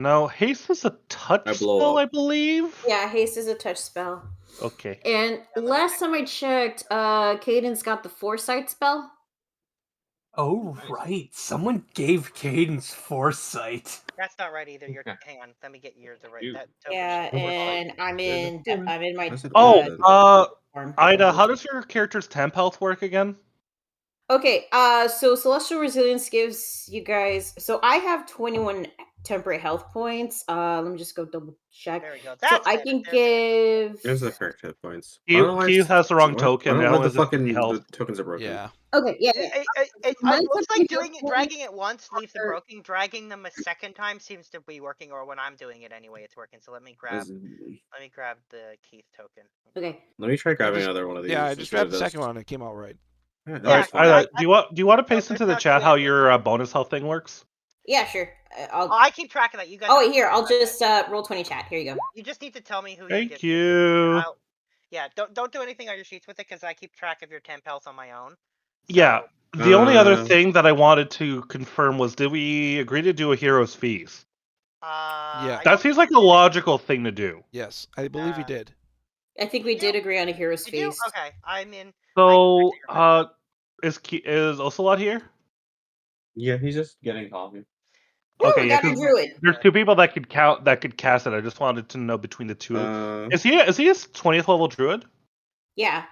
No, haste is a touch I blow spell, up. I believe. Yeah, haste is a touch spell. Okay. And last time I checked, Caden's got the foresight spell. Oh, Nice. right. Someone gave Cadence foresight. That's not right either. Your Okay. hang on, let me get yours right. You- That token Yeah, should be and I'm in my That's a Oh, good form. Ida, how does your character's temp health work again? Okay, so Celestial Resilience gives you guys. So I have 21 temporary health points. Let me just go double check. There we go. So That's I better. can There's give. There's the correct hit points. Keith has the wrong token. Why It don't only the has 50 fucking health. the tokens are broken? Yeah. Okay, yeah. It My looks like temporary health dragging it once leaves it are- broken. Dragging them a second time seems to be working, or when I'm doing it anyway, it's working. So let me grab the Keith token. Okay. Let me try grabbing just- another one of these. Yeah, I and just see what grabbed it the does. second one and it came out right. Yeah, Yeah, that's fine. Ida, do you want to paste Oh, into the there's chat not how two your bonus health thing works? Yeah, sure. Oh, I keep track of that. You guys. Oh, have wait, here. to I'll track that. just roll 20 chat. Here you go. You just need to tell me who you Thank give. you. Yeah, don't do anything on your sheets with it because I keep track of your temp health on my own. Yeah. So, The only other thing that I wanted to confirm was, did we agree to do a hero's feast? Yeah. I That don't seems like a logical thing to do. Yes, I believe we did. I think we did agree on a hero's Did you? feast. Okay, I'm in. So, is Ocelot here? Yeah, he's just getting coffee. Ooh, Okay, we yeah, got a 'cause druid. there's two people that could cast it. I just wanted to know between the two. Is he a 20th level druid? Yeah.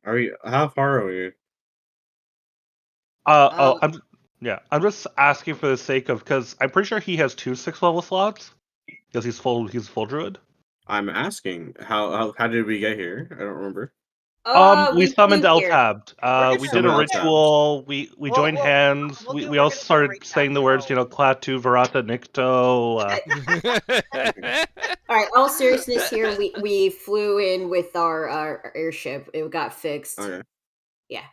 Are you? How far are we? I'm just asking for the sake of, because I'm pretty sure he has 2 6th level slots because he's full druid. I'm asking how did we get here? I don't remember. We summoned flew here. Eltab. We did a Summoned Eltab. ritual. We joined hands. we're We gonna also do a started recap, saying the words, so- Klaatu, Varata, Nikto. All right, all seriousness here, we flew in with our airship. It got fixed. Okay. Yeah.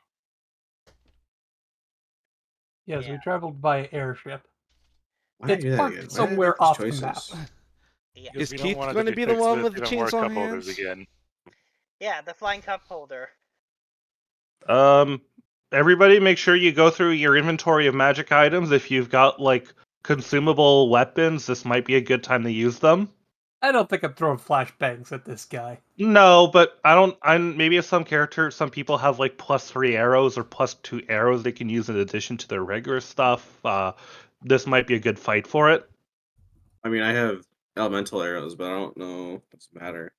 Yes, we traveled by airship. Why did I It's do that parked again? Why did I somewhere make these off the choices? map. Yeah. Is we don't Keith want it going to be the fixed one with with the even more chainsaw cup holders hands? again. Yeah, the flying cup holder. Everybody make sure you go through your inventory of magic items. If you've got, consumable weapons, this might be a good time to use them. I don't think I'm throwing flashbangs at this guy. No, but maybe if some people have, +3 arrows or +2 arrows they can use in addition to their regular stuff. This might be a good fight for it. I mean, I have elemental arrows, but I don't know if it's matter.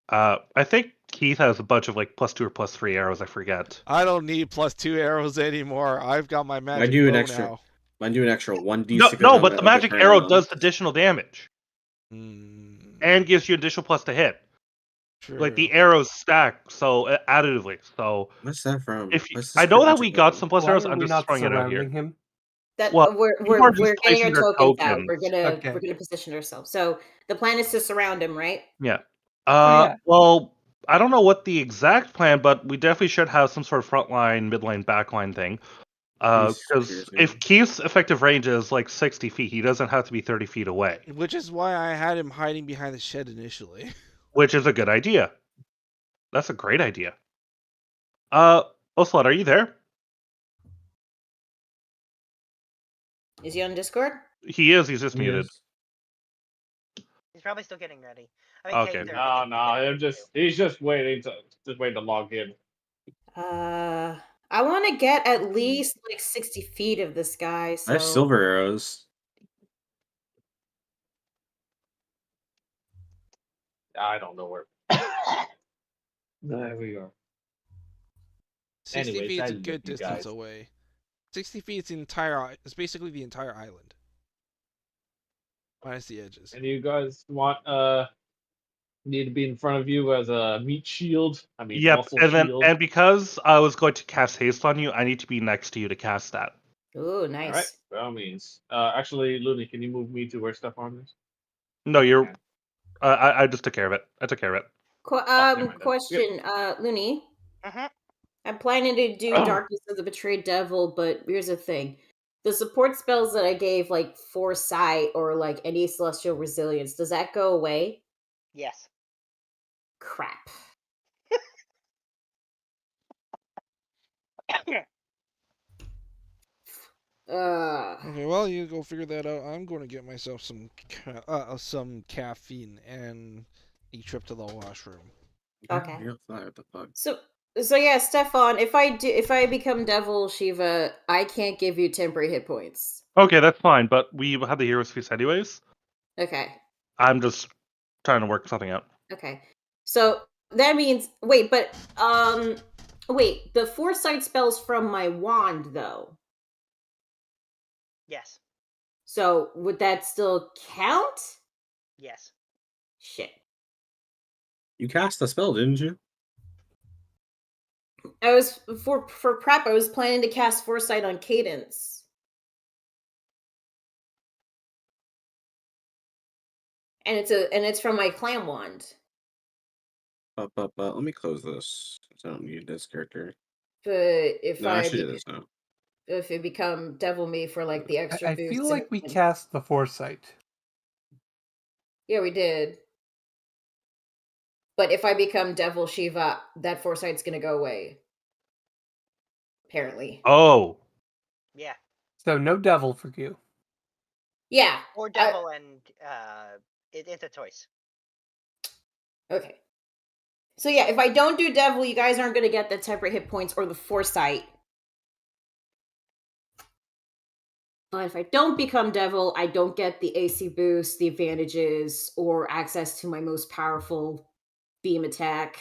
I think Keith has a bunch of +2 or +3 arrows. I forget. I don't need +2 arrows anymore. I've got my magic I do an bow extra. now. I do an extra 1d6. No, but the magic arrow does additional damage and gives you additional plus to hit. True. The arrows stack additively. So what's that from? I know that we got some plus arrows. I'm just throwing it out here. Him? That Well, we're getting placing our their tokens out. tokens. We're gonna position ourselves. So the plan is to surround him, right? Yeah. Yeah. Well, I don't know what the exact plan, but we definitely should have some sort of front line, midline, backline thing. Because if Keith's effective range is 60 feet, he doesn't have to be 30 feet away. Which is why I had him hiding behind the shed initially. Which is a good idea. That's a great idea. Ocelot, are you there? Is he on Discord? He is. He's just muted. He's probably still getting ready. Okay. No, he's just waiting to log in. I want to get at least 60 feet of this guy. So. I have silver arrows. I don't know where. There we go. 60 Anyways, feet is a that is good you distance guys. away. 60 feet is it's basically the entire island. Minus the edges. And you guys want need to be in front of you as a meat shield. I mean, Yep, muscle and shield. and because I was going to cast haste on you, I need to be next to you to cast that. Ooh, nice. All right, by all means. Actually, Looney, can you move me to where stuff on is? No, you're. I just took care of it. I took care of it. Question, Looney. I'm planning to do Darkness of the Betrayed Devil, but here's the thing. The support spells that I gave, Foresight or any Celestial Resilience, does that go away? Yes. Crap. Okay, well, you go figure that out. I'm going to get myself some caffeine and a trip to the washroom. Okay. What the fuck? So yeah, Stefan, if I become Devil Shiva, I can't give you temporary hit points. Okay, that's fine, but we had the hero's feast anyways. Okay. I'm just trying to work something out. Okay. So that means wait, the foresight spell's from my wand though. Yes. So would that still count? Yes. Shit. You cast the spell, didn't you? I was for prep. I was planning to cast foresight on Cadence, and it's from my clam wand. Let me close this. I don't need this character. But if if it become Devil Me for like the extra I boost, feel like we cast the foresight. Yeah, we did. But if I become Devil Shiva, that foresight's gonna go away. Apparently. Oh. Yeah. So no devil for you. Yeah. Or devil and it's a choice. Okay. So yeah, if I don't do devil, you guys aren't gonna get the temporary hit points or the foresight. But if I don't become devil, I don't get the AC boost, the advantages, or access to my most powerful beam attack.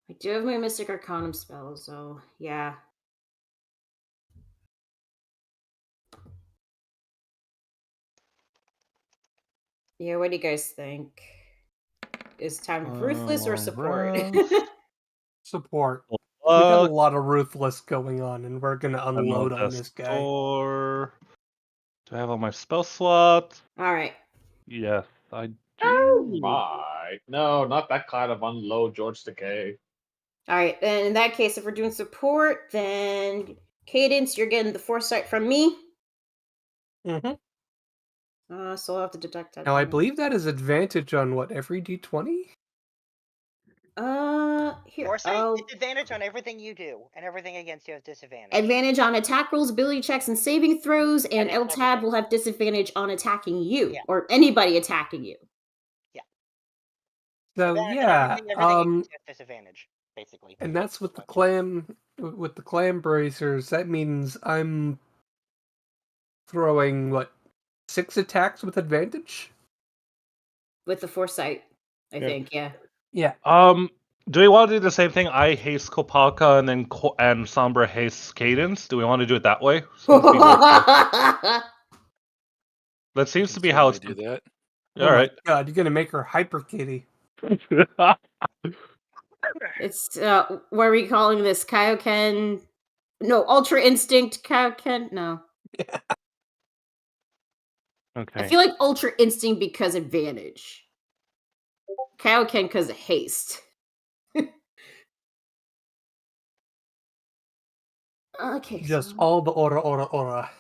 I do have my Mystic Arcanum spell, so yeah. Yeah, what do you guys think? Is time ruthless or support? Support. We got a lot of ruthless going on, and we're gonna unload on this guy. Do I have all my spell slots? All right. Yes, I do. Oh my! No, not that kind of unload, George Decay. All right, then in that case, if we're doing support, then Cadence, you're getting the foresight from me. Mm-hmm. So I'll have to deduct that. Now, I believe that is advantage on what, every d20? Here. Foresight, disadvantage on everything you do, and everything against you has disadvantage. Advantage on attack rolls, ability checks, and saving throws, and Eltab will have disadvantage on attacking you, or anybody attacking you. Yeah. So yeah, everything has disadvantage, basically. And that's with the clam bracers. That means I'm throwing what, 6 attacks with advantage? With the foresight, I think, yeah. Yeah. Do we want to do the same thing? I haste Kopalka and then Sombra haste Cadence. Do we want to do it that way? That seems to be how it's do that. All right. My God, you're gonna make her hyper kitty. It's what are we calling this? Kaioken? No, Ultra Instinct Kaioken? No. Yeah. Okay. I feel like Ultra Instinct because advantage. Kaioken because of haste. Okay. Just all the aura.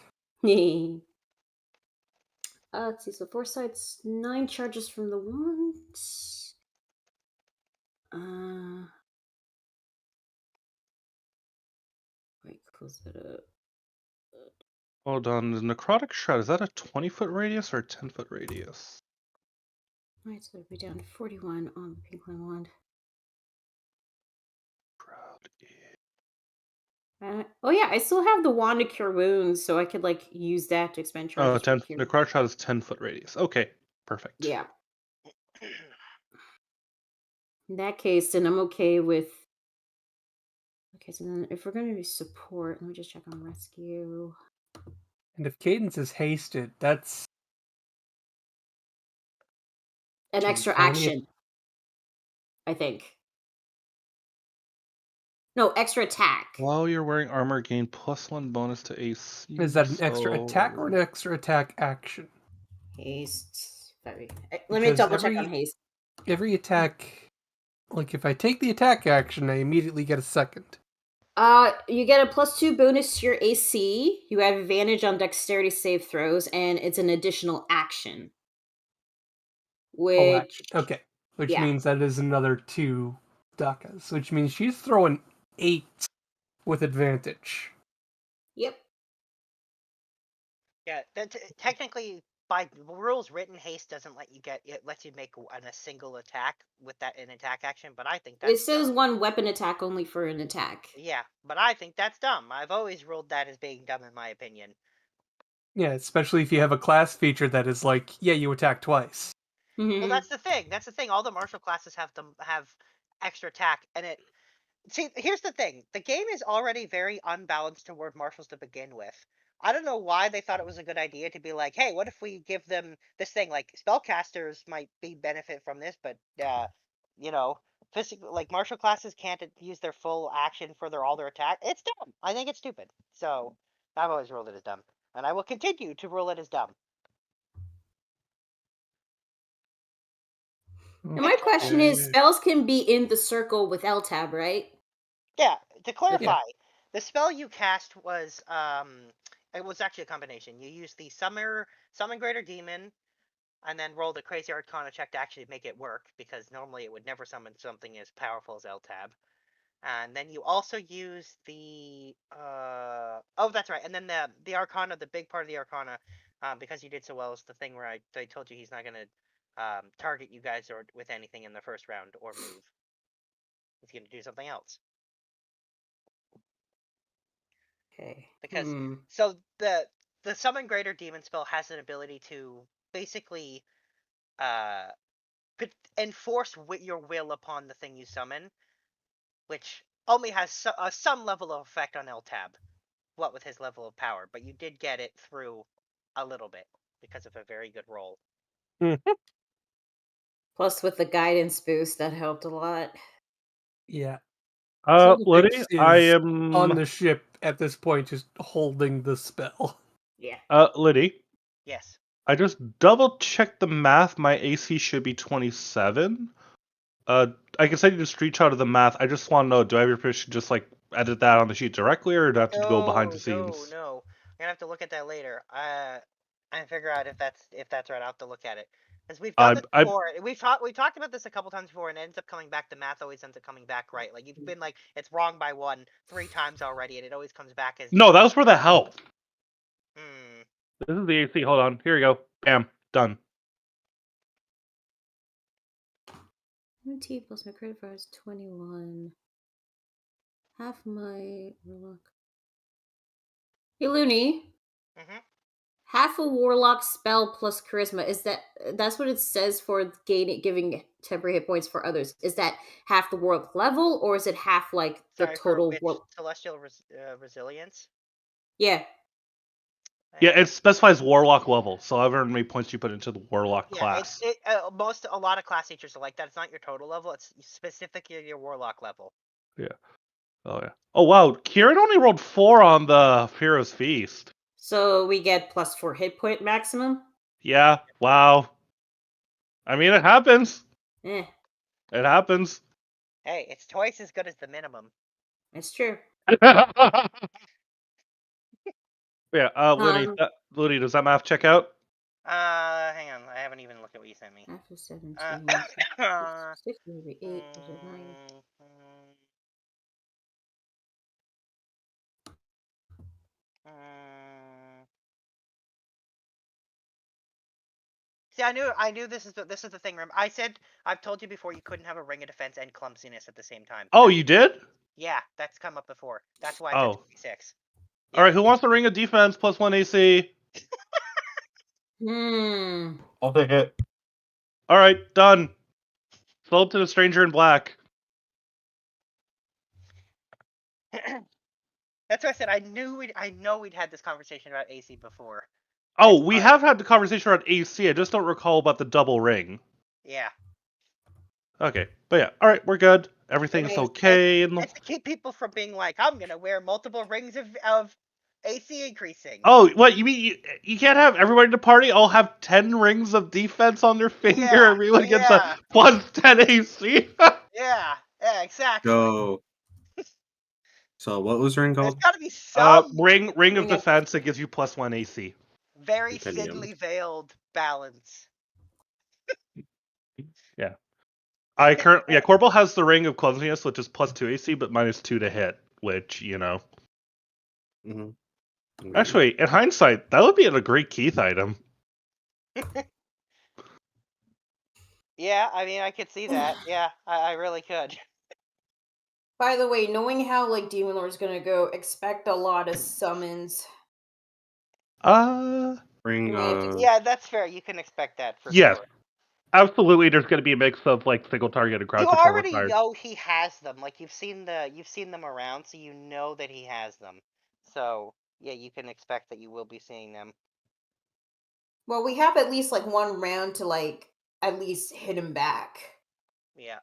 Let's see. So foresight's 9 charges from the wand. Wait, close that up. Hold on. The necrotic shroud, is that a 20-foot radius or a 10-foot radius? Alright, so it'll be down to 41 on the pink line wand. Oh yeah, I still have the wand to cure wounds, so I could like use that to expend charges. Necrotic shroud is 10-foot radius. Okay, perfect. Yeah. In that case, then I'm okay with. Okay, so then if we're going to do support, let me just check on rescue. And if Cadence is hasted, that's an extra action. I think. No, extra attack. While you're wearing armor, gain +1 bonus to AC. Is that an extra attack or an extra attack action? Haste. Let me double check on haste. Every attack, like if I take the attack action, I immediately get a second. You get a +2 bonus to your AC. You have advantage on dexterity save throws, and it's an additional action. which Okay, which yeah. means that is another 2 dakas, which means she's throwing 8 with advantage. Yep. Yeah, technically, by rules written, haste doesn't let you get it. Lets you make a single attack with that an attack action. But I think that's It says dumb. 1 weapon attack only for an attack. Yeah, but I think that's dumb. I've always ruled that as being dumb in my opinion. Yeah, especially if you have a class feature that is like, yeah, you attack twice. Well, that's the thing. That's the thing. All the martial classes have extra attack, and it. See, here's the thing. The game is already very unbalanced toward martials to begin with. I don't know why they thought it was a good idea to be like, hey, what if we give them this thing? Like, spellcasters might benefit from this, but, physical, like, martial classes can't use their full action for all their attack. It's dumb. I think it's stupid. So, I've always ruled it as dumb. And I will continue to rule it as dumb. And my question is, spells can be in the circle with Eltab, right? Yeah, to clarify, the spell you cast was it was actually a combination. You used the summon greater demon, and then rolled a crazy arcana check to actually make it work, because normally it would never summon something as powerful as Eltab. And then you also use the oh, that's right. And then the arcana, the big part of the arcana, because you did so well, is the thing where I told you he's not gonna target you guys or with anything in the first round or move. He's gonna do something else. Okay. Because so the summon greater demon spell has an ability to basically enforce your will upon the thing you summon, which only has some level of effect on Eltab, what with his level of power, but you did get it through a little bit because of a very good roll. Plus, with the guidance boost, that helped a lot. Yeah. Liddy, I am on the ship at this point, just holding the spell. Yeah. Liddy. Yes. I just double checked the math. My AC should be 27. I can send you the screenshot of the math. I just want to know, do I have your permission to just like edit that on the sheet directly, or do I have to go behind the scenes? No. I'm gonna have to look at that later. And figure out if that's right. I'll have to look at it. Because we've done this before. We talked about this a couple times before, and it ends up coming back. The math always ends up coming back right. Like, you've been like, it's wrong by 3 times already, and it always comes back as. No, that was for the help. This is the AC. Hold on. Here you go. Bam. Done. T plus my credit card is 21. Half my warlock. Hey, Looney. Half a warlock spell plus charisma. That's what it says for giving temporary hit points for others? Is that half the warlock level, or is it half like the total celestial resilience? Yeah. Yeah, it specifies warlock level, so however many points you put into the warlock class. A lot of class features are like that. It's not your total level; it's specifically your warlock level. Yeah. Oh yeah. Oh wow, Kieran only rolled 4 on the Hero's Feast. So we get +4 hit point maximum? Yeah, wow. I mean, it happens. It happens. Hey, it's twice as good as the minimum. It's true. Yeah, Liddy, does that math check out? Hang on. I haven't even looked at what you sent me. After 17, 6 maybe 8, 9. See, I knew this is the thing. I've told you before, you couldn't have a ring of defense and clumsiness at the same time. Oh, you did? Yeah, that's come up before. That's why it's 26. All right, who wants the ring of defense +1 AC? I'll take it. All right, done. Sold to the stranger in black. That's what I said. I know we'd had this conversation about AC before. Oh, we have had the conversation about AC. I just don't recall about the double ring. Yeah. Okay, but yeah, all right, we're good. Everything's okay. It's to keep people from being like, I'm gonna wear multiple rings of AC increasing. Oh, what you mean? You can't have everybody in the party all have 10 rings of defense on their finger. Everyone gets a +10 AC. Yeah, exactly. Go. So what was ring called? There's gotta be some ring of defense that gives you +1 AC. Very thinly veiled balance. Yeah. Corporal has the ring of clumsiness, which is +2 AC, but -2 to hit, which, you know. Mm-hmm. Actually, in hindsight, that would be a great Keith item. Yeah, I mean, I could see that. Yeah, I really could. By the way, knowing how like Demon Lord's gonna go, expect a lot of summons. Yeah, that's fair. You can expect that for yes. sure. Absolutely, there's going to be a mix of like single target and crowd You control already required. know he has them. Like you've seen them around, so you know that he has them. So yeah, you can expect that you will be seeing them. Well, we have at least like one round to like at least hit him back. Yeah.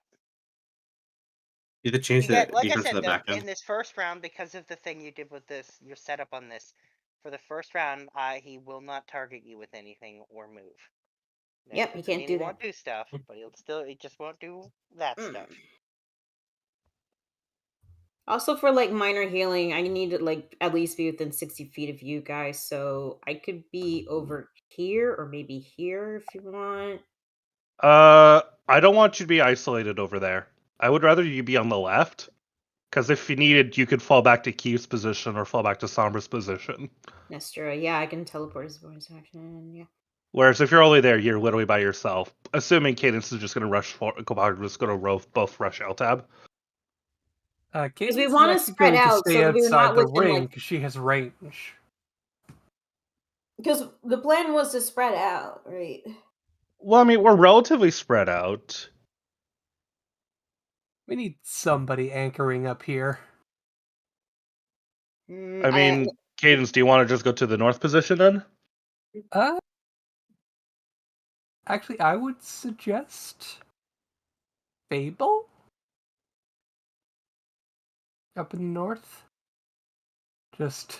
You have to change the like I defense said, of the back end. in this first round, because of the thing you did with this, your setup on this, for the first round, he will not target you with anything or move. Now, Yep, he can't do that. He won't do stuff, but he just won't do that stuff. Also, for like minor healing, I need to like at least be within 60 feet of you guys, so I could be over here or maybe here if you want. I don't want you to be isolated over there. I would rather you be on the left, because if you needed, you could fall back to Keith's position or fall back to Sombra's position. Nestra, yeah, I can teleport as a bonus action, yeah. Whereas if you're only there, you're literally by yourself. Assuming Cadence is just going to rush for Kobach is going to both rush Eltab. Because we want to spread out, so we're not the within ring like. Because she has range. Because the plan was to spread out, right? Well, I mean, we're relatively spread out. We need somebody anchoring up here. I mean, Cadence, do you want to just go to the north position then? Actually, I would suggest Fable up in the north. Just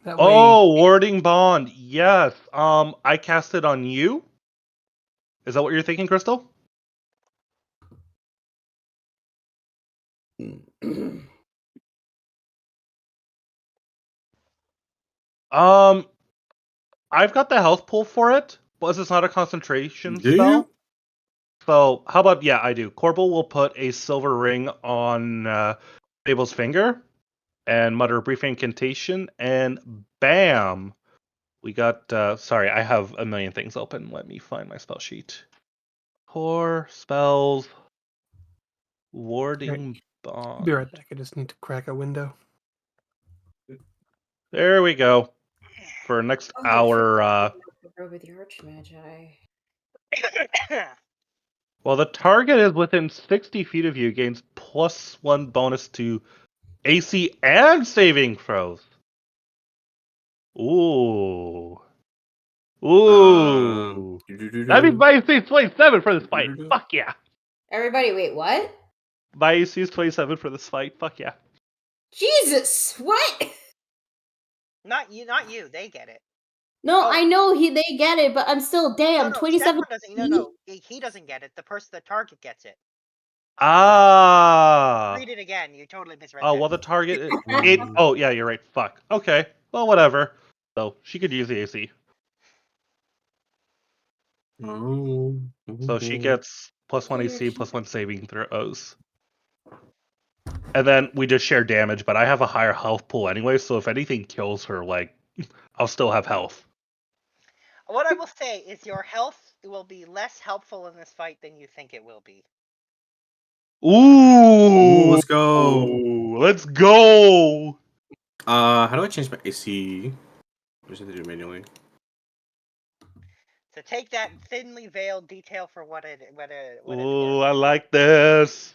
that way. Oh, warding bond. Yes. I cast it on you. Is that what you're thinking, Crystal? I've got the health pool for it, but it's not a concentration spell. So how about I do. Corbel will put a silver ring on Fable's finger and mutter a brief incantation, and bam, we got. Sorry, I have a million things open. Let me find my spell sheet. Core spells, warding bond. Be right back. I just need to crack a window. There we go. For next hour. With the Archmagi. Well, the target is within 60 feet of you, gains +1 bonus to AC and saving throws. Ooh. That means my AC is 27 for this fight. Fuck yeah. Everybody, wait, what? My AC is 27 for this fight. Fuck yeah. Jesus, what? Not you. They get it. No, I know they get it, but I'm still damn 27. No, he doesn't get it. The target gets it. Ah. Read it again. You totally misread. Oh well, the target. Oh yeah, you're right. Fuck. Okay. Well, whatever. So she could use the AC. So she gets +1 AC, +1 saving throws. And then we just share damage, but I have a higher health pool anyway, so if anything kills her, like, I'll still have health. What I will say is your health will be less helpful in this fight than you think it will be. Ooh! Let's go! Let's go! How do I change my AC? I just have to do it manually. So take that thinly veiled detail for what it Ooh, I like this.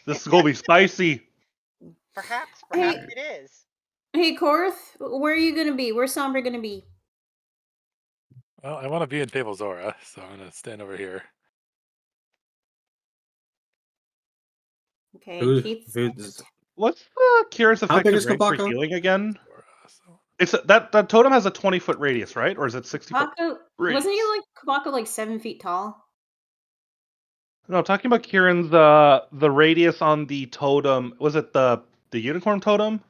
This is gonna be spicy. Perhaps it is. Hey, Korth, where are you gonna be? Where's Sombra gonna be? Well, I want to be in Fable's aura, so I'm gonna stand over here. Okay, What's Kira's effective range for healing again? It's that totem has a 20-foot radius, right? Or is it 60-foot? Wasn't he like Kabako like 7 feet tall? No, talking about Kieran's the radius on the totem. Was it the unicorn totem?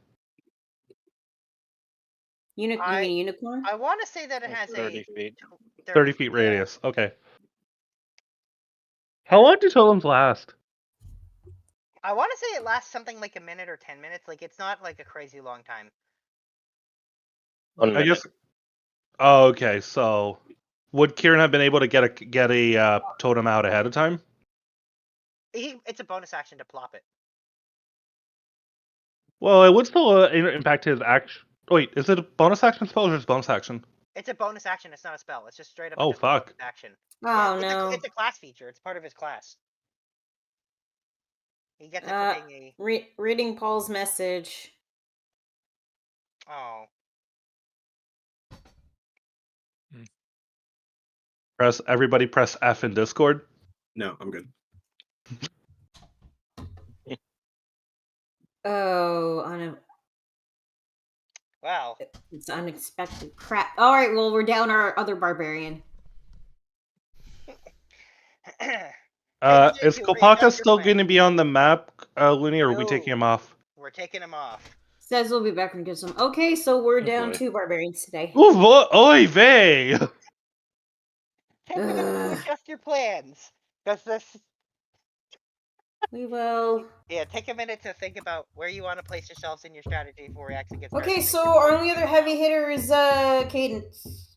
You mean unicorn? I want to say that it has 30 a feet. 30 feet radius. Okay. How long do totems last? I want to say it lasts something like a minute or 10 minutes. Like, it's not like a crazy long time. I guess. Oh, okay. So, would Kieran have been able to get a totem out ahead of time? It's a bonus action to plop it. Well, it would still impact his action. Wait, is it a bonus action spell or just bonus action? It's a bonus action. It's not a spell. It's just straight up. Oh, fuck. Action. Oh no. It's a class feature. It's part of his class. He gets it for being a. Reading Paul's message. Oh. Everybody press F in Discord. No, I'm good. Oh, Wow. It's unexpected crap. All right, well, we're down our other barbarian. Is Kopaka still going to be on the map, Looney, or are we taking him off? We're taking him off. Says we'll be back and get some. Okay, so we're down 2 barbarians today. Oy vey! Take a minute to adjust your plans. Because this. We will. Yeah, take a minute to think about where you want to place yourselves in your strategy before we actually get started. Okay, so our only other heavy hitter is Cadence.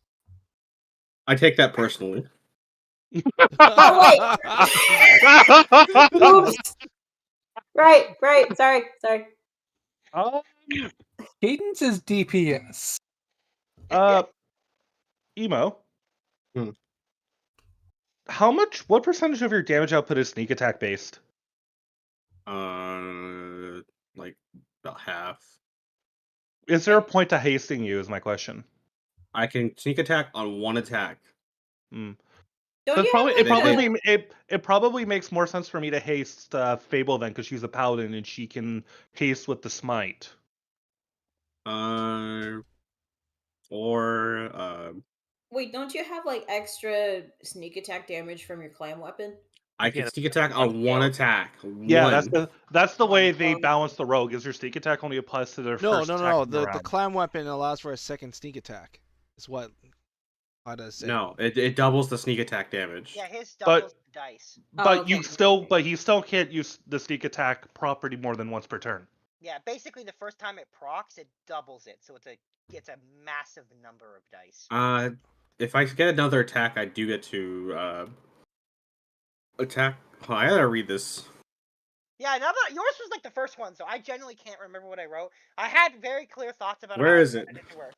I take that personally. Oh wait. Oops. Right. Sorry. Cadence is DPS. Emo. What percentage of your damage output is sneak attack based? Like about half. Is there a point to hasting you? Is my question. I can sneak attack on 1 attack. So it probably makes more sense for me to haste Fable then, because she's a paladin and she can haste with the smite. Wait, don't you have like extra sneak attack damage from your clam weapon? I can sneak attack on 1 attack. Yeah, that's the way they balance the rogue. Is your sneak attack only applies to their first attack? No. The clam weapon allows for a second sneak attack. Is what I does say. No, it doubles the sneak attack damage. Yeah, his doubles the dice. But he still can't use the sneak attack property more than once per turn. Yeah, basically the first time it procs, it doubles it, so it's a massive number of dice. If I get another attack, I do get to attack. Oh, I gotta read this. Yeah, yours was like the first one, so I generally can't remember what I wrote. I had very clear thoughts about Where is it?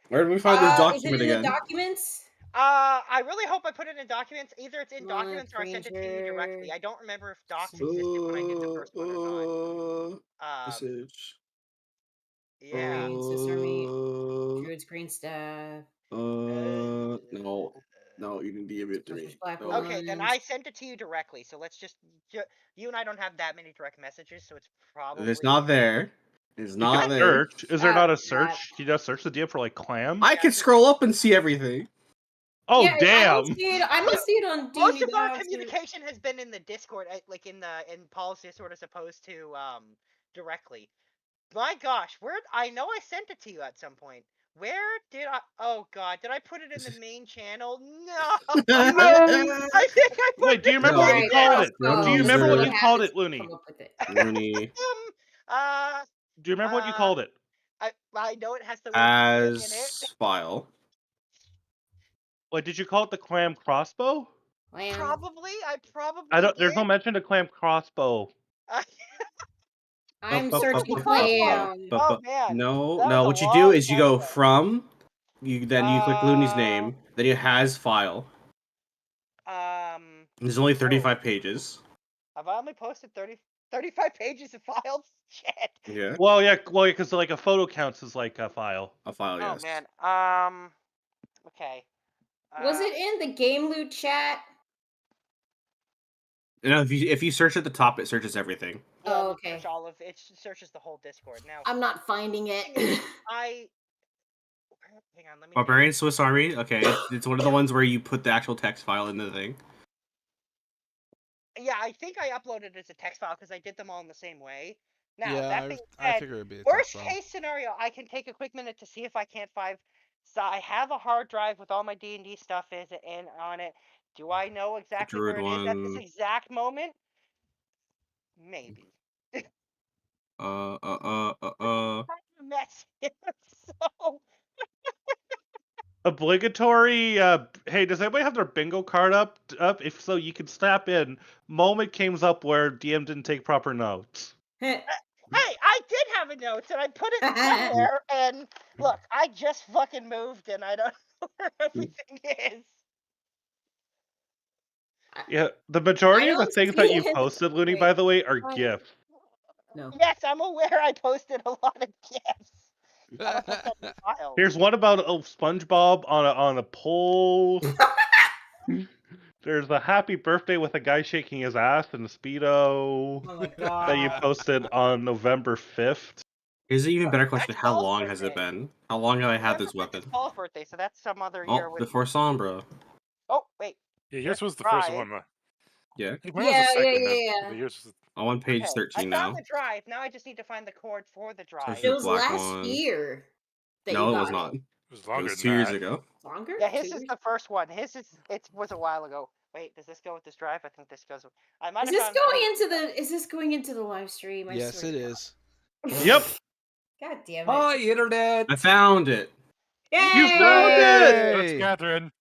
Where do we find this document is it again? in the documents? I really hope I put it in documents. Either it's in documents or I sent it to you directly. I don't remember if docs existed when I did the first one or not. Message. Yeah. Druid's green staff. No, you didn't give it to me. No. Okay, then I sent it to you directly. So let's just you and I don't have that many direct messages, so it's probably. If it's not there. It's not there. Search. Is there not a search? Can you just search the DM for like clam? I can scroll up and see everything. Oh yeah, damn! I must see it on D&D. Most of our communication has been in the Discord, like in Paul's Discord, as opposed to directly. My gosh, I know I sent it to you at some point. Where did I? Oh God, did I put it in the main channel? No. I think I put. Wait, do you remember what you called it? Do you remember what you called it, Looney? Looney. Do you remember what you called it? I know it has the as in it. file. Wait, did you call it the clam crossbow? Probably. I don't. There's no mention of clam crossbow. I'm searching clam. Oh man. No. What you do is you go from, then you click Looney's name, then you has file. There's only 35 pages. Have I only posted 35 pages of files? Shit. Yeah. Well, because like a photo counts as like a file. A file, yes. Oh man. Okay. Was it in the game loot chat? No, if you search at the top, it searches everything. Yeah, oh, okay. It searches the whole Discord. Now I'm not finding it. hang on, let me. Barbarian Swiss Army. Okay, it's one of the ones where you put the actual text file into the thing. Yeah, I think I uploaded it as a text file because I did them all in the same way. Now, yeah, that being I said, figured it'd be a worst text file. case scenario, I can take a quick minute to see if I can't find. So I have a hard drive with all my D&D stuff on it. Do I know exactly where it is at this exact moment? Maybe. Mess. So obligatory. Hey, does anybody have their bingo card up? If so, you can snap in. Moment came up where DM didn't take proper notes. Hey, I did have a note, and I put it somewhere. And look, I just fucking moved, and I don't know where everything is. Yeah, the majority of the things that you posted, Looney, by the way, are GIFs. No. Yes, I'm aware I posted a lot of GIFs. Here's one about a SpongeBob on a pole. There's a happy birthday with a guy shaking his ass in a Speedo. Oh my god. That you posted on November 5th. Here's an even better question. How long has it been? How long have I had this weapon? It's Paul's birthday, so that's some other year. Before Sombra. Oh, wait. Yeah, yours was the first one. Yeah. Yeah. I'm on page 13 now. I found the drive. Now I just need to find the cord for the drive. It was last year. No, it was not. It was longer. It was 2 years ago. Longer? Yeah, his is the first one. It was a while ago. Wait, does this go with this drive? I think this goes. Is this going into the live stream? Yes, it is. Yep. God damn it! Hi, internet. I found it. Yay! You found it. That's Catherine.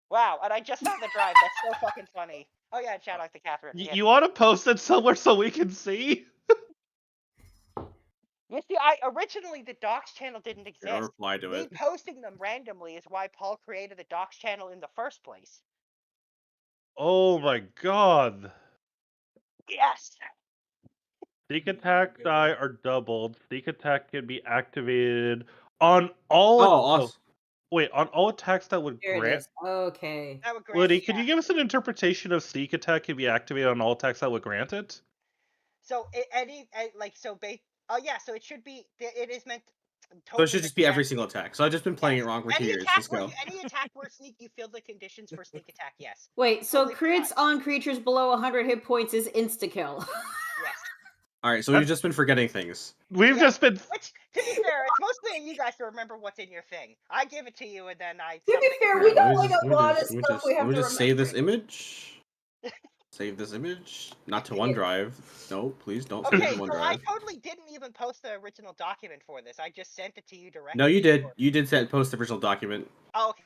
Wow, and I just found the drive. That's so fucking funny. Oh yeah, shout out to Catherine. You want to post it somewhere so we can see? You see, originally the Docs channel didn't exist. I'll reply to it. Me posting them randomly is why Paul created the Docs channel in the first place. Oh my god. Yes. Sneak attack die are doubled. Sneak attack can be activated on all. Awesome. Wait, on all attacks that would There grant. it is. Okay. That would grant Liddy, could you give us an interpretation of sneak attack can be activated on all attacks that would grant it? So oh yeah, so it should be. It is meant. So it should just be every single attack. So I've just been playing it wrong for 2 years. Let's go. Any attack where sneak, you feel the conditions for sneak attack. Yes. Wait, so crits on creatures below 100 hit points is insta kill. Yes. All right, so we've just been forgetting things. We've just been. Which, to be fair, it's mostly you guys to remember what's in your thing. I give it to you, and then I. To be fair, we got like a lot of Let stuff we have me to just save this image. Save this image. Not to OneDrive. No, please don't save it to OneDrive. I totally didn't even post the original document for this. I just sent it to you directly. No, you did. You did post the original document. Oh, okay.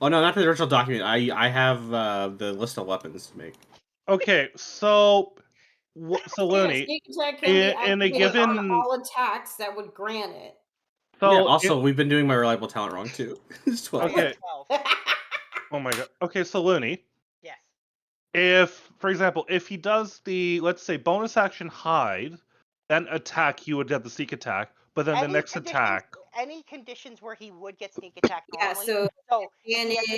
Oh no, not the original document. I have the list of weapons to make. Okay, so Looney, in a given all attacks that would grant it. So yeah, also, we've been doing my reliable talent wrong too. It's 12. Okay. Oh my god. Okay, so Looney. Yes. If, for example, if he does the, let's say, bonus action hide, then attack, you would get the sneak attack, but then the next attack. Any conditions where he would get sneak attack normally. Yeah, so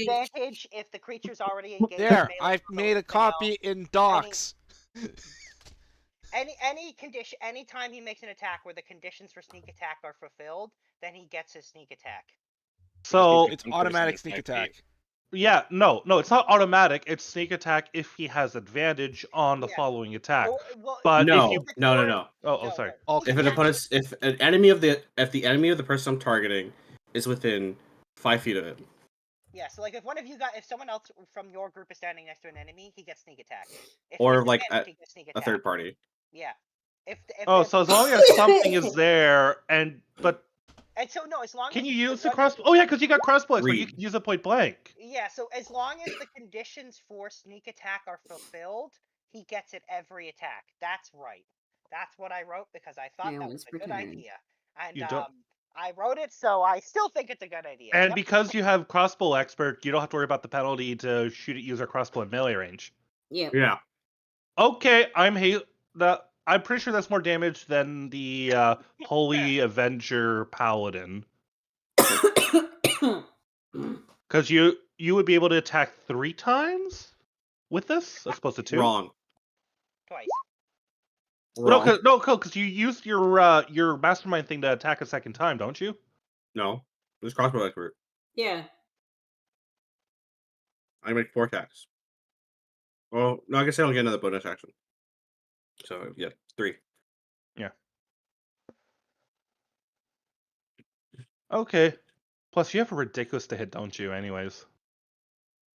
advantage if the creature's already engaged. There, I've made a copy in Docs. Any condition, anytime he makes an attack where the conditions for sneak attack are fulfilled, then he gets his sneak attack. So it's automatic sneak attack. Yeah, no, it's not automatic. It's sneak attack if he has advantage on the following attack. But no, if you... no. Oh, sorry. If an enemy of the enemy of the person I'm targeting is within 5 feet of it. Yeah, so like if if someone else from your group is standing next to an enemy, he gets sneak attack. Or like a third party. Yeah. So as long as something is there, and so no, as long can as you use the crossbow? Oh yeah, because you got crossbow, so you can use it point blank. Yeah, so as long as the conditions for sneak attack are fulfilled, he gets it every attack. That's right. That's what I wrote because I thought that was a good idea. And I wrote it, so I still think it's a good idea. And because you have crossbow expert, you don't have to worry about the penalty to shoot at user crossbow in melee range. Yeah. Okay, I'm pretty sure that's more damage than the Holy Avenger Paladin. Because you would be able to attack 3 times with this, as opposed to 2. Wrong. Twice. Wrong. No, because you used your mastermind thing to attack a second time, don't you? No, it was crossbow expert. Yeah. I make 4 attacks. Well, no, I guess I don't get another bonus action. So yeah, 3. Yeah. Okay. Plus, you have a ridiculous to hit, don't you? Anyways.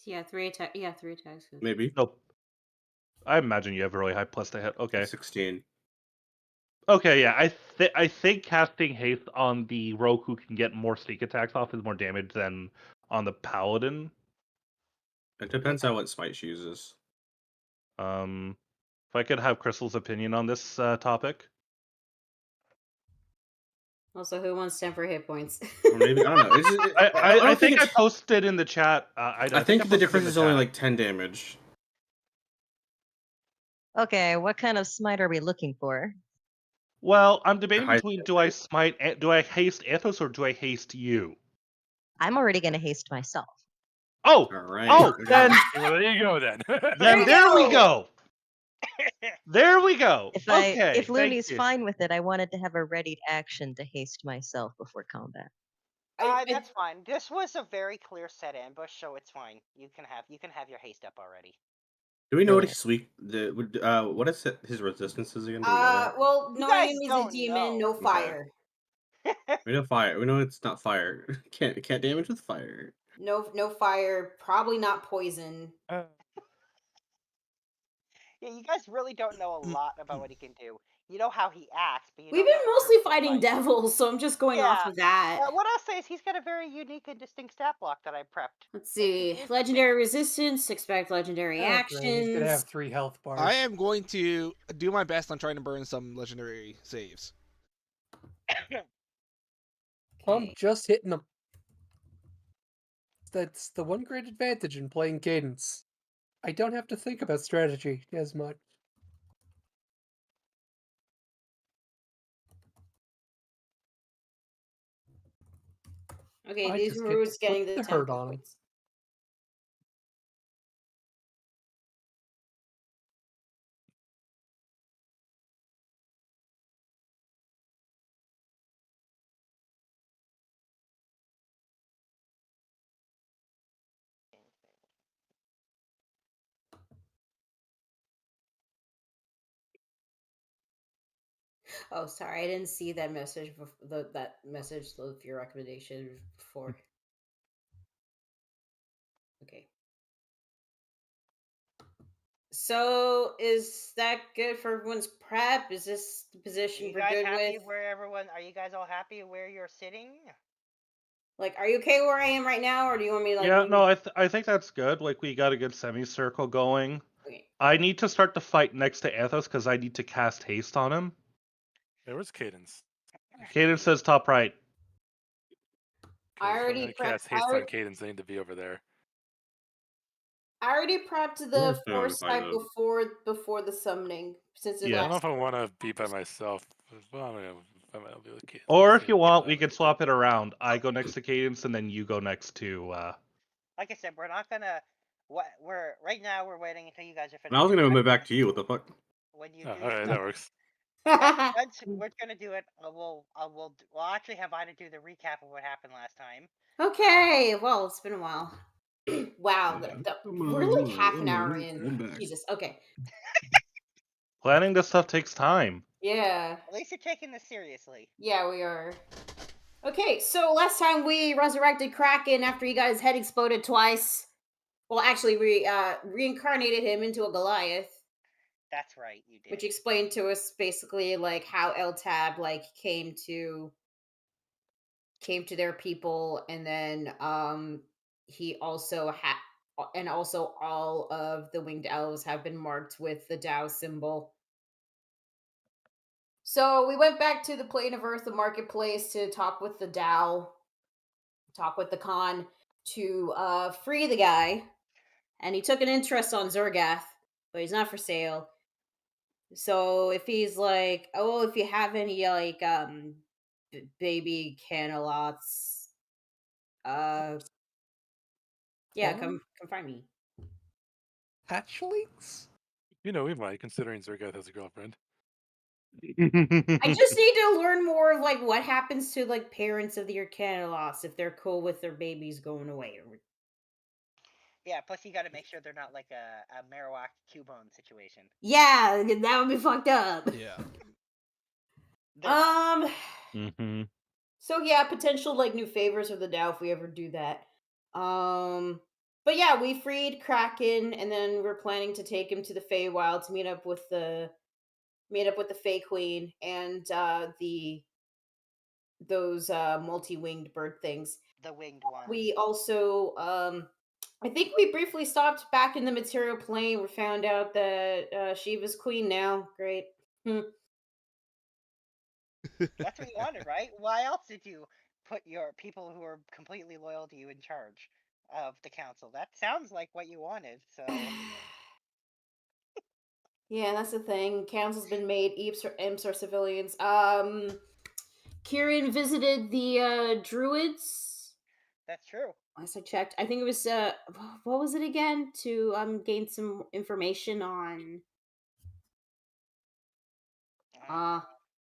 Yeah, 3 attack. Yeah, 3 attacks. Maybe. Nope. I imagine you have a really high plus to hit. Okay. 16. Okay, yeah. I think casting haste on the rogue who can get more sneak attacks off is more damage than on the paladin. It depends on what smite she uses. If I could have Crystal's opinion on this topic. Also, who wants 10 for hit points? Or maybe I don't know. It's just, I think I posted in the chat. I think the difference is only like 10 damage. Okay, what kind of smite are we looking for? Well, I'm debating between do I haste Athos or do I haste you? I'm already going to haste myself. Oh, all right. Oh, then well, there you go then. Then there we go. There we go. If Looney's fine with it, I wanted to have a ready action to haste myself before combat. That's fine. This was a very clear set ambush, so it's fine. You can have your haste up already. Do we know what he's weak? What is his resistances again? Do we know that? Well, knowing he's a demon, no fire. We know fire. We know it's not fire. Can't damage with fire. No fire. Probably not poison. Yeah, you guys really don't know a lot about what he can do. You know how he acts, but we've been mostly fighting devils, so I'm just going off of that. What I'll say is he's got a very unique and distinct stat block that I prepped. Let's see. Legendary resistance, expect legendary actions. He's gonna have 3 health bars. I am going to do my best on trying to burn some legendary saves. I'm just hitting them. That's the one great advantage in playing Cadence. I don't have to think about strategy as much. Okay, these were getting the hurt on him. Oh, sorry, I didn't see that message. That message with your recommendation before. Okay. So, is that good for everyone's prep? Is this the position you we're guys good happy with? where everyone? Are you guys all happy where you're sitting? Like, are you okay where I am right now, or do you want me to like? Yeah, no, I think that's good. Like, we got a good semicircle going. Okay. I need to start the fight next to Athos because I need to cast haste on him. There was Cadence. Cadence says top right. I already cast haste on Cadence. I need to be over there. I already prepped the foresight before the summoning. Since I don't know if I want to be by myself. Well, I don't know if I'm be with Cadence. Or if you want, we could swap it around. I go next to Cadence, and then you go next to. Like I said, we're not gonna. Right now we're waiting until you guys are finished. I was gonna move back to you. What the fuck? When you all right, that works. Once we're gonna do it, we'll actually have Ida do the recap of what happened last time. Okay, well, it's been a while. Wow, we're like half an hour in. Jesus, okay. Planning this stuff takes time. Yeah. At least you're taking this seriously. Yeah, we are. Okay, so last time we resurrected Kraken after you got his head exploded twice. Well, actually, we reincarnated him into a Goliath. That's right, you did. Which explained to us basically like how Eltab like came to their people, and then he also and also all of the winged elves have been marked with the Tao symbol. So we went back to the plane of Earth, the marketplace, to talk with the Tao, talk with the Khan to free the guy, and he took an interest on Zergath, but he's not for sale. So if he's like, oh, if you have any like baby canalots, yeah, come find me. Hatchlings? You know, we might, considering Zergath has a girlfriend. I just need to learn more of like what happens to like parents of the Arcanolots if they're cool with their babies going away. Yeah, plus you got to make sure they're not like a Marowak Cubone situation. Yeah, that would be fucked up. Yeah. So yeah, potential like new favors of the Tao if we ever do that. But yeah, we freed Kraken, and then we're planning to take him to the Feywild to meet up with the Fey Queen and those multi-winged bird things. The winged ones. We also I think we briefly stopped back in the material plane. We found out that Shiva's queen now. Great. That's what you wanted, right? Why else did you put your people who are completely loyal to you in charge of the council? That sounds like what you wanted, so... Yeah, that's the thing. Council's been made. Imps are civilians. Kieran visited the druids. That's true. Last I checked, I think it was what was it again? To gain some information on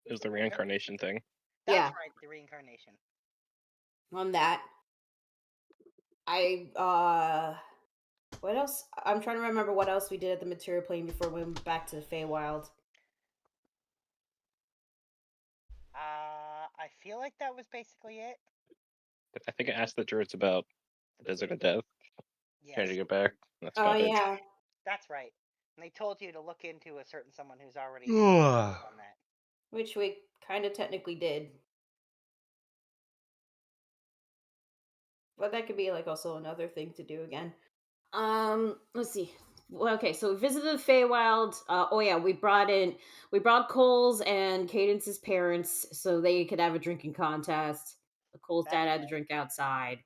it was the reincarnation thing. That's yeah, right, the reincarnation. On that. What else? I'm trying to remember what else we did at the material plane before we went back to the Feywild. I feel like that was basically it. I think I asked the druids about the Desert of Death. Yes. Trying to get back. That's about it. Yeah. That's right. And they told you to look into a certain someone who's already on that. Which we kind of technically did. But that could be like also another thing to do again. Let's see. Well, okay, so we visited the Feywild. We brought Cole's and Cadence's parents so they could have a drinking contest. Cole's dad had to drink outside.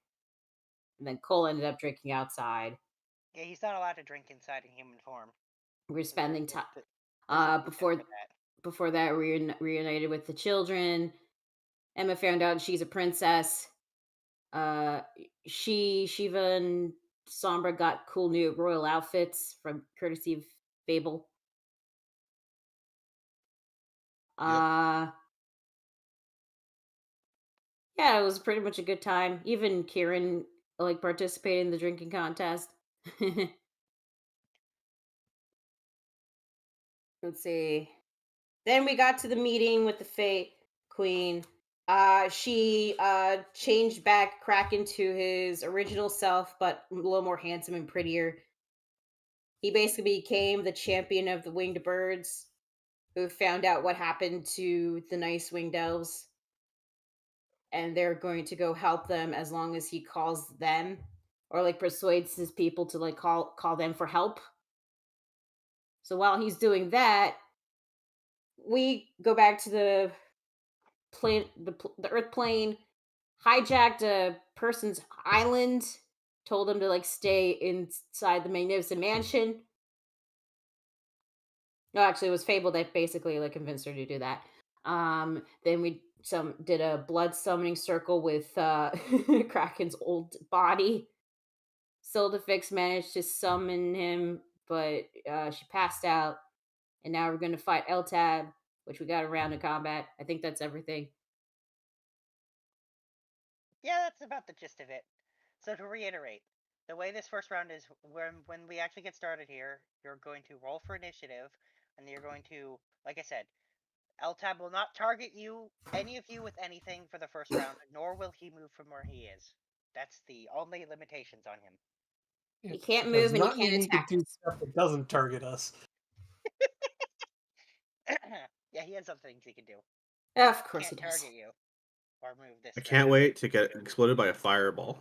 And then Cole ended up drinking outside. Yeah, he's not allowed to drink inside in human form. We're spending time before that reunited with the children. Emma found out she's a princess. Shiva and Sombra got cool new royal outfits from courtesy of Fable. Yeah, it was pretty much a good time. Even Kieran participated in the drinking contest. Let's see. Then we got to the meeting with the Fey Queen. She changed back Kraken to his original self, but a little more handsome and prettier. He basically became the champion of the winged birds, who found out what happened to the nice winged elves. And they're going to go help them as long as he calls them or persuades his people to call them for help. So while he's doing that, we go back to the plane, the Earth plane, hijacked a person's island, told them to stay inside the magnificent mansion. No, actually, it was Fable that basically convinced her to do that. Then we did a blood summoning circle with Kraken's old body. Sildafix managed to summon him, but she passed out. And now we're going to fight Eltab, which we got a round of combat. I think that's everything. Yeah, that's about the gist of it. So to reiterate, the way this first round is, when we actually get started here, you're going to roll for initiative, and you're going to, like I said, Eltab will not target any of you with anything for the first round, nor will he move from where he is. That's the only limitations on him. He can't move and he can't attack. He can do stuff that doesn't target us. Yeah, he has other things he can do. Of course he does. Target you or move this. I can't wait to get exploded by a fireball.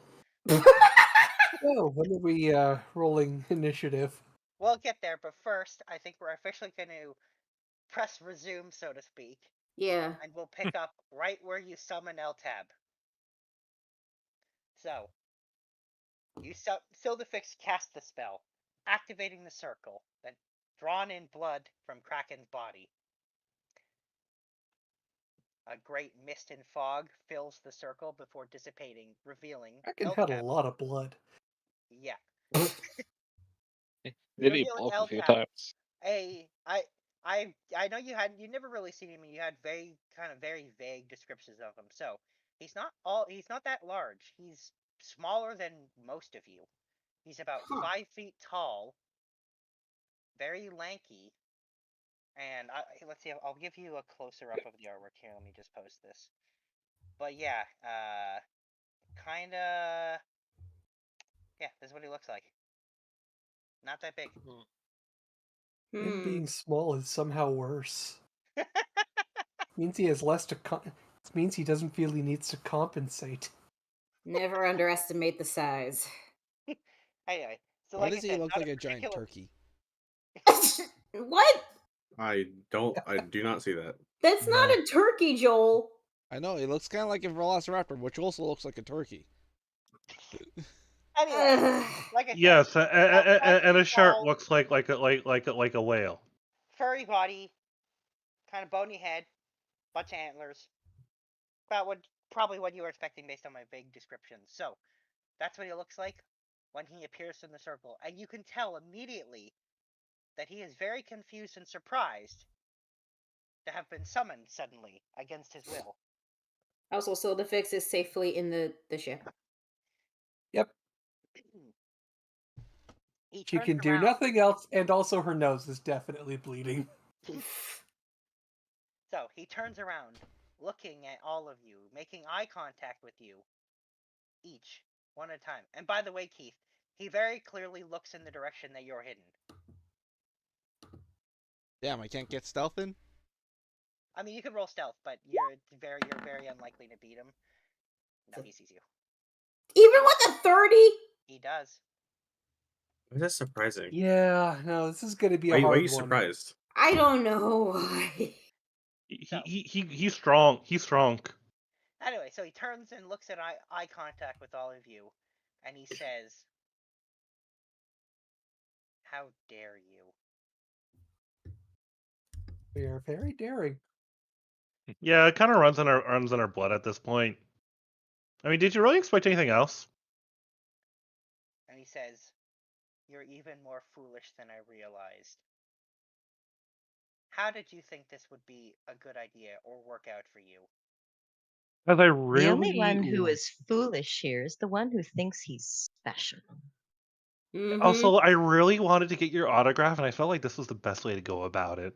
Oh, when are we rolling initiative? We'll get there, but first, I think we're officially going to press resume, so to speak. Yeah. And we'll pick up right where you summon Eltab. So, Sildafix cast the spell, activating the circle, then drawn in blood from Kraken's body. A great mist and fog fills the circle before dissipating, revealing Kraken had a lot of blood. Yeah. Did he bulk a few times? I know you never really seen him, and you had very vague descriptions of him. So he's not that large. He's smaller than most of you. He's about 5 feet tall, very lanky, and let's see. I'll give you a closer up of the artwork here. Let me just post this. But yeah, kinda. Yeah, this is what he looks like. Not that big. Him being small is somehow worse. Means he has less to. It means he doesn't feel he needs to compensate. Never underestimate the size. Anyway, so why like does he look like a giant turkey? What? I do not see that. That's not a turkey, Joel. I know, it looks kind of like a velociraptor, which also looks like a turkey. Anyway, like I said, yes, and a shark looks like a whale. Furry body, kind of bony head, bunch of antlers. About probably what you were expecting based on my vague description. So, that's what he looks like when he appears in the circle, and you can tell immediately that he is very confused and surprised to have been summoned suddenly against his will. Also, so the fix is safely in the ship. Yep. She can do nothing else, and also her nose is definitely bleeding. So, he turns around, looking at all of you, making eye contact with you, each, one at a time. And by the way, Keith, he very clearly looks in the direction that you're hidden. Damn, I can't get stealth in? I mean, you can roll stealth, but you're very unlikely to beat him. No, he sees you. Even with a 30? He does. That's surprising. Yeah, no, this is going to be a hard one. Why are you surprised? I don't know why. He's strong. He's strong. Anyway, so he turns and looks at eye contact with all of you, and he says, "How dare you?" We are very daring. Yeah, it kind of runs in our blood at this point. I mean, did you really expect anything else? And he says, "You're even more foolish than I realized. How did you think this would be a good idea or work out for you?" Because I really... The only one who is foolish here is the one who thinks he's special. Also, I really wanted to get your autograph, and I felt like this was the best way to go about it.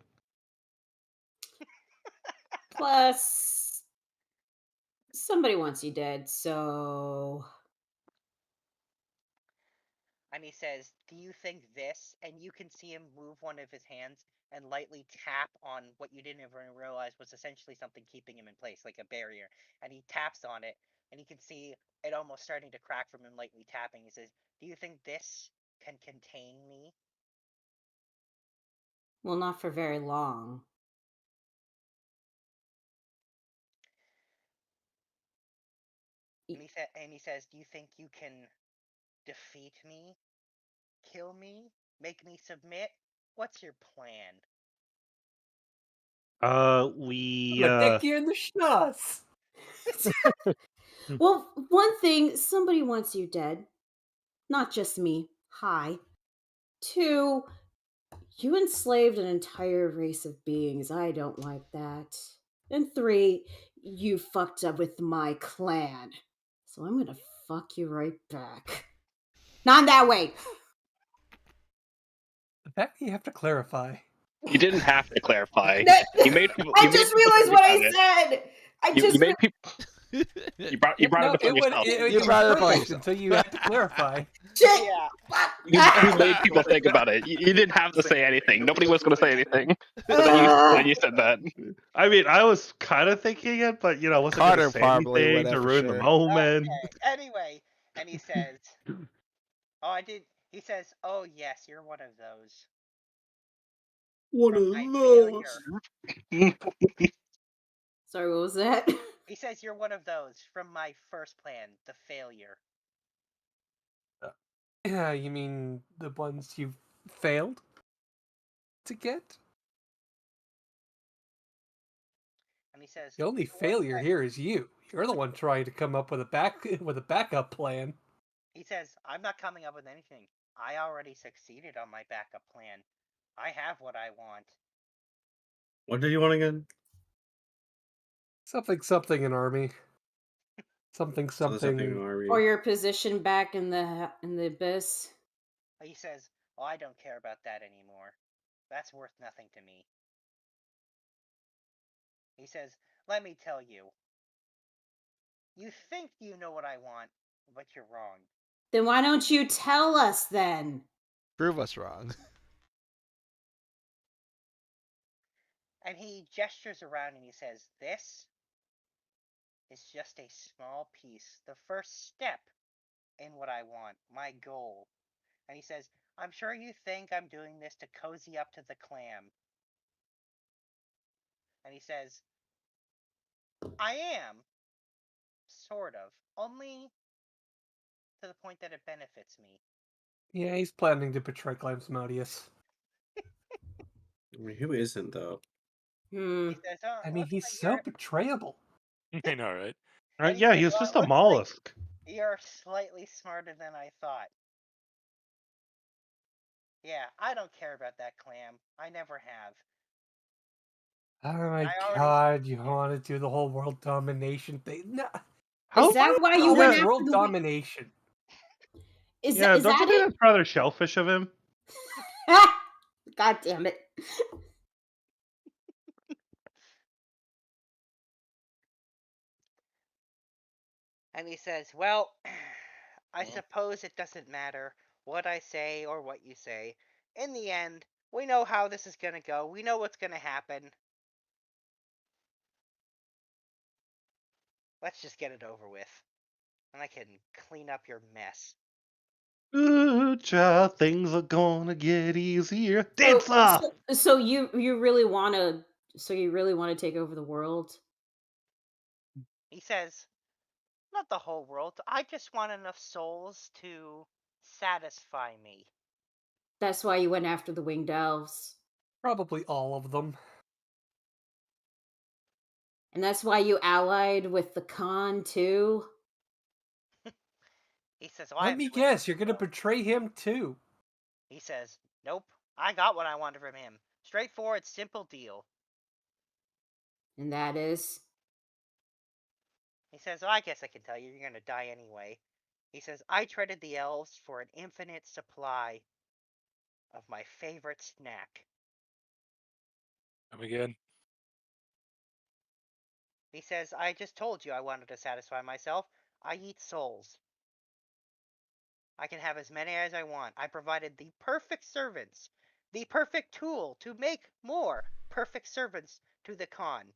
Plus, somebody wants you dead, so... And he says, "Do you think this?" And you can see him move one of his hands and lightly tap on what you didn't even realize was essentially something keeping him in place, like a barrier. And he taps on it, and you can see it almost starting to crack from him lightly tapping. He says, "Do you think this can contain me?" Well, not for very long. And he says, "Do you think you can defeat me? Kill me? Make me submit? What's your plan?" We... Dick you in the schnoz. Well, one thing, somebody wants you dead. Not just me. Hi. 2, you enslaved an entire race of beings. I don't like that. And 3, you fucked up with my clan. So I'm gonna fuck you right back. Not that way. That you have to clarify. You didn't have to clarify. You made people. I just realized what I said. You made people. You brought it upon yourself. You brought it upon yourself. So you have to clarify. Shit. You made people think about it. You didn't have to say anything. Nobody was going to say anything. But then you said that. I mean, I was kind of thinking it, but I wasn't going to say anything to ruin the moment. Okay. Anyway, and he says, "Oh, I did." He says, "Oh yes, you're one of those." One of those. Sorry, what was that? He says, "You're one of those from my first plan, the failure." Yeah, you mean the ones you failed to get? And he says, The only failure here is you. You're the one trying to come up with a backup plan. He says, "I'm not coming up with anything. I already succeeded on my backup plan. I have what I want." What did you want again? Something an army. Something army. Or your position back in the abyss. He says, "Well, I don't care about that anymore. That's worth nothing to me." He says, "Let me tell you. You think you know what I want, but you're wrong. Then why don't you tell us then? Prove us wrong. And he gestures around and he says, "This is just a small piece, the first step in what I want, my goal." And he says, "I'm sure you think I'm doing this to cozy up to the CLAM." And he says, "I am, sort of, only to the point that it benefits me." Yeah, he's planning to betray Glamsmodius. I mean, who isn't, though? He says, "Oh, I mean, looks he's like so betrayable. I know, right? Right? And he Yeah, says, he's "Well, just it a looks like mollusk. you're slightly smarter than I thought." Yeah, I don't care about that CLAM. I never have. Oh my I already god, you want to do the whole world domination thing? No. Is that why you went after world the domination? Yeah, don't you think that's rather shellfish of him? God damn it. And he says, "Well, I suppose it doesn't matter what I say or what you say. In the end, we know how this is going to go. We know what's going to happen. Let's just get it over with. And I can clean up your mess." Good job, things are gonna get easier. So you really want to take over the world? He says, "Not the whole world. I just want enough souls to satisfy me." That's why you went after the winged elves. Probably all of them. And that's why you allied with the Khan too? He says, Let me guess, you're gonna betray him too. He says, "Nope. I got what I wanted from him. Straightforward, simple deal." And that is? He says, "I guess I can tell you, you're going to die anyway." He says, "I traded the elves for an infinite supply of my favorite snack." Come again. He says, "I just told you I wanted to satisfy myself. I eat souls. I can have as many as I want. I provided the perfect servants, the perfect tool to make more perfect servants to the Khan.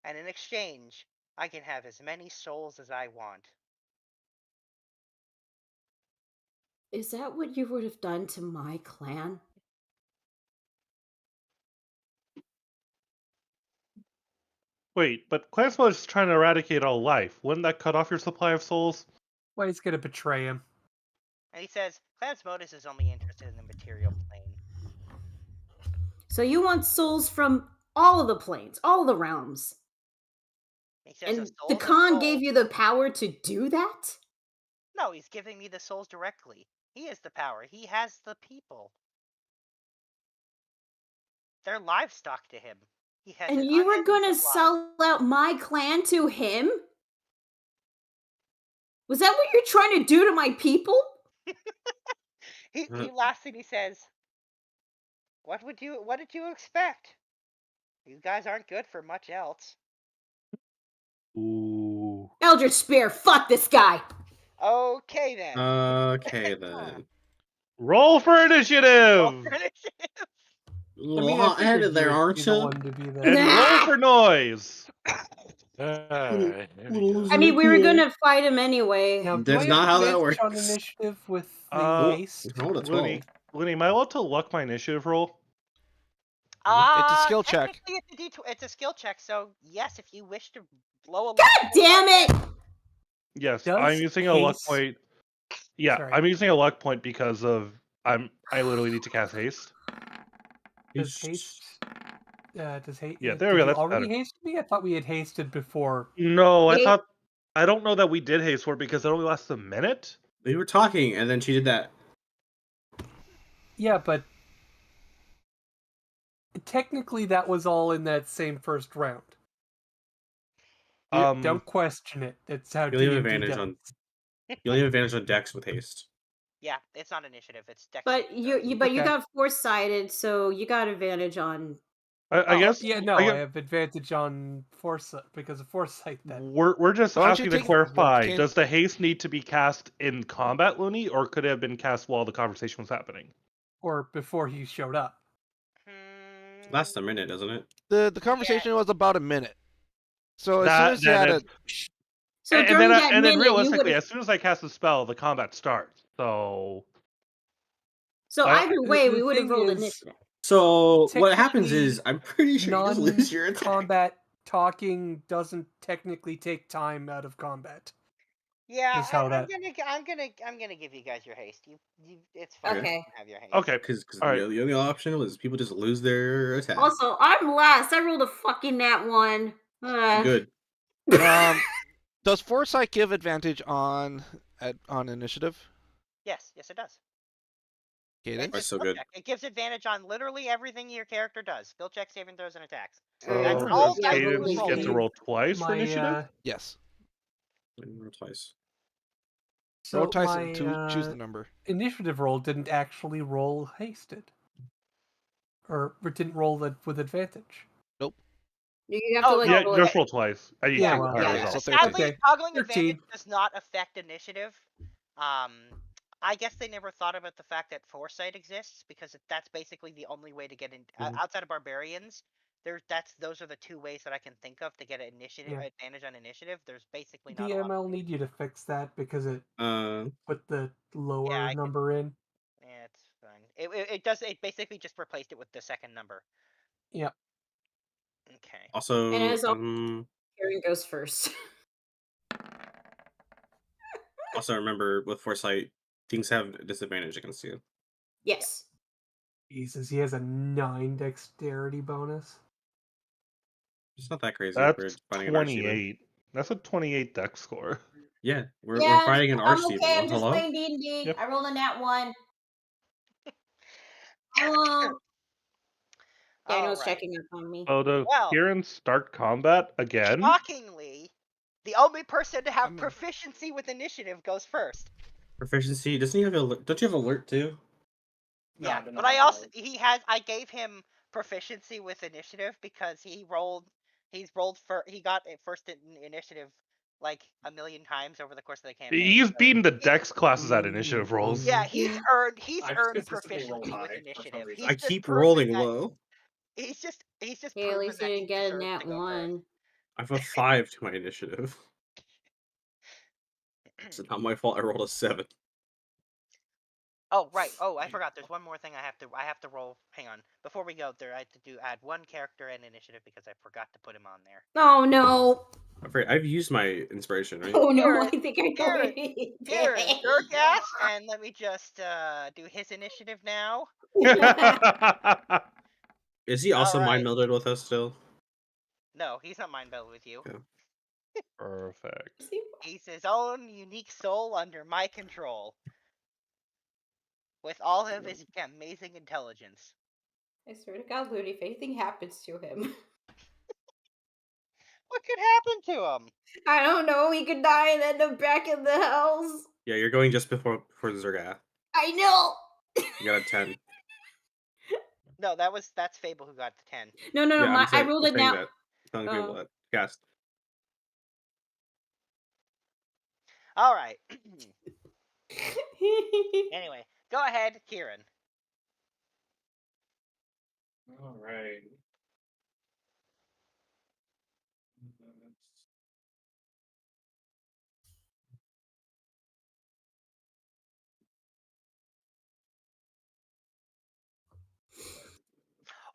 And in exchange, I can have as many souls as I want." Is that what you would have done to my clan? Wait, but Clansmode is trying to eradicate all life. Wouldn't that cut off your supply of souls? Why he's gonna betray him? And he says, "Clansmodus is only interested in the material plane." So you want souls from all of the planes, all the realms. He says, And "A soul's the a Khan soul." gave you the power to do that? No, he's giving me the souls directly. He has the power. He has the people. They're livestock to him. He has And an you were unending gonna supply. sell out my clan to him? Was that what you're trying to do to my people? He laughs and he says, what did you expect? You guys aren't good for much else." Ooh. Eldritch Spear, fuck this guy. Okay then. Okay then. Roll for initiative! Roll for initiative. A little hot-headed there, aren't you? And roll for noise! I mean, we were gonna fight him anyway. Now, That's do I have not how that advantage on works. initiative with the haste? Rolled a 12. Looney, am I allowed to luck my initiative roll? It's a skill check. Technically, it's a skill check, so yes, if you wish to blow a God damn it! Yes, Does I'm using a luck haste- point. Yeah, Sorry. I'm using a luck point because of I literally need to cast haste. Does haste? Does haste? Yeah, there we go. Did you That's already better. haste me? I thought we had hasted before. No, I don't know that we did haste for it because it only lasts a minute. We were talking, and then she did that. Yeah, but technically that was all in that same first round. Don't question it. That's how You only have D&D advantage does. on. You only have advantage on Dex with haste. Yeah, it's not initiative. It's dex. But you got foresighted, so you got advantage on I guess. Yeah, no, I I guess have advantage on foresight because of foresight. Then we're just Why don't you asking to take- clarify: can- does the haste need to be cast in combat, Looney, or could it have been cast while the conversation was happening? or before he showed up. Lasts a minute, doesn't it? The conversation was about a minute. So as soon as you had So and during then that and then minute, you realistically, would. as soon as I cast the spell, the combat starts. So Either way, we the would have thing rolled is, initiative. So what happens technically, is, I'm pretty sure you just lose your attack. Non-combat talking doesn't technically take time out of combat. Yeah, Is how I'm that. gonna give you guys your haste. It's fine. Okay. You can have your haste. okay, Because all right. the only option was people just lose their attack. Also, I'm last. I rolled a fucking nat 1. Good. does foresight give advantage on initiative? Yes, it does. Cadence? It's a so skill good. check. It gives advantage on literally everything your character does. Skill checks, saving throws, and attacks. So That's does all dice Cadence rolls. get to roll twice for initiative? Yes. Roll twice. So Roll twice my and choose the number. Initiative roll didn't actually roll hasted, or it didn't roll that with advantage. Nope. You have to like. Yeah, roll just it. roll twice. I need Yeah, two well, higher Yeah, results. so sadly, 13. toggling 13. advantage does not affect initiative. I guess they never thought about the fact that foresight exists because that's basically the only way to get in outside of barbarians. Those are the two ways that I can think of to get an initiative advantage on initiative. There's basically not. DML need you to fix that because it put the lower number in. Yeah, it's fine. It does. It basically just replaced it with the second number. Yep. Okay. Also, And as Karen goes first. also remember with foresight, things have a disadvantage against you. Yes. Jesus, he has a 9 dexterity bonus. It's not that crazy. That's 28. That's a 28 dex score. Yeah, we're fighting an I'm arch okay. I'm just Hello? playing D&D. Yep. I rolled a nat 1. Hello. Daniel's checking up on me. So does Kieran start combat again? Shockingly, the only person to have proficiency with initiative goes first. Proficiency? Doesn't he have alert? Don't you have alert too? Yeah, No, but I gave him proficiency with initiative because he got it first in initiative like a million times over the course of the campaign. He's beaten the dex classes at initiative rolls. Yeah, he's earned proficiency with initiative. I keep rolling low. He's just Hey, at least you didn't get a nat 1. I have a 5 to my initiative. It's not my fault. I rolled a 7. Oh right. Oh, I forgot. There's one more thing I have to roll. Hang on. Before we go there, I have to add one character and initiative because I forgot to put him on there. Oh no. I've used my inspiration, right? Oh no, I think I already Here, did. Durgas, and let me just do his initiative now. Is he also Alright. mind melded with us still? No, he's not mind melded with you. Okay. Perfect. He's his own unique soul under my control. With all of his amazing intelligence. I swear to God, Looney, if anything happens to him. What could happen to him? I don't know. He could die and end up back in the house. Yeah, you're going just before the Zergath. I know. You got a 10. No, that's Fable who got the 10. No. Yeah, I rolled it now. Telling people that. Cast. All right. Anyway, go ahead, Kieran. All right.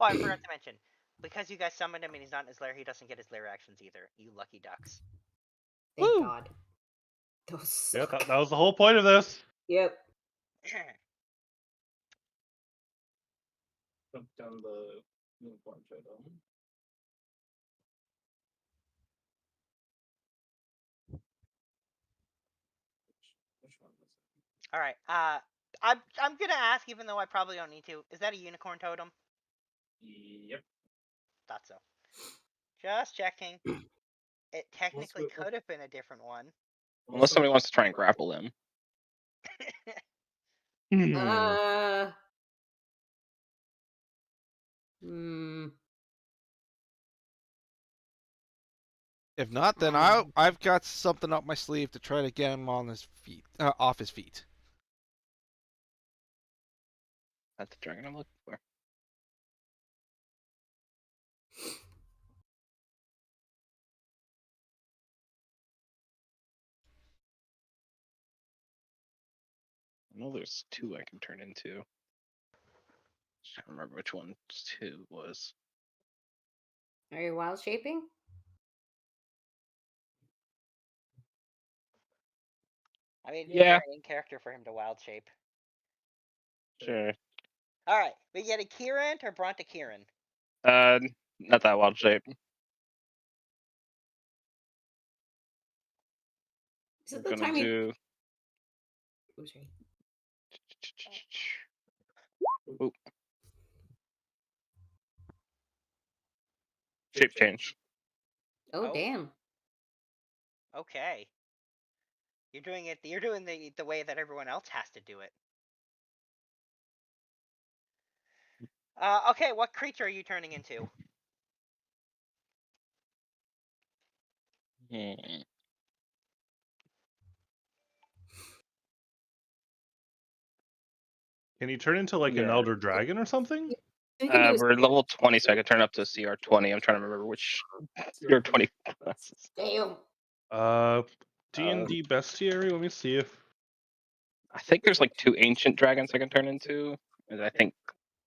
Oh, I forgot to mention. Because you guys summoned him and he's not in his lair, he doesn't get his lair actions either. You lucky ducks. Thank God. Yeah, that was the whole point of this. Yep. Jump down the unicorn shadow. Which one was it? All right. I'm gonna ask, even though I probably don't need to. Is that a unicorn totem? Yep. Thought so. Just checking. It technically could have been a different one. Unless somebody wants to try and grapple him. If not, then I've got something up my sleeve to try to get him on his feet, off his feet. That's the dragon I'm looking for. I know there's 2 I can turn into. I can't remember which one 2 was. Are you wild shaping? I mean, yeah, you're in character for him to wild shape. Sure. All right, we get a Kieran or Bronta Kieran. Not that wild shape. Is it the time you? Oh, sorry. Oop. Shape change. Oh damn. Okay. You're doing it. You're doing the way that everyone else has to do it. Okay, what creature are you turning into? Can you turn into like an elder dragon or something? We're level 20, so I could turn up to CR 20. I'm trying to remember which CR 20 classes. Damn. D&D bestiary. Let me see if. I think there's like 2 ancient dragons I can turn into. And I think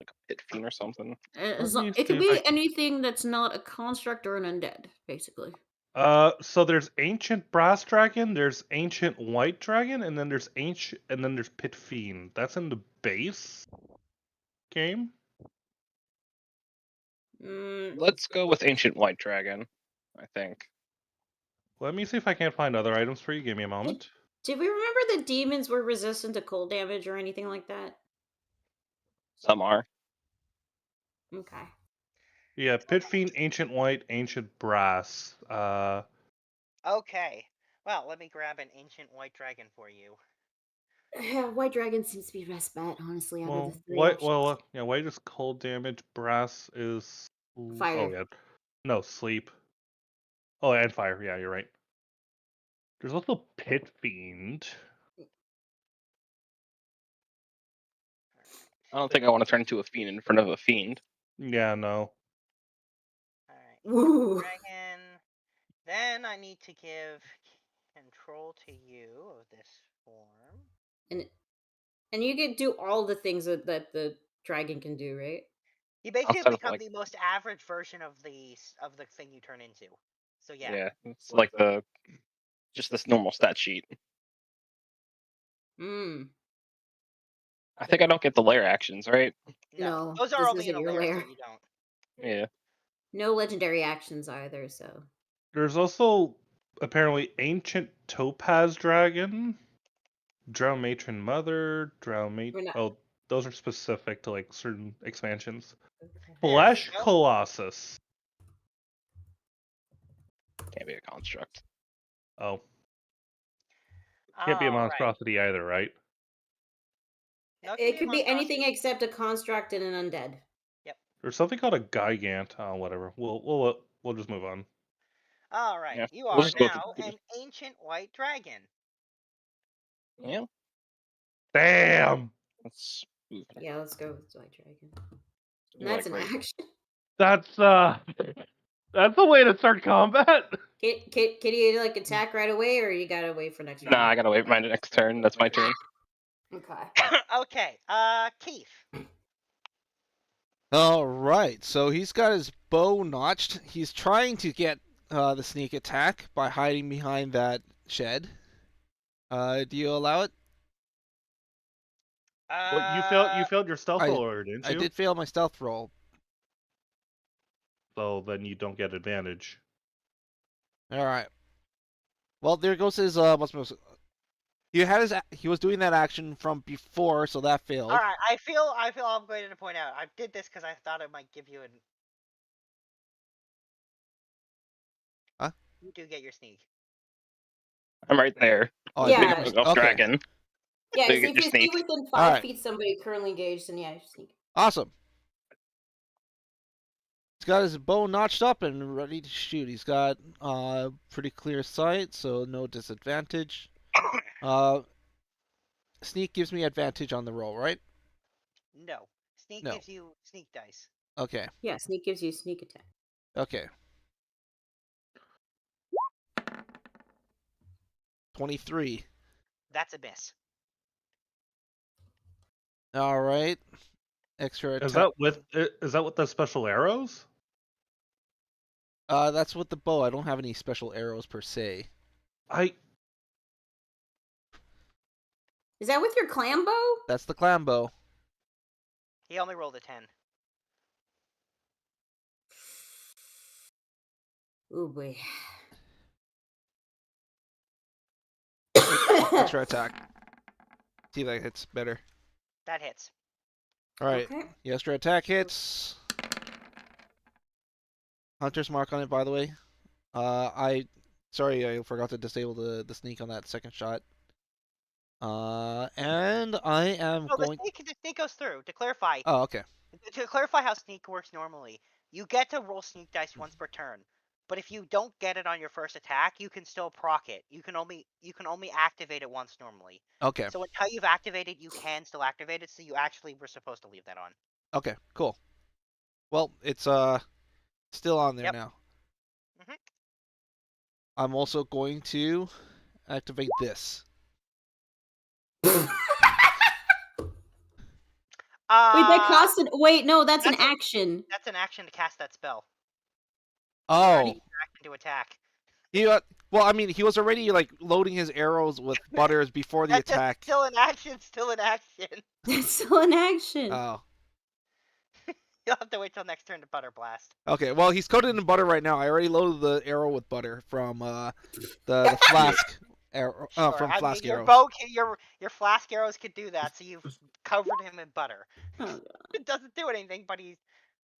like a pit fiend or something. It could be anything that's not a construct or an undead, basically. So there's ancient brass dragon, there's ancient white dragon, and then there's pit fiend. That's in the base game. Let's go with ancient white dragon, I think. Let me see if I can't find other items for you. Give me a moment. Did we remember the demons were resistant to cold damage or anything like that? Some are. Okay. Yeah, pit fiend, ancient white, ancient brass. Okay. Well, let me grab an ancient white dragon for you. Yeah, white dragon seems to be best bet, honestly. Out of the 3 white is cold damage. Brass is fire. Oh yeah, no sleep. Oh, and fire. Yeah, you're right. There's also pit fiend. I don't think I want to turn into a fiend in front of a fiend. Yeah, no. Alright. Dragon. Then I need to give control to you of this form. And you can do all the things that the dragon can do, right? You basically become the most average version of the thing you turn into. So yeah. Yeah, it's like just this normal stat sheet. I think I don't get the lair actions, right? No, those are only in a lair, so you don't. Yeah. No legendary actions either, so. There's also apparently ancient topaz dragon, drow matron mother, Oh, those are specific to like certain expansions. Flesh colossus. Can't be a construct. Oh. Can't be a monstrosity either, right? No, it could be anything except a construct and an undead. Yep. There's something called a gigant. Oh, whatever. We'll just move on. All right. Yeah, You are now an ancient white dragon. Yeah. Damn. Yeah, let's go with white dragon. And that's an action. That's a way to start combat. Can you like attack right away, or you gotta wait for next round? Nah, I gotta wait for my next turn. That's my turn. Okay. Okay. Keith. All right. So he's got his bow notched. He's trying to get the sneak attack by hiding behind that shed. Do you allow it? You failed your stealth roll, didn't you? I did fail my stealth roll. So then you don't get advantage. All right. Well, there goes his he was doing that action from before, so that failed. All right. I feel I'm going to point out. I did this because I thought it might give you an. Huh? You do get your sneak. I'm right there. Oh, yeah. Dragon. Yeah, So if you stay within 5 feet somebody currently engaged, then yeah, you sneak. Awesome. got his bow notched up and ready to shoot. He's got pretty clear sight, so no disadvantage. Sneak gives me advantage on the roll, right? No. Sneak No. gives you sneak dice. Okay. Yeah, sneak gives you sneak attack. Okay. 23. That's a miss. All right. Extra attack. Is that with the special arrows? That's with the bow. I don't have any special arrows per se. Is that with your clam bow? That's the clam bow. He only rolled a 10. Oh boy. Extra attack. See if that hits better. That hits. All right. Okay. The extra attack hits. Hunter's mark on it, by the way. Sorry, I forgot to disable the sneak on that second shot. And I am going. The sneak goes through. To clarify. Oh, okay. To clarify how sneak works normally, you get to roll sneak dice once per turn. But if you don't get it on your first attack, you can still proc it. You can only activate it once normally. Okay. So until you've activated, you can still activate it. So you actually were supposed to leave that on. Okay. Cool. Well, it's still on there now. Mm-hmm. I'm also going to activate this. Wait, that costs an. Wait, no, that's an action. That's an action to cast that spell. Oh. Action to attack. Well, I mean, he was already like loading his arrows with butters before the attack. Still an action. Still an action. That's still an action. Oh. You'll have to wait till next turn to butter blast. Okay, well, he's coated in butter right now. I already loaded the arrow with butter from the flask arrow, from flask arrows. Your flask arrows could do that, so you've covered him in butter. Oh, It doesn't do anything, but he's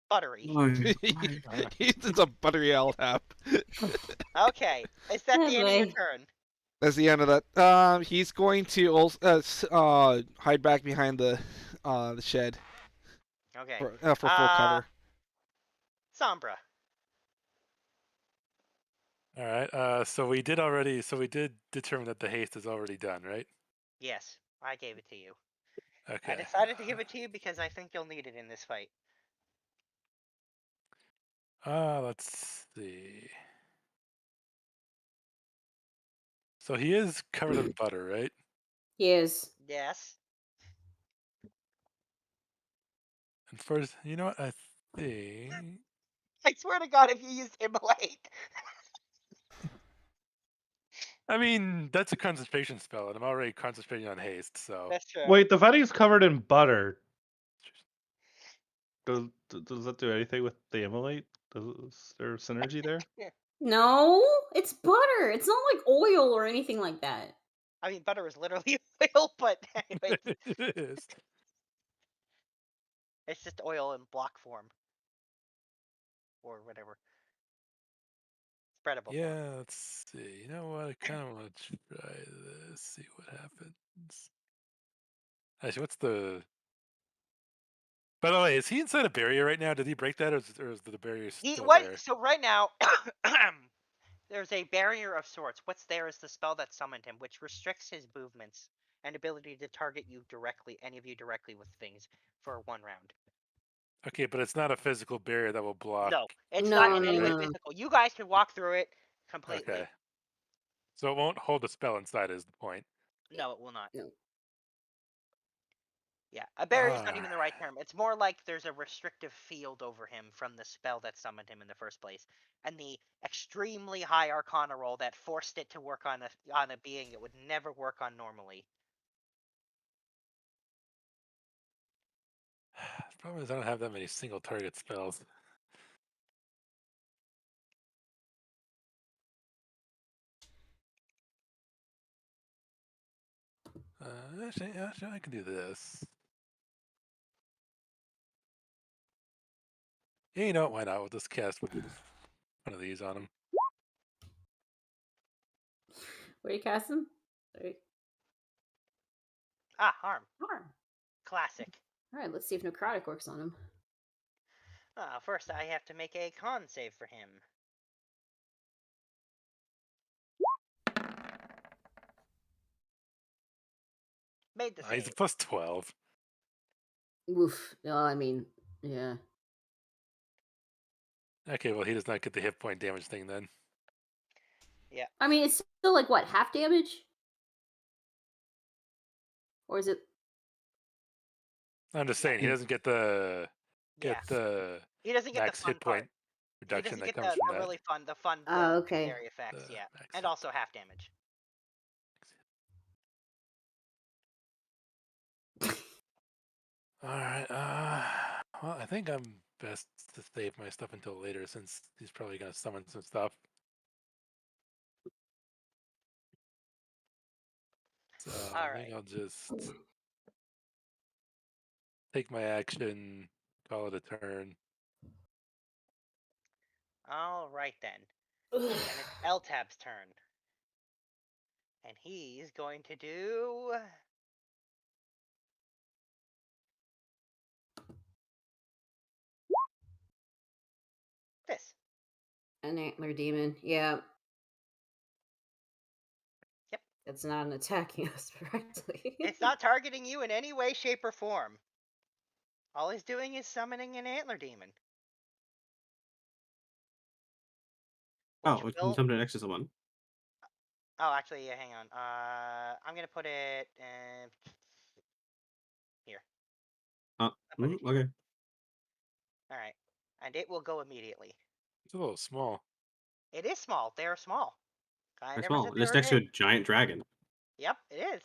buttery. He's a buttery Eltab. Okay, is that the end of your turn? That's the end of that. He's going to also hide back behind the shed. Okay. For full cover. Sombra. All right. So we did determine that the haste is already done, right? Yes, I gave it to you. Okay. I decided to give it to you because I think you'll need it in this fight. Let's see. So he is covered in butter, right? He is. Yes. And first, you know what? I think. I swear to God, if you use immolate. I mean, that's a concentration spell, and I'm already concentrating on haste, so. That's true. Wait, the Veti's covered in butter. Does that do anything with the immolate? Is there synergy there? No, it's butter. It's not like oil or anything like that. I mean, butter is literally oil, but anyway. It is. It's just oil in block form. Or whatever. Spreadable. Yeah, let's see. You know what? I kind of want to try this, see what happens. Actually, what's the... By the way, is he inside a barrier right now? Did he break that, or is the barrier still there? So right now, there's a barrier of sorts. What's there is the spell that summoned him, which restricts his movements and ability to target you directly, any of you directly with things for 1 round. Okay, but it's not a physical barrier that will block. No, it's not in any way physical. You guys can walk through it completely. Okay. So it won't hold the spell inside is the point. No, it will not. No. Yeah, a barrier is not even the right term. It's more like there's a restrictive field over him from the spell that summoned him in the first place, and the extremely high Arcana roll that forced it to work on a being it would never work on normally. The problem is I don't have that many single target spells. Actually, I can do this. Yeah, you know what? Why not? We'll just cast one of these on him. Where you cast him? Sorry. Ah, harm. Harm. Classic. All right, let's see if necrotic works on him. First, I have to make a con save for him. Made the save. He's a plus 12. Oof. No, I mean, yeah. Okay, well, he does not get the hit point damage thing then. Yeah. I mean, it's still like what, half damage? Or is it? I'm just saying he doesn't get the He doesn't get max the fun hit point part. reduction that He comes doesn't from get that. really fun, the fun okay. secondary effects, yeah, and also half damage. All right. Well, I think I'm best to save my stuff until later since he's probably gonna summon some stuff. So I think I'll just take my action, call it a turn. All right then. And it's Eltab's turn. And he's going to do... this. An antler demon, yeah. Yep. It's not an attacking us directly. It's not targeting you in any way, shape, or form. All he's doing is summoning an antler demon. Oh, we can summon it next to someone. Oh, actually, yeah, hang on. I'm gonna put it here. Okay. All right, and it will go immediately. It's a little small. It is small. They are small. They're small. It's next to a giant dragon. Yep, it is.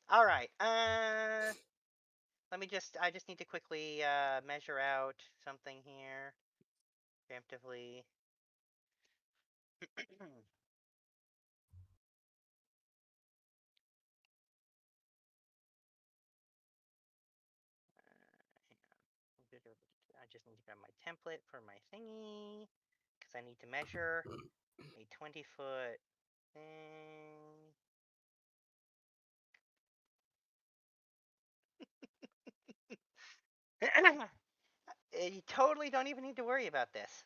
All right. Let me just. I just need to quickly measure out something here, preemptively. I just need to grab my template for my thingy because I need to measure a 20-foot thing. You totally don't even need to worry about this.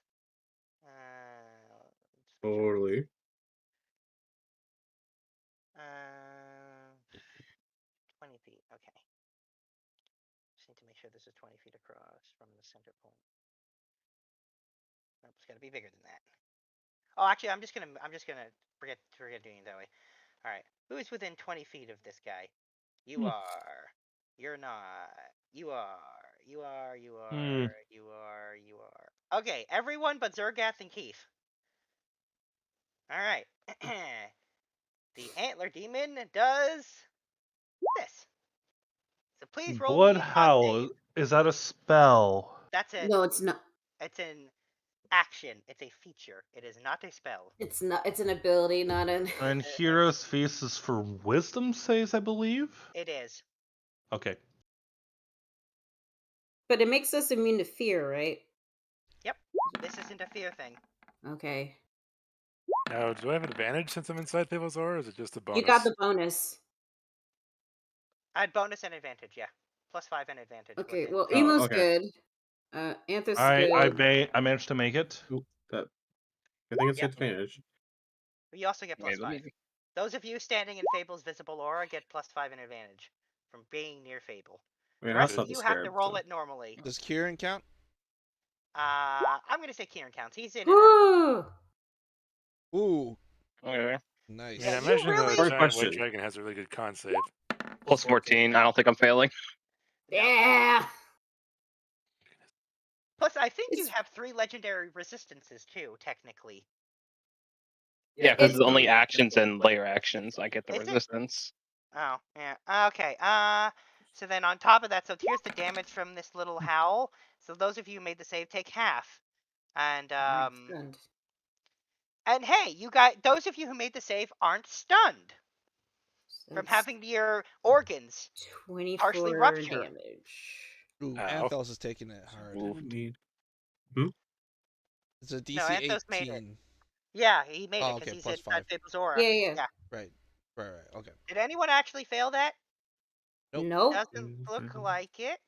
Totally. 20 feet. Okay. Just need to make sure this is 20 feet across from the center point. Nope, it's got to be bigger than that. Oh, actually, I'm just gonna forget doing it that way. All right. Who is within 20 feet of this guy? You are. You're not. You are. You are. You are. You are. You are. Okay, everyone but Zergath and Keith. All right. The antler demon does this. So please roll Blood me a con Howl. save. Is that a spell? That's it. No, it's not. It's an action. It's a feature. It is not a spell. It's not. It's an ability, not an. And Hero's Feast is for wisdom saves, I believe? It is. Okay. But it makes us immune to fear, right? Yep. This isn't a fear thing. Okay. Now, do I have an advantage since I'm inside Fable's Aura, or is it just a bonus? You got the bonus. I had bonus and advantage, yeah. +5 and advantage. Okay, well, Emo's good. Anthos good. I managed to make it. I think it's advantage. You also get +5. Those of you standing in Fable's visible aura get +5 and advantage from being near Fable. The rest of you have to roll it normally. Does Kieran count? I'm gonna say Kieran counts. He's in it. Ooh. Okay. Nice. Yeah, I imagine the giant white dragon has a really good con save. Plus 14. I don't think I'm failing. Yeah. Plus, I think you have 3 legendary resistances too, technically. Yeah, because it's only actions and layer actions. I get the resistance. Oh, yeah. Okay. So then on top of that, so here's the damage from this little howl. So those of you who made the save take half. And and hey, you got those of you who made the save aren't stunned from having your organs 24 partially rupture. damage. Ooh, Anthos is taking it hard. It's a DC No, Anthos 18. made it. Yeah, he made it because he's inside Fable's Aura. Yeah. Right. Okay. Did anyone actually fail that? Nope. Doesn't look like it.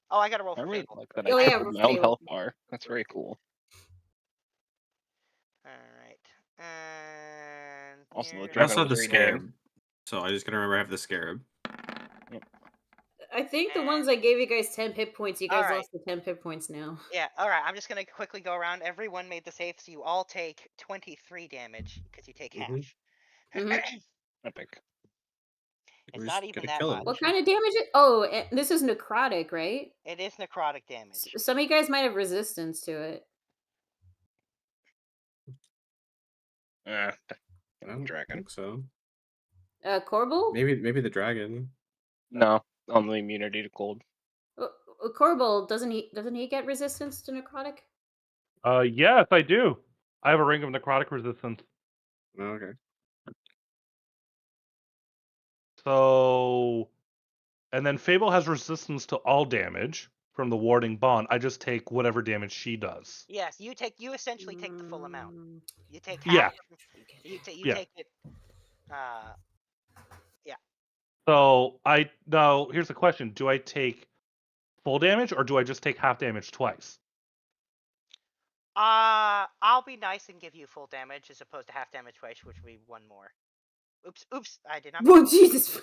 Oh, I gotta roll I for really Fable. like that Oh, I yeah, tripled for my own Fable. health bar. That's very cool. Alright. And Also, the I dragon also have was the very damn. scarab, so I just gotta remember I have the scarab. I think the ones I gave you guys 10 hit points, you guys lost the 10 hit points now. Yeah, alright, I'm just gonna quickly go around. Everyone made the save, so you all take 23 damage, because you take half. Epic. It's not even that much. What kind of damage? This is necrotic, right? It is necrotic damage. Some of you guys might have resistance to it. I don't dragon. think so. Corbel? Maybe the dragon. No, only immunity to cold. Corbel, doesn't he get resistance to necrotic? Yes, I do. I have a ring of necrotic resistance. Oh, okay. So, and then Fable has resistance to all damage from the warding bond. I just take whatever damage she does. Yes, you essentially take the full amount. You take half. Yeah. You Yeah. take it. Yeah. So now here's the question: do I take full damage or do I just take half damage twice? I'll be nice and give you full damage as opposed to half damage twice, which would be one more. Oops, I did not. Oh Jesus!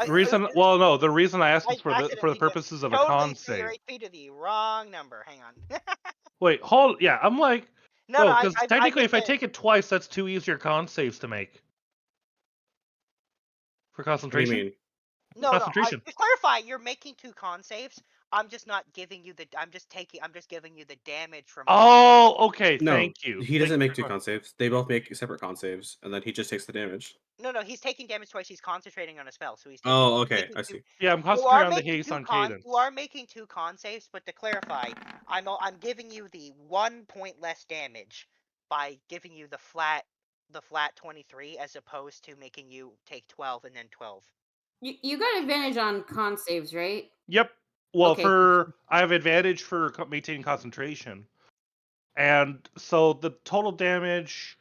The reason I asked is for the purposes of a con save. Your HP to the wrong number. Hang on. Wait, yeah, I'm like, no, because technically, if I take it twice, that's 2 easier con saves to make for concentration. What do you mean? No, concentration. to clarify, you're making 2 con saves. I'm just not giving you the. I'm just giving you the damage from. Oh, okay. No, thank you. He doesn't make 2 con saves. They both make separate con saves, and then he just takes the damage. No, he's taking damage twice. He's concentrating on a spell, so he's. Oh, okay, I see. Yeah, I'm concentrating on the haste on cadence. You are making 2 con saves, but to clarify, I'm giving you the 1 point less damage by giving you the flat 23 as opposed to making you take 12 and then 12. You got advantage on con saves, right? Yep. Well, Okay. I have advantage for maintaining concentration, and so the total damage.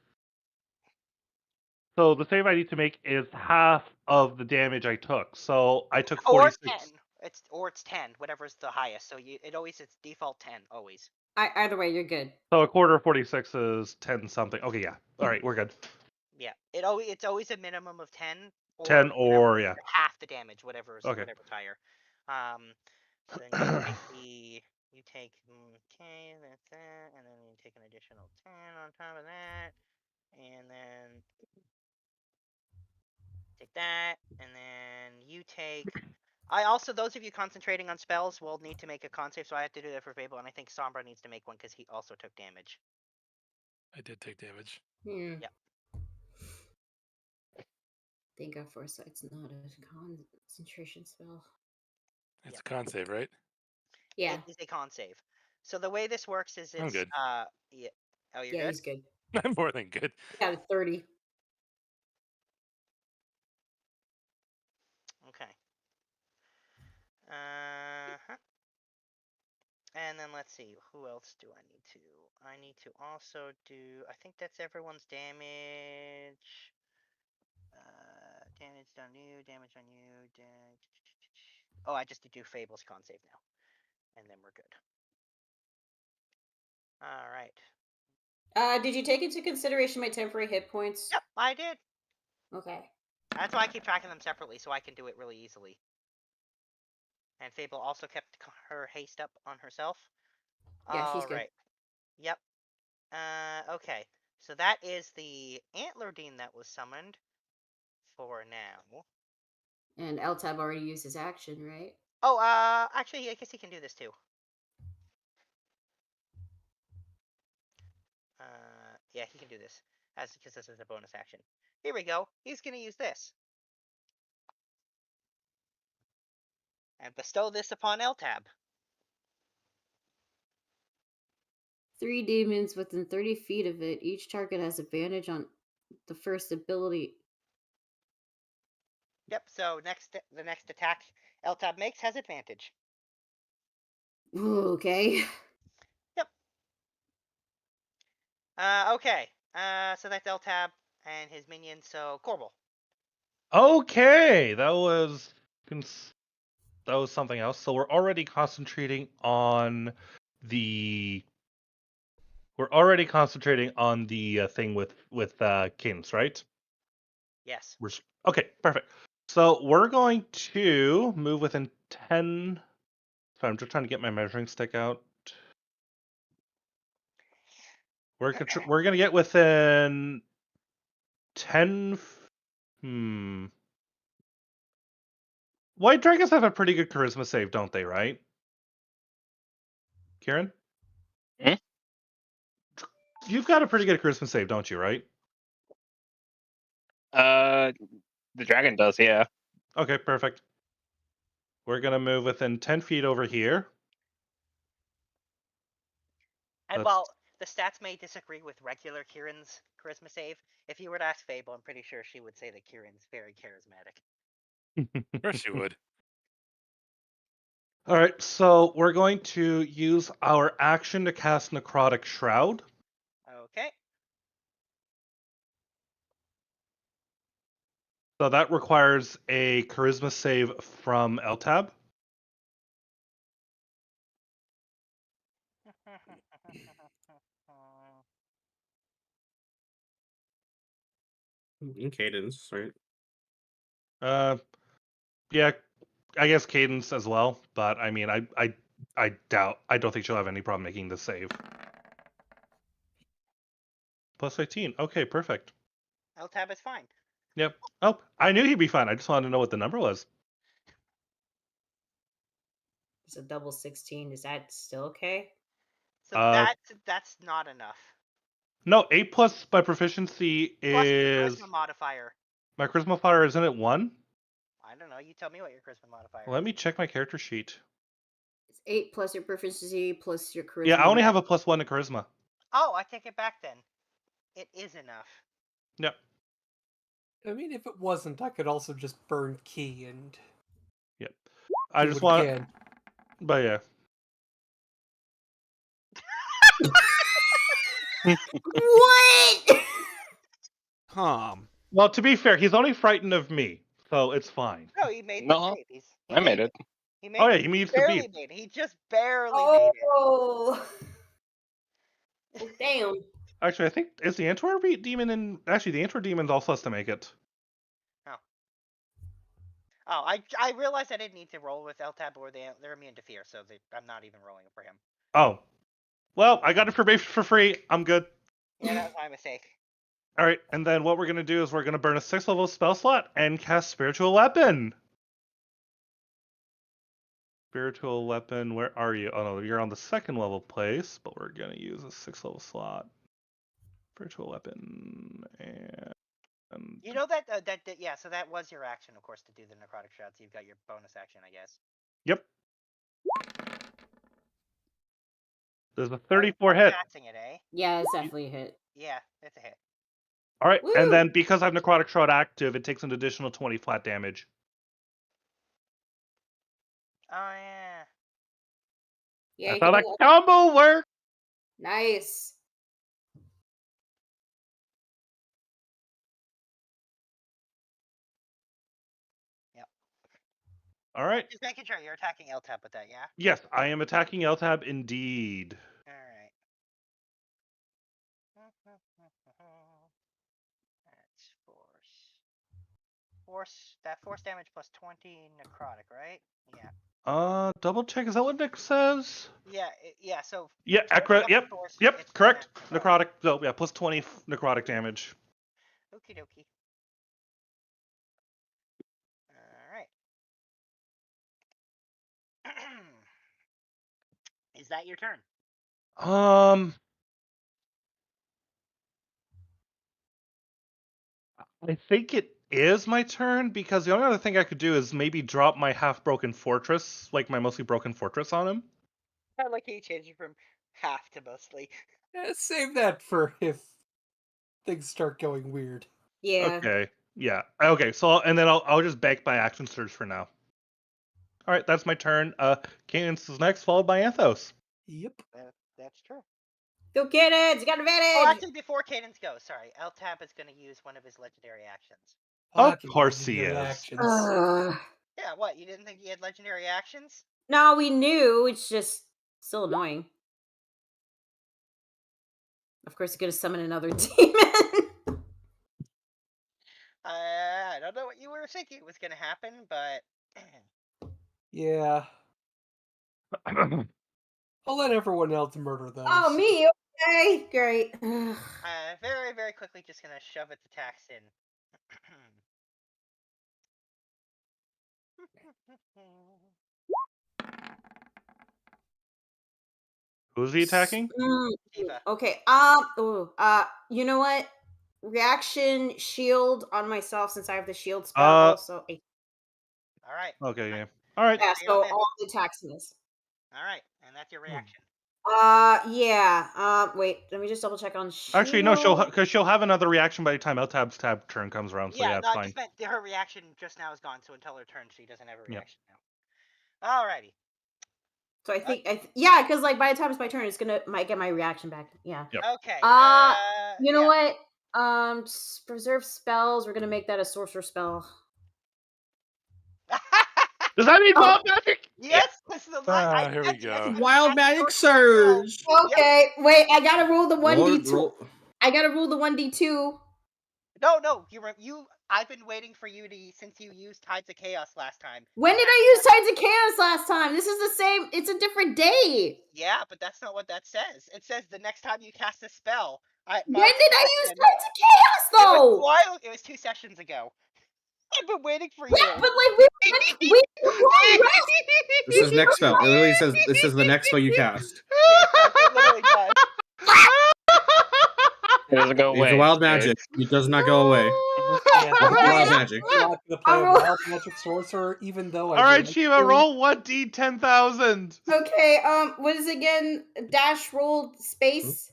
So the save I need to make is half of the damage I took. So I took 46. Or 10. It's 10, whatever's the highest. So it's default 10 always. Either way, you're good. So a quarter of 46 is 10 something. Okay, yeah. All right, we're good. Yeah, it's always a minimum of 10. 10 or yeah. Half the damage, whatever's higher. So then you take okay, that's that, and then you take an additional 10 on top of that, and then take that, and then you take. Those of you concentrating on spells will need to make a con save, so I have to do that for Fable, and I think Sombra needs to make one because he also took damage. I did take damage. Yeah. Think of Foresight's not a concentration spell. It's a con save, right? Yeah. It is a con save. So the way this works is it's I'm good. yeah. Oh, you're good? He's good. I'm more than good. Got a 30. Okay. And then let's see, who else do I need to? I need to also do. I think that's everyone's damage. Damage on you, damage on you. Oh, I just do Fable's con save now, and then we're good. All right. Did you take into consideration my temporary hit points? Yep, I did. Okay. That's why I keep tracking them separately, so I can do it really easily. And Fable also kept her haste up on herself. Yeah, she's good. Right. Yep. Okay. So that is the Antler Dean that was summoned for now. And Eltab already used his action, right? Oh, actually, I guess he can do this too. Yeah, he can do this because this is a bonus action. Here we go. He's gonna use this and bestow this upon Eltab. 3 demons within 30 feet of it. Each target has advantage on the first ability. Yep. So the next attack Eltab makes has advantage. Okay. Yep. Okay. So that's Eltab and his minions. So Corbel. Okay, that was that was something else. So we're already concentrating on the. We're already concentrating on the thing with Cadence, right? Yes. Okay, perfect. So we're going to move within 10. So I'm just trying to get my measuring stick out. We're gonna get within 10. White dragons have a pretty good charisma save, don't they? Right, Kieran? Hmm? You've got a pretty good charisma save, don't you? Right? The dragon does, yeah. Okay, perfect. We're gonna move within 10 feet over here. And while the stats may disagree with regular Kieran's charisma save, if you were to ask Fable, I'm pretty sure she would say that Kieran's very charismatic. Of course you would. All right, so we're going to use our action to cast Necrotic Shroud. Okay. So that requires a charisma save from Eltab. In Cadence, right? Yeah, I guess Cadence as well, but I mean, I don't think she'll have any problem making the save. Plus 15. Okay, perfect. Eltab is fine. Yep. Oh, I knew he'd be fine. I just wanted to know what the number was. It's a double 16. Is that still okay? So that's not enough. No, 8 plus my proficiency Plus is your charisma modifier. My charisma modifier isn't it 1? I don't know. You tell me what your charisma modifier. Let me check my character sheet. It's 8 plus your proficiency plus your charisma. Yeah, I only have a +1 to charisma. Oh, I take it back then. It is enough. Yep. I mean, if it wasn't, I could also just burn key and. Yep. I just want. Again. But yeah. What? Well, to be fair, he's only frightened of me, so it's fine. No, he made the save. I made it. He made Oh yeah, he meets the barely beat. made it. He just barely made it. Oh, damn. Actually, I think is the Antwer demon in. Actually, the Antwer demon's also has to make it. Oh, I realized I didn't need to roll with Eltab or they're immune to fear, so I'm not even rolling for him. Oh, well, I got it for free. I'm good. Yeah, that was my mistake. All right, and then what we're gonna do is we're gonna burn a 6th level spell slot and cast Spiritual Weapon. Spiritual Weapon, where are you? Oh no, you're on the 2nd level place, but we're gonna use a 6th level slot. Spiritual Weapon and. You know that yeah, so that was your action, of course, to do the necrotic shroud. So you've got your bonus action, I guess. Yep. There's a 34 hit. It, eh? Yeah, it's definitely a hit. Yeah, it's a hit. All right, Woo! and then because I have Necrotic Shroud active, it takes an additional 20 flat damage. Oh yeah. Yeah. That's how that combo works. Nice. All right. Just making sure you're attacking Eltab with that, yeah? Yes, I am attacking Eltab indeed. All right. That's force damage plus 20 necrotic, right? Yeah. Double check. Is that what Nick says? Yeah. So. Yeah, yep, correct. Necrotic. So yeah, plus 20 necrotic damage. Okie dokie. All right. Is that your turn? I think it is my turn because the only other thing I could do is maybe drop my half-broken fortress, like my mostly broken fortress on him. I like how you changed it from half to mostly. Yeah, save that for if things start going weird. Yeah. Okay. Yeah. Okay. So and then I'll just bank my action surge for now. All right, that's my turn. Cadence is next, followed by Anthos. Yep. That's true. Go Cadence! You got advantage! Oh, actually, before Cadence goes, sorry, Eltab is going to use one of his legendary actions. Of course he is. Yeah, what? You didn't think he had legendary actions? No, we knew. It's just still annoying. Of course, he's gonna summon another demon. I don't know what you were thinking was gonna happen, but Yeah. I'll let everyone else murder those. Oh, me? Okay, great. very, very quickly just gonna shove its attacks in. Who's he attacking? Okay. You know what? Reaction shield on myself since I have the shield spell. Also, all right. Okay, yeah. All right. Yeah. So all the attacks miss. All right, and that's your reaction. Yeah. Wait. Let me just double check on shield. Actually, no. She'll have another reaction by the time Eltab's turn comes around. So yeah, it's no, fine. I just meant her reaction just now is gone. So until her turn, she doesn't have a reaction now. Alrighty. So I think, yeah, because like by the time it's my turn, it's might get my reaction back. Yeah. Yep. Okay. You know what? Preserve spells. We're gonna make that a sorcerer spell. Does that mean wild magic? Yes. This is Here we go. Wild magic surge. Okay. Wait. I gotta rule the 1d2. Roll. I gotta rule the 1d2. No. You. I've been waiting for you to since you used Tides of Chaos last time. When did I use Tides of Chaos last time? This is the same. It's a different day. Yeah, but that's not what that says. It says the next time you cast a spell. When did I use Tides of Chaos though? It was 2 sessions ago. I've been waiting for you. Yeah, but like we This is next spell. It literally says this is the next spell you cast. It literally does. It doesn't go away. It's a wild magic. It does not go away. Wild magic. I'm not gonna play a wild magic sorcerer, even though All right, Shiva, roll 1d 10,000. Okay. What is it again? Dash roll space.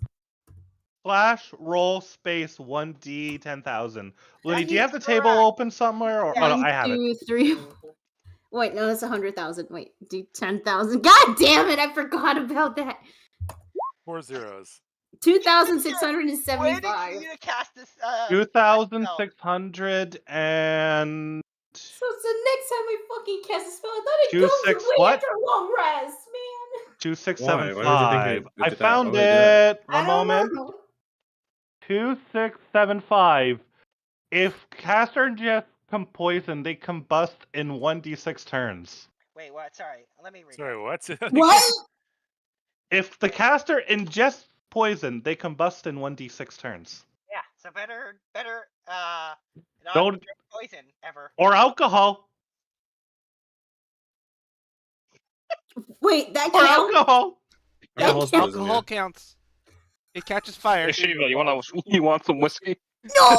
Slash roll space 1d 10,000. Looney, do you have the table open somewhere? Or no, I have 2, 3. Wait, no, that's 100,000. Wait, do 10,000. God damn it! I forgot about that. 4 zeros. 2,675. Waiting for you to cast this. 2,600 and. So it's the next time I fucking cast a spell. I thought it 26 goes away what? after a long rest, man. 2675. Why I did found that? it. One moment. 2675. If caster ingests poison, they combust in 1d6 turns. Wait, what? Sorry, let me read. Sorry, what? What? If the caster ingests poison, they combust in 1d6 turns. Yeah, so better not Don't drink poison ever. Or alcohol. Wait, that Or counts? alcohol. Alcohol counts. It catches fire. Hey, Shiva, you want some whiskey? No. I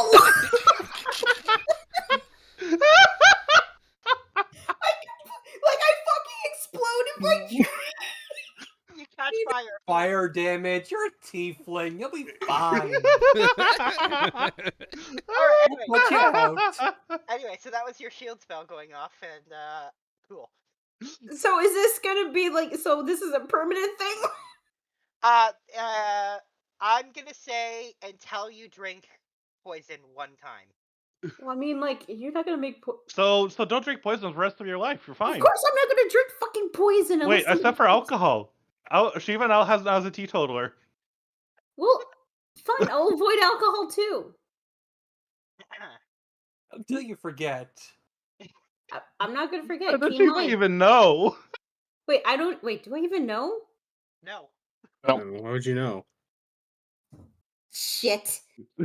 fucking exploded my. You catch fire. Fire damage. You're a tiefling. You'll be fine. Anyway, so that was your shield spell going off, and cool. So is this gonna be like? So this is a permanent thing? I'm gonna say until you drink poison one time. Well, I mean, like you're not gonna make. So don't drink poison the rest of your life. You're fine. Of course, I'm not gonna drink fucking poison. Wait, except for alcohol. Shiva now has a teetotaler. Well, fine. I'll avoid alcohol too. Until you forget. I'm not gonna forget. Does Shiva even know? Wait, I don't. Wait, do I even know? No. Why would you know? Shit.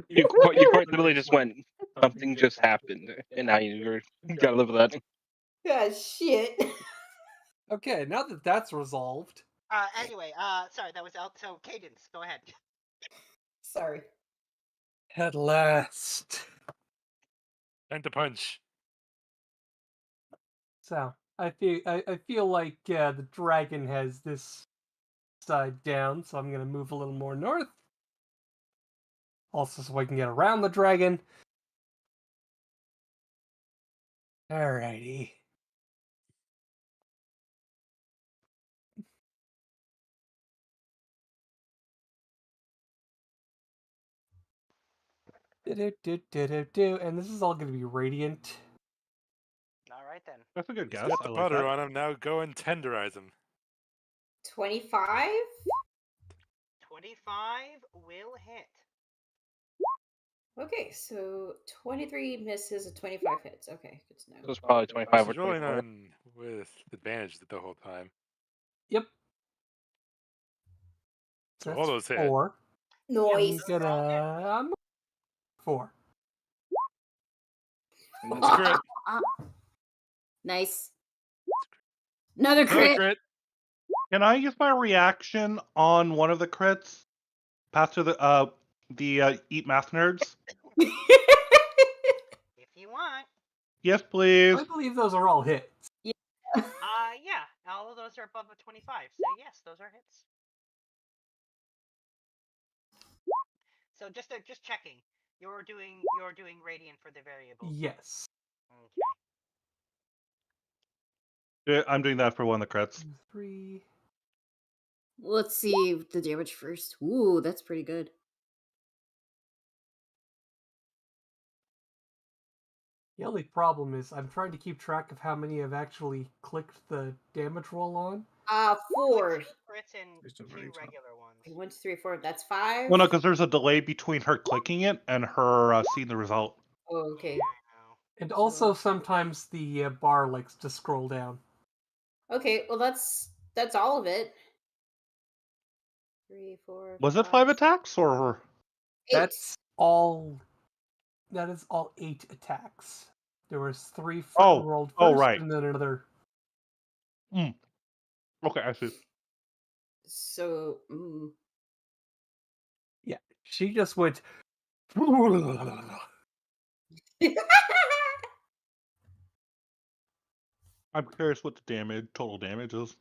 You quite literally just went, something just happened, and now you gotta live with that. Yeah, shit. Okay, now that that's resolved. Anyway, sorry, that was so Cadence, go ahead. Sorry. At last. Time to punch. So I feel like the dragon has this side down, so I'm gonna move a little more north. Also, so I can get around the dragon. Alrighty. And this is all going to be radiant. Alright. right then. That's a good He's guess. got the I like butter that. on him. Now go and tenderize him. 25? 25 will hit. Okay, so 23 misses and 25 hits. Okay, good to know. So it's probably 25 or She's rolling 24. on with advantage the whole time. Yep. So all those hit. 4. Noise. I'm gonna 4. That's a crit. Nice. Another crit. Can I use my reaction on one of the crits? Pass to the eat math nerds. If you want. Yes, please. I believe those are all hits. Yeah. Yeah. All of those are above a 25. So yes, those are hits. So just checking. You're doing radiant for the variable. Yes. Yeah, I'm doing that for one of the crits. 3. Let's see the damage first. Ooh, that's pretty good. The only problem is I'm trying to keep track of how many I've actually clicked the damage roll on. 4. 2 crits and 2 regular ones. 1, 2, 3, 4. That's 5. Well, no, because there's a delay between her clicking it and her seeing the result. Oh, okay. And also sometimes the bar likes to scroll down. Okay, well that's all of it. 3, 4. Was it 5 attacks or? 8. That's all. That is all 8 attacks. There was 3 rolled first, right. and then another. Okay, I see. So, yeah, she just went. I'm curious what the total damage is.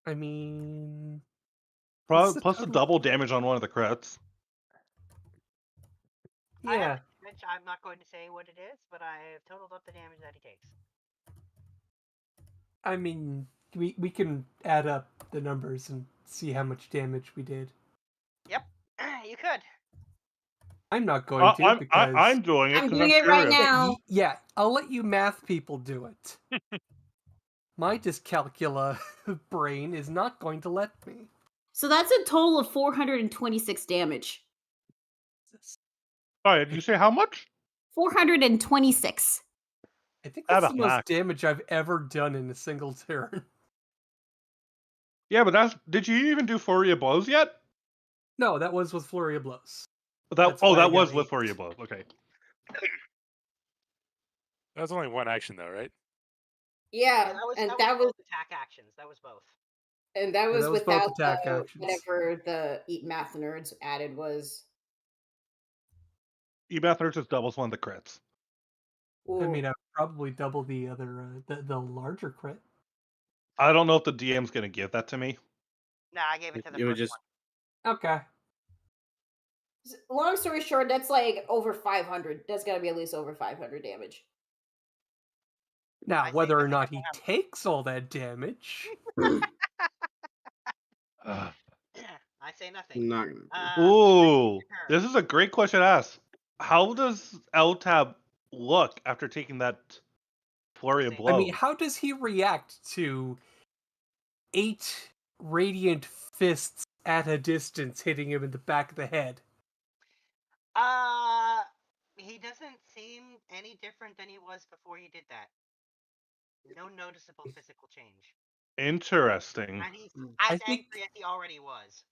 I mean, plus the double damage on one of the crits. Yeah. I'm not going to say what it is, but I have totaled up the damage that he takes. I mean, we can add up the numbers and see how much damage we did. Yep, you could. I'm not going to because I'm doing it. I'm doing it right now. Yeah, I'll let you math people do it. My dyscalculia brain is not going to let me. So that's a total of 426 damage. Sorry, did you say how much? 426. I think that's the most damage I've ever done in a single turn. Yeah, but did you even do Flurry of Blows yet? No, that was with Flurry of Blows. That was with Flurry of Blows. Okay. That was only one action, though, right? Yeah, that was attack actions. That was both. And that was without both attack actions. Whatever the Eat Math Nerds added was. Eat Math Nerds just doubles one of the crits. Ooh. I mean, I would probably double the other, the larger crit. I don't know if the DM's going to give that to me. Nah, I gave it to the first one. Okay. Long story short, that's like over 500. That's got to be at least over 500 damage. Now, whether or not he takes all that damage. I say nothing. Not Ooh, this is a great question to ask. How does Eltab look after taking that flurry of blows? I mean, how does he react to 8 radiant fists at a distance hitting him in the back of the head? He doesn't seem any different than he was before you did that. No noticeable physical change. Interesting. And he's as angry as he already was.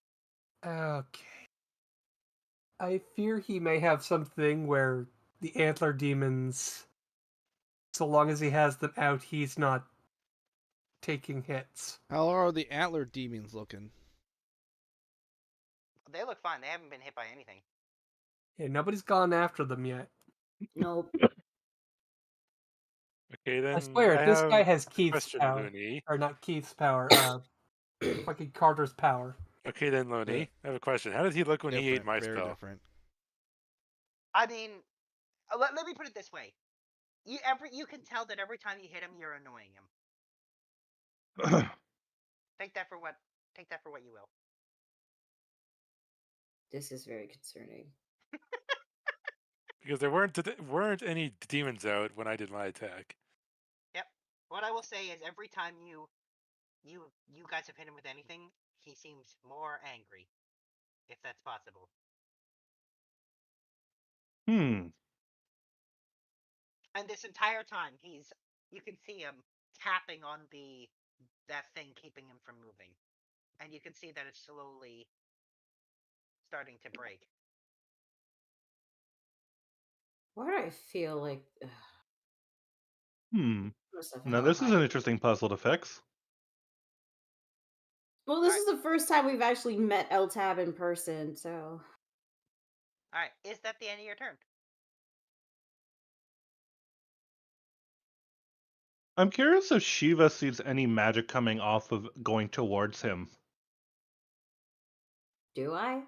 Okay. I fear he may have something where the antler demons, so long as he has them out, he's not taking hits. How are the antler demons looking? They look fine. They haven't been hit by anything. Yeah, nobody's gone after them yet. Nope. Okay, then. I swear, this guy has Keith's power. Looney. Or not Keith's power, fucking Carter's power. Okay, then, Looney. I have a question. How did he look when he ate my spell? Different. I mean, let me put it this way. You can tell that every time you hit him, you're annoying him. Take that for what you will. This is very concerning. Because there weren't any demons out when I did my attack. Yep. What I will say is every time you guys have hit him with anything, he seems more angry, if that's possible. Hmm. And this entire time, you can see him tapping on that thing keeping him from moving, and you can see that it's slowly starting to break. Why do I feel like? Now this is an interesting puzzle to fix. Well, this is the first time we've actually met Eltab in person, so. Alright, is that the end of your turn? I'm curious if Shiva sees any magic coming off of going towards him. Do I?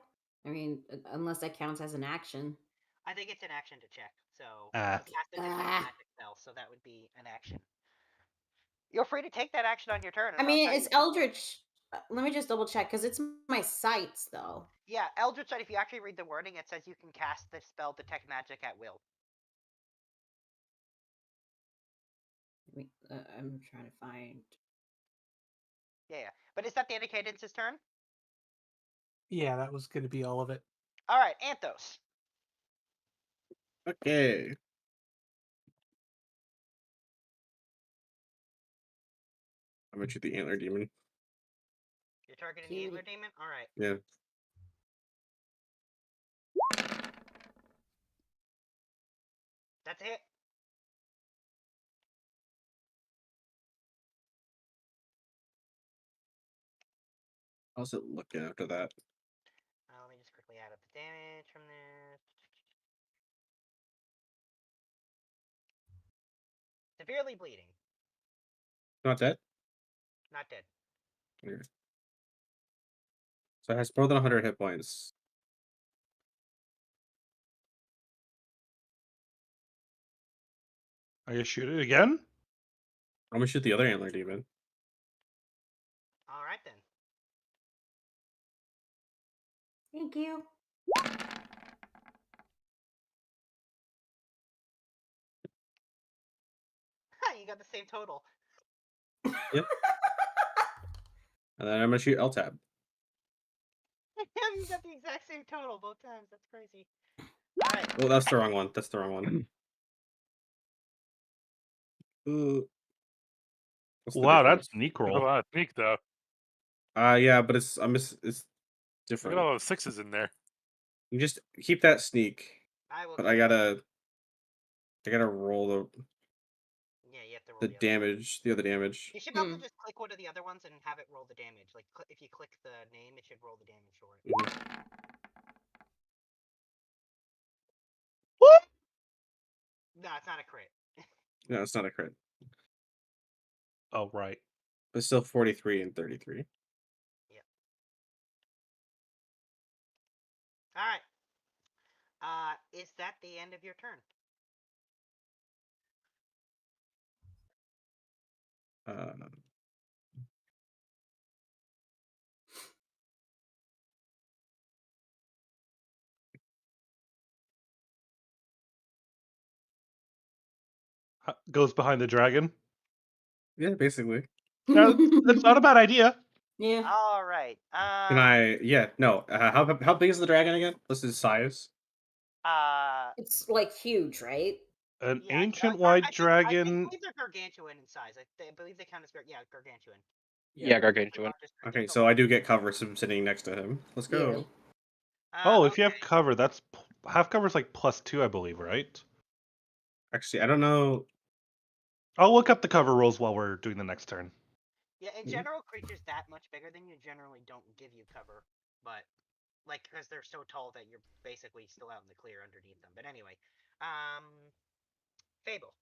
I mean, unless that counts as an action. I think it's an action to check, so you cast a different magic spell, so that would be an action. You're free to take that action on your turn. I mean, it's Eldritch. Let me just double check, because it's my sights, though. Yeah, Eldritch Sight, if you actually read the wording, it says you can cast the spell Detect Magic at will. I'm trying to find... Yeah. But is that the end of Cadence's turn? Yeah, that was going to be all of it. Alright, Anthos. Okay. I'm gonna shoot the antler demon. You're targeting the antler demon? Alright. Yeah. That's it. How's it looking after that? Let me just quickly add up the damage from this. Severely bleeding. Not dead? Not dead. Okay. So it has more than 100 hit points. Are you shooting again? I'm gonna shoot the other antler demon. Alright then. Thank you. You got the same total. Yep. And then I'm gonna shoot Eltab. You got the exact same total both times. That's crazy. Alright. Oh, that's the wrong one. That's the wrong one. Ooh. Wow, that's sneak roll. A lot of sneak though. Yeah, but it's different. Look at all those sixes in there. You just keep that sneak. But I gotta roll the. Yeah, you have to roll the damage. The other damage. You should be able to just click one of the other ones and have it roll the damage. Like, if you click the name, it should roll the damage for it. What? No, it's not a crit. No, it's not a crit. Oh, right. But still 43 and 33. Yep. Alright. Is that the end of your turn? Goes behind the dragon. Yeah, basically. That's not a bad idea. Yeah. All right. Can I? Yeah. No. How big is the dragon again? What's his size? It's like huge, right? An ancient white dragon. I believe they're gargantuan in size. I believe they count as gargantuan. Yeah, gargantuan. Okay, so I do get cover, so I'm sitting next to him. Let's go. Oh, if you have cover, that's half cover's like +2, I believe, right? Actually, I don't know. I'll look up the cover rolls while we're doing the next turn. Yeah, in general, creatures that much bigger than you generally don't give you cover, but like because they're so tall that you're basically still out in the clear underneath them. But anyway, Fable.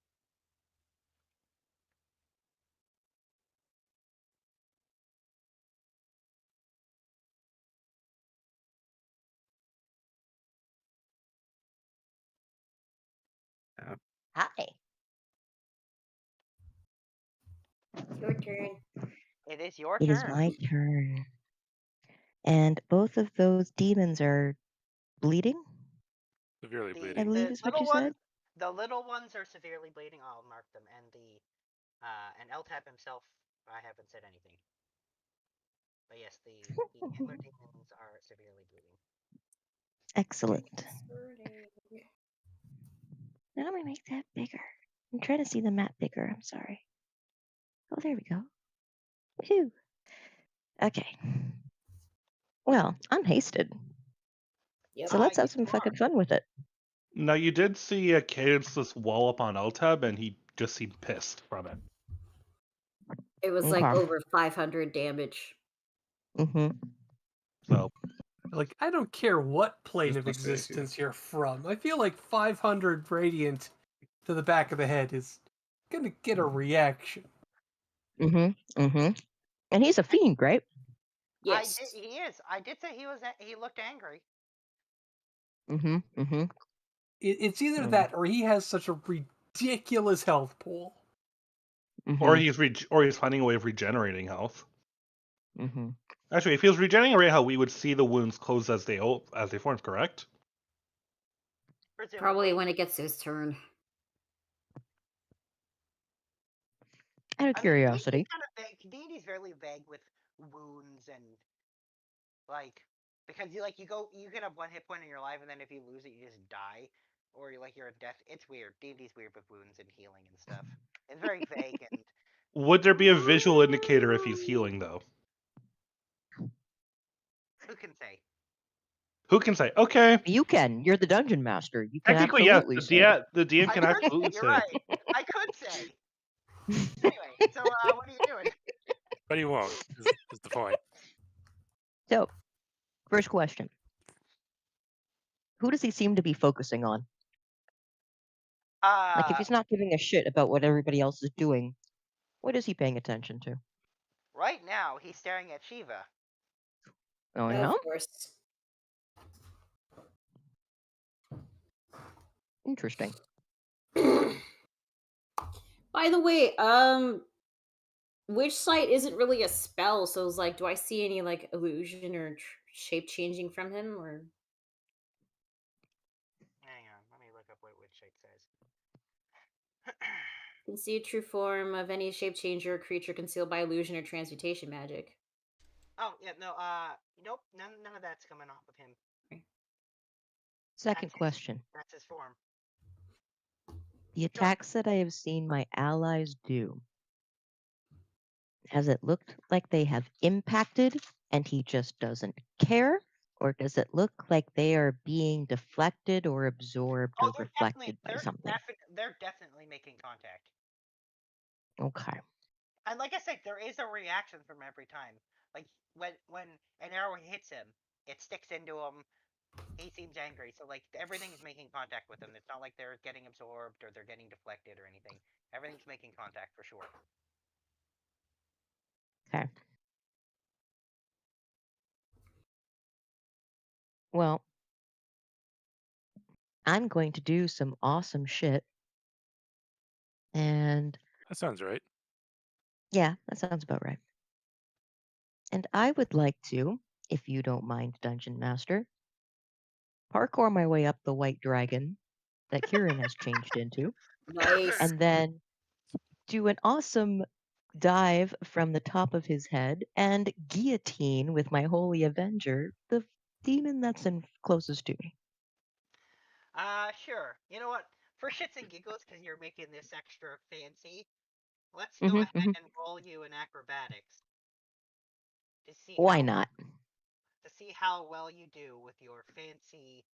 Hi. Your turn. It is your It turn. is my turn. And both of those demons are bleeding? Severely The, bleeding. I believe the is what little you said. ones, the little ones are severely bleeding. I'll mark them, and Eltab himself, I haven't said anything. But yes, the antler demons are severely bleeding. Excellent. Now I'm gonna make that bigger. I'm trying to see the map bigger. I'm sorry. Oh, there we go. Woohoo! Okay. Well, I'm hasted. Yep. So let's have some fucking fun with it. Now, you did see a Cadenceless wall up on Eltab, and he just seemed pissed from it. It was like over 500 damage. Mm-hmm. So, like, I don't care what plane Just of my face, existence you're from. I feel like 500 radiant to the back of the head is gonna get a reaction. Mm-hmm. Mm-hmm. And he's a fiend, right? Yes. He is. I did say he looked angry. Mm-hmm. Mm-hmm. It's either that or he has such a ridiculous health pool. Mm-hmm. or he's finding a way of regenerating health. Mm-hmm. Actually, if he was regenerating health, we would see the wounds close as they form. Correct? Probably when it gets his turn. Out of curiosity. Kind of vague. D&D's very vague with wounds and like because you get up 1 hit point in your life and then if you lose it you just die or you're at death. It's weird. D&D's weird with wounds and healing and stuff. It's very vague and. Would there be a visual indicator if he's healing, though? Who can say? Who can say? Okay. You can. You're the dungeon master. You can Technically, absolutely yes. say. The DM can absolutely You're say. right. I could say. Anyway, so what are you doing? But he won't. Is the point. So, first question. Who does he seem to be focusing on? Like, if he's not giving a shit about what everybody else is doing, what is he paying attention to? Right now, he's staring at Shiva. Oh, yeah? Of course. Interesting. By the way, Witch Sight isn't really a spell, so it's like, do I see any like illusion or shape changing from him, or? Hang on, let me look up what Witch Sight says. Can see a true form of any shape changer or creature concealed by illusion or transmutation magic. Oh yeah, no, nope, none of that's coming off of him. Second question. That's his form. The attacks that I have seen my allies do, has it looked like they have impacted and he just doesn't care? Or does it look like they are being deflected or absorbed or reflected by something? They're definitely making contact. Okay. And like I said, there is a reaction from every time. Like when an arrow hits him, it sticks into him. He seems angry, so like everything is making contact with him. It's not like they're getting absorbed or they're getting deflected or anything. Everything's making contact for sure. Okay. Well, I'm going to do some awesome shit. And that sounds right. Yeah, that sounds about right. And I would like to, if you don't mind, Dungeon Master, parkour my way up the white dragon that Kieran has changed into. Nice. And then do an awesome dive from the top of his head and guillotine with my Holy Avenger the demon that's closest to me. Sure. You know what? For shits and giggles, because you're making this extra fancy, let's go ahead and roll you in acrobatics. To see Why not? To see how well you do with your fancy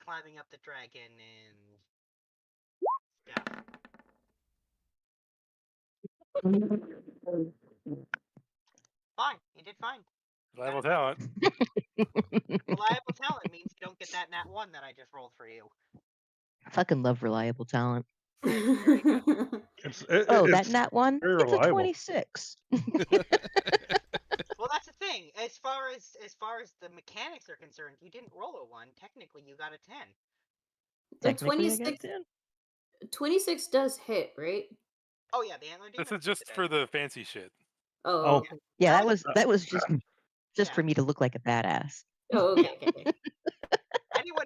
climbing up the dragon and stuff. Fine, you did fine. Reliable talent. Reliable talent means you don't get that nat 1 that I just rolled for you. I fucking love reliable talent. That nat 1? It's a 26. Well, that's the thing. As far as the mechanics are concerned, you didn't roll a 1. Technically, you got a 10. The 26 does hit, right? Oh yeah, the antler demon. This is just for the fancy shit. Oh. Yeah, that was just for me to look like a badass. Oh, okay.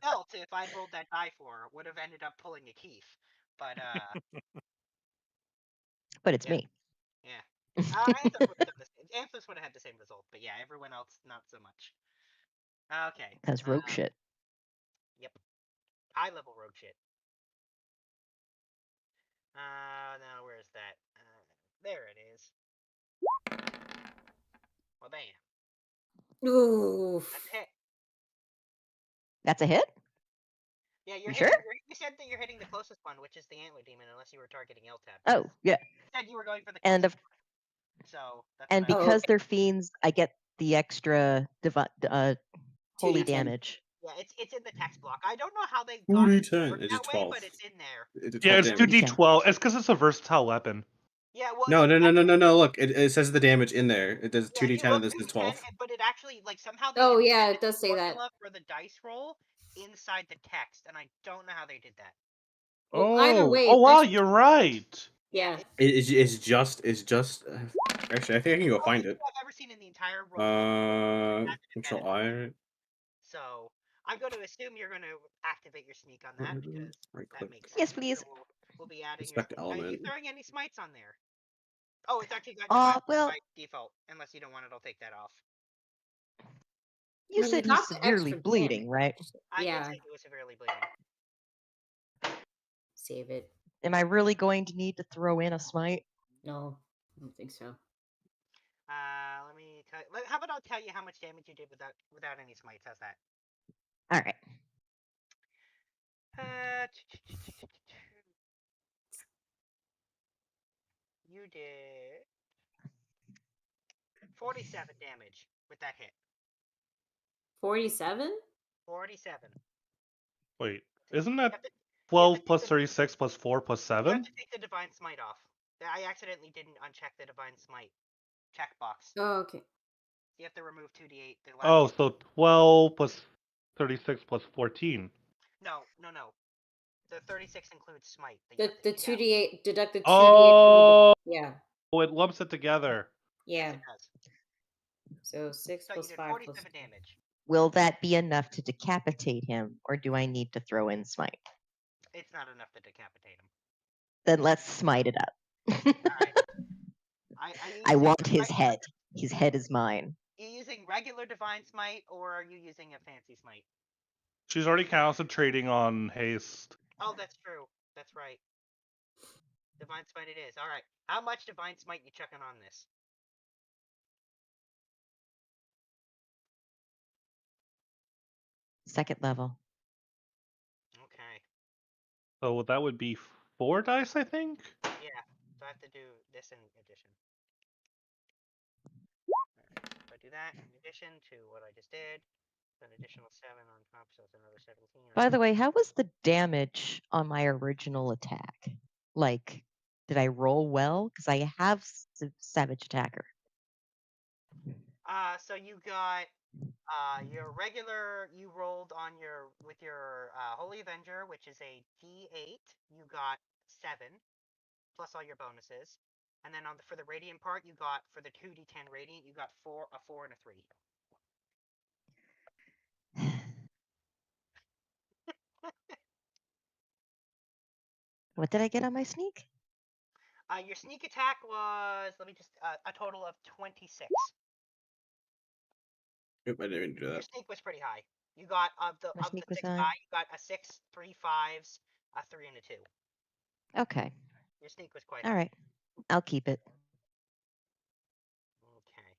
felt if I'd rolled that die for would have ended up pulling a Keith. But But it's yeah. me. Yeah. Antlers would have had the same result, but yeah, everyone else not so much. Okay. Because rogue shit. Yep. High level rogue shit. Now where's that? There it is. Well, bam. Oof. That's a hit. That's a hit? Yeah, You sure? You said that you're hitting the closest one, which is the antler demon, unless you were targeting Eltab. Oh, yeah. You said you were going for the And so that's and because they're fiends, I get the extra holy damage. Yeah, it's in the text block. I don't know how they got it 2d10. It's that a way, 12. but it's in there. It's a 12 Yeah, it's damage. 2d12. It's because it's a versatile weapon. Yeah, well, No. Look, it says the damage in there. It does 2d10 and this is 12. But it actually somehow. Oh yeah, it does say that for the dice roll inside the text, and I don't know how they did that. Well, either way, oh wow, you're right. Yeah, It's just. Actually, I think I can go find it. I've ever seen in the entire roll. Control I. So I'm going to assume you're going to activate your sneak on that because that makes sense. Yes, please. So we'll be adding. Inspect Are you element. throwing any smites on there? Oh, it's actually got well, by default. Unless you don't want it, I'll take that off. You said he's severely bleeding, right? I did say he was severely bleeding. Save it. Am I really going to need to throw in a smite? No, I don't think so. Let me tell you. How about I'll tell you how much damage you did without any smites? How's that? All right. You did 47 damage with that hit. 47? 47. Wait, isn't that 12 plus 36 plus 4 plus 7? You have to take the Divine Smite off. I accidentally didn't uncheck the Divine Smite checkbox. Oh, okay. You have to remove 2d8. Oh, so 12 plus 36 plus 14. No. The 36 includes Smite. The 2d8, deduct the 2d8. Oh, yeah. Oh, it lumps it together. Yeah. Yes, it does. So 6 so plus you did 5 47 plus... damage. Will that be enough to decapitate him, or do I need to throw in smite? It's not enough to decapitate him. Then let's smite it up. Right. I want his head. His head is mine. Are you using regular Divine Smite, or are you using a fancy smite? She's already concentrating on haste. Oh, that's true. That's right. Divine Smite it is. All right. How much Divine Smite you checking on this? Second level. Okay. So that would be 4 dice, I think? Yeah. So I have to do this in addition. Right. So I do that in addition to what I just did. An additional 7 on top, so it's another 17. By the way, how was the damage on my original attack? Like, did I roll well? Because I have Savage Attacker. So you got your regular. You rolled on with your Holy Avenger, which is a D8. You got 7 plus all your bonuses, and then for the Radiant part, you got for the 2d10 Radiant, you got a 4 and a 3. What did I get on my sneak? Your sneak attack was, let me just, a total of 26. Oop, I didn't even do that. Your sneak was pretty high. You got, of the 6 die, you got a 6, 3 5s, a 3, and a 2. Okay. Your sneak was quite high. All right. I'll keep it. Okay.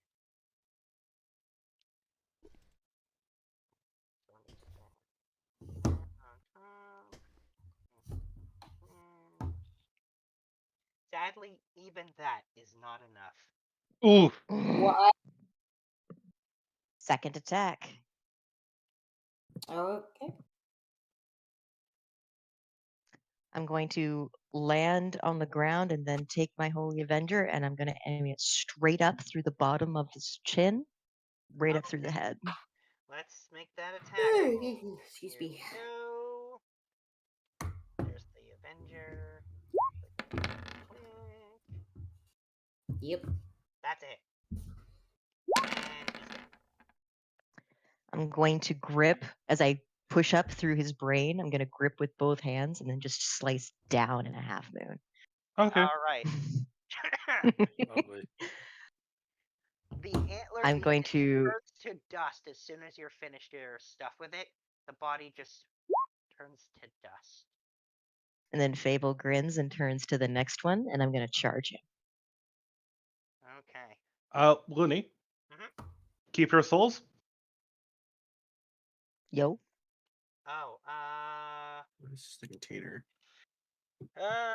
Sadly, even that is not enough. Oof. What? Second attack. Okay. I'm going to land on the ground and then take my Holy Avenger, and I'm going to aim it straight up through the bottom of his chin, right up through the head. Let's make that attack. Excuse me. Go. There's the Avenger. Yep. That's it. I'm going to grip as I push up through his brain. I'm going to grip with both hands and then just slice down in a half moon. Okay. All right. Lovely. The antler I'm going to turns to dust as soon as you're finished your stuff with it. The body just turns to dust. And then Fable grins and turns to the next one, and I'm going to charge him. Okay. Looney. Mm-hmm. Keep your souls. Yo. Oh, what is the container? Yeah.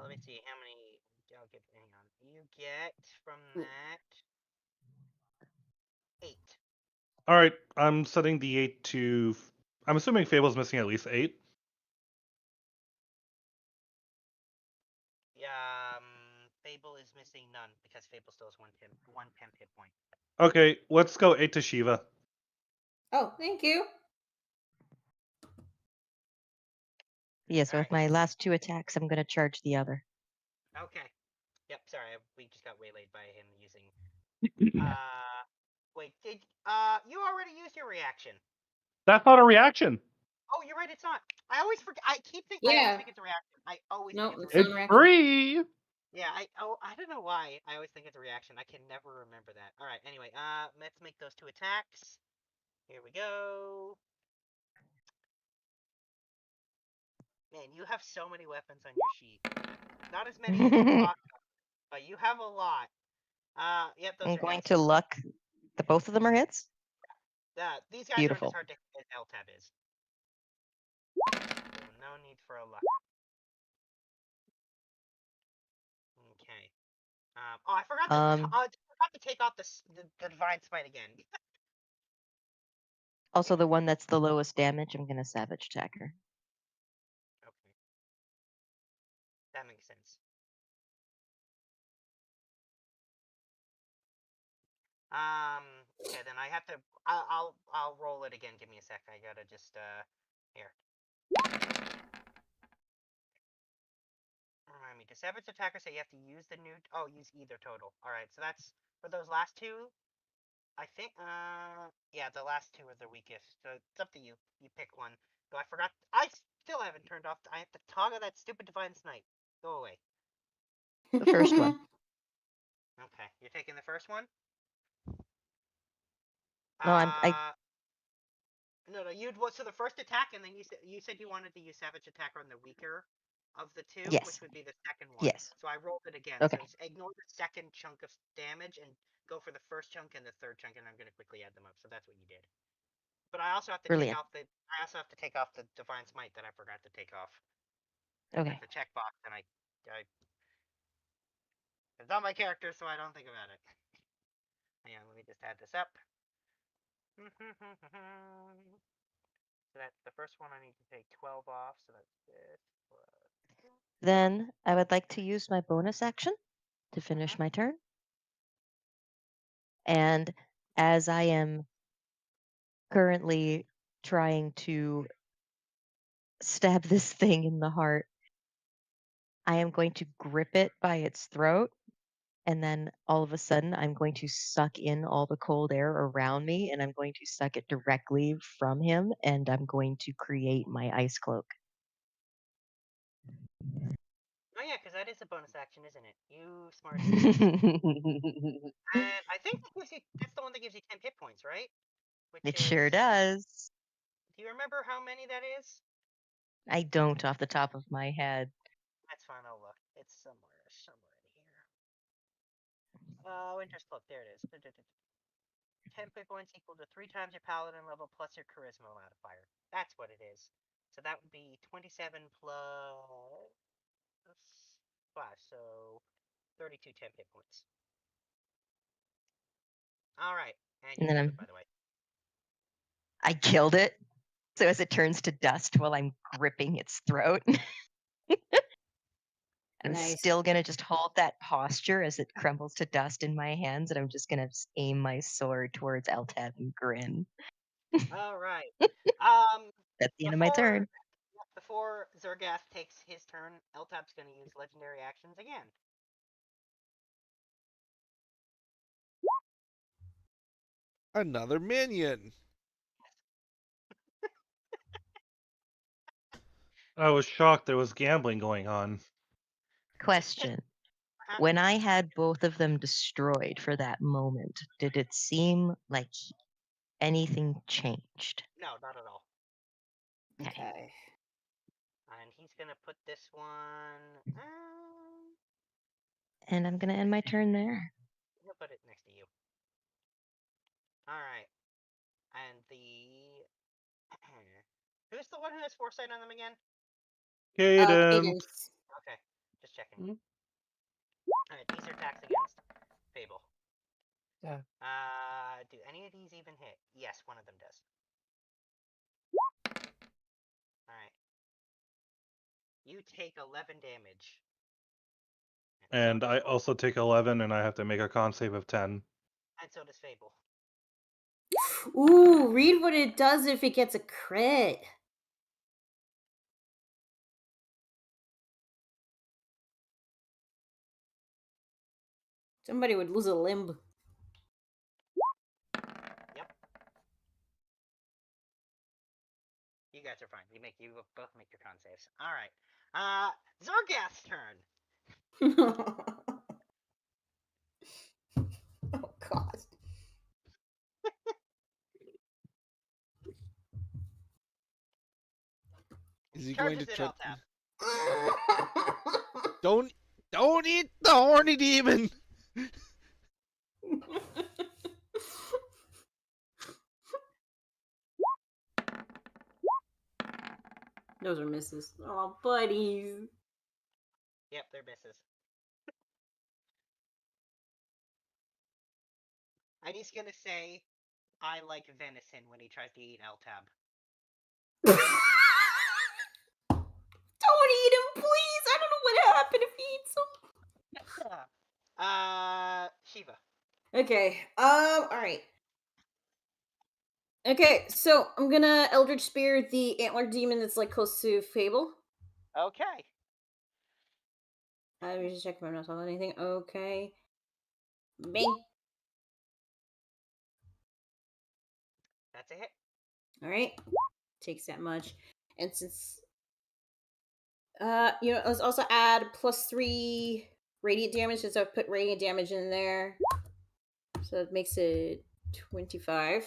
Let me see how many. I'll get. Hang on. You get from that 8. All right. I'm setting the 8 to. I'm assuming Fable's missing at least 8. Fable is missing none because Fable still has one temp hit point. Okay, let's go 8 to Shiva. Oh, thank you. Yeah, so with my last 2 attacks, I'm going to charge the other. Okay. Yep, sorry, we just got waylaid by him using. Wait, did you already used your reaction? That's not a reaction. Oh, you're right, it's not. I always forget. I keep thinking. Yeah. I always think it's a reaction. I always think it's a It's reaction. free. Yeah, I don't know why. I always think it's a reaction. I can never remember that. All right. Anyway, let's make those 2 attacks. Here we go. Man, you have so many weapons on your sheet. Not as many as you talk about, but you have a lot. Yep, those I'm are going hits. to luck. Both of them are hits? These guys Beautiful. aren't as hard to hit as Eltab is. So no need for a luck. Okay. Oh, I forgot to take off the Divine Smite again. Also, the one that's the lowest damage, I'm going to Savage Attack her. Okay. That makes sense. Okay, then I have to. I'll roll it again. Give me a sec. I gotta just here. Remind me. To savage attacker, say you have to use the new. Oh, use either total. All right, so that's for those last 2. I think. Yeah, the last 2 are the weakest. So it's up to you. You pick one. Though I forgot. I still haven't turned off. I have to toggle that stupid Divine Smite. Go away. The first one. Okay, you're taking the first one. No, No, so the first attack, and then you said you wanted to use Savage Attack on the weaker of the 2, Yes. which would be the second one. Yes. So I rolled it again. Okay. So ignore the second chunk of damage and go for the first chunk and the third chunk, and I'm going to quickly add them up. So that's what you did. But I also have to Brilliant. take off the Divine Smite that I forgot to take off. Okay. It's a checkbox, and it's not my character, so I don't think about it. Hang on, let me just add this up. So that's the first one. I need to take 12 off. So that's this. Then I would like to use my bonus action to finish my turn. And as I am currently trying to stab this thing in the heart, I am going to grip it by its throat. And then all of a sudden, I'm going to suck in all the cold air around me, and I'm going to suck it directly from him, and I'm going to create my ice cloak. Oh yeah, because that is a bonus action, isn't it? You smart. And I think that's the one that gives you 10 hit points, right? It sure does. Do you remember how many that is? I don't off the top of my head. That's fine, I'll look. It's somewhere in here. Winter's Cloak, there it is. 10 hit points equal to 3 times your paladin level plus your charisma modifier. That's what it is. So that would be 27 plus 5, so 32 10 hit points. Alright, and you killed it, by the way. I killed it. So as it turns to dust while I'm gripping its throat. I'm still going to just hold that posture as it crumbles to dust in my hands, and I'm just going to aim my sword towards Eltab and grin. All right. That's the end of my turn. before Zergath takes his turn, Eltab's going to use legendary actions again. Another minion. I was shocked there was gambling going on. Question. When I had both of them destroyed for that moment, did it seem like anything changed? No, not at all. Okay. And he's going to put this one... And I'm going to end my turn there. He'll put it next to you. Alright. And the... Who's the one who has foresight on them again? Cadence. Okay, just checking. Alright, these are attacks against Fable. Yeah. Do any of these even hit? Yes, one of them does. Alright. You take 11 damage. And I also take 11, and I have to make a con save of 10. And so does Fable. Ooh, read what it does if it gets a crit. Somebody would lose a limb. Yep. You guys are fine. You both make your con saves. Alright. Zorgath's turn. Oh god. Is he going to Charges it try? Eltab. Don't eat the horny demon. Those are misses. Oh, buddies. Yep, they're misses. And he's gonna say, I like venison when he tries to eat Eltab. Don't eat him, please! I don't know what happened if he eats him. Shiva. Okay, alright. Okay, so I'm gonna Eldritch Spear the antler demon that's like close to Fable. Okay. Let me just check if I'm not talking anything. Okay. Bing. That's a hit. Alright. Takes that much. And since let's also add +3 radiant damage since I've put radiant damage in there. So it makes it 25.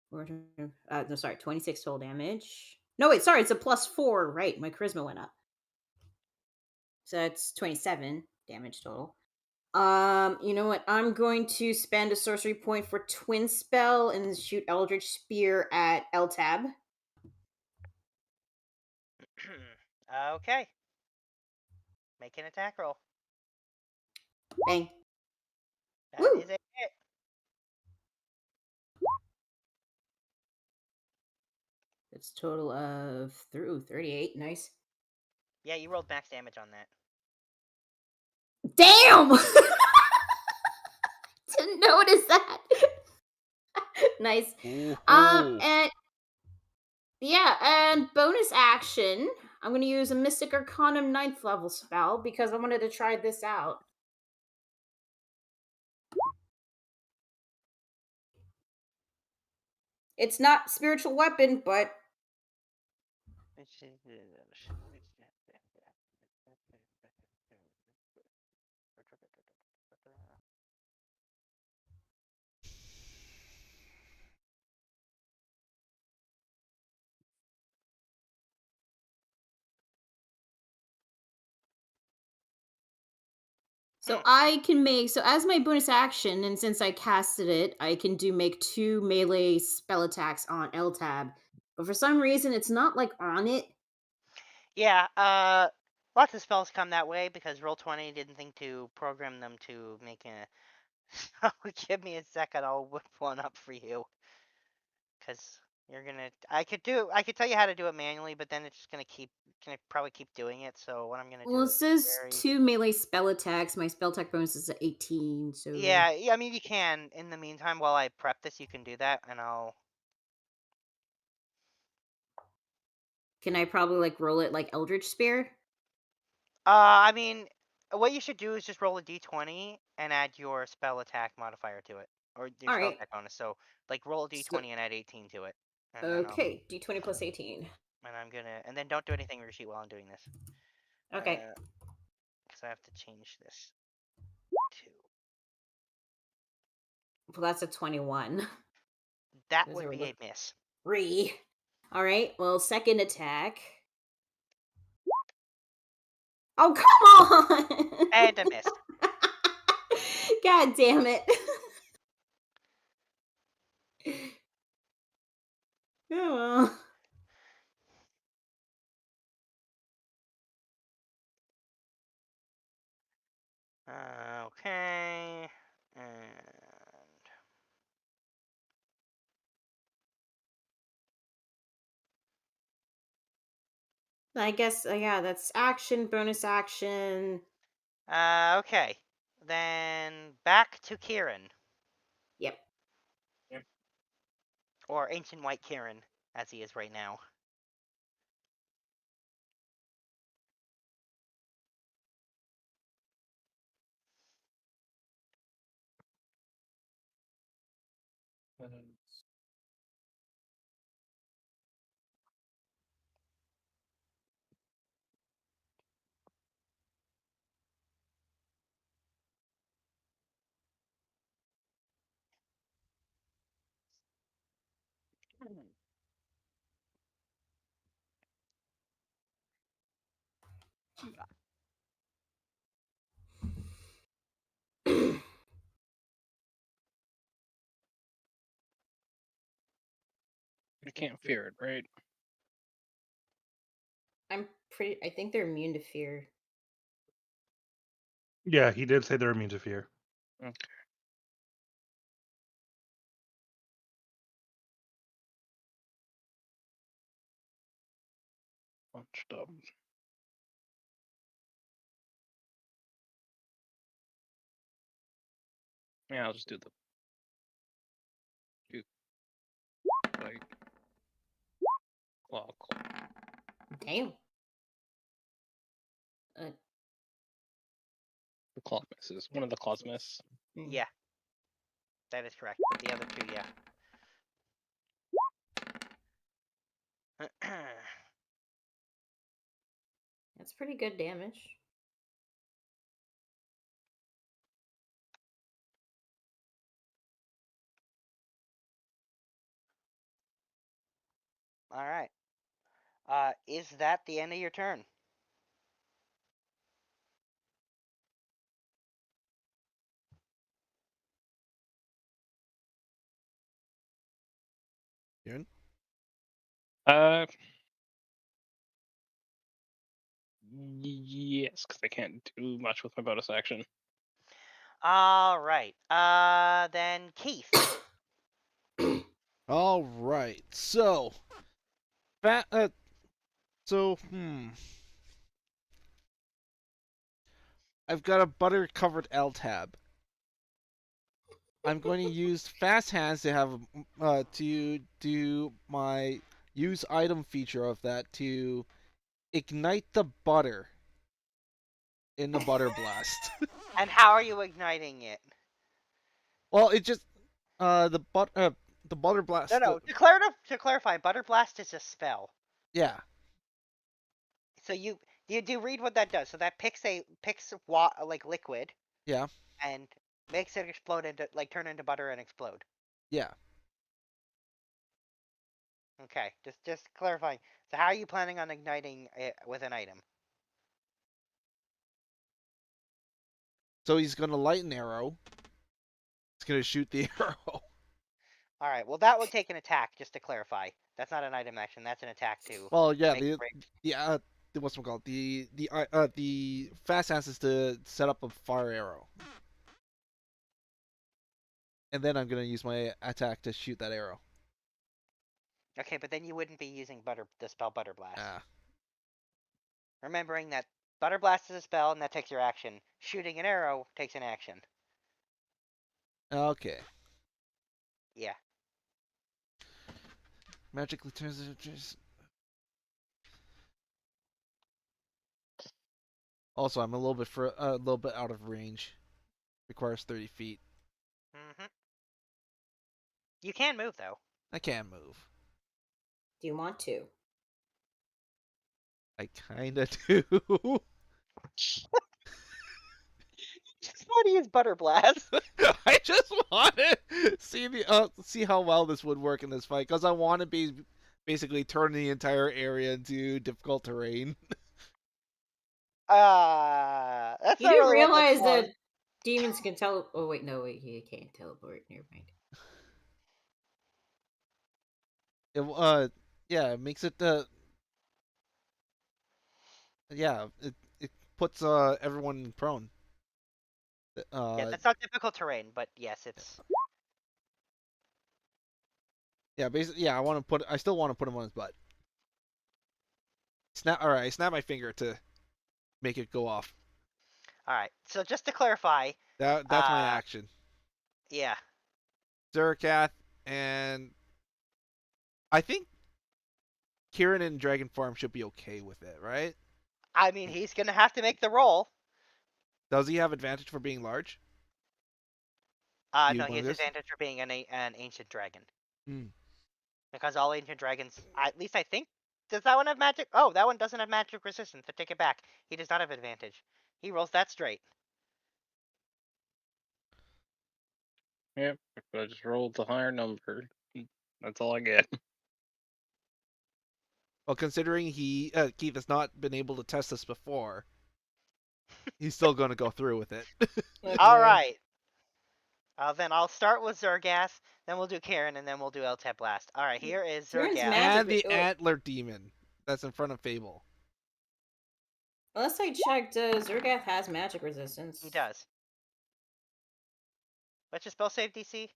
No, sorry, 26 total damage. No, wait, sorry, it's a +4. Right, my charisma went up. So it's 27 damage total. You know what? I'm going to spend a sorcery point for Twin Spell and shoot Eldritch Spear at Eltab. Okay. Make an attack roll. Bang. That Woo! is a hit. It's a total of 38. Nice. Yeah, you rolled max damage on that. Damn! Didn't notice that. Nice. And bonus action, I'm going to use a Mystic Arcanum 9th level spell because I wanted to try this out. It's not spiritual weapon, but so I can make, so as my bonus action, and since I casted it, I can make 2 melee spell attacks on Eltab. But for some reason, it's not like on it. Yeah, lots of spells come that way because Roll20 didn't think to program them to make a... Give me a second, I'll whip one up for you. Because you're gonna... I could tell you how to do it manually, but then it's just gonna probably keep doing it, so what I'm gonna do... Well, it says 2 melee spell attacks. My spell attack bonus is at 18, so... Yeah, I mean, you can. In the meantime, while I prep this, you can do that, and I'll... Can I probably like roll it like Eldritch Spear? I mean, what you should do is just roll a d20 and add your spell attack modifier to it, or your spell attack bonus. So like roll a d20 and add 18 to it. And Okay, d20 plus 18. And I'm gonna, and then don't do anything with your sheet while I'm doing this. Okay. Because I have to change this to. Well, that's a 21. That would be a miss. 3. All right. Well, second attack. Oh, come on! And a miss. God damn it. Oh, well. Okay. And I guess, yeah, that's action, bonus action. okay. Then back to Kieran. Yep. Or Ancient White Kieran, as he is right now. I can't fear it, right? I think they're immune to fear. Yeah, he did say they're immune to fear. Okay. Bunched up. Yeah, I'll just do the. Like. Claw. Damn. The claw misses. One of the claws miss. Yeah. That is correct. The other two, yeah. That's pretty good damage. All right. Is that the end of your turn? Kieran? Yes, because I can't do much with my bonus action. All right. Then Keith. All right. So, I've got a butter-covered Eltab. I'm going to use fast hands to have to do my use item feature of that to ignite the butter in the butter blast. And how are you igniting it? Well, it just the butter blast. No. To clarify, butter blast is a spell. Yeah. So you do read what that does. So that picks like liquid. Yeah. And makes it explode into turn into butter and explode. Yeah. Okay, just clarifying. So how are you planning on igniting it with an item? So he's gonna light an arrow. He's gonna shoot the arrow. All right. Well, that would take an attack. Just to clarify, that's not an item action. That's an attack too. Well, yeah. What's it called? The fast hands is to set up a fire arrow. And then I'm gonna use my attack to shoot that arrow. Okay, but then you wouldn't be using the spell Butter Blast. Ah. Remembering that Butter Blast is a spell and that takes your action. Shooting an arrow takes an action. Okay. Yeah. Magically turns it. Also, I'm a little bit out of range. Requires 30 feet. You can move though. I can move. Do you want to? I kinda do. Just want to use Butter Blast. I just want to see how well this would work in this fight, because I want to be basically turn the entire area into difficult terrain. That's You not do really what realize that's that demons can tele. Oh wait, no, wait, he can't teleport. Never mind. Yeah, it makes it yeah, it puts everyone prone. Yeah, that's not difficult terrain, but yes, it's. Yeah, basically, yeah. I still want to put him on his butt. All right, I snap my finger to make it go off. All right. So just to clarify. That's my action. Yeah. Zerkath, and I think Kieran in Dragon Farm should be okay with it, right? I mean, he's gonna have to make the roll. Does he have advantage for being large? No, he has advantage for being an ancient dragon. Hmm. Because all ancient dragons, at least I think, does that one have magic? Oh, that one doesn't have magic resistance. So take it back. He does not have advantage. He rolls that straight. Yep, I just rolled the higher number. That's all I get. Well, considering Keith has not been able to test this before, he's still going to go through with it. All right. Then I'll start with Zergath, then we'll do Karen, and then we'll do Eltab Blast. All right, here is Zergath. And the Antler Demon that's in front of Fable. Unless I checked, Zergath has magic resistance. He does. What's your spell save DC?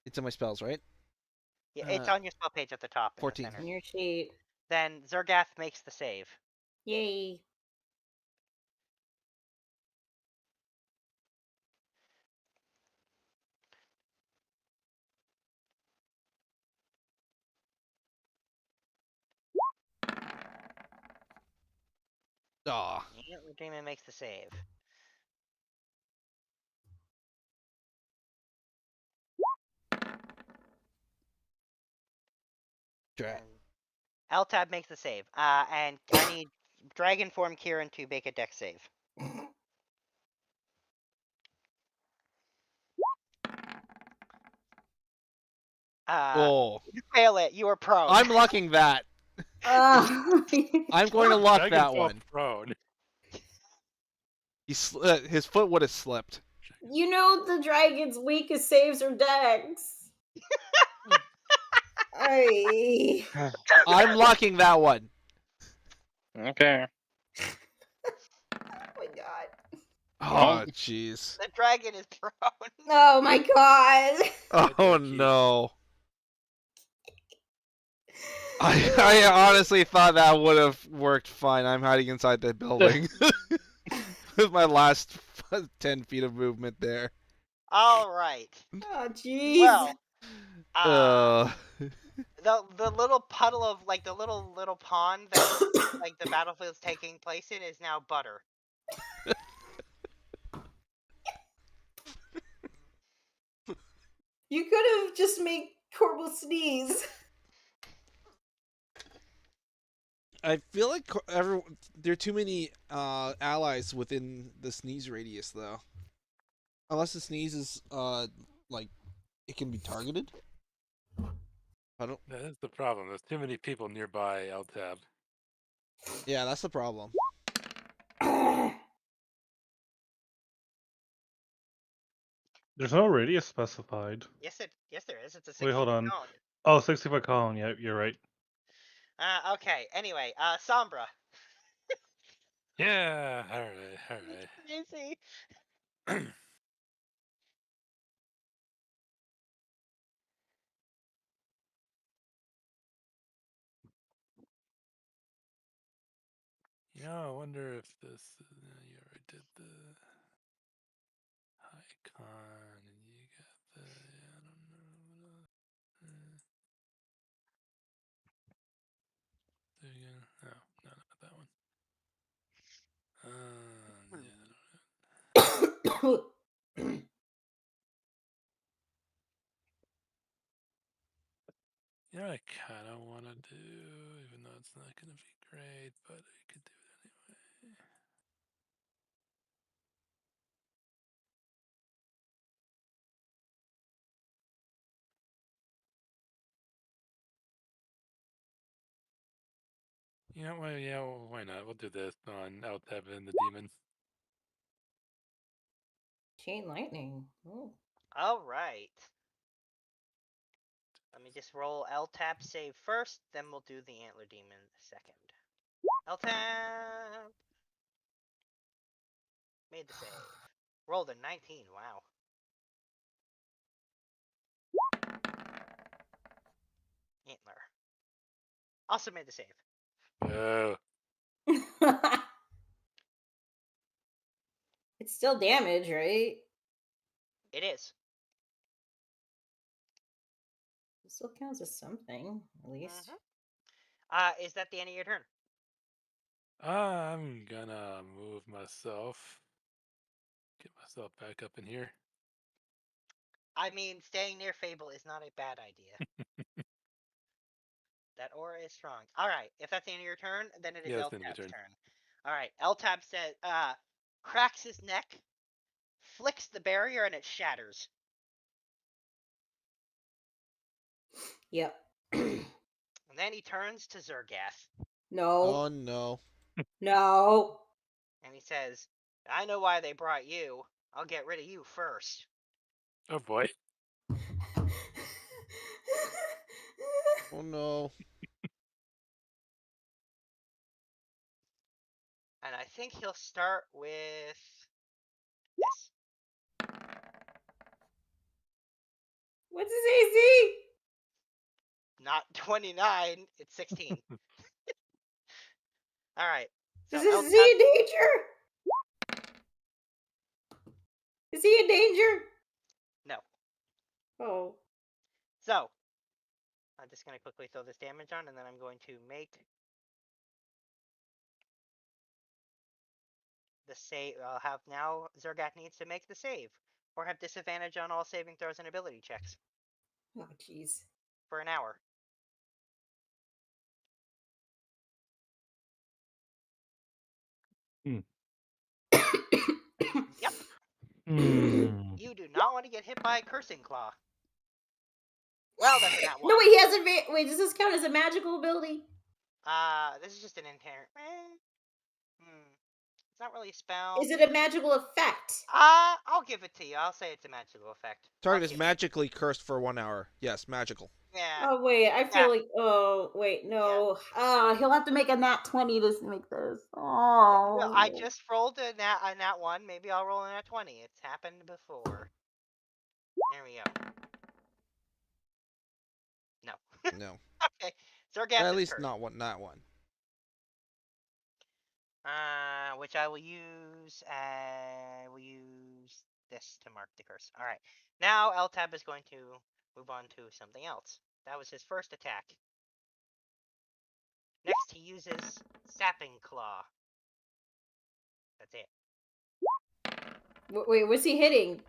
It's in my spells, right? Yeah, it's on your spell page at the top. 14. On your sheet. Then Zergath makes the save. Yay. Aw. Yeah, Demon makes the save. Eltab makes the save. And I need Dragon Form Kieran to make a dex save. Oh. You fail it. You are prone. I'm lucking that. I'm going to luck that one. Prone. His foot would have slipped. You know the dragon's weakest saves are dex. I'm locking that one. Okay. Oh my god. Oh, jeez. The dragon is prone. Oh my god. Oh, no. I honestly thought that would have worked fine. I'm hiding inside the building. With my last 10 feet of movement there. All right. Oh, jeez. Well, the little puddle of the little pond that the battlefield's taking place in is now butter. You could have just made Corbel sneeze. I feel like there are too many allies within the sneeze radius, though. Unless the sneeze is it can be targeted. I don't. That is the problem. There's too many people nearby Eltab. Yeah, that's the problem. There's no radius specified. Yes, there is. It's a 60 Wait, hold on. cone. Oh, 60-foot column. Yeah, you're right. Okay. Anyway, Sombra. Yeah. All right. Easy. I wonder if this. You already did the icon, and you got the. I don't know. There you go. No, not that one. You know what I kind of want to do, even though it's not going to be great, but I could do it anyway. You know, well, yeah, well, why not? We'll do this on Eltab and the demon. Chain lightning. Oh. All right. Let me just roll Eltab save first, then we'll do the antler demon second. Eltab made the save. Rolled a 19. Wow. Antler also made the save. Oh. It's still damage, right? It is. It still counts as something, at least. Is that the end of your turn? I'm gonna move myself. Get myself back up in here. I mean, staying near Fable is not a bad idea. That aura is strong. All right, if that's the end of your turn, then it is Eltab's turn. All right, Eltab says, cracks his neck, flicks the barrier, and it shatters. Yep. And then he turns to Zergath. No. Oh no. No. And he says, I know why they brought you. I'll get rid of you first. Oh boy. Oh no. And I think he'll start with this. What's his AC? Not 29, it's 16. All right. So Is he in danger? Is he in danger? No. Oh. So, I'm just going to quickly throw this damage on, and then I'm going to make the save. I'll have now Zergath needs to make the save, or have disadvantage on all saving throws and ability checks. Oh, jeez. For an hour. Yep. You do not want to get hit by a cursing claw. Well, that's not one. No, wait, he has wait, does this count as a magical ability? This is just an inherent. It's not really a spell. Is it a magical effect? I'll give it to you. I'll say it's a magical effect. Target is magically cursed for 1 hour. Yes, magical. Yeah. Oh wait, I feel like wait, no. He'll have to make a nat 20 to make this. Oh. Well, I just rolled a nat 1. Maybe I'll roll a nat 20. It's happened before. There we go. No. No. Okay. Zergath At is least cursed. not one. Not one. Which I will use. We'll use this to mark the curse. All right. Now Eltab is going to move on to something else. That was his first attack. Next, he uses Sapping Claw. That's it. Wait, what's he hitting?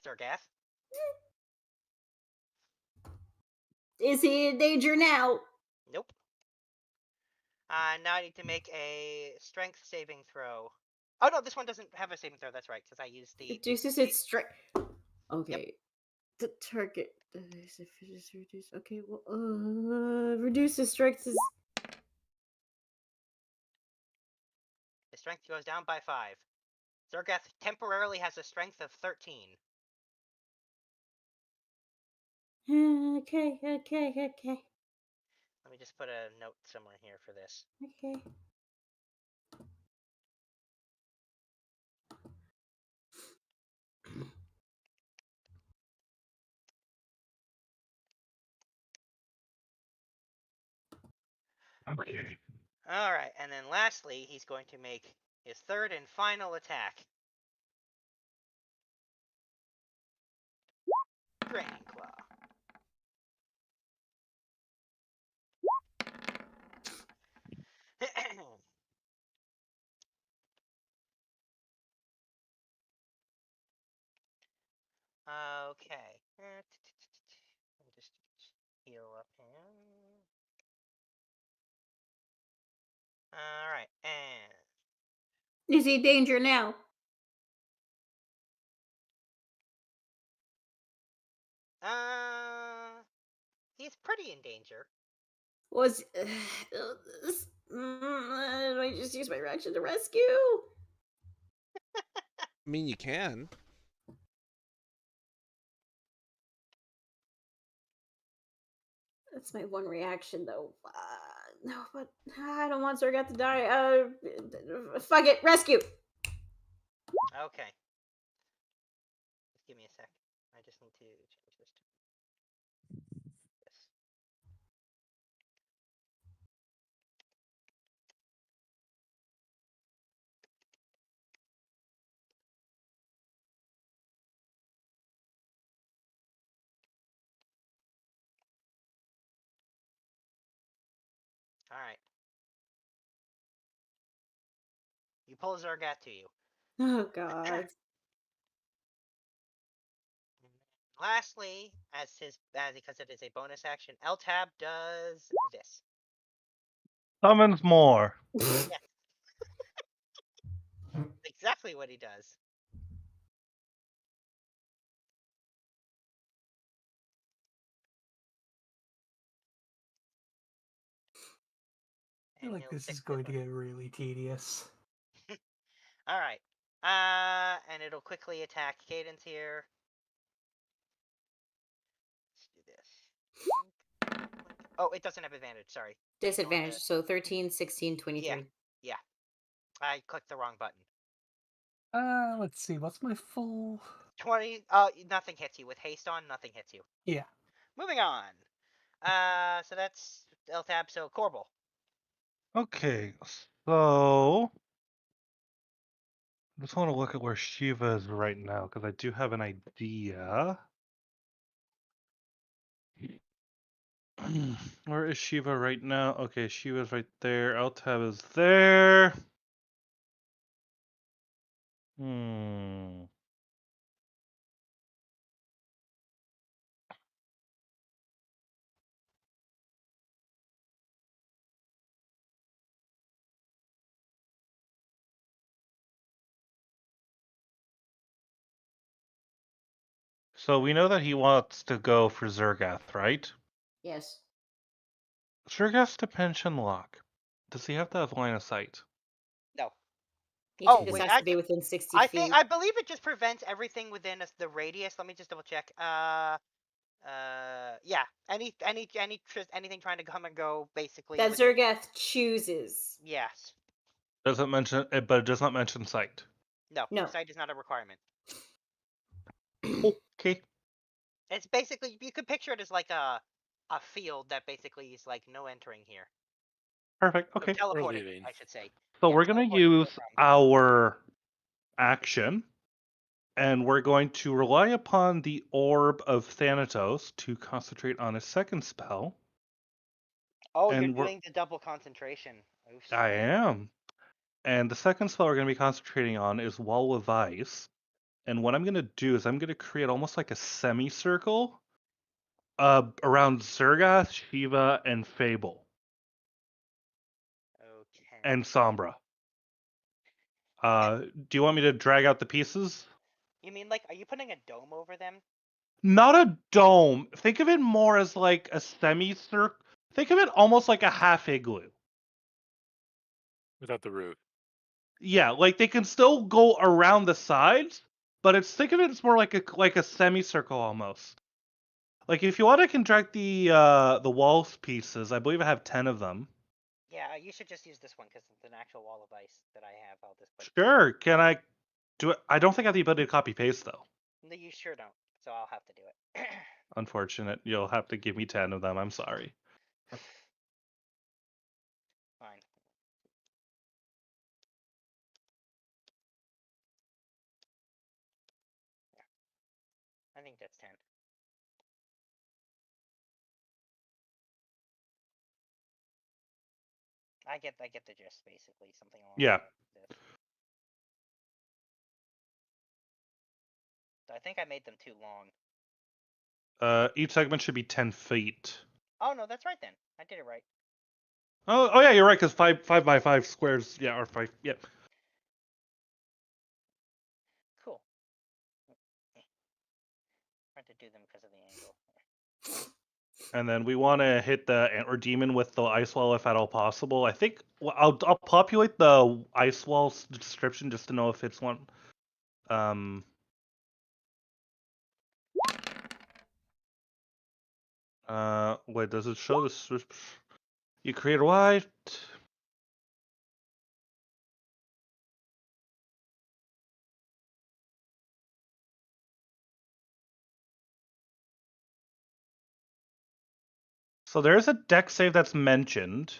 Zergath. Is he in danger now? Nope. Now I need to make a strength saving throw. Oh no, this one doesn't have a saving throw. That's right, because I used the. Reduces its strength. Okay. Yep. The target. Okay, well, reduces strength is. The strength goes down by 5. Zergath temporarily has a strength of 13. Okay. Let me just put a note somewhere here for this. Okay. Okay. All right, and then lastly, he's going to make his third and final attack. Draining Claw. Okay. Just heal up him. All right, and is he in danger now? he's pretty in danger. Was do I just use my reaction to rescue? I mean, you can. That's my one reaction, though. No, but I don't want Zergath to die. Fuck it, rescue. Okay. Just give me a sec. I just need to change this to this. All right. You pull Zergath to you. Oh God. Lastly, because it is a bonus action, Eltab does this. Summons more. Yes. Exactly what he does. I feel like this is going to get really tedious. All right. And it'll quickly attack Cadence here. Let's do this. Oh, it doesn't have advantage. Sorry. Disadvantage. So 13, 16, 23. Yeah. I clicked the wrong button. Let's see. What's my full? 20. Nothing hits you with haste on. Nothing hits you. Yeah. Moving on. So that's Eltab. So Corbel. Okay, so I just want to look at where Shiva is right now because I do have an idea. Where is Shiva right now? Okay, Shiva's right there. Eltab is there. So we know that he wants to go for Zergath, right? Yes. Zergath's detention lock. Does he have to have line of sight? No. He just has to be within 60 feet. I believe it just prevents everything within the radius. Let me just double check. Yeah. Anything trying to come and go, basically. That Zergath chooses. Yes. Doesn't mention it, but it does not mention sight. No. Sight is not a requirement. Okay. It's basically, you could picture it as like a field that basically is like no entering here. Perfect. Okay. So teleporting, I should say. So we're going to use our action, and we're going to rely upon the Orb of Thanatos to concentrate on a second spell. Oh, you're doing the double concentration. Oops. I am. And the second spell we're going to be concentrating on is Wall of Ice. And what I'm going to do is I'm going to create almost like a semicircle around Zergath, Shiva, and Fable. Okay. And Sombra. Do you want me to drag out the pieces? You mean like, are you putting a dome over them? Not a dome. Think of it more as like a semicircle. Think of it almost like a half igloo. Without the roof. Yeah, like they can still go around the sides, but think of it as more like a semicircle almost. Like if you want to contract the walls pieces, I believe I have 10 of them. Yeah, you should just use this one because it's an actual wall of ice that I have. I'll just put. Sure. Can I do it? I don't think I have the ability to copy paste though. No, you sure don't. So I'll have to do it. Unfortunate. You'll have to give me 10 of them. I'm sorry. Fine. Yeah. I think that's 10. I get the gist, basically, something along. Yeah. This. I think I made them too long. Each segment should be 10 feet. Oh no, that's right then. I did it right. Oh yeah, you're right. Because 5x5 squares, yeah, are 5. Yep. Cool. Hard to do them because of the angle. And then we want to hit the antler demon with the ice wall if at all possible. I think I'll populate the ice wall description just to know if it's one. Wait, does it show this? You create a white. So there is a deck save that's mentioned.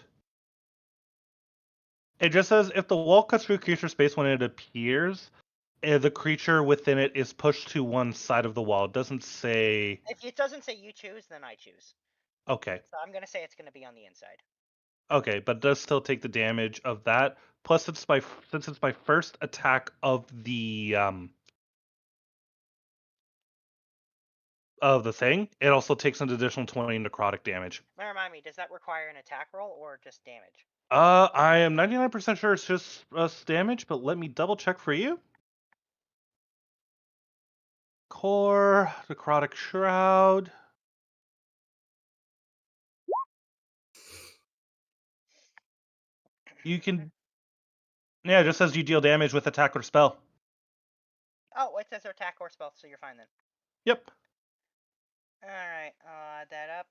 It just says if the wall cuts through creature space when it appears, the creature within it is pushed to one side of the wall. It doesn't say. If it doesn't say you choose, then I choose. Okay. So I'm gonna say it's gonna be on the inside. Okay, but it does still take the damage of that. Plus, since it's my first attack of the thing, it also takes an additional 20 necrotic damage. Remind me, does that require an attack roll or just damage? I am 99% sure it's just damage, but let me double check for you. Core, necrotic shroud. You can. Yeah, it just says you deal damage with attack or spell. Oh, it says attack or spell, so you're fine then. Yep. Alright, I'll add that up.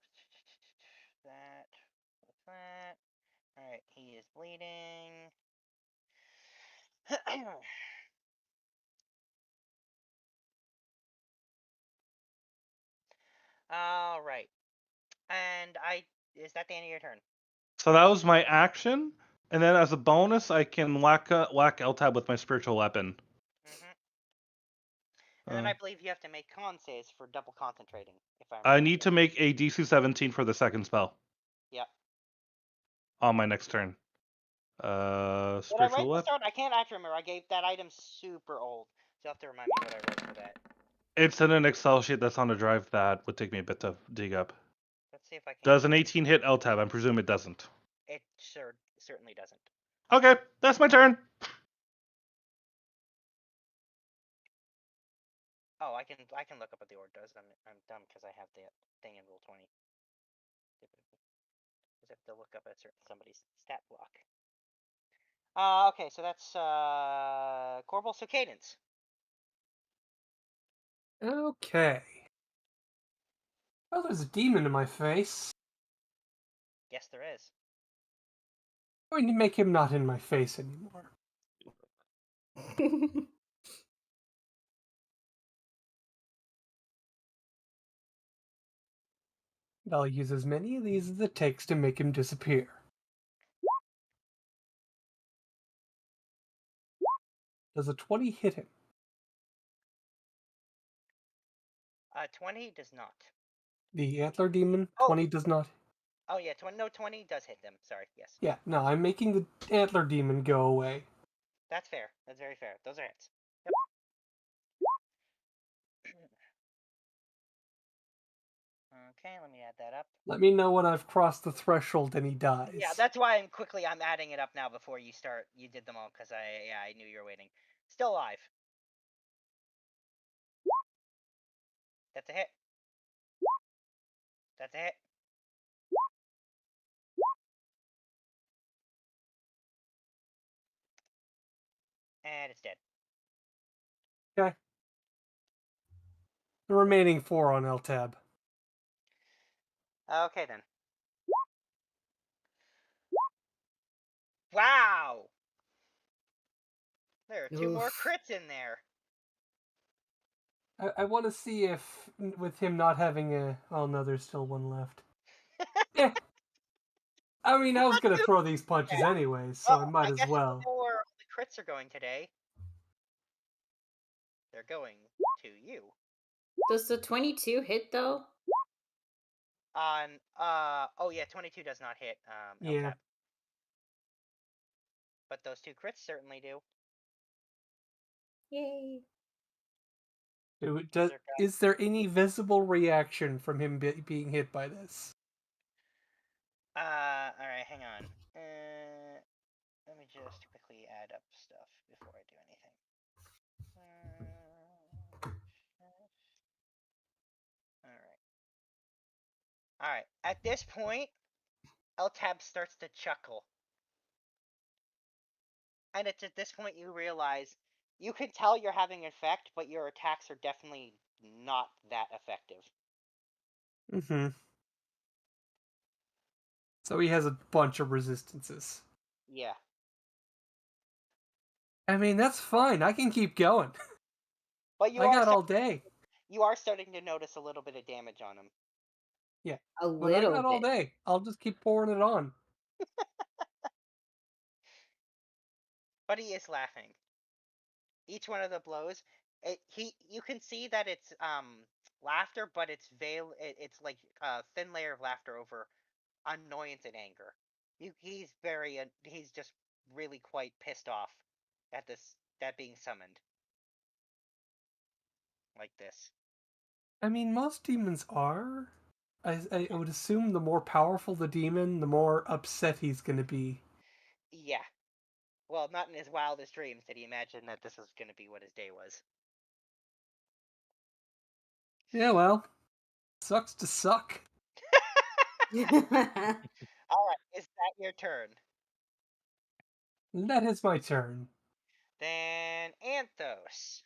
That. Alright, he is bleeding. Alright. And is that the end of your turn? So that was my action, and then as a bonus, I can whack Eltab with my spiritual weapon. And then I believe you have to make con saves for double concentrating. If I need to make a DC 17 for the second spell. Yep. On my next turn. Spiritual weapon. I can't actually remember. I gave that item super old, so you have to remind me what I wrote for that. It's in an Excel sheet that's on a drive that would take me a bit to dig up. Let's see if I can. Does an 18 hit Eltab? I presume it doesn't. It certainly doesn't. Okay, that's my turn. Oh, I can look up what the order does. I'm dumb because I have the thing in Rule 20. Because I have to look up somebody's stat block. Okay, so that's Corporal, so Cadence. Okay. Well, there's a demon in my face. Yes, there is. I'm going to make him not in my face anymore. I'll use as many of these as it takes to make him disappear. Does a 20 hit him? 20 does not. The antler demon, 20 does not. Oh yeah, 20 does hit them. Sorry, yes. Yeah, no, I'm making the antler demon go away. That's fair. That's very fair. Those are hits. Yep. Okay, let me add that up. Let me know when I've crossed the threshold and he dies. Yeah, that's why I'm adding it up now before you start. You did them all because I knew you were waiting. Still alive. That's a hit. That's a hit. And it's dead. Okay. The remaining 4 on Eltab. Okay then. Wow! There are 2 more crits in there. I want to see if, with him not having a... Oh no, there's still one left. Yeah. I mean, I was going to throw these punches anyways, so I might as well. Where the crits are going today. They're going to you. Does the 22 hit though? Oh yeah, 22 does not hit yeah. Eltab. But those 2 crits certainly do. Yay. Is there any visible reaction from him being hit by this? Alright, hang on. Let me just quickly add up stuff before I do anything. Alright, at this point, Eltab starts to chuckle. And it's at this point you realize you can tell you're having an effect, but your attacks are definitely not that effective. Mm-hmm. So he has a bunch of resistances. Yeah. I mean, that's fine. I can keep going. But you I got all day. You are starting to notice a little bit of damage on him. Yeah. A But little I got all bit. day. I'll just keep pouring it on. But he is laughing. Each one of the blows, you can see that it's laughter, but it's it's like a thin layer of laughter over annoyance and anger. He's just really quite pissed off at that being summoned like this. I mean, most demons are. I would assume the more powerful the demon, the more upset he's going to be. Yeah. Well, not in his wildest dreams did he imagine that this was going to be what his day was. Yeah, well, sucks to suck. Alright, is that your turn? That is my turn. Then Anthos.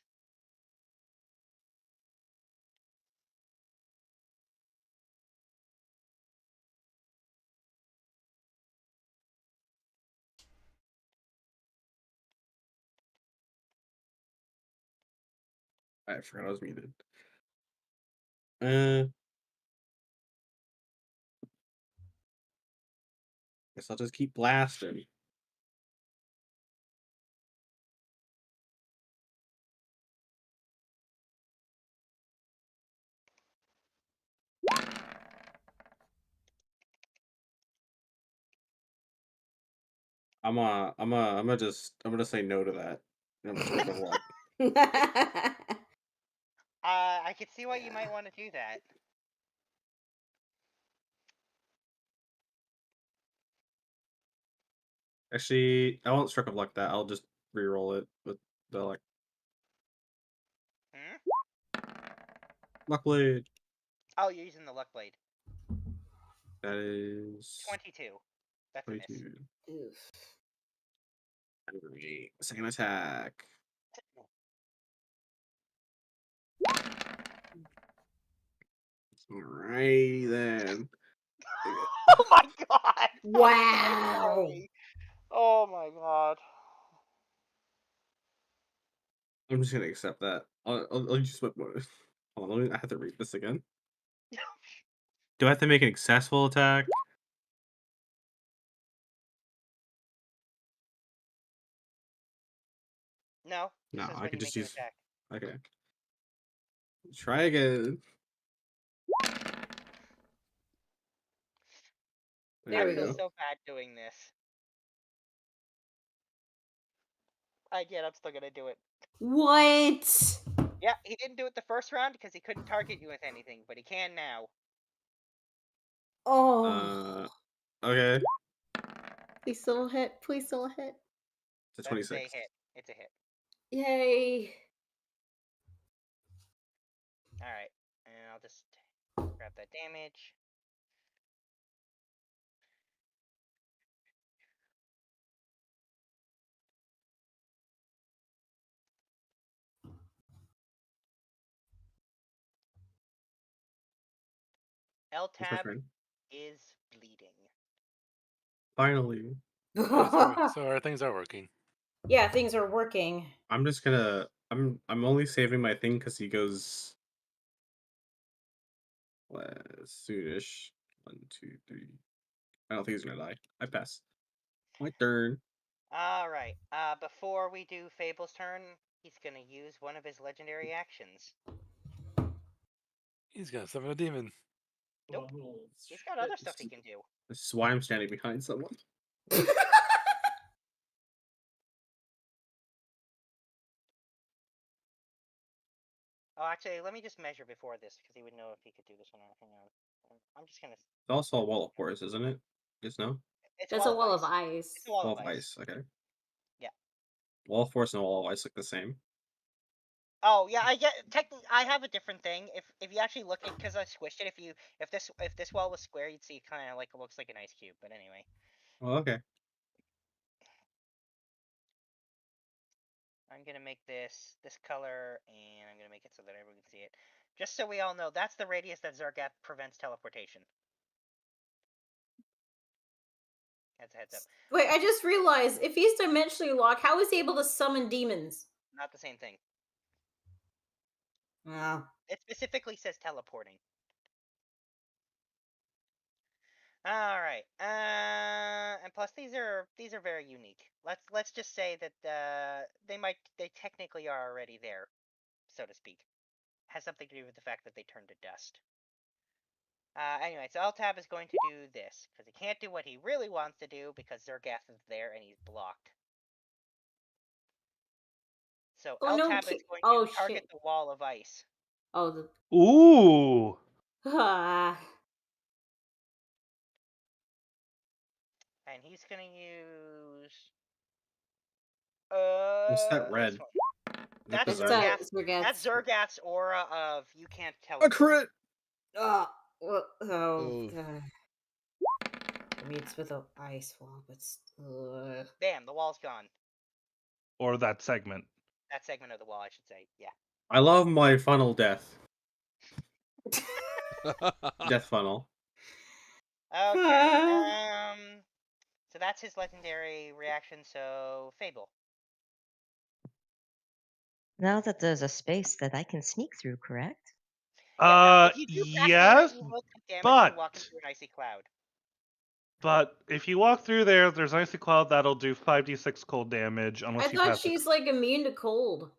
I forgot I was muted. Guess I'll just keep blasting. I'm gonna say no to that. I'm gonna stroke of luck. I could see why you might want to do that. Actually, I won't stroke of luck that. I'll just re-roll it with the luck. Luck blade. Oh, you're using the luck blade. That is 22. That's 22. Oof. Alright, second attack. Alrighty then. Oh my god! Wow! Oh my god. I'm just gonna accept that. I'll use what bonus. Hold on, I have to read this again. Do I have to make an successful attack? No. No, This is I when could you just make an use. attack. Okay. Try again. There we I feel go. so bad doing this. Yet I'm still gonna do it. What? Yeah, he didn't do it the first round because he couldn't target you with anything, but he can now. Oh. Okay. Please don't hit. Please don't hit. It's a That's 26. a hit. It's a hit. Yay. Alright. And I'll just grab that damage. Eltab is bleeding. Finally. So things are working. Yeah, things are working. I'm just gonna. I'm only saving my thing because he goes. Soonish. 1, 2, 3. I don't think he's gonna die. I pass. My turn. Alright. Before we do Fable's turn, he's gonna use one of his legendary actions. He's gonna summon a demon. Nope. He's got other stuff he can do. This is why I'm standing behind someone. Oh, actually, let me just measure before this because he would know if he could do this or not. Hang on. I'm just gonna. It's also a wall of force, isn't it? Yes, no? It's That's a wall of ice. It's a wall Wall of ice. Okay. Yeah. Wall of force and wall of ice look the same. Oh yeah, I get. Technically, I have a different thing. If you actually look at, because I squished it. If this wall was square, you'd see it kind of like it looks like an ice cube. But anyway. Oh, okay. I'm gonna make this color, and I'm gonna make it so that everyone can see it. Just so we all know, that's the radius that Zergath prevents teleportation. That's a heads up. Wait, I just realized if he's dimensionally locked, how is he able to summon demons? Not the same thing. Wow. It specifically says teleporting. All right. And plus these are very unique. Let's just say that they technically are already there, so to speak. Has something to do with the fact that they turn to dust. Anyway, so Eltab is going to do this because he can't do what he really wants to do because Zergath is there and he's blocked. So Eltab is going to target the wall of ice. Oh, the. Ooh. And he's gonna use. What's that red? That's Zergath's aura of you can't teleport. A crit. I mean, it's with an ice wall, but. Bam! The wall's gone. Or that segment. That segment of the wall, I should say. Yeah. I love my funnel death. Death funnel. Okay. So that's his legendary reaction. So Fable. Now that there's a space that I can sneak through, correct? Yes, but walking through an icy cloud. But if you walk through there, there's an icy cloud that'll do 5d6 cold damage unless you I thought pass she's like immune to cold.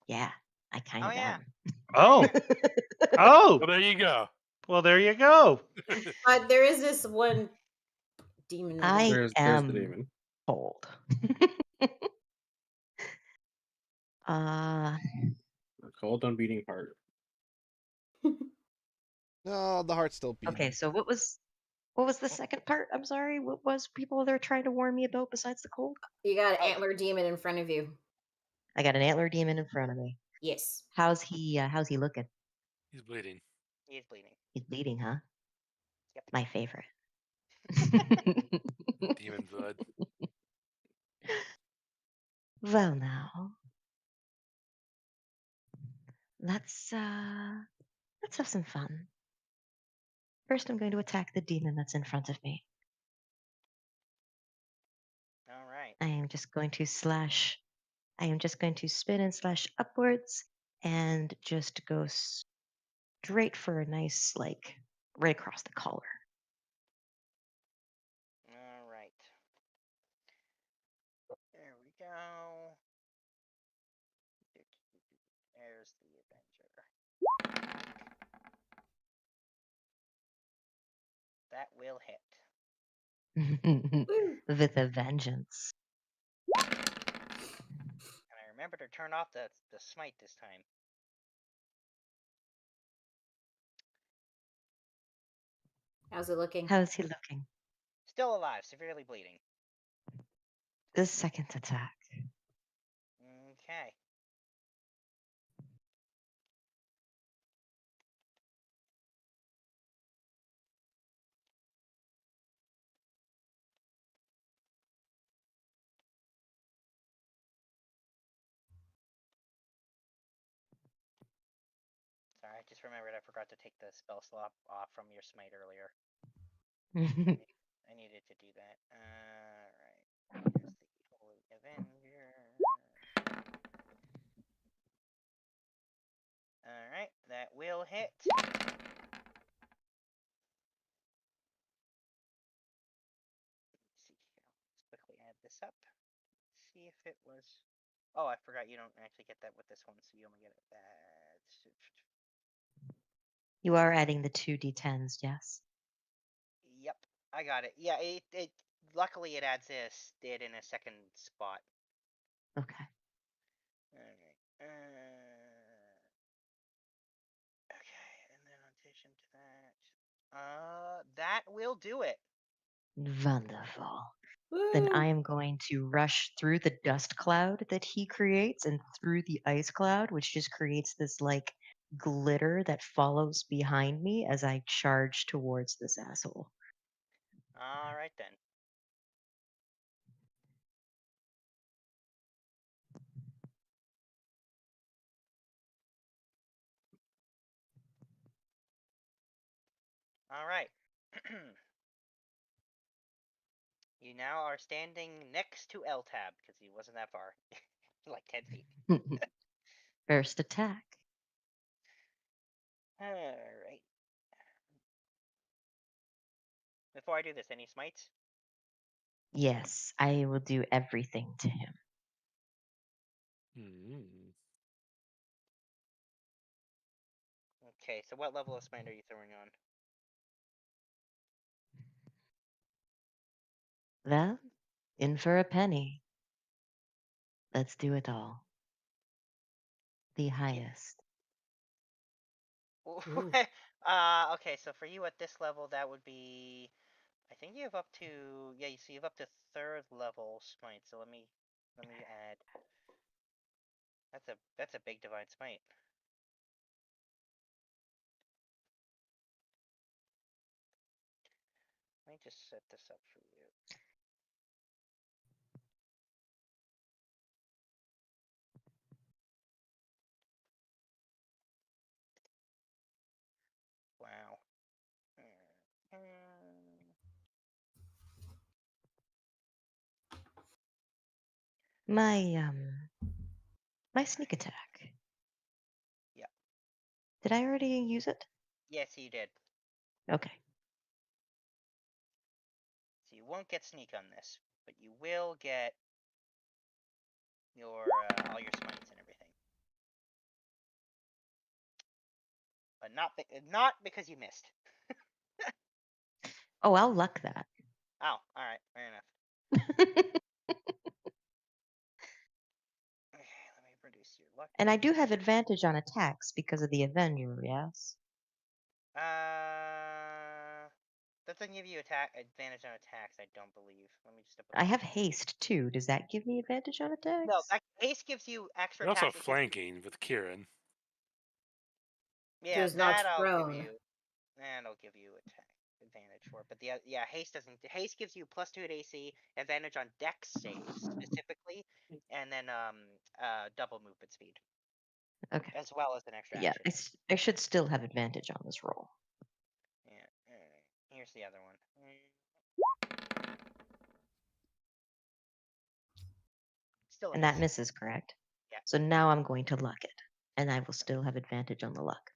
Yeah, I kind of am. Oh. Oh. Well, there you go. Well, there you go. There is this one demon. There's the demon. Cold. Cold on beating heart. No, the heart's still beating. Okay, so what was the second part? I'm sorry. What was people they're trying to warn me about besides the cold? You got an antler demon in front of you. I got an antler demon in front of me. Yes. How's he looking? He's bleeding. He's bleeding. He's bleeding, huh? Yep. My favorite. Demon blood. Well, now let's have some fun. First, I'm going to attack the demon that's in front of me. All right. I am just going to spin and slash upwards and just go straight for a nice, like, right across the collar. All right. There we go. There's the Avenger. That will hit. With a vengeance. And I remember to turn off the smite this time. How's it looking? How's he looking? Still alive, severely bleeding. The second attack. Okay. Sorry, I just remembered I forgot to take the spell slot off from your smite earlier. I needed to do that. Alright. Here's the Holy Avenger. Alright, that will hit. Let's see here. Let's quickly add this up. Let's see if it was. Oh, I forgot you don't actually get that with this one, so you only get it that. You are adding the 2d10s, yes? Yep, I got it. Yeah, it luckily it adds it in a second spot. Okay. Alright. That will do it. Wonderful. Woo. Then I am going to rush through the dust cloud that he creates and through the ice cloud, which just creates this like glitter that follows behind me as I charge towards this asshole. All right then. All right. You now are standing next to Eltab because he wasn't that far, like 10 feet. First attack. All right. Before I do this, any smites? Yes, I will do everything to him. Okay, so what level of smite are you throwing on? Well, in for a penny. Let's do it all. The highest. Okay, so for you at this level, that would be, I think you have up to, yeah, so you have up to 3rd level smite. So let me add. That's a big divine smite. Let me just set this up for you. Wow. My sneak attack. Yeah. Did I already use it? Yes, you did. Okay. So you won't get sneak on this, but you will get your all your smites and everything. But not because you missed. Oh, I'll luck that. Oh, all right, fair enough. Okay, let me produce your luck. And I do have advantage on attacks because of the Avenger, yes? Doesn't give you advantage on attacks, I don't believe. Let me just. I have haste too. Does that give me advantage on attacks? No, haste gives you extra You're also attacks. flanking with Kieran. Yeah, Who's not I'll prone. give you. That'll give you advantage for it. But haste doesn't. Haste gives you +2 at AC, advantage on Dex saves specifically, and then double movement speed. Okay. As well as an extra Yeah, action. I should still have advantage on this roll. Yeah. Alright. Here's the other one. Still a And miss. that misses, correct? Yeah. So now I'm going to luck it. And I will still have advantage on the luck.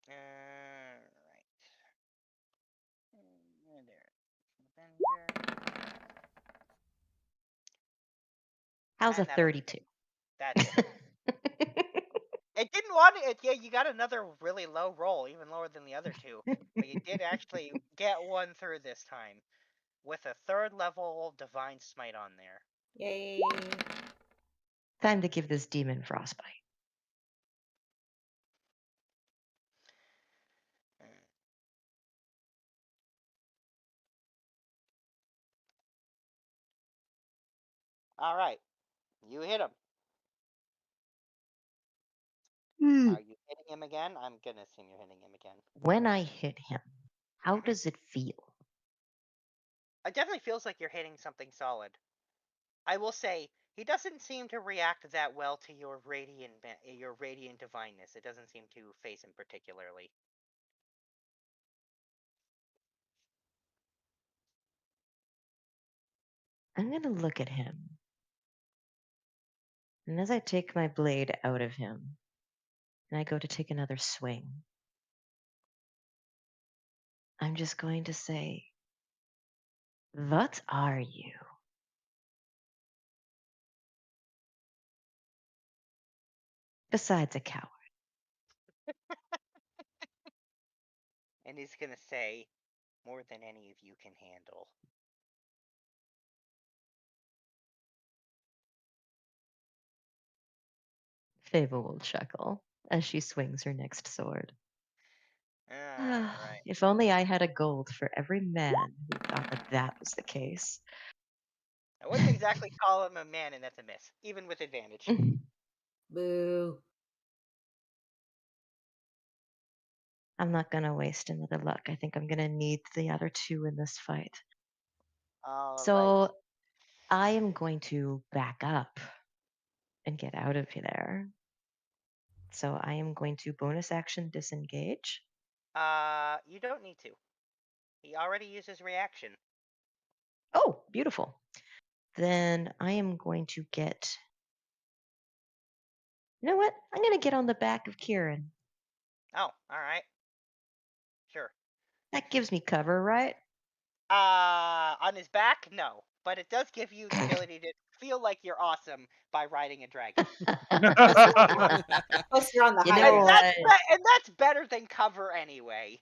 Okay. Alright. There. How's a 32? That's it. It didn't want it. Yeah, you got another really low roll, even lower than the other two. But you did actually get one through this time. With a 3rd level Divine Smite on there. Yay. Time to give this demon frostbite. Alright. You hit him. Are you hitting him again? I'm gonna assume you're hitting him again. When I hit him, how does it feel? It definitely feels like you're hitting something solid. I will say, he doesn't seem to react that well to your radiant divineness. It doesn't seem to phase him particularly. I'm going to look at him. And as I take my blade out of him, and I go to take another swing, I'm just going to say, what are you? Besides a coward. And he's gonna say, more than any of you can handle. Fable will chuckle as she swings her next sword. Alright. If only I had a gold for every man who thought that was the case. I wouldn't exactly call him a man, and that's a miss, even with advantage. Boo. I'm not gonna waste another luck. I think I'm gonna need the other two in this fight. So I am going to back up and get out of there. So I am going to bonus action disengage. You don't need to. He already used his reaction. Oh, beautiful. Then I am going to get. You know what? I'm gonna get on the back of Kieran. Oh, alright. Sure. That gives me cover, right? On his back, no. But it does give you the ability to feel like you're awesome by riding a dragon. Plus, you're on the high. And that's better than cover anyway.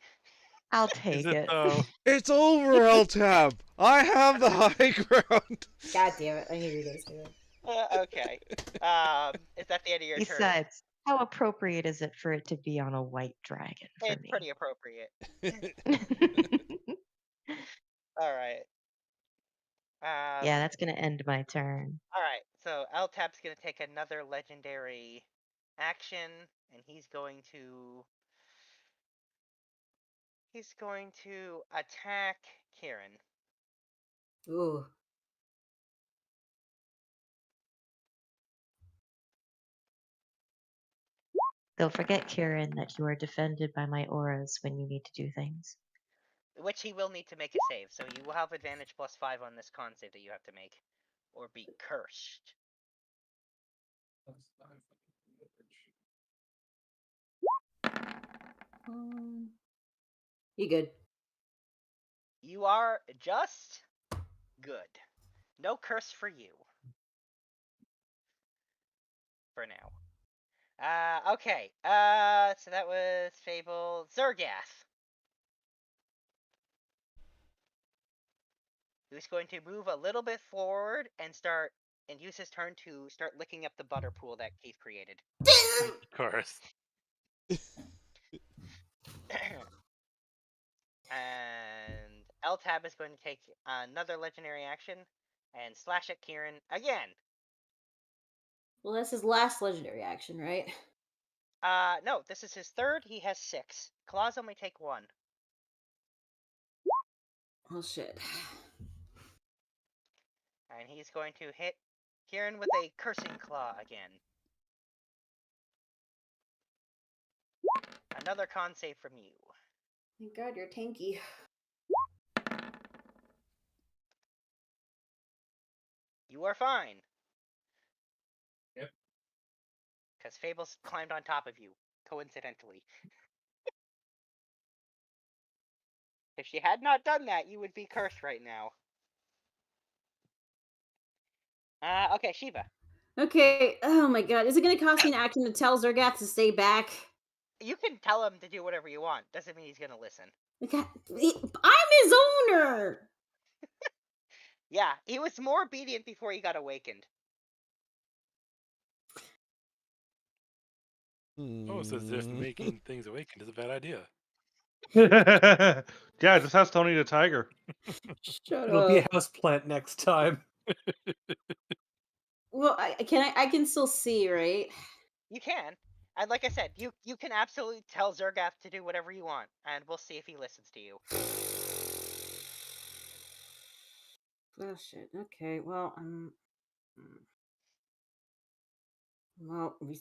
I'll take it. It's over, Eltab. I have the high ground. God damn it! I knew you were gonna say that. Okay. Is that the end of your turn? Besides, how appropriate is it for it to be on a white dragon for It's me? pretty appropriate. All right. Yeah, that's gonna end my turn. All right. So Eltab's gonna take another legendary action, and he's going to attack Kieran. Ooh. Don't forget, Kieran, that you are defended by my auras when you need to do things. Which he will need to make a save, so you will have advantage +5 on this con save that you have to make, or be cursed. You good? You are just good. No curse for you. For now. Okay. So that was Fable. Zergath. Who's going to move a little bit forward and use his turn to start licking up the butter pool that Keith created. Of course. And Eltab is going to take another legendary action and slash at Kieran again. Well, that's his last legendary action, right? No, this is his third. He has 6. Claws only take 1. Oh shit. And he's going to hit Kieran with a cursing claw again. Another con save from you. Thank God you're tanky. You are fine. Yep. Because Fable's climbed on top of you, coincidentally. If she had not done that, you would be cursed right now. Okay, Shiva. Okay. Oh my God. Is it going to cost me an action to tell Zergath to stay back? You can tell him to do whatever you want. Doesn't mean he's going to listen. I'm his owner. Yeah, he was more obedient before he got awakened. Almost as if making things awakened is a bad idea. Yeah, just ask Tony the Tiger. Shut It'll up. be a houseplant next time. Well, I can still see, right? You can. And like I said, you can absolutely tell Zergath to do whatever you want, and we'll see if he listens to you. Oh shit. Okay. Well, well, we.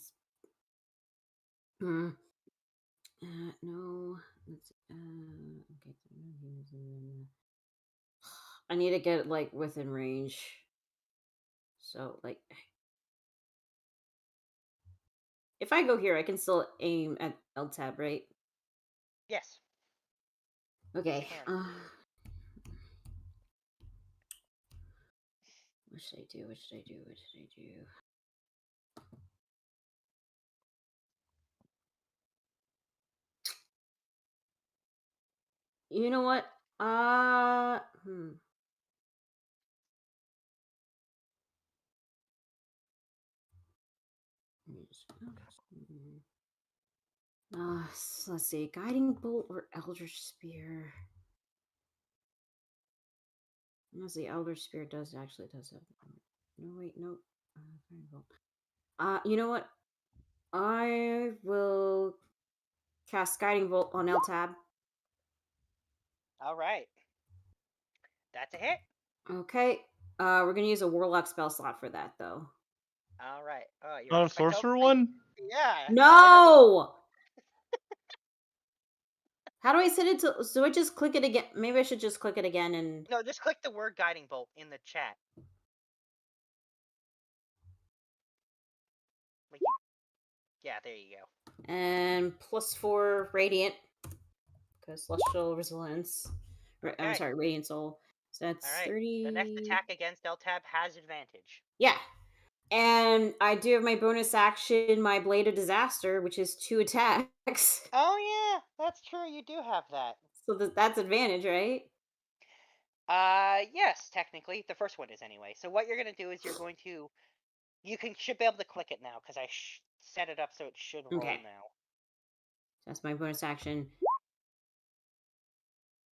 No. Okay. I need to get like within range. So like, if I go here, I can still aim at Eltab, right? Yes. Okay. What should I do? What should I do? What should I do? You know what? Let's see, guiding bolt or eldritch spear. Unless the eldritch spear does have. No, wait, no. Guiding bolt. You know what? I will cast guiding bolt on Eltab. All right. That's a hit. Okay. We're gonna use a warlock spell slot for that, though. All right. You're Not a sorcerer one? Yeah. No. How do I set it to? So I just click it again. Maybe I should just click it again and. No, just click the word guiding bolt in the chat. Yeah, there you go. And +4 radiant. Because celestial resilience. Okay. I'm sorry, radiant soul. So that's 30. The next attack against Eltab has advantage. Yeah. And I do have my bonus action, my Blade of Disaster, which is 2 attacks. Oh, yeah. That's true. You do have that. So that's advantage, right? Yes, technically. The first one is anyway. So what you're going to do is should be able to click it now, because I set it up so it should roll now. That's my bonus action.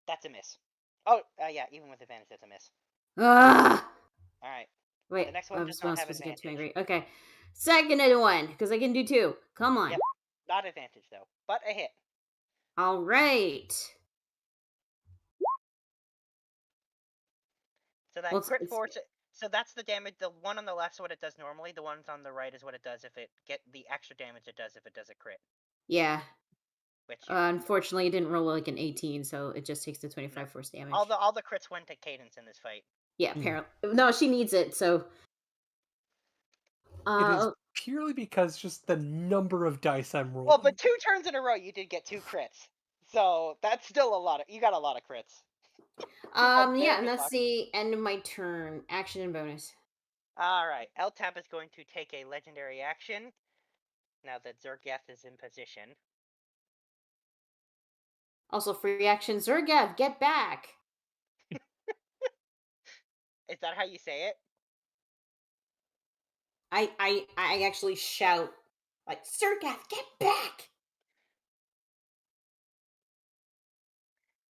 That's a miss. Oh, yeah, even with advantage, that's a miss. Ah! Alright. Wait, the next one does not have advantage. Angry. Okay. Second one, because I can do 2. Come on. Yep. Not advantage, though, but a hit. All right. So that crit force. So that's the damage. The one on the left is what it does normally. The ones on the right is what it does if it get the extra damage it does if it does a crit. Yeah. Which unfortunately it didn't roll like an 18, so it just takes the 25 force damage. All the crits went to Cadence in this fight. Yeah, apparently. No, she needs it, so. It is purely because just the number of dice I'm rolling. Well, but 2 turns in a row, you did get 2 crits, so that's still a lot. You got a lot of crits. Yeah, and that's the end of my turn. Action and bonus. All right, Eltab is going to take a legendary action now that Zergath is in position. Also, free action, Zergath, get back. Is that how you say it? I actually shout like, Zergath, get back.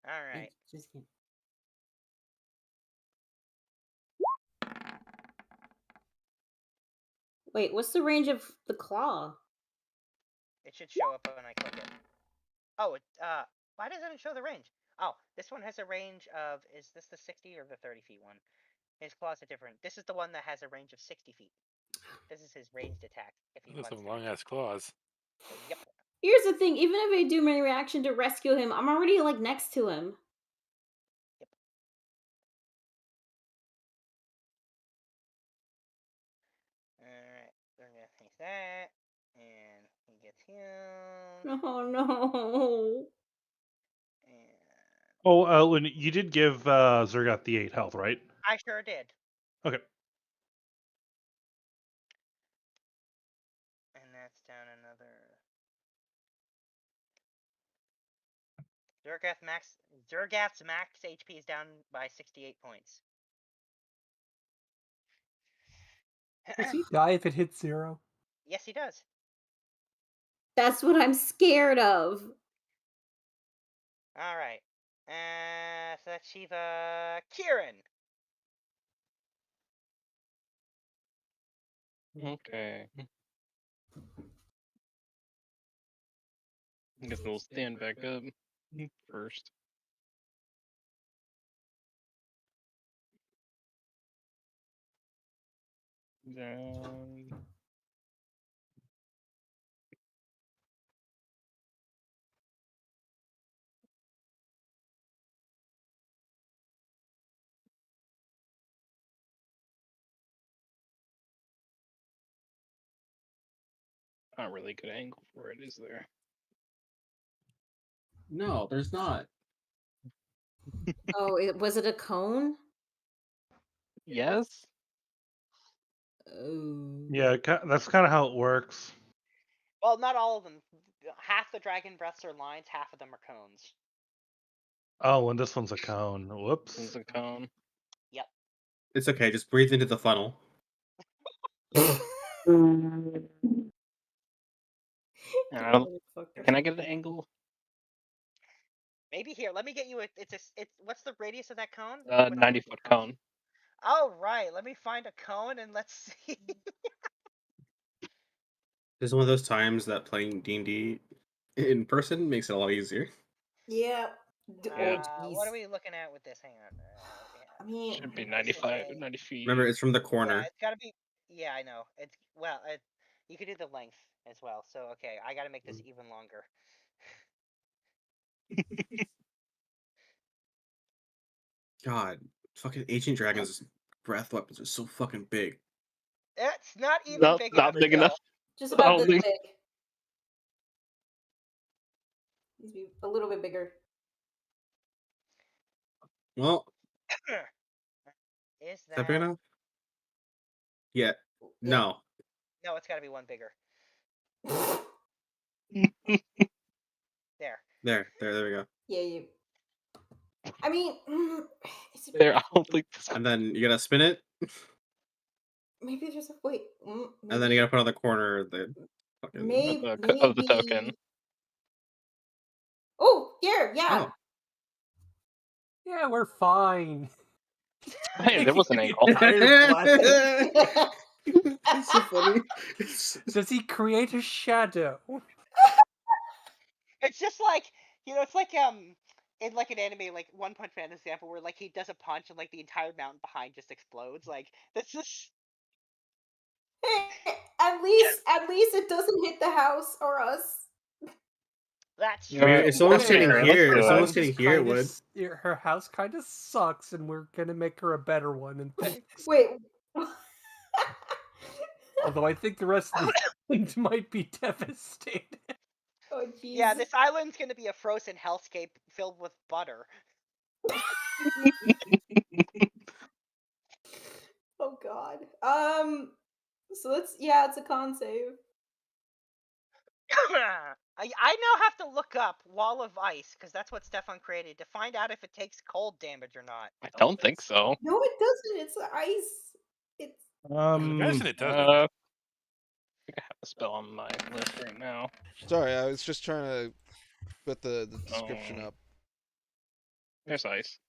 All right. Just kidding. Wait, what's the range of the claw? It should show up when I click it. Oh, why doesn't it show the range? Oh, this one has a range of, is this the 60 or the 30 feet one? His claws are different. This is the one that has a range of 60 feet. This is his ranged attack. If he Those wants have long-ass claws. Yep. Here's the thing, even if I do my reaction to rescue him, I'm already, like, next to him. Yep. Alright, we're gonna take that, and he gets healed. Oh, no. Oh, when you did give Zergath the 8 health, right? I sure did. Okay. And that's down another. Zergath's max HP is down by 68 points. Does he die if it hits 0? Yes, he does. That's what I'm scared of. Alright. So that's Shiva. Kieran! Okay. I guess we'll stand back up first. Down. Not really good angle for it, is there? No, there's not. Oh, was it a cone? Yes. Oh. Yeah, that's kind of how it works. Well, not all of them. Half the dragon breaths are lines, half of them are cones. Oh, and this one's a cone. Whoops. It's a cone. Yep. It's okay, just breathe into the funnel. I don't. Can I get an angle? Maybe here. Let me get you a. It's what's the radius of that cone? 90-foot cone. Oh right. Let me find a cone and let's see. This is one of those times that playing D&D in person makes it a lot easier. Yeah. What are we looking at with this? Hang on. I mean, Should be 90 feet. Remember, it's from the Yeah, corner. it's gotta be. Yeah, I know. It's well. You could do the length as well. So okay, I gotta make this even longer. God, fucking ancient dragons' breath weapons are so fucking big. It's not even big Not big enough. Just about this Only- big. Needs to be a little bit bigger. Well, Is that big enough? Yeah. No. No, it's gotta be one bigger. There. There we go. Yeah, you. I mean, There, I don't think. And then you gotta spin it, maybe there's a wait. and then you gotta put on the corner of the fucking Maybe of the token. Oh, yeah. Oh. Yeah, we're fine. Hey, there was an angle. It's so funny. Does he create a shadow? It's just like it's like in like an anime, like One Punch Man example, where like he does a punch and like the entire mountain behind just explodes. Like that's just. Hey, at least it doesn't hit the house or us. That's I mean, if someone's sitting here, it would. Her house kind of sucks, and we're gonna make her a better one. And thanks. Wait. Although I think the rest of the island might be devastated. Oh jeez. Yeah, this island's gonna be a frozen hellscape filled with butter. Oh god. So it's a con save. I now have to look up Wall of Ice because that's what Stefan created to find out if it takes cold damage or not. I don't think so. No, it doesn't. It's ice. It's. I imagine it doesn't. I think I have a spell on my list right now. Sorry, I was just trying to put the description up. There's ice.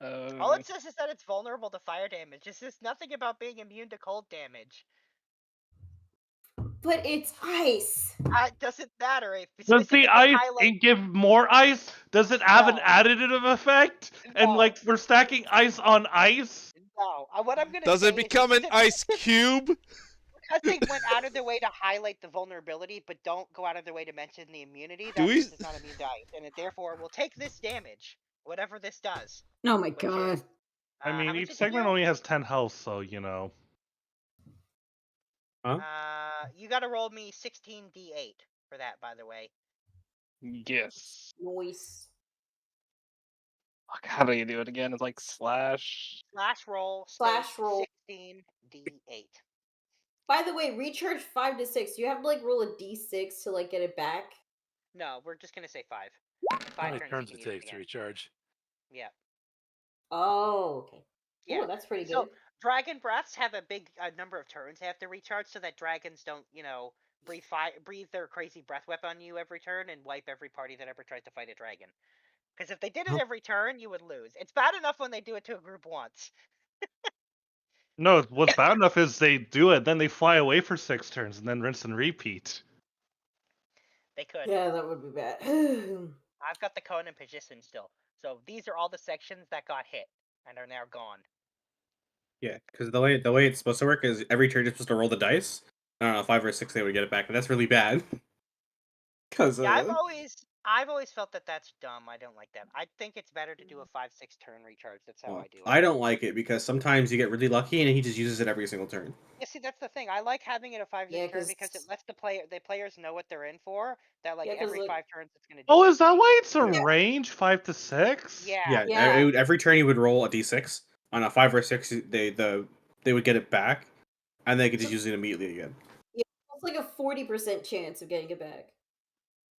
All it says is that it's vulnerable to fire damage. It says nothing about being immune to cold damage. But it's ice. It doesn't matter. Does the ice give more ice? Does it have an additive effect? No. And like we're stacking ice on ice? No. What I'm gonna Does say it become an ice cube? Because they went out of their way to highlight the vulnerability, but don't go out of their way to mention the immunity. That means it's not immune to ice, and it therefore will take this damage, whatever this does. Oh my god. Is, I mean, each segment only has 10 health, so you know. Huh? You gotta roll me 16d8 for that, by the way. Yes. Nice. Fuck, how do you do it again? It's like slash roll 16d8. By the way, recharge 5 to 6. You have to like roll a d6 to like get it back. No, we're just gonna say 5. How many turns it takes to recharge? Yeah. Oh, okay. Yeah, that's pretty good. So dragon breaths have a big number of turns they have to recharge, so that dragons don't, breathe their crazy breath weapon on you every turn and wipe every party that ever tries to fight a dragon. Because if they did it every turn, you would lose. It's bad enough when they do it to a group once. No, what's bad enough is they do it, then they fly away for 6 turns, and then rinse and repeat. They could. Yeah, that would be bad. I've got the cone and position still. So these are all the sections that got hit and are now gone. Yeah, because the way it's supposed to work is every turn you're supposed to roll the dice. I don't know, 5 or 6 they would get it back, but that's really bad. Because I've always felt that that's dumb. I don't like that. I think it's better to do a 5-6 turn recharge. That's how I do it. I don't like it because sometimes you get really lucky and he just uses it every single turn. Yeah, see, that's the thing. I like having it a 5-6 turn because it lets the players know what they're in for. That every 5 turns it's gonna do. Oh, is that why it's a range 5 to 6? Yeah. Every turn he would roll a d6 on a 5 or 6. They would get it back, and they could just use it immediately again. Yeah, it's like a 40% chance of getting it back.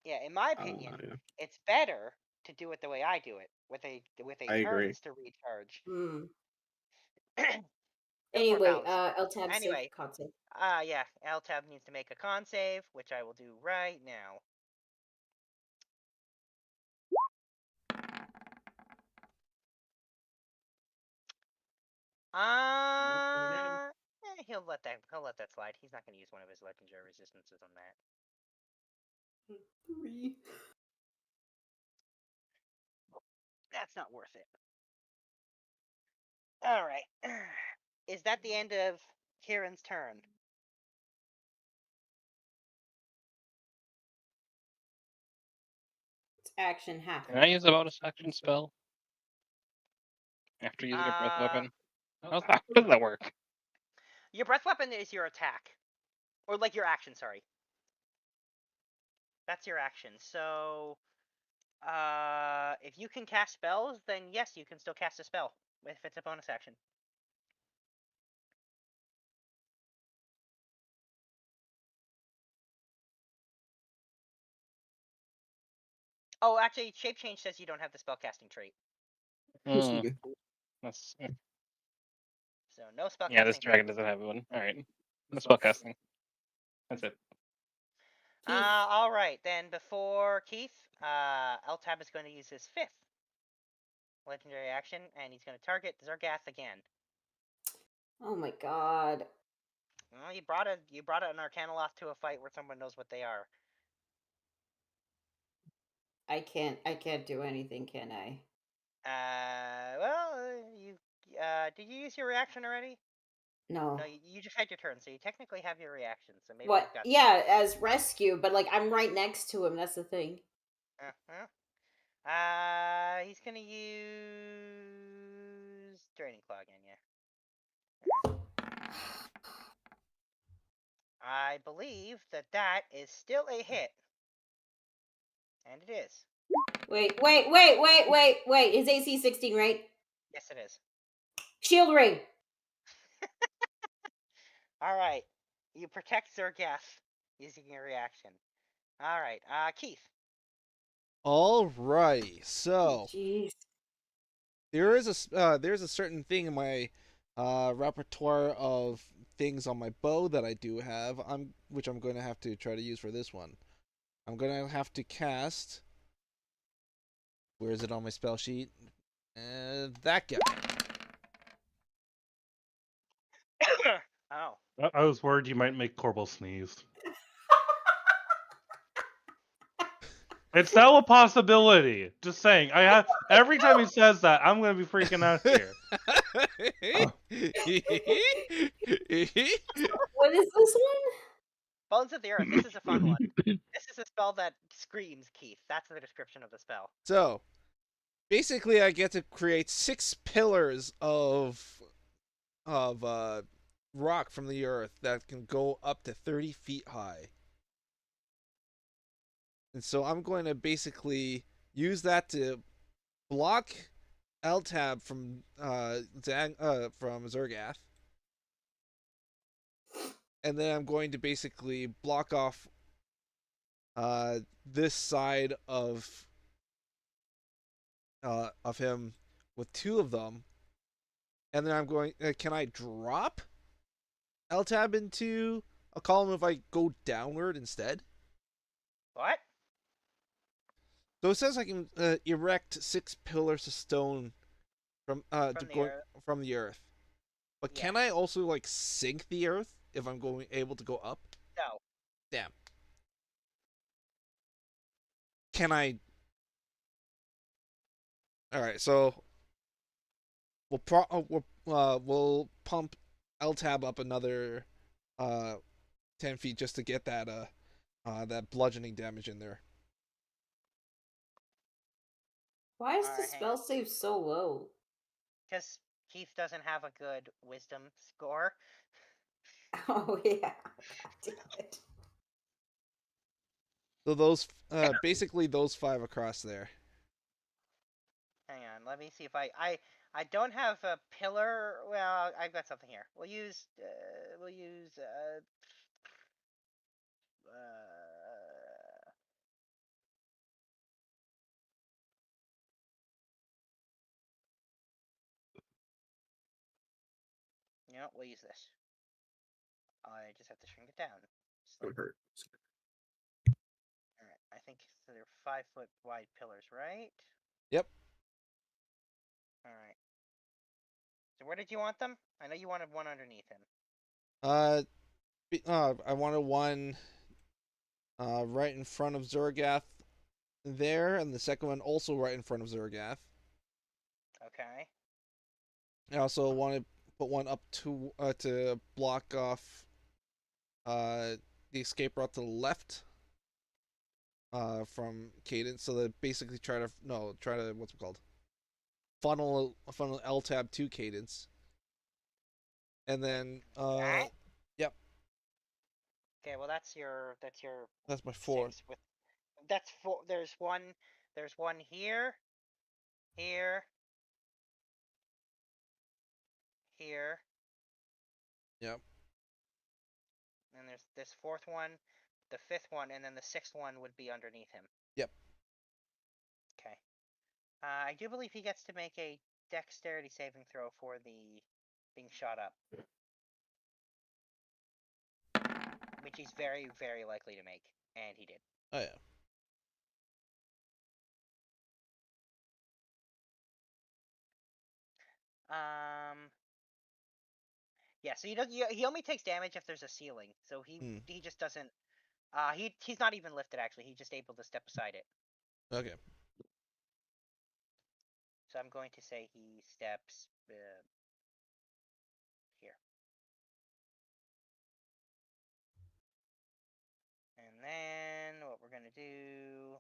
Yeah, in my opinion, it's better to do it the way I do it, with a turns to recharge. Anyway, Eltab Anyway, save, con save. Yeah, Eltab needs to make a con save, which I will do right now. He'll let that slide. He's not going to use one of his legendary resistances on that. 3. That's not worth it. All right. Is that the end of Kieran's turn? It's action half. Can I use a bonus action spell after using a breath weapon? How does that work? Your breath weapon is your attack, or like your action. Sorry, that's your action. So, if you can cast spells, then yes, you can still cast a spell if it's a bonus action. Oh, actually, shape change says you don't have the spellcasting trait. That's So no spellcasting. Yeah, this dragon doesn't have one. All right, no spellcasting. That's it. All right, then before Keith, Eltab is going to use his 5th legendary action, and he's going to target Zergath again. Oh my god. Well, you brought an Arcanoloth to a fight where someone knows what they are. I can't do anything, can I? Well, did you use your reaction already? No. No, you just had your turn, so you technically have your reaction. So maybe What? you've got. Yeah, as rescue, but like I'm right next to him. That's the thing. He's gonna use Draining Claw again, yeah. I believe that is still a hit, and it is. Wait. His AC 16, right? Yes, it is. Shield ring. All right, you protect Zergath using your reaction. All right, Keith. Alrighty, so Jeez. there's a certain thing in my repertoire of things on my bow that I do have, which I'm going to have to try to use for this one. I'm going to have to cast. Where is it on my spell sheet? That guy. Oh. I was worried you might make Corbel sneeze. It's now a possibility. Just saying. I have every time he says that, I'm gonna be freaking out here. What is this one? Bones of the Earth. This is a fun one. This is a spell that screams, Keith. That's the description of the spell. So, basically, I get to create 6 pillars of rock from the earth that can go up to 30 feet high. And so I'm going to basically use that to block Eltab from Zergath. And then I'm going to basically block off this side of him with 2 of them. And then I'm going can I drop Eltab into a column if I go downward instead? What? So it says I can erect 6 pillars of stone from the earth. But can I also like sink the earth if I'm able to go up? No. Damn. Can I? All right, so we'll pump Eltab up another 10 feet just to get that that bludgeoning damage in there. Why is the spell save so low? Because Keith doesn't have a good wisdom score. Oh yeah. Damn it. So those basically those 5 across there. Hang on, let me see if I don't have a pillar. Well, I've got something here. We'll use You know, we'll use this. I just have to shrink it down. It hurt. All right. I think so they're 5-foot wide pillars, right? Yep. All right. So where did you want them? I know you wanted one underneath him. I wanted one right in front of Zergath there, and the second one also right in front of Zergath. Okay. I also want to put one up to block off the escape route to the left from Cadence, so that basically try to what's it called? Funnel Eltab to Cadence. And then yep. Okay, well that's my fourth. That's four. There's one here, here, here. Yep. And there's this fourth one, the fifth one, and then the sixth one would be underneath him. Yep. Okay. I do believe he gets to make a dexterity saving throw for the being shot up, which he's very, very likely to make, and he did. Oh yeah. Yeah, so he only takes damage if there's a ceiling. So he just doesn't. He's not even lifted actually. He's just able to step aside it. Okay. So I'm going to say he steps here. And then what we're gonna do?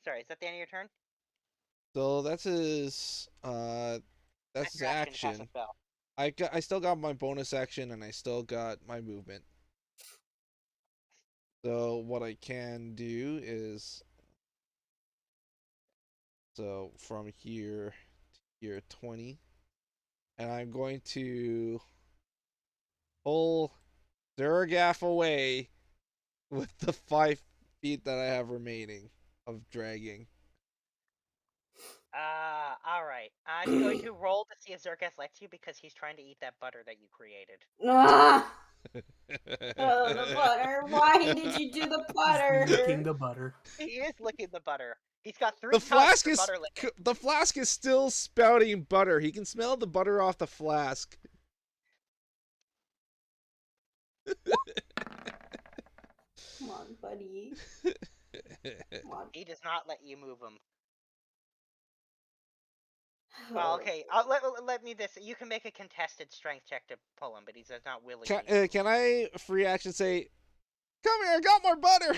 Sorry, is that the end of your turn? So that's his action. I still got my bonus action and I still got my movement. So what I can do is from here to here 20, and I'm going to pull Duragaff away with the 5 feet that I have remaining of dragging. Alright. I'm going to roll to see if Zergath lets you because he's trying to eat that butter that you created. Ah! Oh, the butter. Why did you do the butter? He's licking the butter. He is licking the butter. He's got 3 The flask tubs of butter licking. The flask is still spouting butter. He can smell the butter off the flask. Come on, buddy. Come on. He does not let you move him. Well, okay. Let me this. You can make a contested strength check to pull him, but he's not willing. Can I free action say, "Come here, I got more butter"?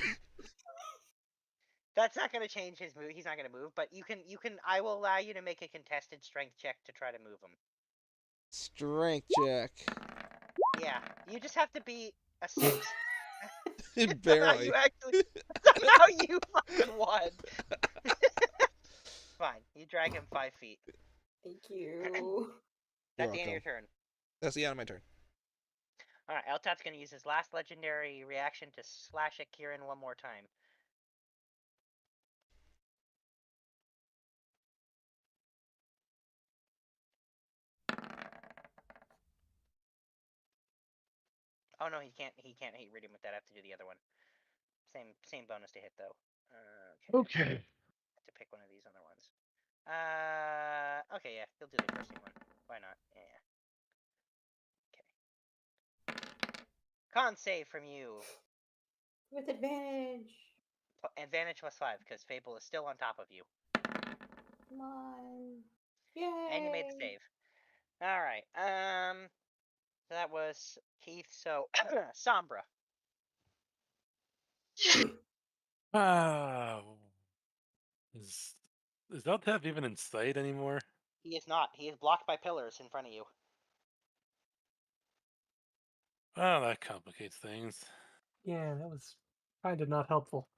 That's not going to change his move. He's not going to move, but you can. I will allow you to make a contested strength check to try to move him. Strength check. Yeah, you just have to be a 6. Barely. Somehow you fucking won. Fine, you drag him 5 feet. Thank you. That's the end of your turn. That's the end of my turn. Alright, Eltab's going to use his last legendary reaction to slash at Kieran one more time. Oh no, he can't hit read him with that. I have to do the other one. Same bonus to hit though. Okay. I have to pick one of these other ones. Okay, yeah, he'll do the cursing one. Why not? Yeah. Okay. Con save from you. With advantage. Advantage +5 because Fable is still on top of you. Come on. Yay. And you made the save. All right. So that was Keith. So Sombra. Is Eltab even in sight anymore? He is not. He is blocked by pillars in front of you. Oh, that complicates things. Yeah, that was kind of not helpful.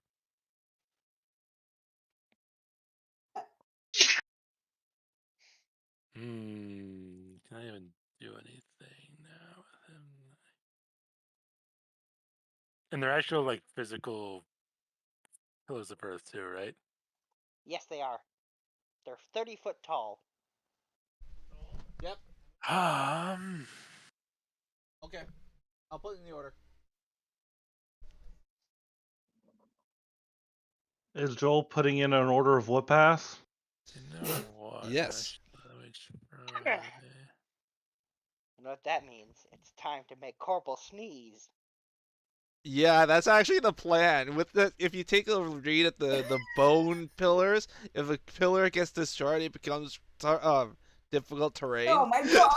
Can I even do anything now with him? And they're actual, like, physical pillars of earth too, right? Yes, they are. They're 30 foot tall. Yep. Okay, I'll put it in the order. Is Joel putting in an order of what pass? You know what? Yes. Let me try. You know what that means? It's time to make Corporal sneeze. Yeah, that's actually the plan. With the if you take a read at the bone pillars, if a pillar gets destroyed, it becomes difficult terrain. Oh my god!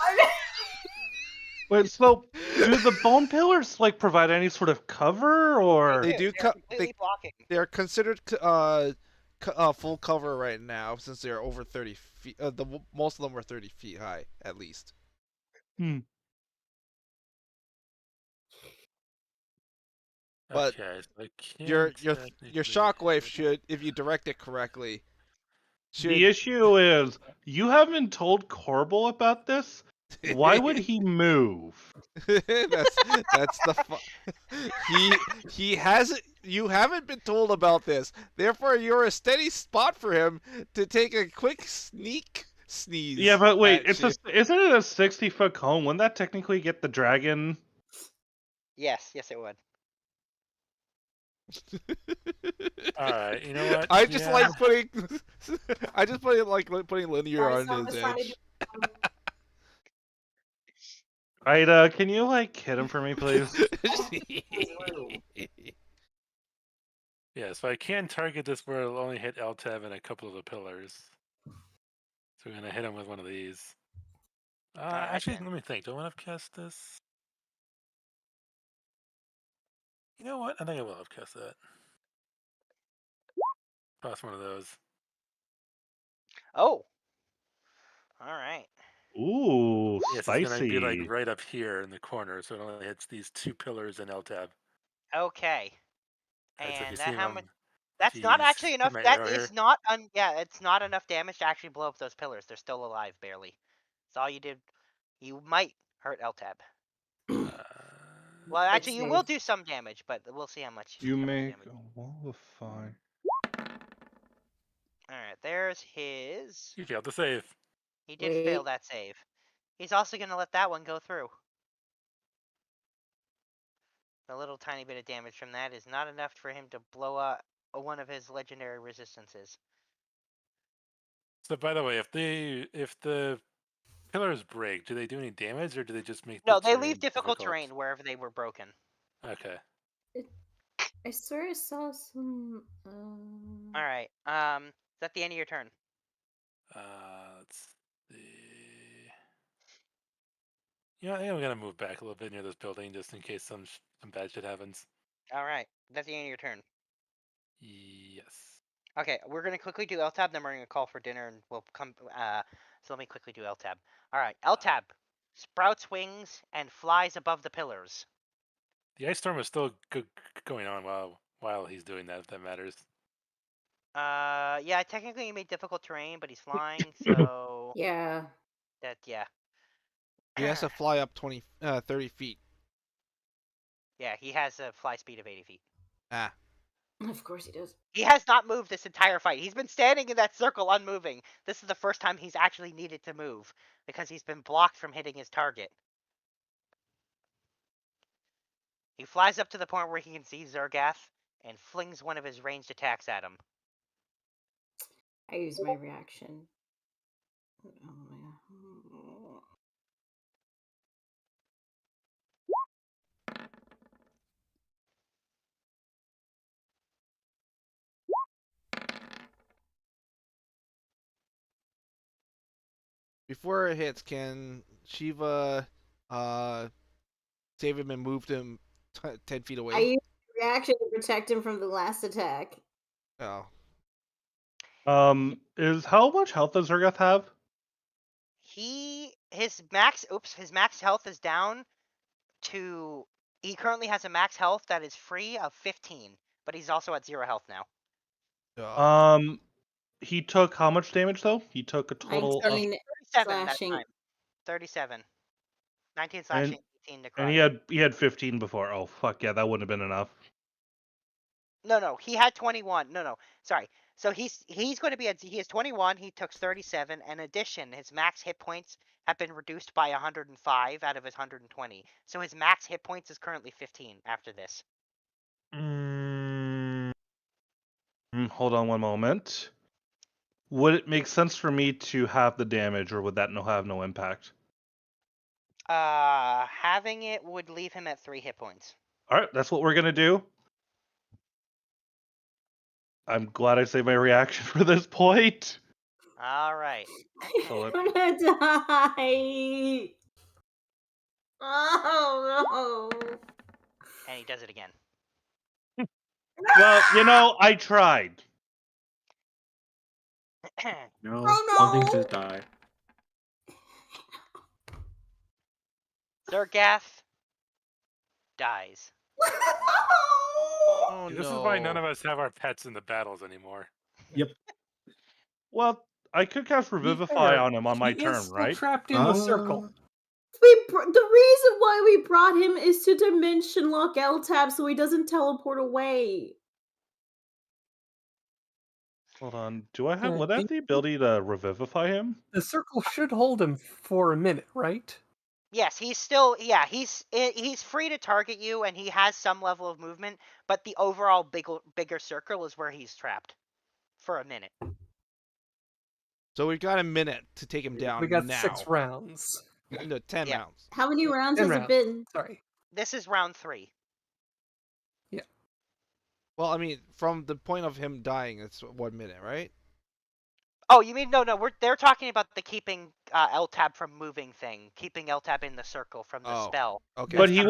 Wait, so do the bone pillars like provide any sort of cover, or They do. They're completely blocking. They're considered full cover right now since they're over 30 feet. Most of them are 30 feet high at least. But Okay, so I your can't your shockwave should, if you direct it correctly, The issue is you haven't told Corbel about this. Why would he move? that's the he hasn't. You haven't been told about this. Therefore, you're a steady spot for him to take a quick sneak sneeze. Yeah, but wait, at you. isn't it a 60-foot cone? Wouldn't that technically get the dragon? Yes, it would. Alright, you know what? I just like putting. I just putting linear Sorry, on someone his was trying to edge. Ida, can you like hit him for me, please? Yeah, so I can target this where it'll only hit Eltab and a couple of the pillars. So we're gonna hit him with one of these. Actually, let me think. Do I want to cast this? You know what? I think I will have cast that. Toss one of those. Oh. All right. Ooh, Yes, spicy. it's gonna be like right up here in the corner, so it only hits these two pillars and Eltab. Okay. Right, so if you And see that how him, much? That's not actually enough. my That arrow is here. not yeah, it's not enough damage to actually blow up those pillars. They're still alive, barely. That's all you did. You might hurt Eltab. Well, actually, you will do some damage, but we'll see how much. You make a wall of fire. All right, there's his. You failed to save. He did fail that save. He's also gonna let that one go through. A little tiny bit of damage from that is not enough for him to blow up one of his legendary resistances. So, by the way, if the pillars break, do they do any damage, or do they just make? No, they leave difficult terrain wherever they were broken. Okay. I swear I saw some. All right. Is that the end of your turn? Let's see. Yeah, I think I'm gonna move back a little bit near this building just in case some bad shit happens. All right. That's the end of your turn. Yes. Okay, we're gonna quickly do Eltab, then we're gonna call for dinner, and we'll come. So let me quickly do Eltab. All right, Eltab sprouts wings and flies above the pillars. The ice storm is still going on while he's doing that. If that matters. Yeah, technically he made difficult terrain, but he's flying, so yeah. Yeah. He has to fly up 30 feet. Yeah, he has a fly speed of 80 feet. Ah. Of course he does. He has not moved this entire fight. He's been standing in that circle unmoving. This is the first time he's actually needed to move because he's been blocked from hitting his target. He flies up to the point where he can see Zergath and flings one of his ranged attacks at him. I use my reaction. Before it hits, can Shiva save him and move him 10 feet away? I use reaction to protect him from the last attack. Oh. Is how much health does Zergath have? His max health is down to, he currently has a max health that is free of 15, but he's also at 0 health now. Oh. He took how much damage though? He took a total of 37 that time. 37. 19 slashing, 18 necrotic. And he had 15 before. Oh fuck yeah, that wouldn't have been enough. No, he had 21. No, sorry. So he's going to be he has 21. He took 37. In addition, his max hit points have been reduced by 105 out of his 120. So his max hit points is currently 15 after this. Hold on one moment. Would it make sense for me to have the damage, or would that have no impact? Having it would leave him at 3 hit points. All right, that's what we're gonna do. I'm glad I saved my reaction for this point. All right. I'm gonna die. Oh no. And he does it again. Well, I tried. No, Oh, one thing's no. just die. Zergath dies. Oh, This is why none of us have our pets in the battles anymore. Yep. Well, I could cast Revivify on him on my turn, right? Trapped in the circle. The reason why we brought him is to dimension lock Eltab so he doesn't teleport away. Hold on. Would I have the ability to Revivify him? The circle should hold him for a minute, right? Yes, he's still he's free to target you, and he has some level of movement, but the overall bigger circle is where he's trapped for a minute. So we've got a minute to take him down. We got now. 6 rounds. No, 10 rounds. How many rounds has it been? Sorry. This is round 3. Yeah. Well, I mean, from the point of him dying, it's 1 minute, right? Oh, you mean no? They're talking about the keeping Eltab from moving thing, keeping Eltab in the circle from the spell. Okay. But he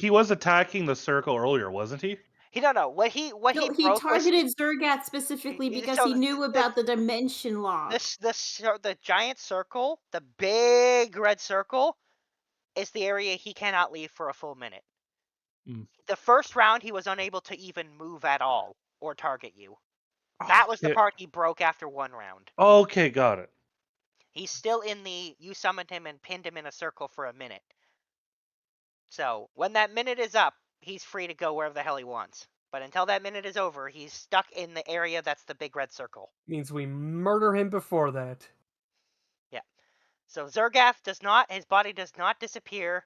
was attacking the circle earlier, wasn't he? He what he He targeted Zergath specifically because he knew about the dimension lock. The giant circle, the big red circle, is the area he cannot leave for a full minute. The first round, he was unable to even move at all or target you. That was the part he broke after 1 round. Okay, got it. He's still in you summoned him and pinned him in a circle for a minute. So when that minute is up, he's free to go wherever the hell he wants. But until that minute is over, he's stuck in the area that's the big red circle. Means we murder him before that. Yeah. So Zergath his body does not disappear,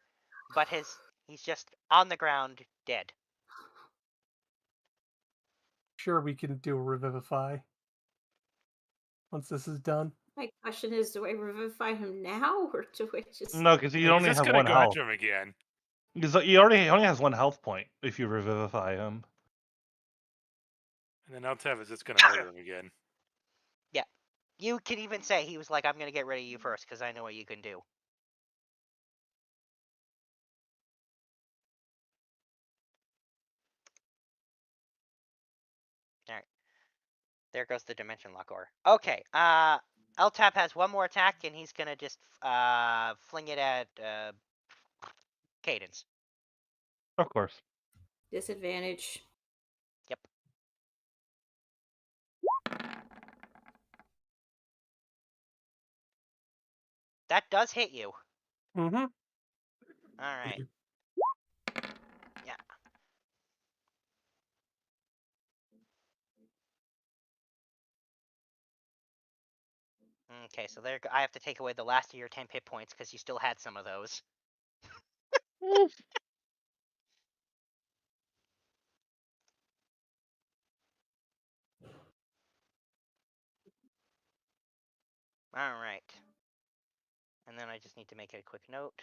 but he's just on the ground, dead. Sure, we can do a Revivify. Once this is done. My question is, do I Revivify him now, or do I just... No, because he only has 1 go health. after him again. Because he only has 1 health point if you Revivify him. And then Eltab is just going to murder him again. Yeah. You can even say he was like, I'm going to get rid of you first because I know what you can do. Alright. There goes the dimension lock ore. Okay. Eltab has 1 more attack, and he's going to just fling it at Cadence. Of course. Disadvantage. Yep. That does hit you. Mm-hmm. All right. Yeah. Okay, so there I have to take away the last of your 10 hit points because you still had some of those. All right. And then I just need to make a quick note.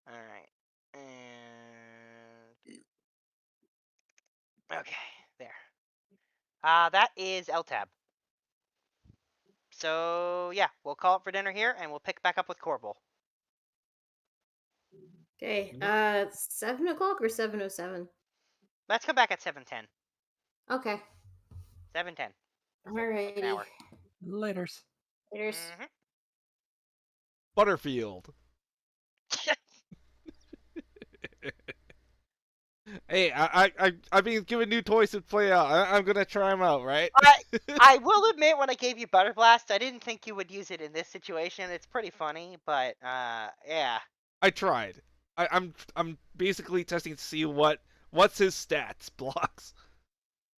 All right. And okay, there. That is Eltab. So yeah, we'll call it for dinner here, and we'll pick back up with Corbel. Okay, 7 o'clock or 7:07? Let's come back at 7:10. Okay. 7:10. Alrighty. An hour. Laters. Laters. Mm-hmm. Butterfield. Hey, I've been given new toys to play out. I'm gonna try them out, right? I will admit, when I gave you Butter Blast, I didn't think you would use it in this situation. It's pretty funny, but yeah. I tried. I'm basically testing to see what's his stats blocks.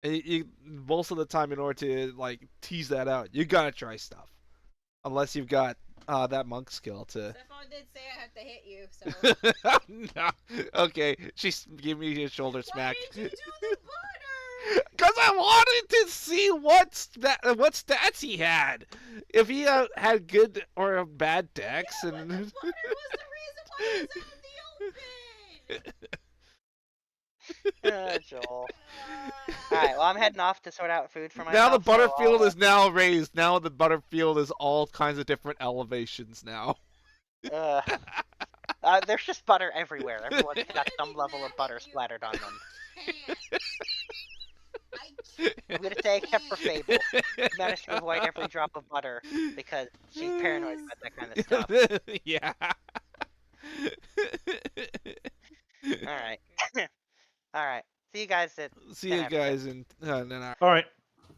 And most of the time, in order to like tease that out, you gotta try stuff, unless you've got that monk skill to. Stephon did say I have to hit you, so. No. Okay, she's giving me a shoulder smack. Why did you do the butter? Because I wanted to see what stats he had. If he had good or bad decks, Yeah, and but the butter was the reason why he was out in the open. Joel. Alright, well, I'm heading off to sort out food for myself. now the butterfield so is now raised. Now the butterfield is all kinds of different elevations now. There's just butter everywhere. Everyone's got some level of butter splattered on them. I'm gonna say, except for Fable. She managed to avoid every drop of butter because she's paranoid about that kind of stuff. Yeah. Alright. Alright. See you guys at. See you guys in an hour. All right.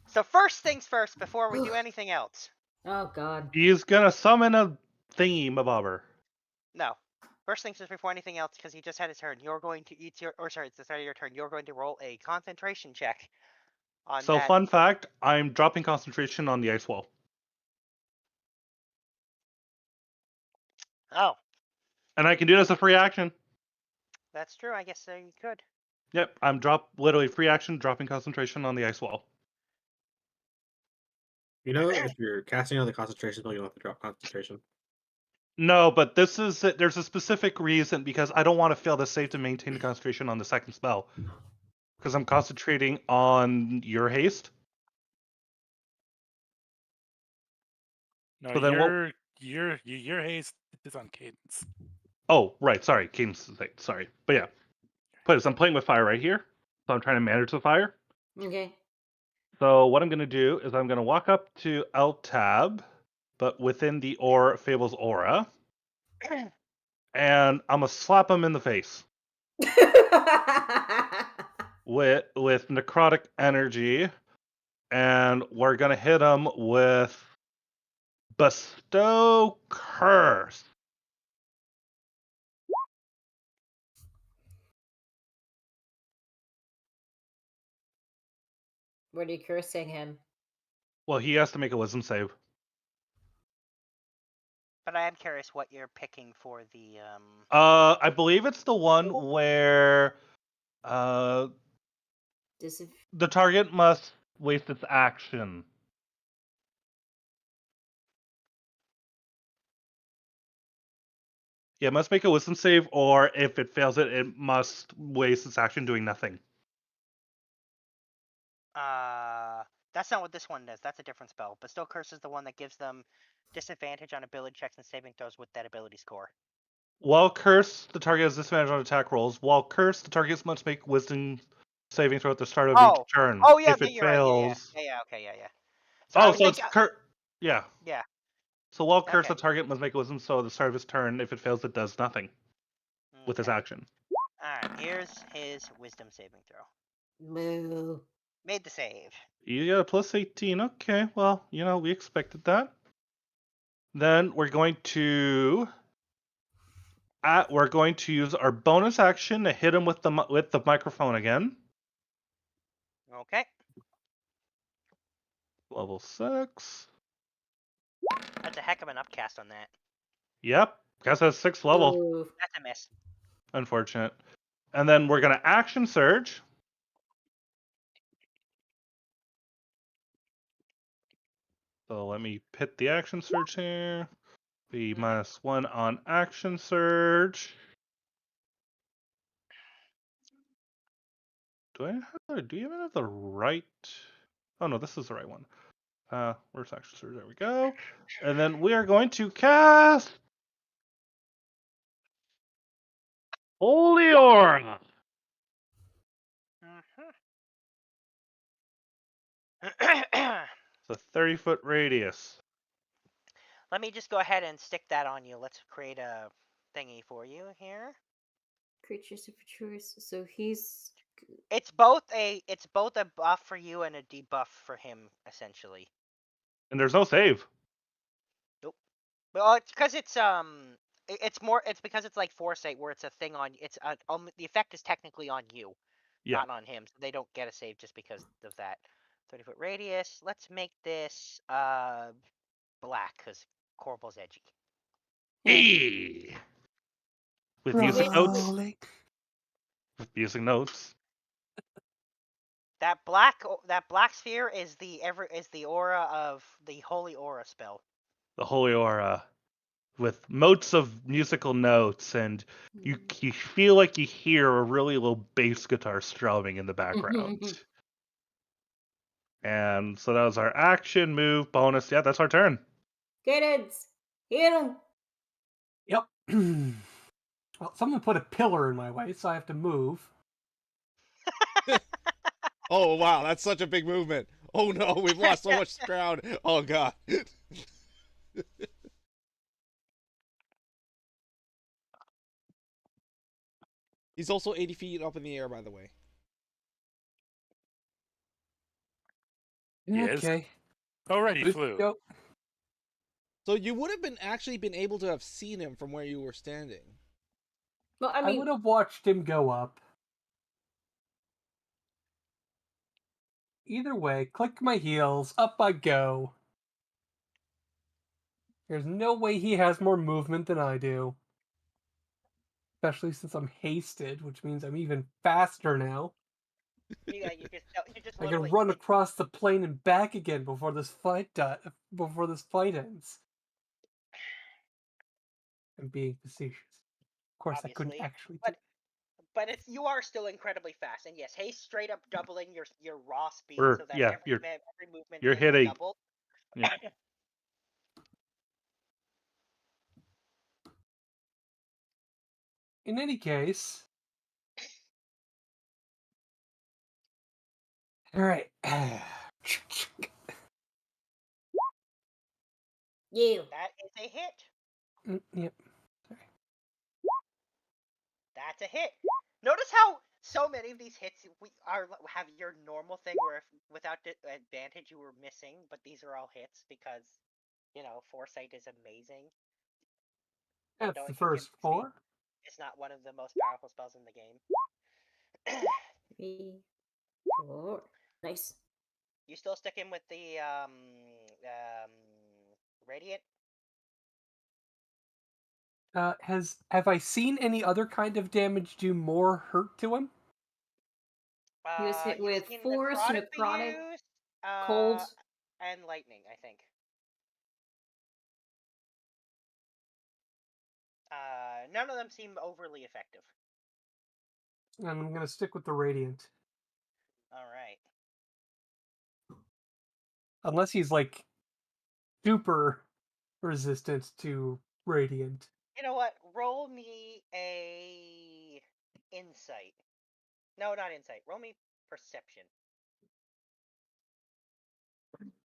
So first things first, before we do anything else. Oh God. He's gonna summon a thingy mabobber. No. First things first, before anything else, because he just had his turn. You're going to it's the start of your turn. You're going to roll a concentration check. On So that. fun fact, I'm dropping concentration on the ice wall. Oh. And I can do it as a free action. That's true. I guess you could. Yep, I'm literally free action, dropping concentration on the ice wall. You know, if you're casting on the concentration spell, you don't have to drop concentration. No, but there's a specific reason, because I don't want to fail the save to maintain the concentration on the second spell. Because I'm concentrating on your haste. No, So then your haste is on cadence. Oh, right. Sorry, cadence. Sorry, but yeah. But I'm playing with fire right here, so I'm trying to manage the fire. Okay. So what I'm going to do is I'm going to walk up to Eltab, but within the Fable's aura, and I'm gonna slap him in the face with necrotic energy, and we're gonna hit him with bestow curse. What are you cursing him? Well, he has to make a wisdom save. But I am curious what you're picking for the I believe it's the one where the target must waste its action. Yeah, it must make a wisdom save, or if it fails it, it must waste its action doing nothing. that's not what this one does. That's a different spell. Bestow Curse is the one that gives them disadvantage on ability checks and saving throws with that ability score. While cursed, the target has disadvantage on attack rolls. While cursed, the target must make wisdom saving throw at the start of each turn. Oh yeah, if it you're fails. right. Yeah, okay, yeah. So it's yeah. Yeah. So while cursed, the target must make a wisdom so at the start of his turn. If it fails, it does nothing with his action. Alright, here's his wisdom saving throw. Moo. Made the save. You got a plus 18. Okay, well, we expected that. Then we're going to use our bonus action to hit him with the microphone again. Okay. Level 6. That's a heck of an upcast on that. Yep, guess that's 6th level. Ooh. That's a miss. Unfortunate. And then we're gonna action surge. So let me hit the action surge here. Be -1 on action surge. Do you even have the right? Oh no, this is the right one. Where's action surge? There we go. And then we are going to cast Holy Aura. It's a 30-foot radius. Let me just go ahead and stick that on you. Let's create a thingy for you here. creatures of choice. So he's. It's both a buff for you and a debuff for him, essentially. And there's no save. Nope. Well, it's because it's because it's like foresight, where it's a thing on the effect is technically on you, not on him. So they don't get a save just because of that. 30-foot radius. Let's make this black because Corbal's edgy. Hey. With music notes. With music notes. That black sphere is the aura of the holy aura spell. The holy aura, with motes of musical notes, and you feel like you hear a really low bass guitar strumming in the background. And so that was our action, move, bonus. Yeah, that's our turn. Cannons! Hit him! Yep. Well, someone put a pillar in my way, so I have to move. Oh, wow, that's such a big movement. Oh, no, we've lost so much ground. Oh, God. He's also 80 feet up in the air, by the way. Yes. Okay. Alright, he flew. Go. So you would have been able to have seen him from where you were standing. Well, I would have watched him go up. Either way, click my heels, up I go. There's no way he has more movement than I do. Especially since I'm hasted, which means I'm even faster now. Yeah, you just I can run across the plane and back again before this fight ends. I'm being facetious. Of course, obviously, I couldn't actually do it. But you are still incredibly fast, and yes, haste straight up doubling your raw speed, Or, so that yeah, every movement you're is hitting. doubled. Yeah. In any case, all right. Yeah. That is a hit. Yep. That's a hit. Notice how so many of these hits have your normal thing where if without advantage you were missing, but these are all hits because foresight is amazing. That's the first 4. It's not one of the most powerful spells in the game. 3, 4. Nice. You still sticking with the radiant? Have I seen any other kind of damage do more hurt to him? He was hit with force, necrotic, cold, and lightning, I think. None of them seem overly effective. I'm gonna stick with the radiant. All right. Unless he's like super resistant to radiant. You know what? Roll me a insight. No, not insight. Roll me perception.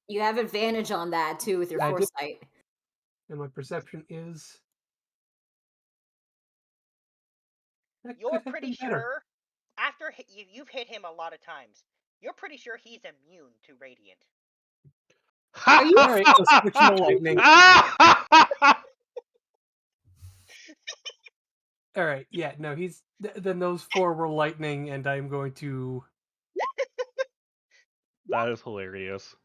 You have advantage on that too with your foresight. And my perception is. You're pretty sure after you've hit him a lot of times. You're pretty sure he's immune to radiant. Are you? Alright, so switch to lightning. Alright, yeah, no, he's. Then those 4 were lightning, and I'm going to. That is hilarious.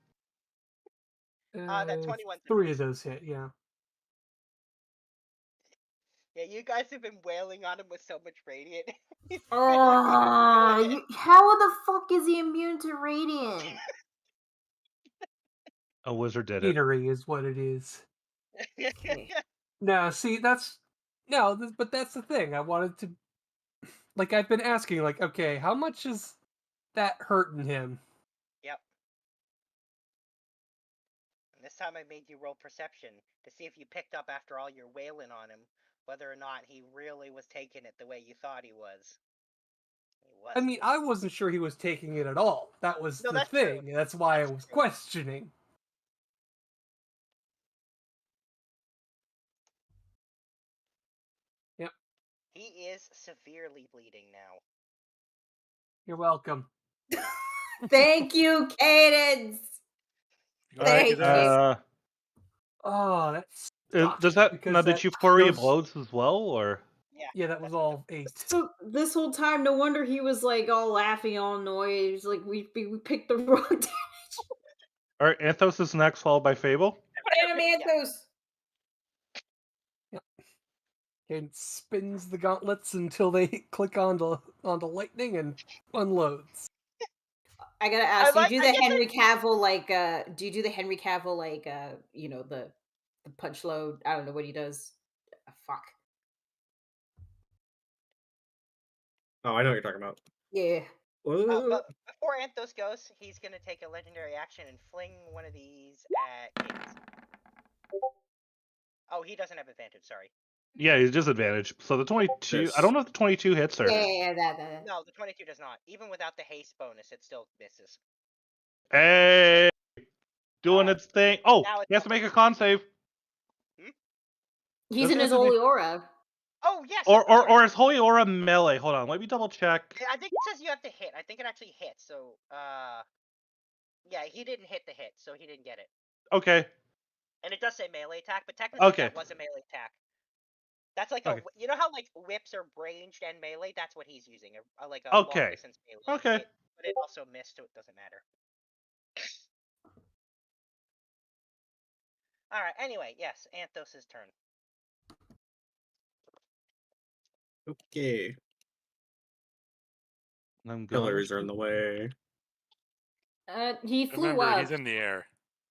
That 21. 3 of those hit, yeah. Yeah, you guys have been wailing on him with so much radiant. How the fuck is he immune to radiant? A wizard did it. Eatery is what it is. Okay. No, see, but that's the thing. I wanted to, like, I've been asking, like, okay, how much is that hurting him? Yep. And this time I made you roll perception to see if you picked up after all your wailing on him, whether or not he really was taking it the way you thought he was. He wasn't. I mean, I wasn't sure he was taking it at all. That was the thing. True. That's why I was questioning. Yep. He is severely bleeding now. You're welcome. Thank you, Cadence. Thank you. Oh, that's does that now? Did you flurry of blows as well, or? Yeah, that was all 8. So this whole time, no wonder he was like all laughing, all annoyed. He's like, we picked the wrong damage. All right, Anthos is next, followed by Fable. Anthos. Yep. And spins the gauntlets until they click onto lightning and unloads. I gotta ask, do you do the Henry Cavill like do you do the Henry Cavill like you know, the punch load? I don't know what he does. Fuck. Oh, I know what you're talking about. Yeah. But before Anthos goes, he's gonna take a legendary action and fling one of these at Cadence. Oh, he doesn't have advantage, sorry. Yeah, he's disadvantaged. So the 22, I don't know if the 22 hits or. Yeah, that. No, the 22 does not. Even without the haste bonus, it still misses. Hey! Doing its thing. Oh, he has to make a con save. He's in his holy aura. Oh, yes! Or is holy aura melee? Hold on, let me double check. I think it says you have to hit. I think it actually hits, so, yeah, he didn't hit the hit, so he didn't get it. Okay. And it does say melee attack, but technically Okay. that was a melee attack. That's like Okay. you know how like whips are ranged and melee? That's what he's using, like a Okay. long distance melee. Okay. But it also missed, so it doesn't matter. All right. Anyway, yes, Anthos' turn. Okay. I'm Pillars are in the way. He flew Remember, up. he's in the air.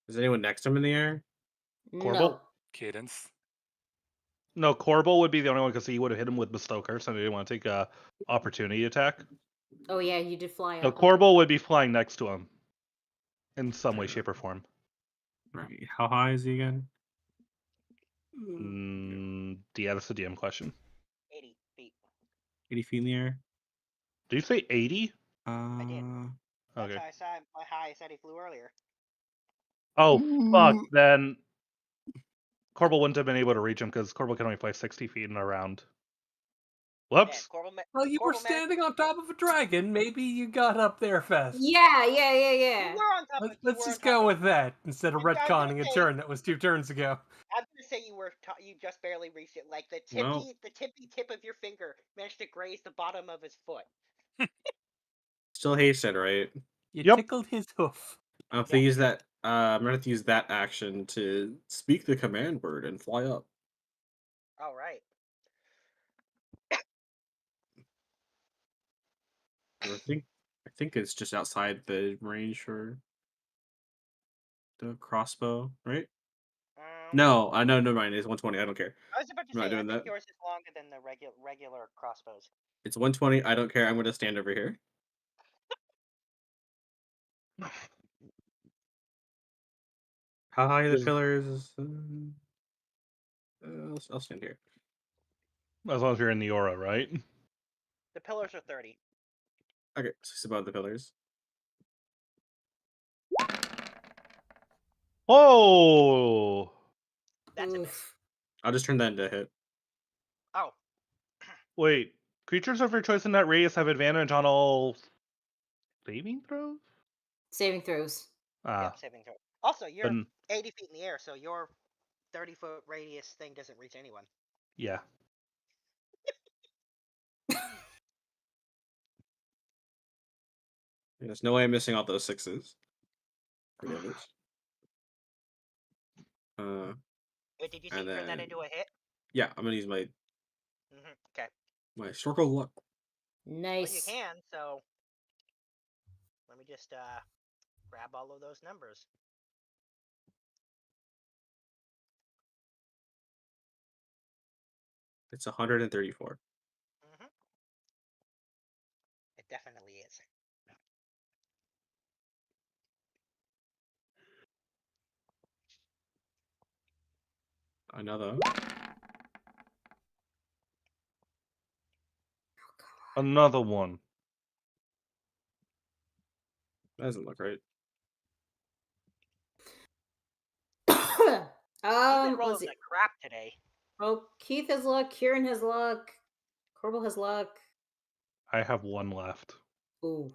Is anyone next to him in the air? Corbel? Cadence. No, Corbel would be the only one because he would have hit him with Bestoker, so he didn't want to take a opportunity attack. Oh yeah, you did fly No, up. Corbel would be flying next to him. In some way, shape, or form. Right. How high is he again? Yeah, that's a DM question. 80 feet. 80 feet in the air? Did you say 80? I did. That's Okay. how high I said he flew earlier. Oh, fuck. Then Corbel wouldn't have been able to reach him because Corbel can only fly 60 feet in a round. Whoops. Well, you were standing on top of a dragon. Maybe you got up there fast. Yeah. You were on top Let's just go with that instead of retconning a say- turn that was 2 turns ago. I'm gonna say you just barely reached it. Like the tippy tip of your finger managed to graze the bottom of his foot. Still hasted, right? You tickled his hoof. I'll have to use that. I'm gonna have to use that action to speak the command word and fly up. All right. I think it's just outside the range for the crossbow, right? No, I know. Never mind. It's 120. I don't care. I was about to I'm not say, I doing think that. yours is longer than the regular crossbows. It's 120. I don't care. I'm gonna stand over here. How high are the pillars? I'll stand here. As long as you're in the aura, right? The pillars are 30. Okay, so it's above the pillars. Whoa! That's a miss. I'll just turn that into a hit. Oh. Wait, creatures of your choice in that radius have advantage on all saving throws? Saving throws. Yeah, saving throws. Also, you're 80 feet in the air, so your 30-foot radius thing doesn't reach anyone. Yeah. There's no way I'm missing all those 6s. For damage. Did you turn that into a hit? Yeah, I'm gonna use my Okay. my circle of luck. Nice. Well, you can, so let me just grab all of those numbers. It's 134. It definitely is. Another. Another one. That doesn't look right. You've been rolling like crap today. Well, Keith has luck. Kieran has luck. Corbel has luck. I have one left. Ooh.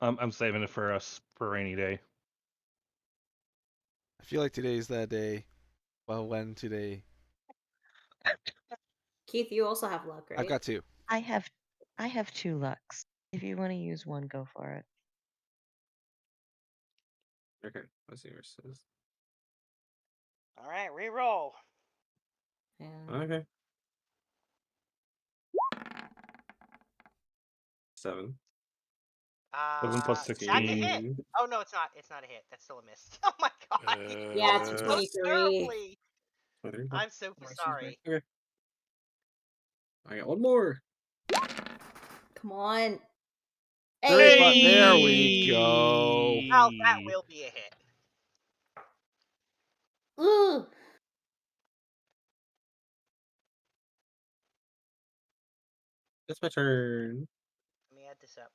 I'm saving it for us for a rainy day. I feel like today's that day. Well, when today? Keith, you also have luck, right? I've got 2. I have 2 lucks. If you want to use one, go for it. Okay, let's see what it says. All right, re-roll. Yeah. Okay. 7. 7 plus That's a 16. hit. Oh no, it's not. It's not a hit. That's still a miss. Oh my god. Yeah, it's a So 23. terribly. 23. I'm so sorry. Okay. I got one more. Come on. Hey! There we go. Well, that will be a hit. Ooh. It's my turn. Let me add this up.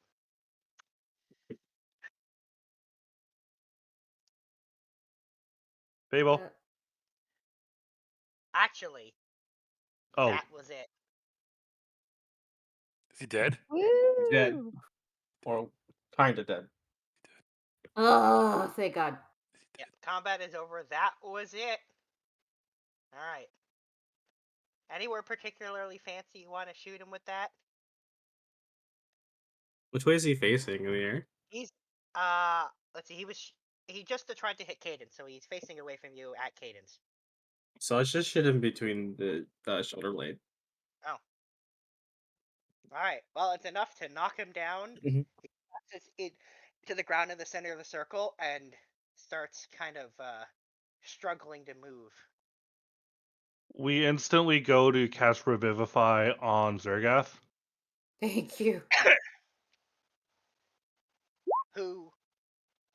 Fable. Actually, that was it. Is he dead? He's dead. Or kind of dead. Oh, thank God. Yep, combat is over. That was it. All right. Anywhere particularly fancy you want to shoot him with that? Which way is he facing in the air? He's let's see. He just tried to hit Cadence, so he's facing away from you at Cadence. So let's just shoot him between the shoulder blade. Oh. All right. Well, it's enough to knock him down. Mhm. He passes it to the ground in the center of the circle and starts kind of struggling to move. We instantly go to cast Revivify on Zergath. Thank you. Who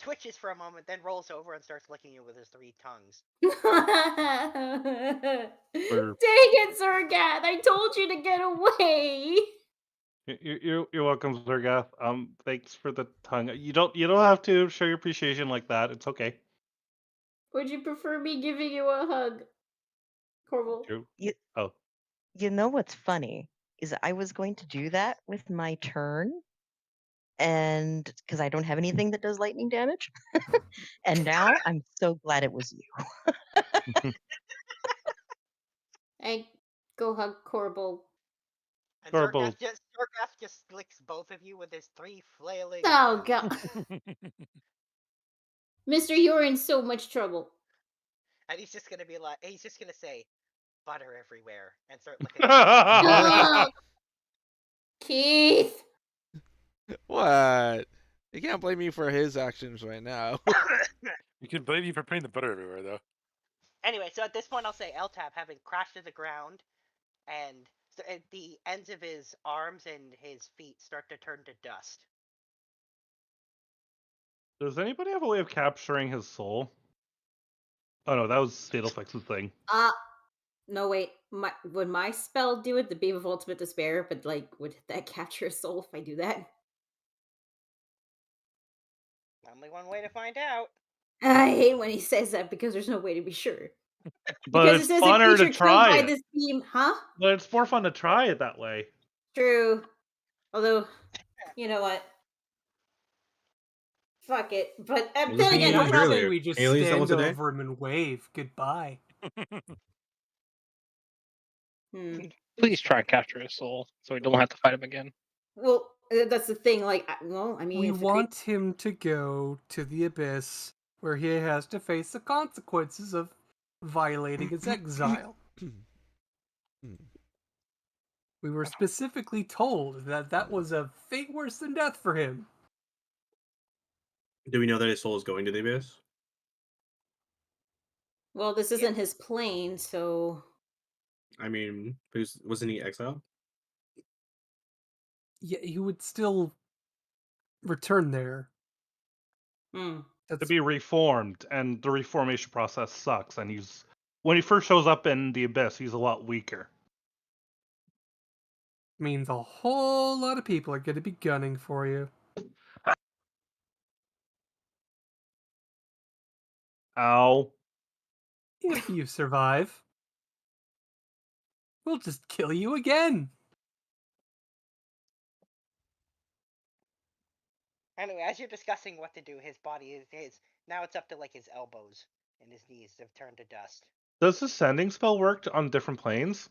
twitches for a moment, then rolls over and starts licking you with his 3 tongues. Dang it, Zergath! I told you to get away. You're welcome, Zergath. Thanks for the tongue. You don't have to show your appreciation like that. It's okay. Would you prefer me giving you a hug, Corbel? You know what's funny is I was going to do that with my turn, and because I don't have anything that does lightning damage, and now I'm so glad it was you. Hey, go hug Corbel. And Zergath just licks both of you with his 3 flailing. Oh God, Mister, you're in so much trouble. And he's just gonna say, butter everywhere, and start licking. Keith. What? You can't blame me for his actions right now. You can blame you for putting the butter everywhere, though. Anyway, so at this point, I'll say Eltab, having crashed to the ground, and the ends of his arms and his feet start to turn to dust. Does anybody have a way of capturing his soul? Oh no, that was Stadelfix's thing. No wait. Would my spell do it? The Beam of Ultimate Despair, but like, would that capture a soul if I do that? Only one way to find out. I hate when he says that because there's no way to be sure. But because it's it says funner a to creature try killed it. by this beam, huh? But it's more fun to try it that way. True. Although, you know what? Fuck it. But then again, I I'll probably say we just stand over him and wave goodbye. Please try and capture his soul, so we don't have to fight him again. Well, that's the thing. Like, I mean, We if want him to go to the abyss where he has to face the consequences of violating his exile. We were specifically told that that was a fate worse than death for him. Do we know that his soul is going to the abyss? Well, this isn't his plane, so I mean, wasn't he exiled? Yeah, he would still return there. To be reformed, and the reformation process sucks. And when he first shows up in the abyss, he's a lot weaker. Means a whole lot of people are going to be gunning for you. Ow. If you survive, we'll just kill you again. Anyway, as you're discussing what to do, his body is now it's up to like his elbows and his knees have turned to dust. Does the sending spell work on different planes?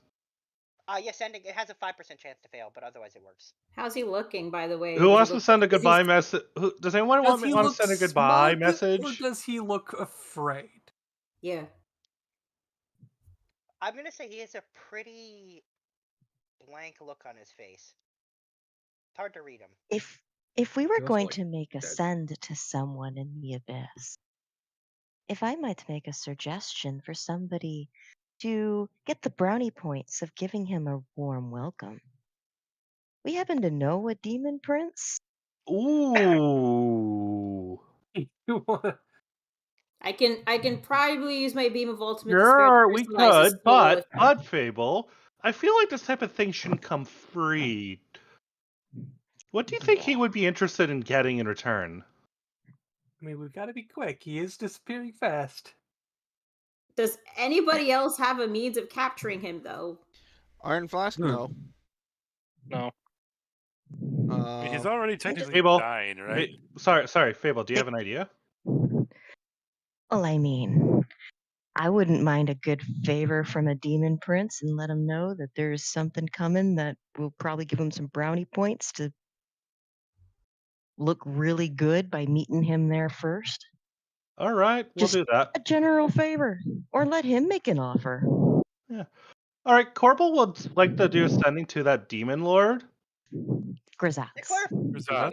Yes, sending it has a 5% chance to fail, but otherwise it works. How's he looking, by the way? Who Does wants he to look- send a is he- goodbye message? Does anyone want to send a goodbye smug, message? or does he look afraid? Yeah. I'm gonna say he has a pretty blank look on his face. It's hard to read him. If we were Feels going like to make a dead. send to someone in the abyss, if I might make a suggestion for somebody to get the brownie points of giving him a warm welcome. We happen to know a demon prince? Ooh. I can probably use my beam of ultimate to Sure, we personalize his could, photo if- but Fable, I feel like this type of thing shouldn't come free. What do you think he would be interested in getting in return? I mean, we've got to be quick. He is disappearing fast. Does anybody else have a means of capturing him, though? Iron Flask? No. No. I mean, he's already technically Fable, dying, right? Sorry, Fable, do you have an idea? Well, I mean, I wouldn't mind a good favor from a demon prince and let him know that there's something coming that will probably give him some brownie points to look really good by meeting him there first. All right, we'll Just do that. a general favor. Or let him make an offer. Yeah. All right, Corbel would like to do a sending to that demon lord. Grisats. I was going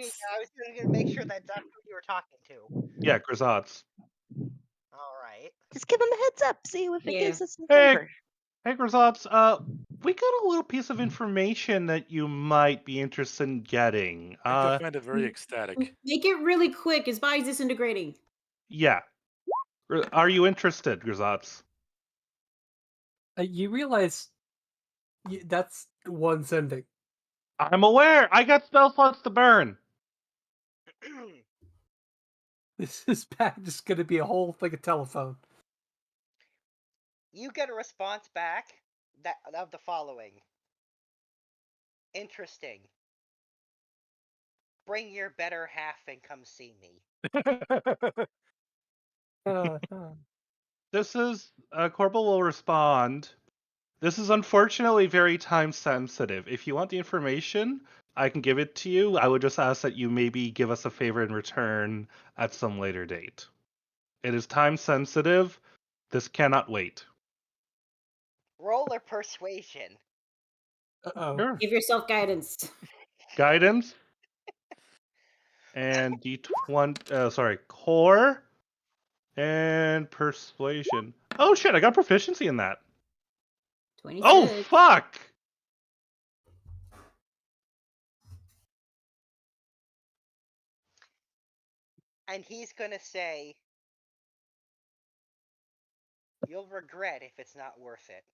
to make sure that's who you were talking to. Yeah, Grisats. All right. Just give him a heads up. See if it gives us some Hey, favor. hey, Grisats. We got a little piece of information that you might be interested in getting. I find it very ecstatic. Make it really quick. His body's disintegrating. Yeah. Are you interested, Grisats? You realize that's one sending. I'm aware. I got spell slots to burn. This is just going to be a whole thing of telephone. You get a response back of the following. Interesting. Bring your better half and come see me. This is Corbel will respond. This is unfortunately very time sensitive. If you want the information, I can give it to you. I would just ask that you maybe give us a favor in return at some later date. It is time sensitive. This cannot wait. Roll or persuasion. Uh-oh. Sure. Give yourself guidance. Guidance. And D20, core and persuasion. Oh shit, I got proficiency in that. 26. Oh fuck! And he's gonna say, you'll regret if it's not worth it.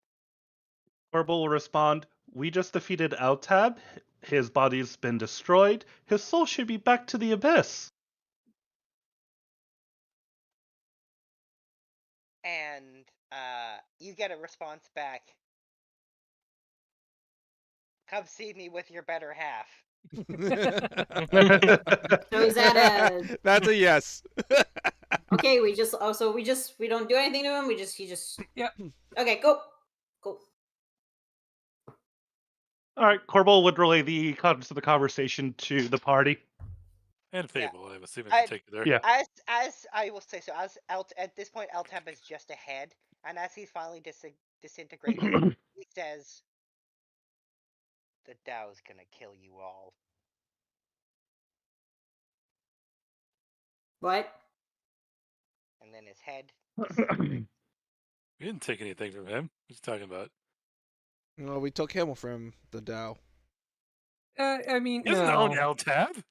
Corbel will respond, we just defeated Eltab. His body's been destroyed. His soul should be back to the abyss. And you get a response back. Come see me with your better half. So is that a... That's a yes. Okay, we don't do anything to him. He just. Yeah. Okay, go. All right, Corbel would relay the contents of the conversation to the party. And Fable, I'm assuming, I- to take it there. Yeah. As I will say, so at this point, Eltab is just ahead, and as he's finally disintegrating, he says, "The Tao's gonna kill you all." What? And then his head. We didn't take anything from him. What are you talking about? No, we took him from the Dow. I mean, He doesn't own Eltab.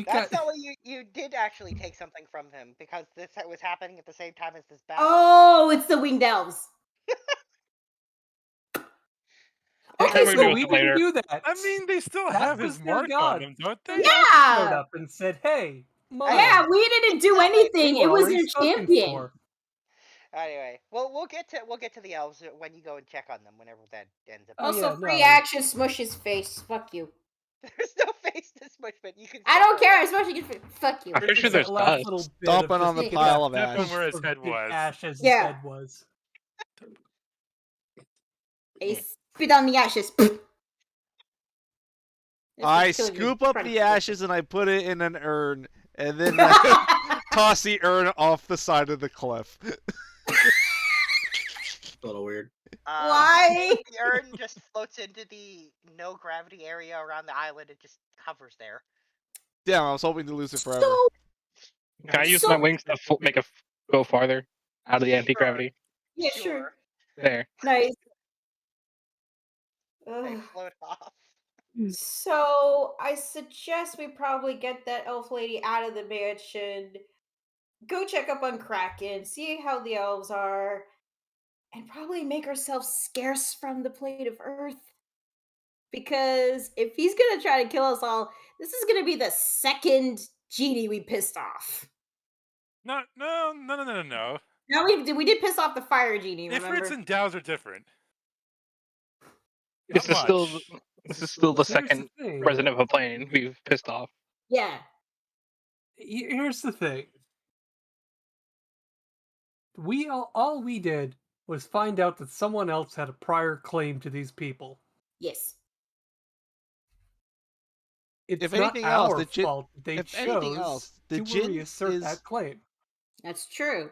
That's not what you did actually take something from him, because this was happening at the same time as this battle. Oh, it's the winged elves. Okay, we so do it we didn't later. do that. I mean, they still That have was his their mark god. on him, don't they? Showed Yeah. up and said, "Hey, mine." Yeah, we didn't do anything. You It were was already their spoken champion. for. Anyway, we'll get to the elves when you go and check on them whenever that ends up. Also, yeah, free no. action, smush his face. Fuck you. There's no face to Smushman. You can. I don't care. Especially fuck you. I'm pretty sure That there's last dust. little bit Stomping of on the just pile of Step on ash. where his head big was. ash as Yeah. his head was. I spit on the ashes. I scoop up the ashes and I put it in an urn, and then I toss the urn off the side of the cliff. A little weird. Why? The urn just floats into the no gravity area around the island. It just hovers there. Damn, I was hoping to lose it forever. So Can I use my wings to make it go farther out of the anti-gravity? yeah, sure. There. Nice. They Ugh. float off. So I suggest we probably get that elf lady out of the mansion, go check up on Kraken, see how the elves are, and probably make ourselves scarce from the plate of earth. Because if he's gonna try to kill us all, this is gonna be the second genie we pissed off. No. Now we did piss off the fire genie, remember? Ifrits and Dows are different. This is still the Here's second the thing. president of a plane we've pissed off. Yeah. Here's the thing. All we did was find out that someone else had a prior claim to these people. Yes. It's If not anything else, our the Jin- fault that they if chose anything else, the to Jin reassert is- that claim. That's true.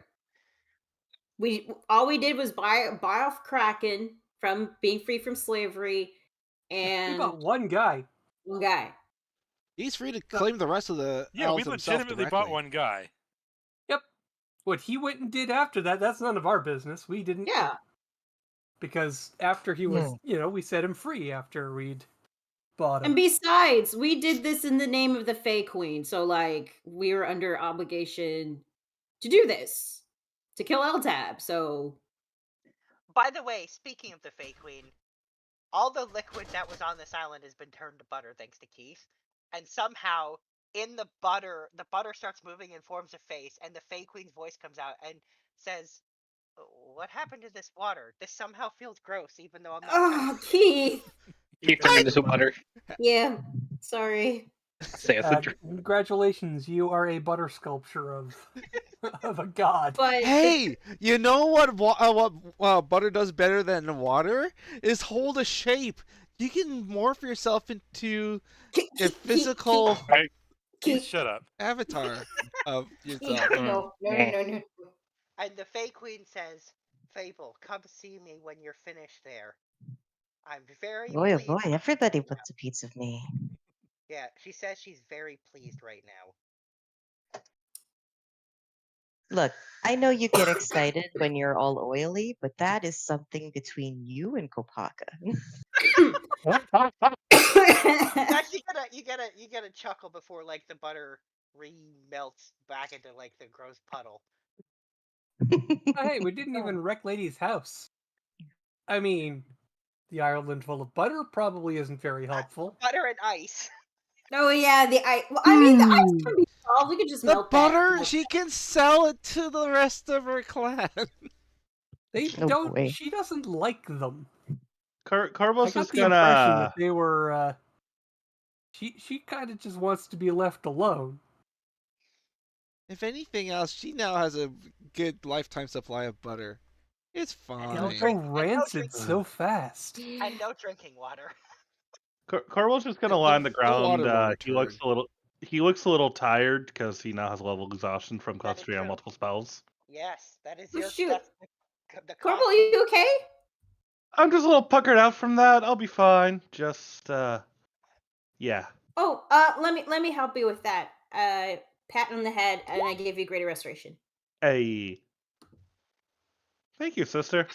All we did was buy off Kraken from being free from slavery, We and got one guy. one guy. He's free to claim the rest of the Yeah, elves we himself legitimately directly. bought one guy. Yep. What he went and did after that, that's none of our business. We didn't. Yeah. Because after he was, we set him free after we'd bought him. And besides, we did this in the name of the Fae Queen, so like we were under obligation to do this to kill Eltab. So, By the way, speaking of the Fae Queen, all the liquid that was on this island has been turned to butter thanks to Keith, and somehow in the butter starts moving and forms a face, and the Fae Queen's voice comes out and says, "What happened to this water? This somehow feels gross, even though I'm not." oh, Keith. Keep turning into butter. Yeah. Sorry. Say it's a drink. Congratulations, you are a butter sculpture of a god. But Hey, you know what butter does better than water? Is hold a shape. You can morph yourself into a physical Keith, shut up. avatar of yourself. No. And the Fae Queen says, "Fable, come see me when you're finished there. I'm very Boy, oh pleased." boy, everybody wants a piece of me. Yeah, she says she's very pleased right now. Look, I know you get excited when you're all oily, but that is something between you and Kopaka. Actually, you get a chuckle before like the butter melts back into like the gross puddle. Hey, we didn't even wreck Lady's house. I mean, the island full of butter probably isn't very helpful. Butter and ice. Oh yeah, the ice. Well, I mean, the ice can be solved. We could just The melt butter, that. she can sell it to the rest of her clan. They Oh, don't. boy. She doesn't like them. I Carlos got is the impression gonna. that they were. She kind of just wants to be left alone. If anything else, she now has a good lifetime supply of butter. It's fine. It'll drink- go no rancid drink. so fast. And no drinking water. Carlos just gonna The- lie on the the water ground. will He looks a little tired because he now has level exhaustion from That is concentrating on true. multiple spells. Yes, that is Oh, your. shoot. That's the Corporal, are you okay? I'm just a little puckered out from that. I'll be fine. Just yeah. Oh, let me help you with that. Pat on the head, and I give you greater restoration. Hey. Thank you, sister.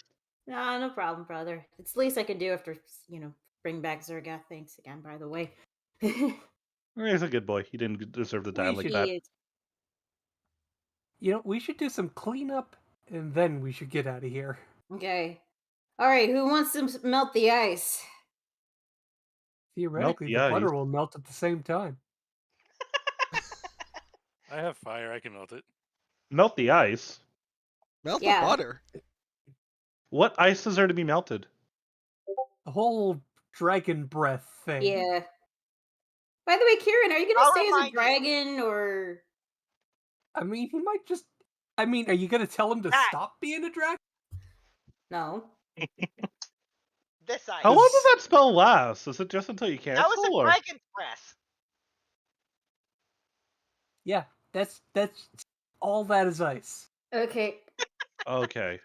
No problem, brother. It's the least I can do after bring back Zerga. Thanks again, by the way. He's a good boy. He didn't deserve to die like He that. is. We should do some cleanup, and then we should get out of here. Okay. All right. Who wants to melt the ice? Theoretically, the the butter ice. will melt at the same time. I have fire. I can melt it. Melt the ice. Melt Yeah. the butter. What ice is there to be melted? The whole dragon breath thing. Yeah. By the way, Kieran, are you gonna I'll stay as a remind you. dragon or? I mean, he might just. I mean, are you gonna tell him to That. stop being a dragon? No. This ice. How long does that spell last? Is it just until you cancel? That was a or? dragon's breath. Yeah, that's all that is ice. Okay. Okay.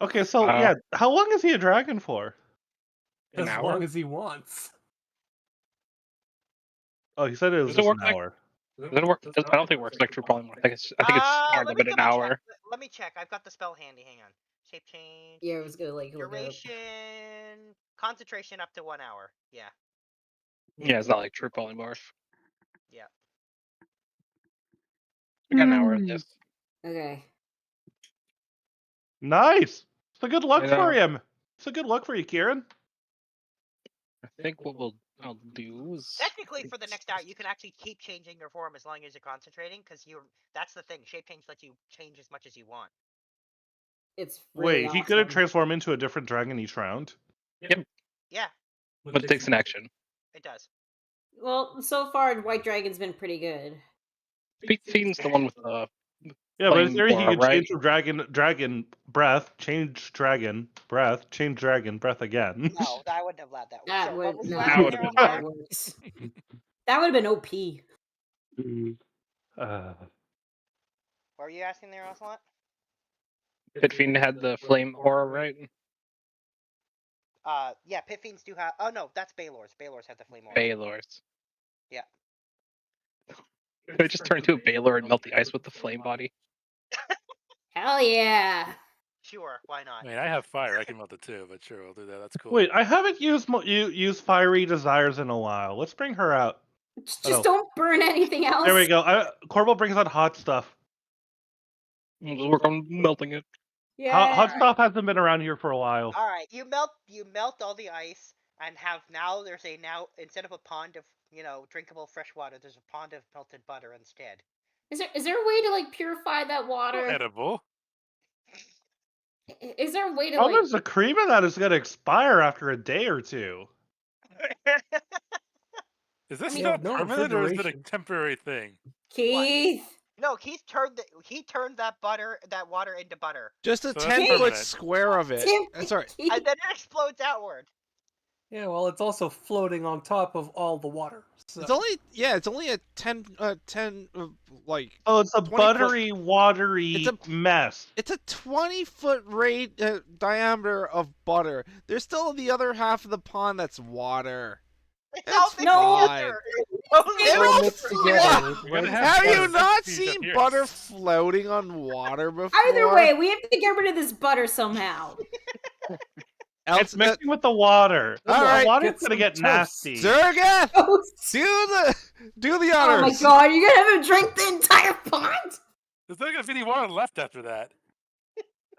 Okay, so yeah, how long is he a dragon for? As long as he wants. Oh, he said it was Does it just work an like- hour. Does it work? I don't think it works like true polymorph. I think it's more Let than me an double hour. check. Let me check. I've got the spell handy. Hang on. Shape change. Yeah, I was gonna like look it up. Duration. Concentration up to 1 hour. Yeah. Yeah, it's not like true polymorph. Yeah. I got an hour of this. Okay. Nice. It's a good luck You for know- him. It's a good luck for you, Kieran. I think what I'll do is Technically, for the next hour, you can actually keep changing your form as long as you're concentrating, because that's the thing. Shape change lets you change as much as you want. It's really Wait, he couldn't awesome. transform into a different dragon each round? Yeah, but it takes an action. it does. Well, so far, White Dragon's been pretty good. Fiend's the one with the Yeah, but in flame theory, he aura, could right? change from dragon breath, change dragon breath, change dragon breath again. No, I wouldn't have allowed that. That Sure, would what was no, the That last would've thing been on that there? works. That would have been OP. What were you asking there, Ocelot? Pit Fiend had the flame aura, right? Yeah, Pit Fiends do have. Oh no, that's Baylor's. Baylor's have the flame aura. Baylor's. Yeah. Could I just turn into a Baylor and melt the ice with the flame body? Hell yeah. Sure, why not? I mean, I have fire. I can melt it too, but sure, we'll do that. That's cool. Wait, I haven't used Fiery Desires in a while. Let's bring her out. Just don't burn anything else. There we go. Corvo brings out hot stuff. We'll just work on melting it. Yeah. Hot stuff hasn't been around here for a while. All right, you melt all the ice, and there's instead of a pond of drinkable fresh water, there's a pond of melted butter instead. Is there a way to like purify that water? Edible. Is there a way to Oh, like? there's the cream in that is going to expire after a day or two. Is this Yeah, not no permanent or is it a refrigeration. temporary thing? Keith. No, Keith turned that water into butter, Just a So that's 10-foot permanent. square of it. That's all right. Keith. and then it explodes outward. Yeah, well, it's also floating on top of all the water. So. It's only a 10 like Oh, it's a 20 buttery, watery It's a- mess. it's a 20-foot diameter of butter. There's still the other half of the pond that's water. All It's mixed fine. together. It all will mixed float. together. We're gonna Have you butter not disappear seen here. butter floating on water before? Either way, we have to get rid of this butter somehow. It's mixing with the water. The all right, water's get going to some get toast. nasty. Zergath, Oh do the my honors. god, you're gonna have him drink the entire pond? There's not gonna be any water left after that.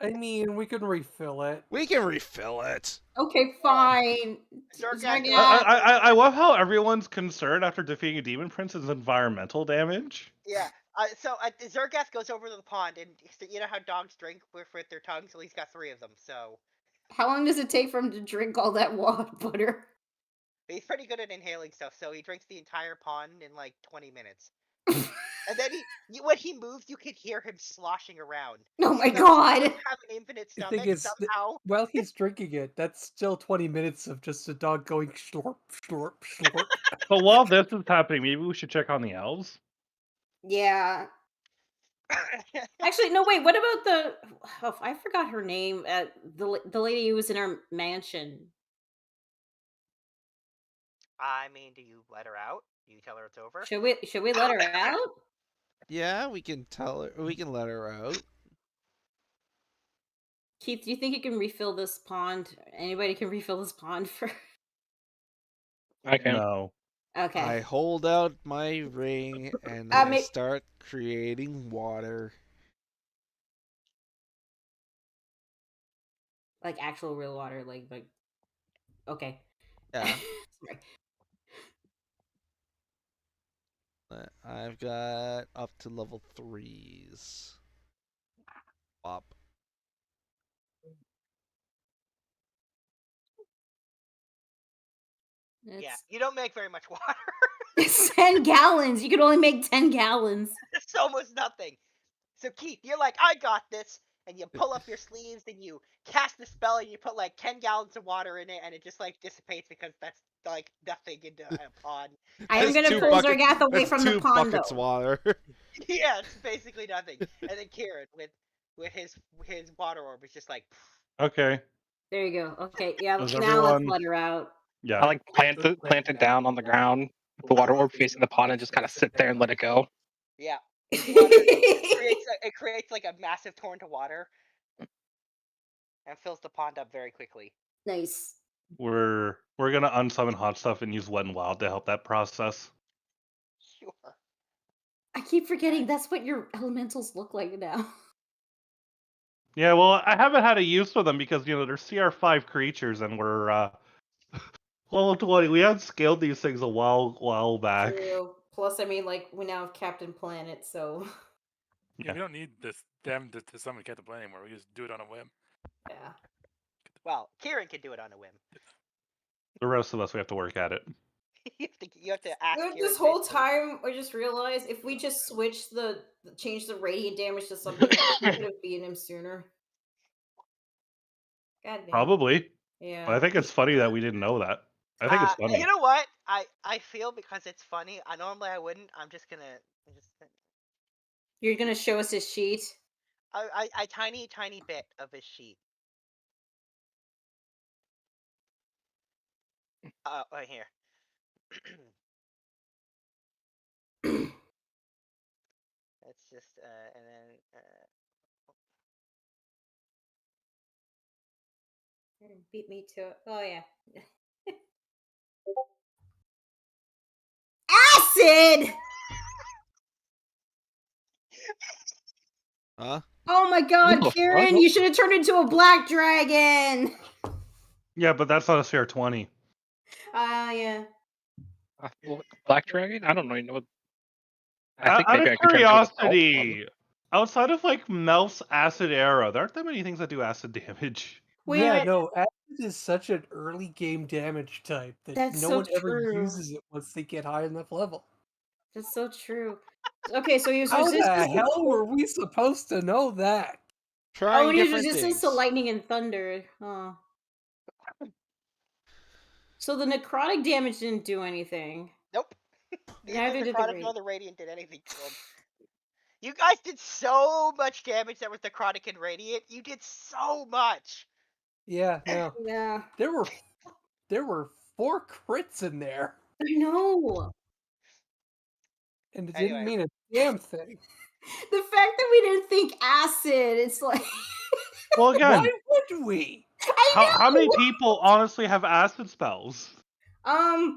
I mean, we can refill it. We can refill it. Okay, fine. Zergath- Zergath- I love how everyone's concern after defeating a demon prince is environmental damage. Yeah. So Zergath goes over to the pond, and you know how dogs drink with their tongues? Well, he's got 3 of them, so How long does it take for him to drink all that butter? he's pretty good at inhaling stuff. So he drinks the entire pond in like 20 minutes. And then when he moves, you can hear him sloshing around. Oh my So god. he doesn't have an infinite The stomach thing is, somehow. while he's drinking it, that's still 20 minutes of just a dog going slurp, slurp, slurp. But while this is happening, maybe we should check on the elves. Yeah. Actually, no, wait, what about I forgot her name. The lady who was in our mansion. I mean, do you let her out? Do you tell her it's over? Should we let her out? Yeah, we can tell her. We can let her out. Keith, do you think you can refill this pond? Anybody can refill this pond for? I can. No. Okay. I hold out my ring and I I mean- start creating water. Like actual real water, like. Okay. Yeah. Sorry. I've got up to level 3s. Bop. Yeah, you don't make very much water. It's 10 gallons. You can only make 10 gallons. It's almost nothing. So Keith, you're like, I got this, and you pull up your sleeves and you cast the spell and you put like 10 gallons of water in it, and it just like dissipates because that's like nothing into a pond. I am gonna pull Zargath away from the pond, buckets though. water. Yeah, it's basically nothing. And then Kieran with his water orb is just like. Okay. There you go. Okay, yeah. Does Now everyone- let's let her out. Yeah. I like plant it down on the ground, the water orb facing the pond, and just kind of sit there and let it go. Yeah. It creates like a massive torrent of water and fills the pond up very quickly. Nice. We're gonna unsummon hot stuff and use wet and wild to help that process. Sure. I keep forgetting that's what your elementals look like now. Yeah, well, I haven't had a use for them because they're CR5 creatures and we're level 20. We had scaled these things a while back. True. Plus, I mean, like, we now have Captain Planet, so. Yeah, we don't need them to summon Captain Planet anymore. We just do it on a whim. Yeah. Well, Kieran can do it on a whim. The rest of us, we have to work at it. You have to ask Kieran. This whole time, I just realized if we just change the radiant damage to something else, we could have beaten him sooner. God damn. Probably. Yeah. But I think it's funny that we didn't know that. I think it's funny. You know what? I feel because it's funny. Normally I wouldn't. I'm just gonna. You're gonna show us his sheet? A tiny bit of his sheet. Right here. It's just and then. Beat me to it. Oh yeah. Acid! Huh? Oh my god, What the Kieran, fuck? you should have turned into a black dragon! Yeah, but that's not a CR20. Yeah. Black dragon? I don't even know what. I think Out maybe of I could turn into an elf one. curiosity, outside of like Melf's acid arrow, there aren't that many things that do acid damage. Wait a Yeah, minute. no, acid is such an early game damage type that That's no so one ever true. uses it once they get high enough level. That's so true. Okay, so he was How the resistant. hell were we supposed to know that? Trying Oh, he was different resistant things. to lightning and thunder. Oh. So the necrotic damage didn't do anything. Nope. Neither Neither did the the necrotic nor the radiant did anything to him. You guys did so much damage that was necrotic and radiant. You did so much. Yeah, no. Yeah. There were 4 crits in there, I know. and it Anyway. didn't mean a damn thing. The fact that we didn't think acid, it's like. Well, again, Why would we? how many people honestly have acid spells? I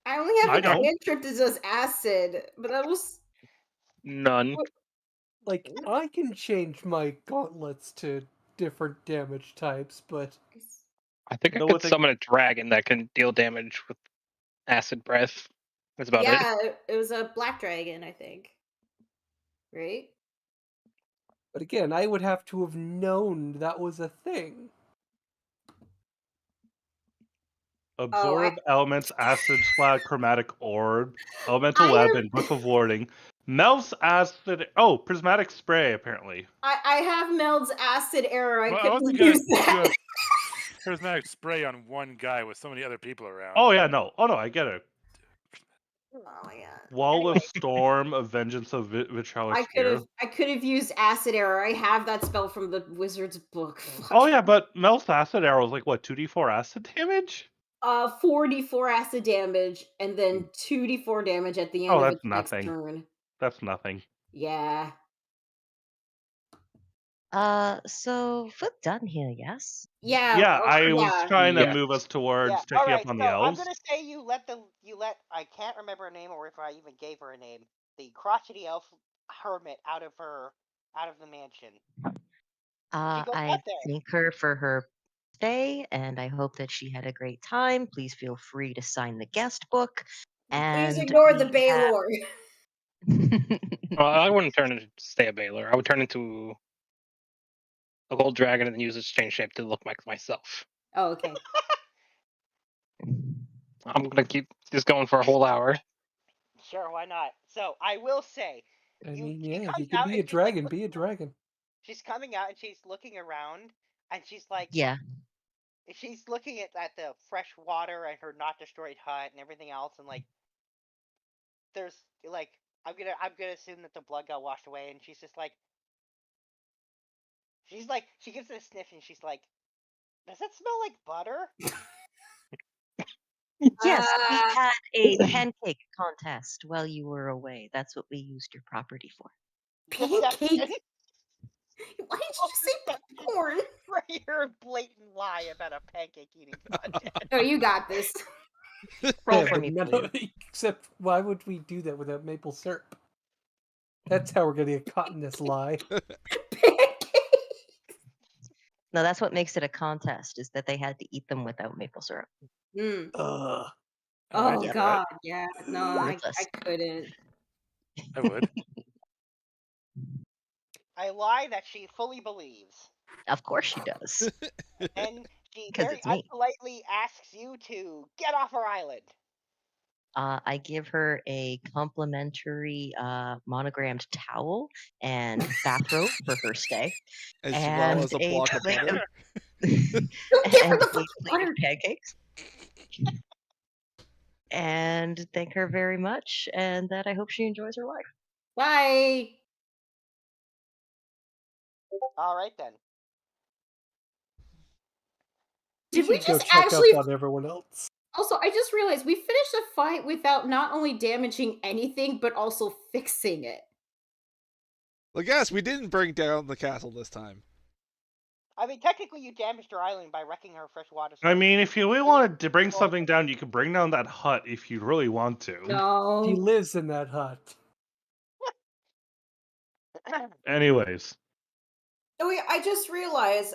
only have I a don't. cantrip that does acid, but that was None. Like, I can change my gauntlets to different damage types, but I think I No, could with the- summon a dragon that can deal damage with acid breath. That's about it. yeah, it was a black dragon, I think. Right? But again, I would have to have known that was a thing. Absorb elements, acid splat, chromatic orb, elemental weapon, whiff of warding. Melf's acid. Oh, prismatic spray apparently. I have Meld's acid arrow. I Well, I couldn't wasn't gonna use do that. a charismatic spray on one guy with so many other people around. Oh yeah, no. Oh no, I get it. Oh my god. Wall of Storm, a Vengeance of Vitriolic Spear. I could have used acid arrow. I have that spell from the wizard's book. Oh yeah, but Melf's acid arrow is like what, 2d4 acid damage? 4d4 acid damage, and then 2d4 damage at the end Oh, of that's its next nothing. turn. That's nothing. Yeah. So we're done here, yes? Yeah. Yeah, oh, I was yeah. trying to Yeah. move us towards Yeah. checking All right. up on So the I'm elves. gonna say you let I can't remember her name or if I even gave her a name. The crotchety elf hermit out of the mansion. She goes I out there. thank her for her stay, and I hope that she had a great time. Please feel free to sign the guest book. And Please ignore the we have- Baylor. Well, I wouldn't turn into stay a Baylor. I would turn into a gold dragon and then use its change shape to look like myself. Oh, okay. I'm gonna keep just going for a whole hour. Sure, why not? So I will say, I mean, she yeah, if you comes can out be and a she's like, dragon, be a dragon. she's coming out and she's looking around and she's like, Yeah. she's looking at the fresh water and her not destroyed hut and everything else, and like, there's like, I'm gonna assume that the blood got washed away, and she's just like, she gives it a sniff and she's like, does it smell like butter? Yes, we had a pancake contest while you were away. That's what we used your property for. Deception. Pancake? Why did you just say popcorn? For your blatant lie about a pancake eating contest. Oh, you got this. Roll Yeah, for but me, none please. of- except, why would we do that without maple syrup? That's how we're gonna get caught in this lie. No, that's what makes it a contest, is that they had to eat them without maple syrup. Mm. Ugh. Oh do that. God, yeah. No, I Worthless. couldn't. I would. A lie that she fully believes. Of course she does. And she 'Cause very it's me. unpolitely asks you to get off her island. I give her a complimentary monogrammed towel and bathrobe for her stay, As and well as a block of plate butter. Don't give her and the a fucking plate butter. of pancakes. And thank her very much, and that I hope she enjoys her life. Bye. All right then. Did we should go just check actually? up on everyone else. Also, I just realized we finished a fight without not only damaging anything but also fixing it. Well, yes, we didn't bring down the castle this time. I mean, technically, you damaged her island by wrecking her freshwater source. I mean, if you really wanted to bring something down, you could bring down that hut if you really want to. No. He lives in that hut. Anyways. Oh yeah, I just realized,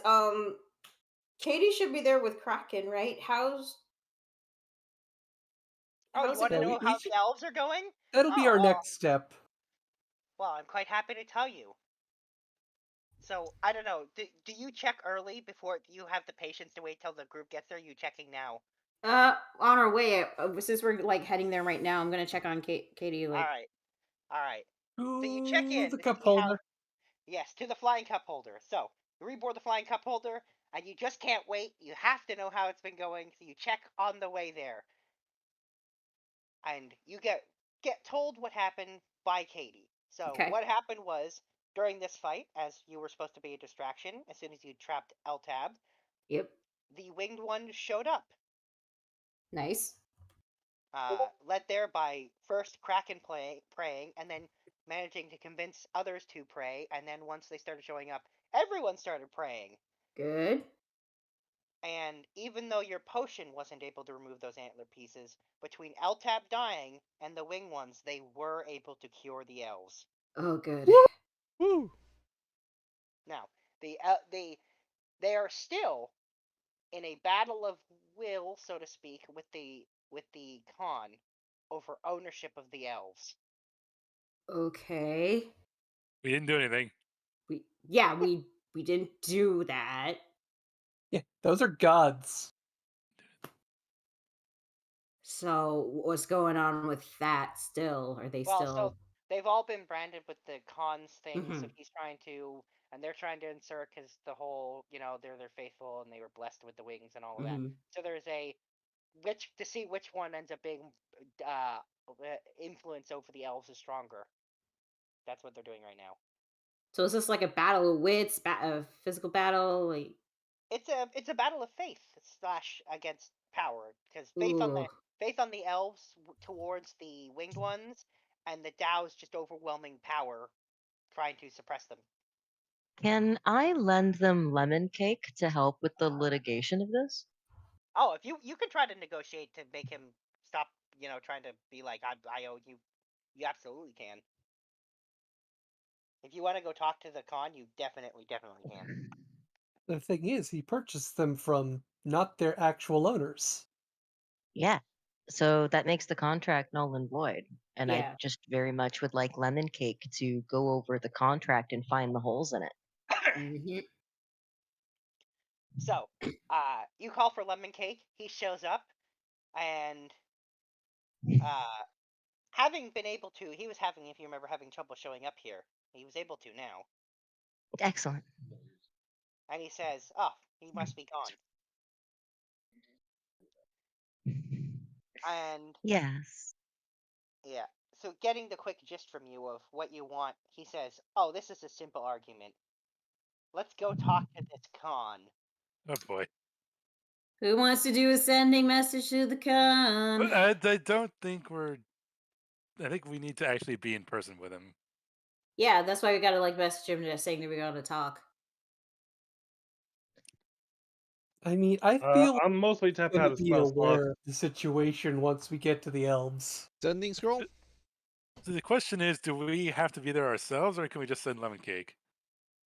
Katie should be there with Kraken, right? Oh, how's you it want to Yeah, going? know how the elves are going? That'll be Oh, our well, next step. well, I'm quite happy to tell you. So, I don't know. Do you check early before you have the patience to wait till the group gets there? You checking now? On our way, since we're like heading there right now, I'm gonna check on Katie. Like, All right. So you To check in the to cup see how. holder. Yes, to the flying cup holder. So you reboard the flying cup holder, and you just can't wait. You have to know how it's been going, so you check on the way there, and you get told what happened by Katie. So okay. what happened was, during this fight, as you were supposed to be a distraction, as soon as you trapped Eltab, Yep. the winged one showed up. Nice. Led there by first Kraken praying, and then managing to convince others to pray, and then once they started showing up, everyone started praying. Good. And even though your potion wasn't able to remove those antler pieces, between Eltab dying and the wing ones, they were able to cure the elves. Oh, good. Woo! Now, they are still in a battle of will, so to speak, with the Khan over ownership of the elves. Okay. We didn't do anything. We didn't do that. Yeah, those are gods. So what's going on with that still? Are they still? So they've all been branded with the Khan's thing. So Mhm. he's trying to, and they're trying to insert because the whole, they're faithful and they were blessed with the wings and all of that. Mhm. So there's to see which one ends up being influence over the elves is stronger. That's what they're doing right now. So is this like a battle of wits, a physical battle? Like, it's a battle of faith / against power, because faith ooh. on the elves towards the winged ones, and the Dow's just overwhelming power trying to suppress them. Can I lend them lemon cake to help with the litigation of this? Oh, if you can try to negotiate to make him stop, trying to be like, I owe you. You absolutely can. If you want to go talk to the Khan, you definitely can. The thing is, he purchased them from not their actual owners. Yeah. So that makes the contract null and void. And I Yeah. just very much would like lemon cake to go over the contract and find the holes in it. Mhm. So, you call for lemon cake. He shows up. And having been able to, he was having, if you remember, having trouble showing up here. He was able to now. Excellent. And he says, "Oh, he must be gone." And Yes. yeah, so getting the quick gist from you of what you want, he says, "Oh, this is a simple argument. Let's go talk to this con." Oh boy. Who wants to do a sending message to the con? I don't think we're. I think we need to actually be in person with him. Yeah, that's why we gotta like message him to saying that we gotta talk. I mean, I feel I'm mostly tapped going out to of be spell slot. aware of the situation once we get to the elves. Sending scroll? So the question is, do we have to be there ourselves, or can we just send lemon cake?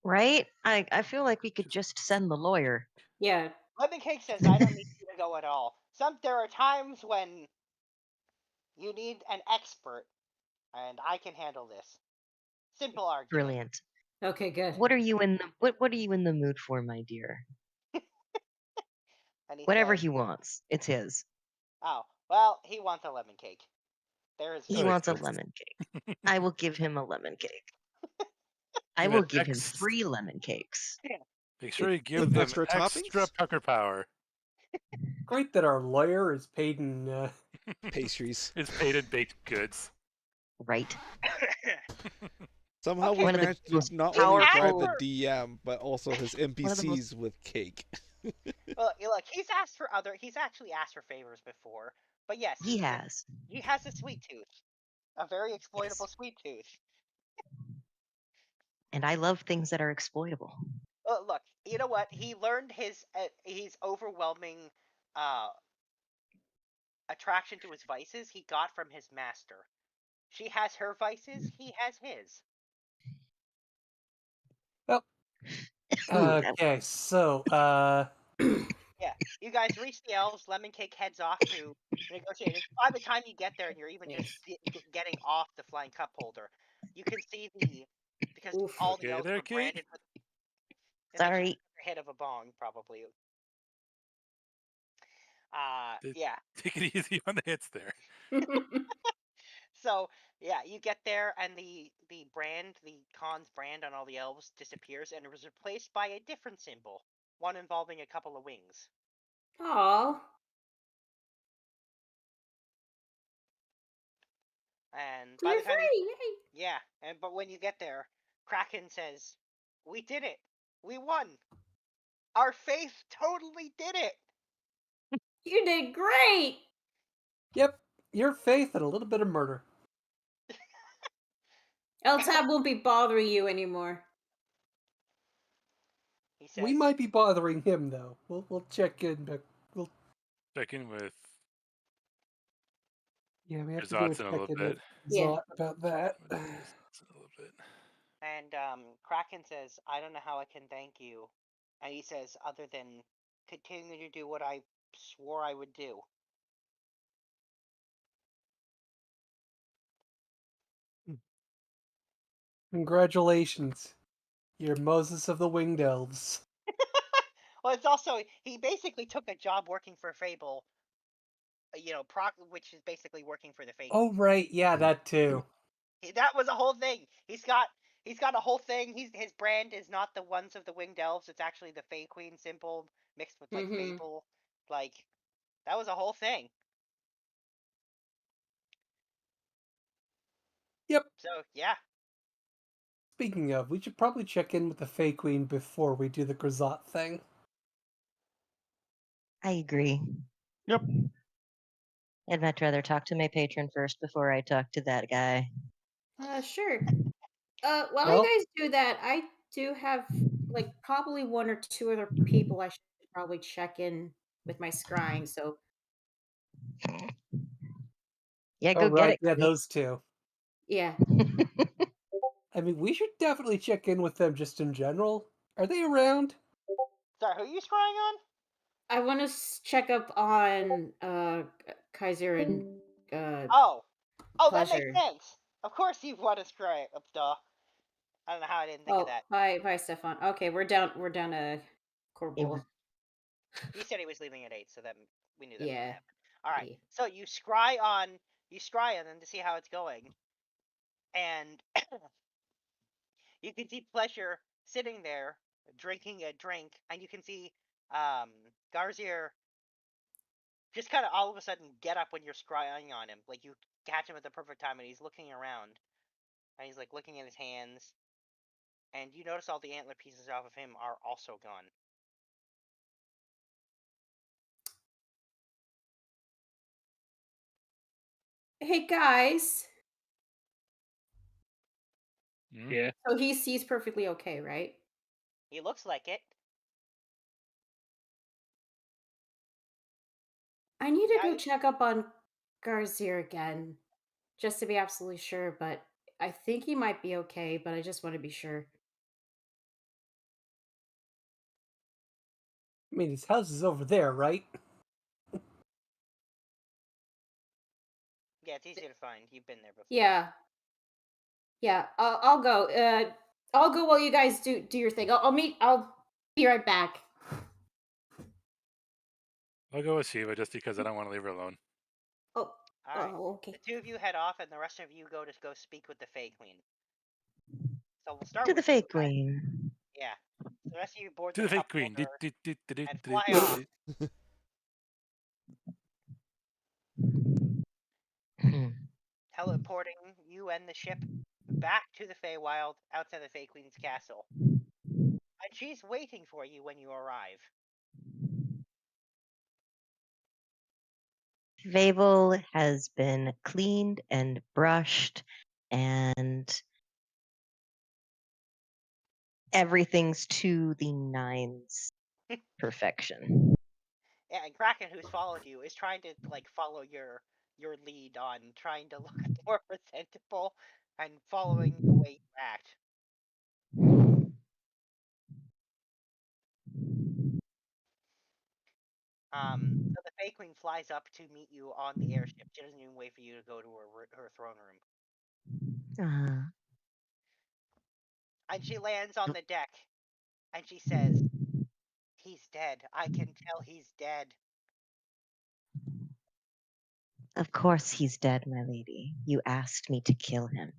Right? I feel like we could just send the lawyer. Yeah. Lemon Cake says, "I don't need you to go at all. There are times when you need an expert, and I can handle this. Simple argument." Brilliant. Okay, good. What are you in the what are you in the mood for, my dear? And he Whatever says, he wants. It's his. "Oh, well, he wants a lemon cake. There is He That makes wants a sense. lemon cake. I will give him a lemon cake. I And will an give him 3 lemon cakes. Make sure you give With them extra toppings? pucker power. Great that our lawyer is paid in Pastries. It's paid in baked goods. Right. Somehow Okay. we One of the managed to most not only bribe the powerful- DM, but also his NPCs with cake. Well, look, he's actually asked for favors before. But yes, He has. He has a sweet tooth. A very exploitable sweet tooth. And I love things that are exploitable. Look, you know what? He learned his overwhelming attraction to his vices he got from his master. She has her vices, he has his. Well, okay, so Yeah, you guys reach the elves. Lemon Cake heads off to negotiate. And by the time you get there, and you're even just getting off the flying cup holder, you can see because all the elves there, were branded with. Sorry. Head of a bong, probably. Yeah. Take it easy on the hits there. So yeah, you get there, and the con's brand on all the elves disappears, and it was replaced by a different symbol, one involving a couple of wings. Aww. And by the time but when you get there, Kraken says, "We did it. We won. Our faith totally did it. You did great." Yep, your faith and a little bit of murder. Eltab won't be bothering you anymore. He says, We might be bothering him though. We'll check in, but we'll check in with. Yeah, we have to Zot's do a in a check little in bit. with Zot about that. In a little bit. And Kraken says, "I don't know how I can thank you." And he says, "Other than continue to do what I swore I would do." Congratulations. You're Moses of the Winged Elves. Well, it's also, he basically took a job working for Fable, which is basically working for the Fake. Oh right, yeah, that too. That was a whole thing. He's got a whole thing. His brand is not the ones of the Winged Elves. It's actually the Fey Queen symbol mixed with like Fable. Like, that was a whole thing. Yep. So yeah. Speaking of, we should probably check in with the Fey Queen before we do the Grisot thing. I agree. Yep. I'd much rather talk to my patron first before I talk to that guy. Sure. While you guys do that, I do have like probably 1 or 2 other people I should probably check in with my scrying. So yeah, go get it. Yeah, those two. Yeah. I mean, we should definitely check in with them just in general. Are they around? Sorry, who are you scrying on? I want to check up on Kaiser and Oh, that Pleasure. makes sense. Of course you want to scry up, duh. I don't know how I didn't think of that. Bye, Stefan. Okay, we're down to Corporal. He said he was leaving at 8, so that we knew that. Yeah. All right. So you scry on them to see how it's going, and you can see Pleasure sitting there drinking a drink, and you can see Garzier just kind of all of a sudden get up when you're scrying on him. Like you catch him at the perfect time, and he's looking around, and he's like looking at his hands, and you notice all the antler pieces off of him are also gone. Hey guys. Yeah. So he sees perfectly okay, right? He looks like it. I need to go check up on Garzier again, just to be absolutely sure, but I think he might be okay, but I just want to be sure. I mean, his house is over there, right? Yeah, it's easy to find. You've been there before. Yeah. Yeah, I'll go. I'll go while you guys do your thing. I'll be right back. I'll go with Shiva just because I don't want to leave her alone. Oh, all right. Okay. The two of you head off, and the rest of you go speak with the Fae Queen. So we'll start To with the Fae Queen. Yeah. The rest of you board To the the Fae cup Queen. holder and fly off. Teleporting you and the ship back to the Feywild outside the Fae Queen's castle. And she's waiting for you when you arrive. Fable has been cleaned and brushed, and everything's to the nines perfection. Yeah, and Kraken, who's followed you, is trying to like follow your lead on trying to look more presentable and following the way you act. So the Fae Queen flies up to meet you on the airship. She doesn't even wait for you to go to her throne room. And she lands on the deck, and she says, "He's dead. I can tell he's dead." Of course he's dead, my lady. You asked me to kill him.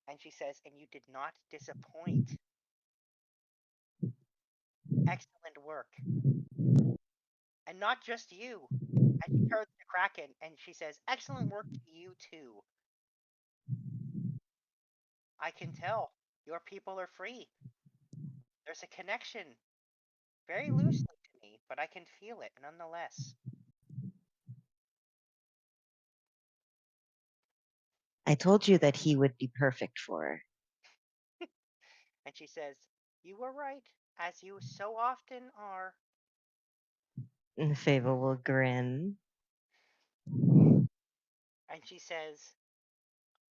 And she says, "And you did not disappoint. Excellent work. And not just you." And she turns to Kraken and she says, "Excellent work to you too. I can tell your people are free. There's a connection, very loosely to me, but I can feel it nonetheless." I told you that he would be perfect for her. And she says, "You were right, as you so often are." And Fable will grin. And she says,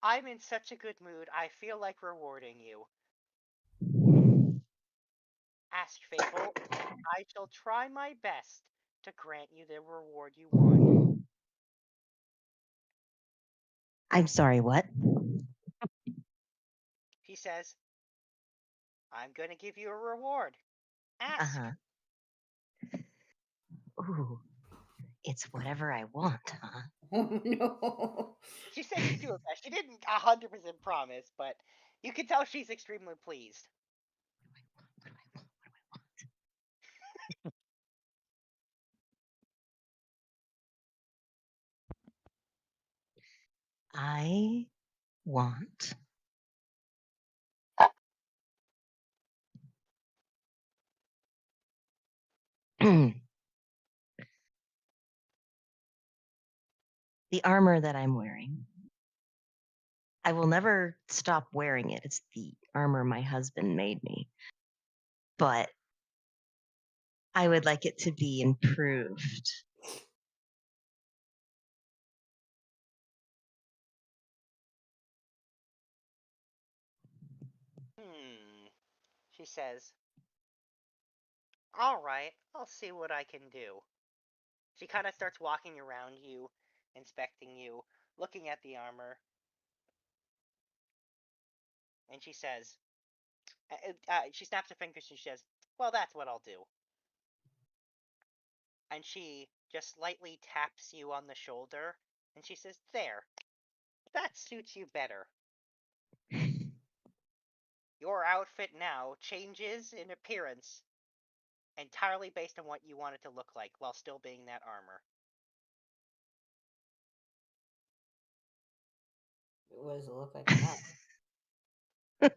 "I'm in such a good mood, I feel like rewarding you. Ask Fable, and I shall try my best to grant you the reward you want." I'm sorry, what? She says, "I'm going to give you a reward. Ask." Ooh, it's whatever I want, huh? Oh no. She said she'd do her best. She didn't 100% promise, but you can tell she's extremely pleased. I want the armor that I'm wearing. I will never stop wearing it. It's the armor my husband made me. But I would like it to be improved. She says, "All right, I'll see what I can do." She kind of starts walking around you, inspecting you, looking at the armor. And she says, she snaps her fingers and she says, "Well, that's what I'll do." And she just lightly taps you on the shoulder, and she says, "There, that suits you better. Your outfit now changes in appearance entirely based on what you want it to look like while still being that armor." What does it look like now?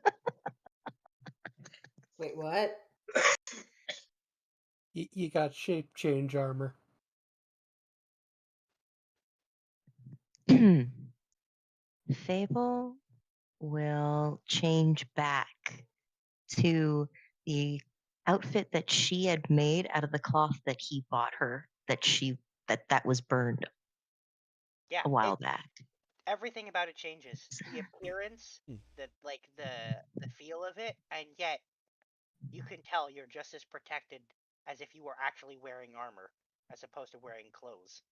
Wait, what? You got shape change armor. Fable will change back to the outfit that she had made out of the cloth that he bought her, that was burned Yeah, a while back. everything about it changes. The appearance, the feel of it, and yet you can tell you're just as protected as if you were actually wearing armor, as opposed to wearing clothes.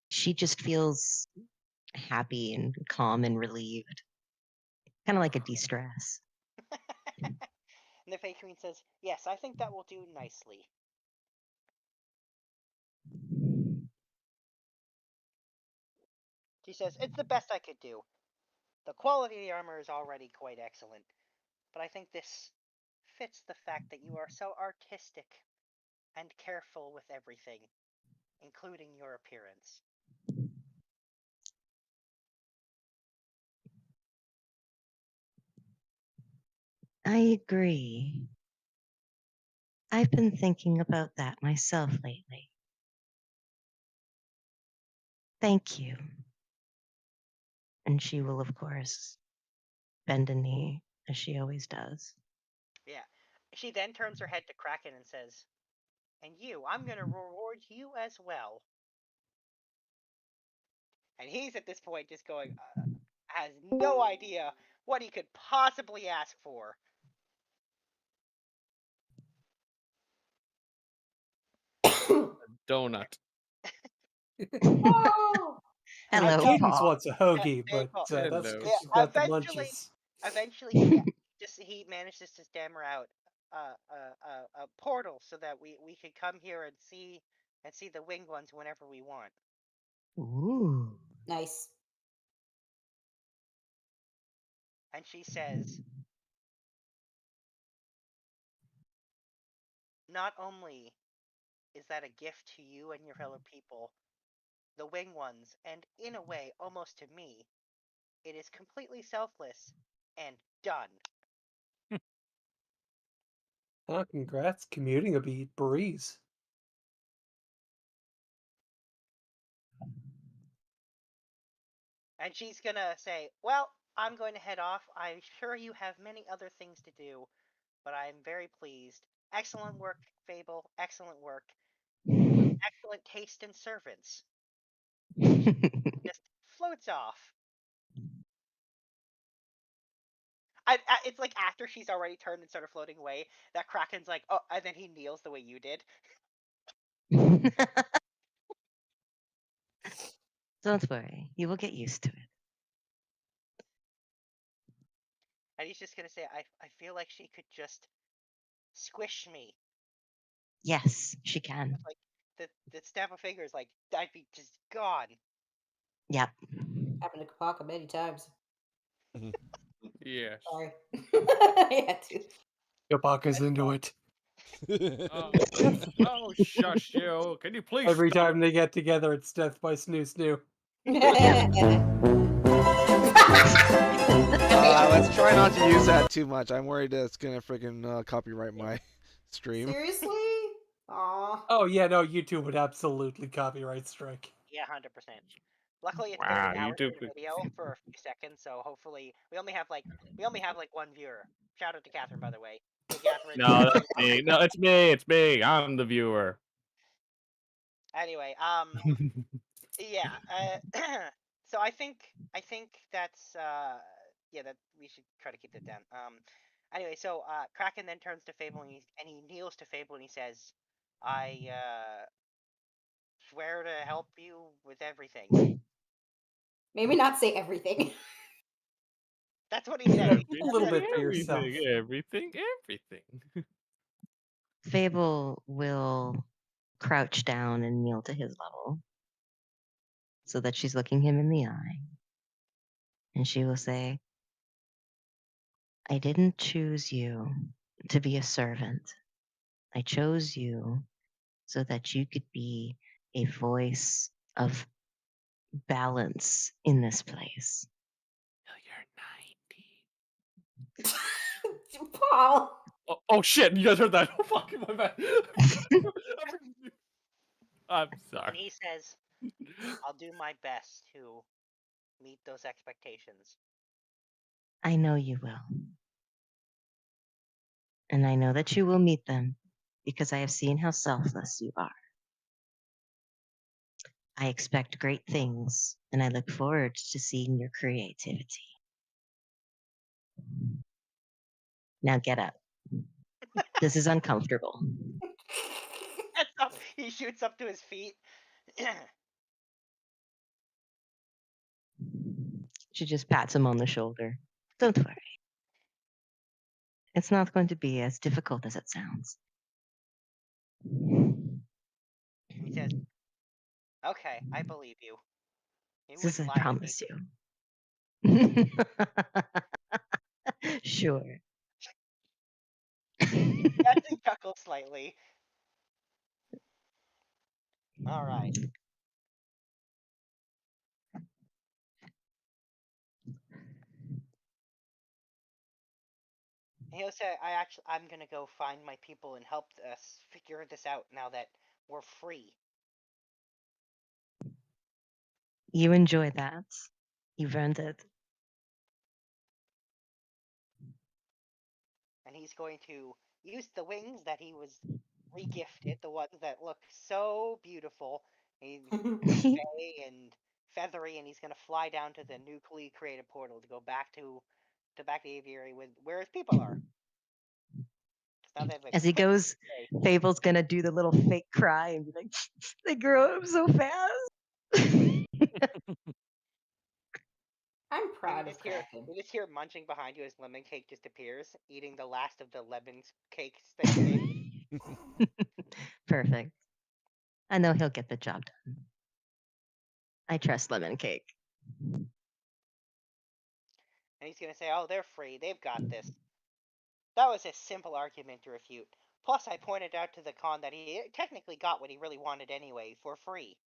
She just feels happy and calm and relieved. Kind of like a de-stress. And the Fey Queen says, "Yes, I think that will do nicely." She says, "It's the best I could do. The quality of the armor is already quite excellent, but I think this fits the fact that you are so artistic and careful with everything, including your appearance." I agree. I've been thinking about that myself lately. Thank you. And she will, of course, bend a knee, as she always does. Yeah. She then turns her head to Kraken and says, "And you, I'm going to reward you as well." And he's at this point just going, has no idea what he could possibly ask for. Donut. Oh! Hello, Cadence Paul. wants a hoagie, Hey, but Paul. that's Hello. because she's got the Eventually, munchies. he manages to stammer out a portal so that we could come here and see the winged ones whenever we want. Ooh. Nice. And she says, "Not only is that a gift to you and your fellow people, the winged ones, and in a way almost to me, it is completely selfless and done." Oh, congrats. Commuting will be a breeze. And she's gonna say, "Well, I'm going to head off. I'm sure you have many other things to do, but I'm very pleased. Excellent work, Fable. Excellent work. Excellent taste in servants." Just floats off. It's like after she's already turned and started floating away, that Kraken's like, "Oh," and then he kneels the way you did. Don't worry, you will get used to it. And he's just gonna say, I feel like she could just squish me." Yes, she can. Like the snap of fingers, like I'd be just gone. Yep. Happened to Kapaka many times. Yeah. Sorry. I had to. Yopaka's into it. Oh, shush you. Can you please Every stop? time they get together, it's death by snoo snoo. Let's try not to use that too much. I'm worried that it's gonna freaking copyright my stream. Seriously? Aw. Oh yeah, no, YouTube would absolutely copyright strike. Yeah, 100%. Luckily, it's Wow, barely hours YouTube of the video for a few seconds, so hopefully we only have like one viewer. Shout out to Catherine, by the way. Hey, Catherine. No, that's me. No, it's me. It's me. I'm the viewer. Anyway, yeah. So I think that's yeah, that we should try to keep that down. Anyway, so Kraken then turns to Fable and he kneels to Fable and he says, "I swear to help you with everything." Maybe not say everything. That's what he said. A little bit for yourself. Everything. Fable will crouch down and kneel to his level so that she's looking him in the eye. And she will say, I didn't choose you to be a servant. I chose you so that you could be a voice of balance in this place. You're 90. Paul. Oh shit! You guys heard that? Oh fuck! My bad. I'm And sorry. he says, I'll do my best to meet those expectations. I know you will. And I know that you will meet them because I have seen how selfless you are. I expect great things, and I look forward to seeing your creativity. Now get up. This is uncomfortable. He shoots up to his feet. She just pats him on the shoulder. Don't worry. It's not going to be as difficult as it sounds. He says, okay, I believe you. You This wouldn't I lie to me. promise you. Sure. He chuckles slightly. All right. He'll say, I'm gonna go find my people and help us figure this out now that we're free. You enjoy that. You've earned it. And he's going to use the wings that he was regifted, the ones that look so beautiful. He's gray and feathery, and he's gonna fly down to the newly created portal to go back to Aviary with where his people are. Now they have a As he place goes, to stay. Fable's gonna do the little fake cry and be like, they grow up so fast. I'm proud of You Kraken. just hear munching behind you as Lemon Cake just appears, eating the last of the lemon cakes that you gave. Perfect. I know he'll get the job done. I trust Lemon Cake. And he's gonna say, oh, they're free. They've got this. That was a simple argument to refute. Plus, I pointed out to the con that he technically got what he really wanted anyway, for free.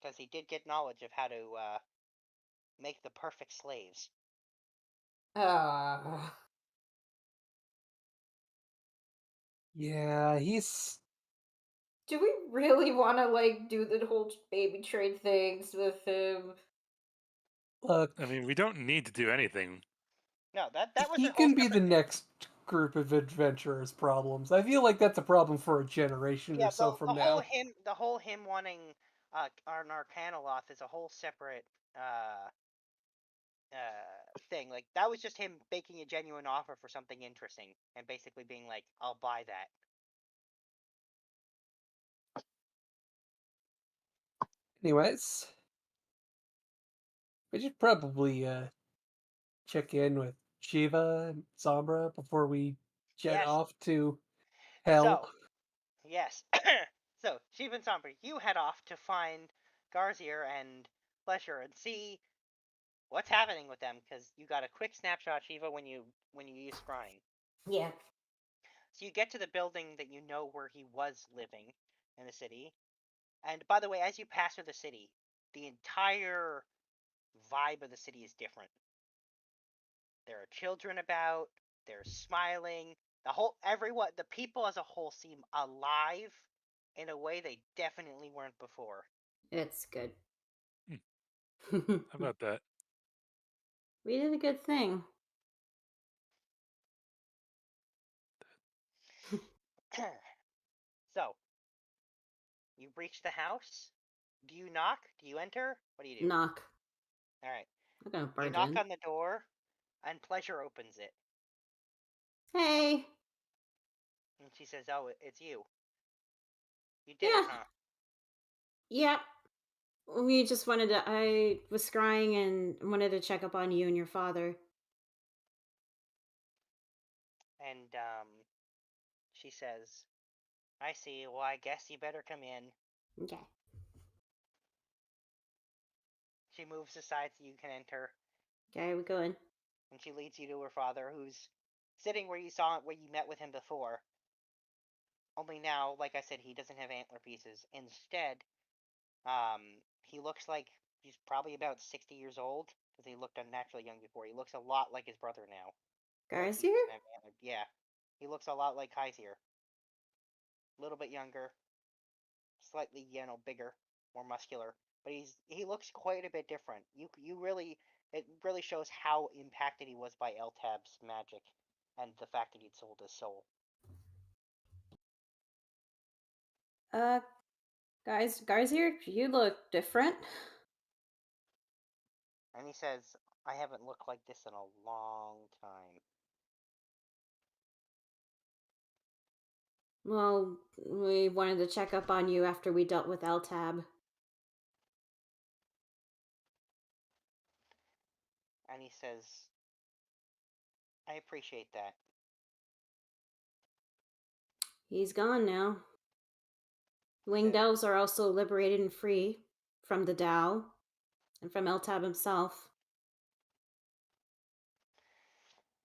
Because he did get knowledge of how to make the perfect slaves. Yeah, he's. Do we really want to like do the whole baby trade things with him? Look, I mean, we don't need to do anything. No, that was he a whole can be the separate- next group of adventurers' problems. I feel like that's a problem for a generation or so from now. The whole him wanting an Arcanoloth is a whole separate thing. Like, that was just him making a genuine offer for something interesting and basically being like, I'll buy that. Anyways, we should probably check in with Shiva and Sombra before we jet Yes. off to hell. Yes. So, Shiva and Sombra, you head off to find Garzier and Pleasure and see what's happening with them, because you got a quick snapshot, Shiva, when you use scrying. Yeah. So you get to the building that you know where he was living in the city. And by the way, as you pass through the city, the entire vibe of the city is different. There are children about, they're smiling. The people as a whole seem alive in a way they definitely weren't before. It's good. How about that? We did a good thing. So, you reach the house. Do you knock? Do you enter? What do you do? Knock. All right. I'm gonna barge You knock in. on the door, and Pleasure opens it. Hey. And she says, oh, it's you. You did it, huh? Yep. I was scrying and wanted to check up on you and your father. And she says, I see. Well, I guess you better come in. Okay. She moves aside so you can enter. Okay, we go in. And she leads you to her father, who's sitting where you met with him before. Only now, like I said, he doesn't have antler pieces. Instead, he looks like he's probably about 60 years old, because he looked unnaturally young before. He looks a lot like his brother now. Guys Like here? Yeah. He looks a lot like Kaiser. A little bit younger. Slightly, bigger. More muscular. But he looks quite a bit different. It really shows how impacted he was by Eltab's magic and the fact that he'd sold his soul. Guys here, you look different. And he says, I haven't looked like this in a long time. Well, we wanted to check up on you after we dealt with Eltab. And he says, I appreciate that. He's gone now. Winged elves are also liberated and free from the Tao and from Eltab himself.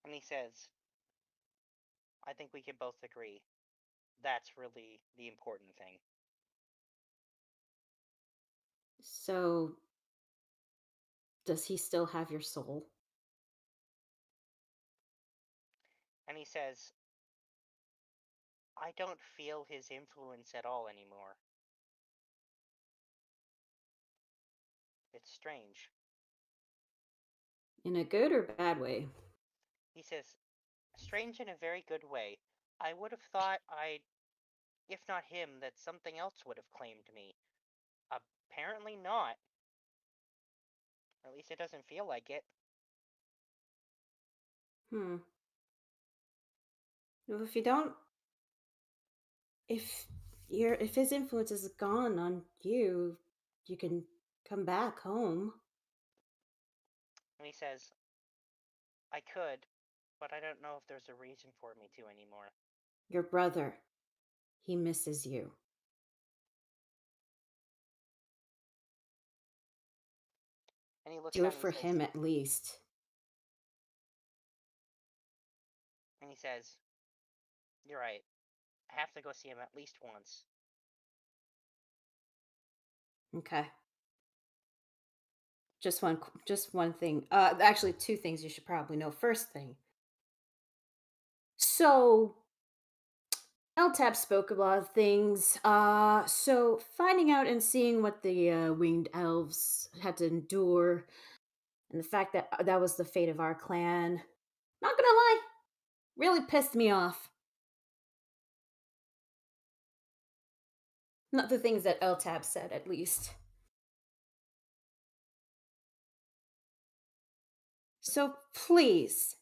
And he says, I think we can both agree that's really the important thing. So, does he still have your soul? And he says, I don't feel his influence at all anymore. It's strange. In a good or bad way? He says, strange in a very good way. I would have thought if not him, that something else would have claimed me. Apparently not. Or at least it doesn't feel like it. Well, if his influence is gone on you, you can come back home. And he says, I could, but I don't know if there's a reason for me to anymore. Your brother, he misses you. And he looks Do down it for and says, him at least. And he says, you're right. I have to go see him at least once. Okay. Just one thing. Actually, two things you should probably know. First thing. So, Eltab spoke a lot of things. So finding out and seeing what the winged elves had to endure, and the fact that that was the fate of our clan, not gonna lie, really pissed me off. Not the things that Eltab said, at least. So please,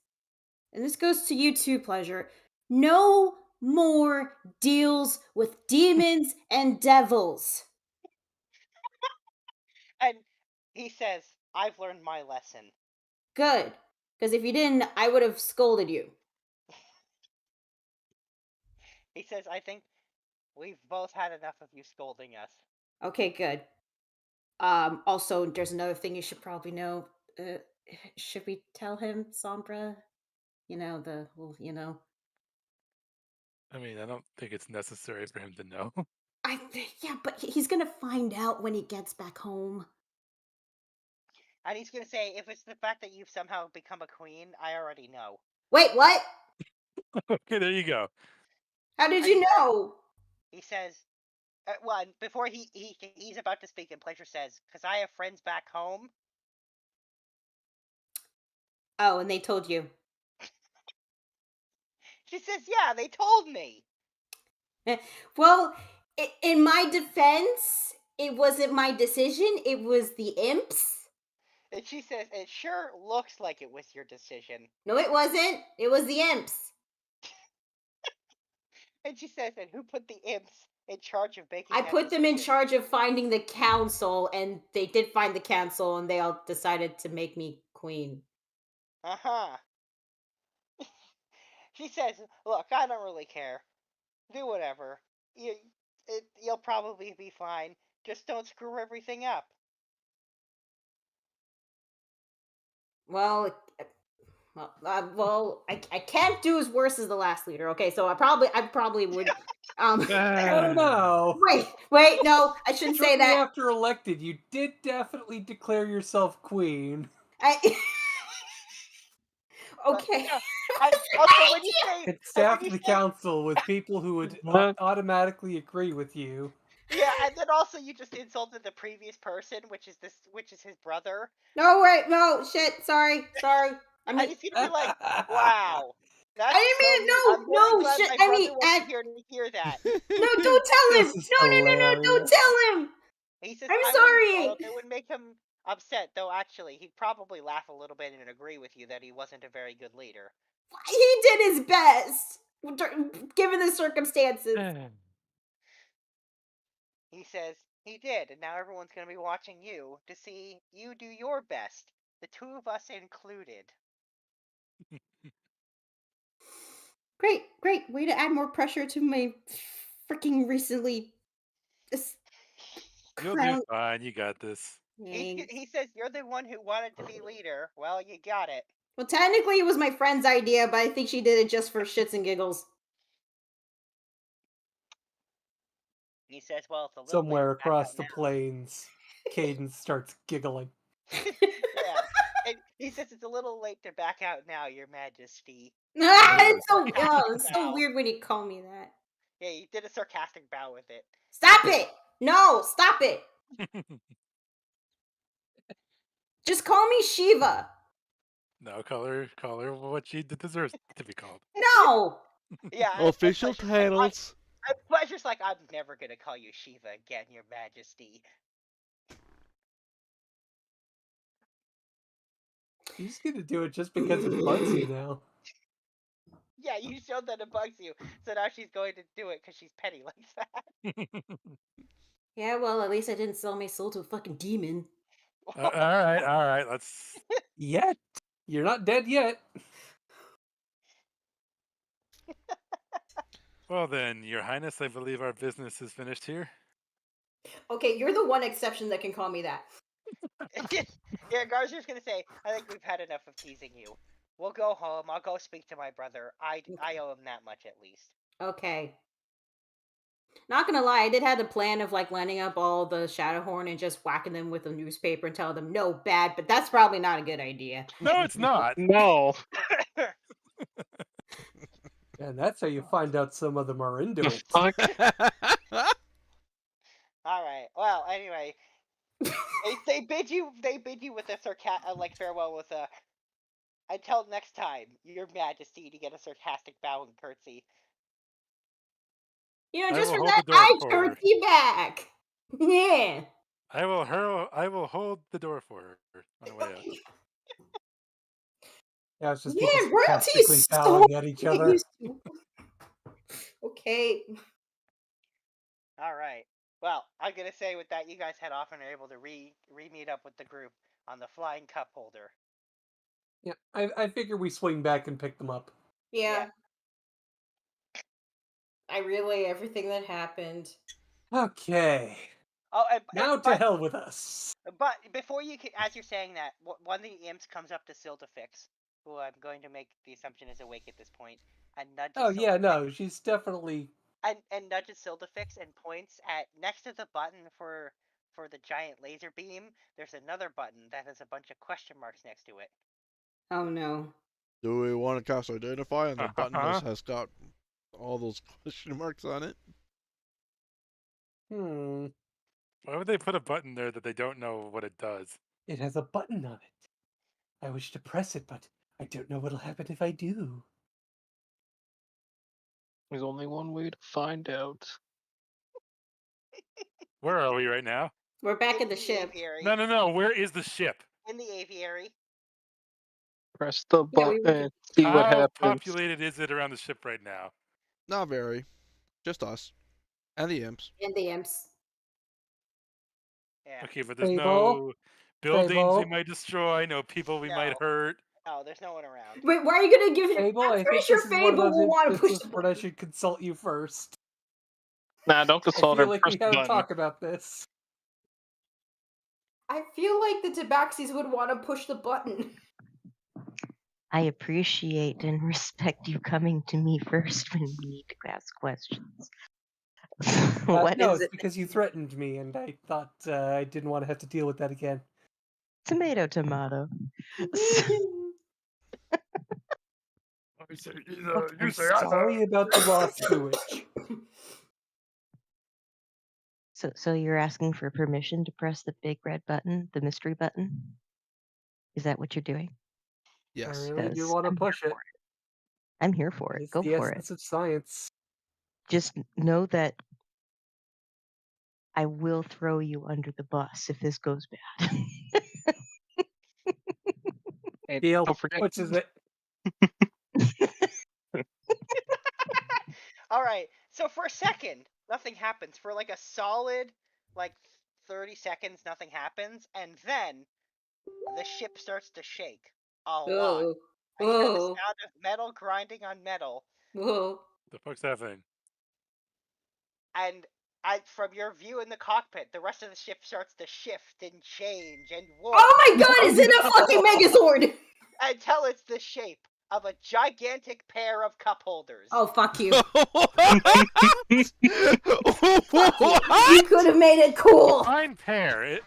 and this goes to you too, Pleasure, no more deals with demons and devils. And he says, I've learned my lesson. Good, because if you didn't, I would have scolded you. He says, I think we've both had enough of you scolding us. Okay, good. Also, there's another thing you should probably know. Should we tell him, Sombra? I mean, I don't think it's necessary for him to know. Yeah, but he's gonna find out when he gets back home. And he's gonna say, if it's the fact that you've somehow become a queen, I already know. Wait, what? Okay, there you go. How did you know? He says, well, before he's about to speak, and Pleasure says, because I have friends back home. Oh, and they told you. She says, yeah, they told me. Well, in my defense, it wasn't my decision. It was the imps. And she says, it sure looks like it was your decision. No, it wasn't. It was the imps. And she says, and who put the imps in charge of making. I that put them in decision. charge of finding the council, and they did find the council, and they all decided to make me queen. She says, "Look, I don't really care. Do whatever. You'll probably be fine. Just don't screw everything up." Well, I can't do as worse as the last leader. Okay, so I probably would. I don't know. Wait, no, I shouldn't say Shortly that. after elected, you did definitely declare yourself queen. Okay. Also, when you say It staffed the council with people who would automatically agree with you. yeah, and then also you just insulted the previous person, which is his brother. No, wait, no, shit. Sorry. I mean, and he's gonna be like, "Wow, that's I didn't mean so it. I'm very glad Shit. my I mean, brother wasn't here to hear that." No, don't tell him. This is No, don't hilarious. tell him. He says, I'm "I sorry." wouldn't tell him. It would make him upset, though. Actually, he'd probably laugh a little bit and agree with you that he wasn't a very good leader." He did his best, given the circumstances. He says, "He did, and now everyone's going to be watching you to see you do your best, the two of us included." Great. Way to add more pressure to my freaking recently. You'll do fine. You got this. He says, "You're the one who wanted to be leader. Well, you got it." Well, technically, it was my friend's idea, but I think she did it just for shits and giggles. He says, "Well, it's a little Somewhere late to back across out the now." plains, Cadence starts giggling. Yeah, and he says, "It's a little late to back out now, Your Majesty." It's so weird when you call me that. Yeah, you did a sarcastic bow with it. Stop it! No, stop it! Just call me Shiva. No, call her what she deserves to be called. No. Yeah. Official titles. Pleasure's like, "I'm never gonna call you Shiva again, Your Majesty." She's gonna do it just because it bugs you now. Yeah, you showed that it bugs you, so now she's going to do it because she's petty like that. Yeah, well, at least I didn't sell my soul to a fucking demon. All right. Let's. Yet you're not dead yet. Well then, Your Highness, I believe our business is finished here. Okay, you're the one exception that can call me that. Yeah, Garzier's gonna say, "I think we've had enough of teasing you. We'll go home. I'll go speak to my brother. I owe him that much at least." Okay. Not gonna lie, I did have the plan of like lining up all the Shadowhorn and just whacking them with a newspaper and telling them no bad, but that's probably not a good idea. No, it's not. No. And that's how you find out some of them are into it. All right. Well, anyway, they bid you with a farewell with a "Until next time, Your Majesty," to get a sarcastic bow and curtsy. You know, just for that, I curtsy back. Yeah. I will hold the door for her on the way out. Yeah, it's just Yeah, people royalty's sarcastically bowing at each other. Okay. All right. Well, I'm gonna say with that, you guys head off and are able to re-meet up with the group on the flying cup holder. Yeah, I figure we swing back and pick them up. Yeah. I relay everything that happened. Okay. Oh, now to hell with us. But before you can, as you're saying that, one of the imps comes up to Sildafix, who I'm going to make the assumption is awake at this point, and nudges. Oh yeah, no, she's definitely. And nudges Sildafix and points at next to the button for the giant laser beam. There's another button that has a bunch of question marks next to it. Oh no. Do we want to cast Identify? And the button has got all those question marks on it. Why would they put a button there that they don't know what it does? It has a button on it. I wish to press it, but I don't know what'll happen if I do. There's only one way to find out. Where are we right now? We're back in the ship. Aviary. No. Where is the ship? In the aviary. Press the button and see what How happens. populated is it around the ship right now? Not very. Just us. And the imps. And the imps. Yeah. Okay, but there's Fable? no buildings we Fable? might destroy, no people we might hurt. No, there's no one around. Wait, why are you gonna give it? Fable, I'm I pretty think sure this is one of Fable those will want to push instances the where I button. should consult you first. Nah, don't I consult feel her. like Press we the had to button. talk about this. I feel like the Tabaxis would want to push the button. I appreciate and respect you coming to me first when we need to ask questions. What No, is it's it? because you threatened me, and I thought I didn't want to have to deal with that again. Tomato, tomato. I'm sorry about the raw sewage. So you're asking for permission to press the big red button, the mystery button? Is that what you're doing? I Yes. really do Because want to I'm push it. I'm here for it. It's Go the for it. essence of science. Just know that I will throw you under the bus if this goes bad. Hey, Deal, don't forget. which is it? All right. So for a second, nothing happens. For like a solid, like 30 seconds, nothing happens, and then the ship starts to shake a lot. Whoa. I hear the Whoa. sound of metal grinding on metal, Whoa. The fuck's happening? and from your view in the cockpit, the rest of the ship starts to shift and change and warp. Oh my god, is it a fucking Megazord? Until it's the shape of a gigantic pair of cup holders. Oh, fuck you. What? You could have made it cool. Fine pair.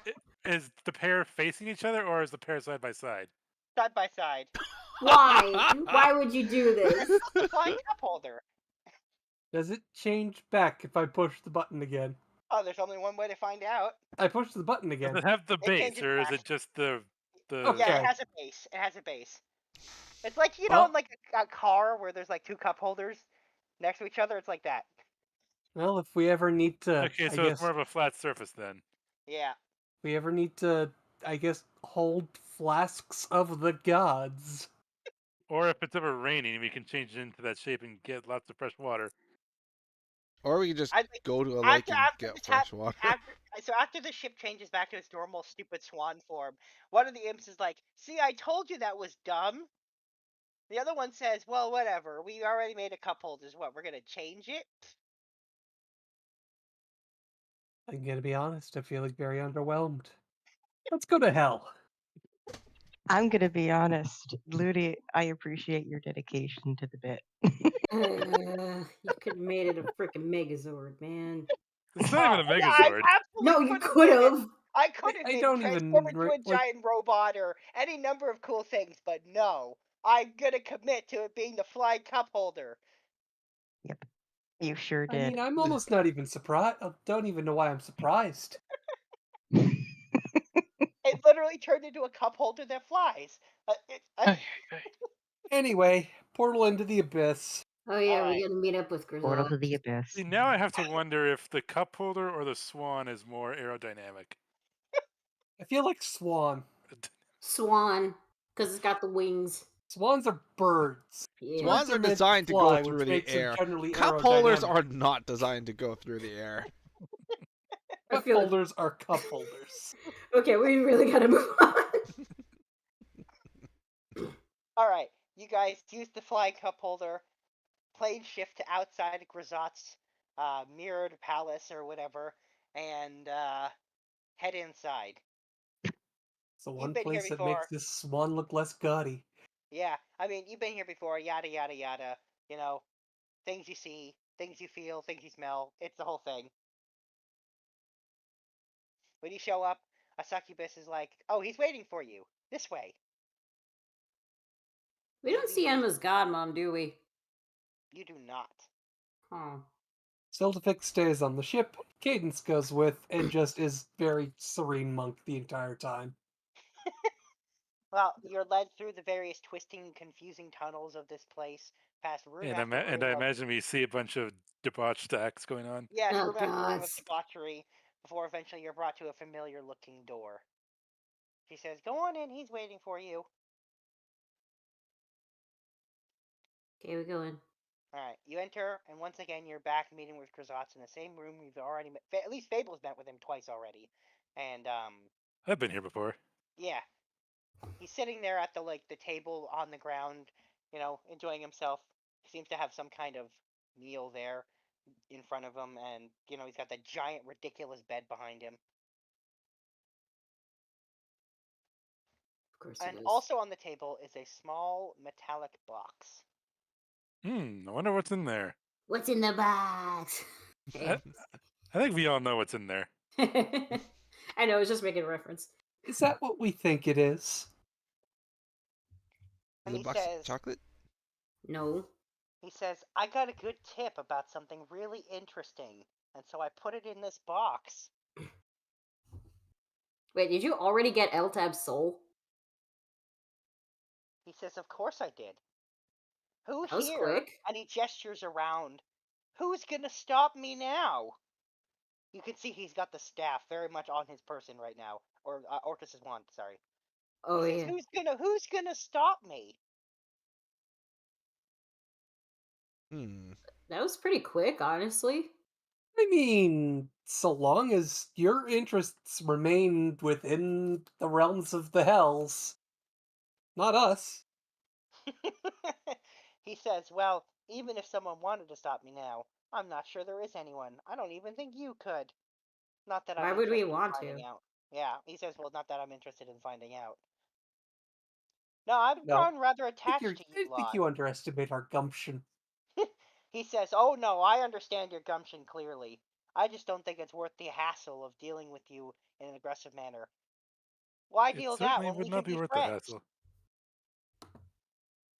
Is the pair facing each other, or is the pair side by side? Side by side. Why? Why would you do this? It's the flying cup holder. Does it change back if I push the button again? Oh, there's only one way to find out. I pushed the button Does again. it have the It base, changes or is back. it just the? Okay. Yeah, it has a base. It has a base. It's like, you know, Well- in like a car where there's like two cup holders next to each other. It's like that. Well, if we ever need to, Okay, I so guess, it's more of a flat surface then. Yeah. if we ever need to, I guess, hold flasks of the gods. Or if it's ever raining, we can change it into that shape and get lots of fresh water. Or we can just I think go to a lake and get this fresh water. after the ship changes back to its normal stupid swan form, one of the imps is like, "See, I told you that was dumb." The other one says, "Well, whatever. We already made a cup holders. What? We're gonna change it?" I'm gonna be honest, I feel like very underwhelmed. Let's go to hell. I'm gonna be honest, Ludi, I appreciate your dedication to the bit. You could have made it a freaking Megazord, man. It's not even a Yeah, I Megazord. No, absolutely you could've could made it. have. I could have I been don't transformed even, into a like- giant robot or any number of cool things, but no. I'm gonna commit to it being the flying cup holder. Yep, you sure I did. mean, I'm almost not even surprised. I don't even know why I'm surprised. It literally turned into a cup holder that flies. Anyway, portal into the abyss. Oh yeah, Alright. we gotta meet up with Portal to Grizzle. the abyss. See, now I have to wonder if the cup holder or the swan is more aerodynamic. I feel like swan. Swan, because it's got the wings. Swans are birds. Yeah. Swans are Birds meant designed to fly, go through which the makes them air. generally Cup holders aerodynamic. are not designed to go through the air. I Cup feel like- holders are cup holders. Okay, we really gotta move on. Alright, you guys use the flying cup holder, plane shift to outside of Grisot's mirrored palace or whatever, and head inside. It's the one been here place that before. makes this swan look less gaudy. Yeah, I mean, you've been here before, yada yada yada. You know, things you see, things you feel, things you smell. It's the whole thing. When you show up, a succubus is like, "Oh, he's waiting for you. This way." We don't see him as Godmom, do we? You do not. Huh. Siltifix stays on the ship, Cadence goes with, and just is very serene monk the entire time. Well, you're led through the various twisting, confusing tunnels of this place, past room And, after room. I imagine we see a bunch of debauched acts going on. Yes, Oh, room after room God. of debauchery, before eventually you're brought to a familiar-looking door. She says, "Go on in. He's waiting for you." Okay, we go in. Alright, you enter, and once again you're back meeting with Krazatz in the same room you've already met. At least Fable's met with him twice already. And, I've been here before. yeah. He's sitting there at the table on the ground, enjoying himself. He seems to have some kind of meal there in front of him, and, he's got that giant, ridiculous bed behind him. Of course And it is. also on the table is a small metallic box. I wonder what's in there. What's in the box? I think we all know what's in there. I know, I was just making a reference. Is that what we think it is? And Is it he a box says, of chocolate? No. he says, I got a good tip about something really interesting, and so I put it in this box. Wait, did you already get Eltab's soul? He says, of course I did. Who That was here? quick. And he gestures around. Who's gonna stop me now? You can see he's got the staff very much on his person right now. Or Orcus's wand, sorry. Oh, He says, yeah. who's gonna stop me? That was pretty quick, honestly. I mean, so long as your interests remain within the realms of the hells. Not us. He says, well, even if someone wanted to stop me now, I'm not sure there is anyone. I don't even think you could. Not that I'm Why would we interested in want finding to? out. Yeah, he says, well, not that I'm interested in finding out. No, I've No. grown rather I think, attached to I you think lot. you underestimate our gumption. He says, oh no, I understand your gumption clearly. I just don't think it's worth the hassle of dealing with you in an aggressive manner. Why deal It that certainly when would we not can be be worth the friends? hassle.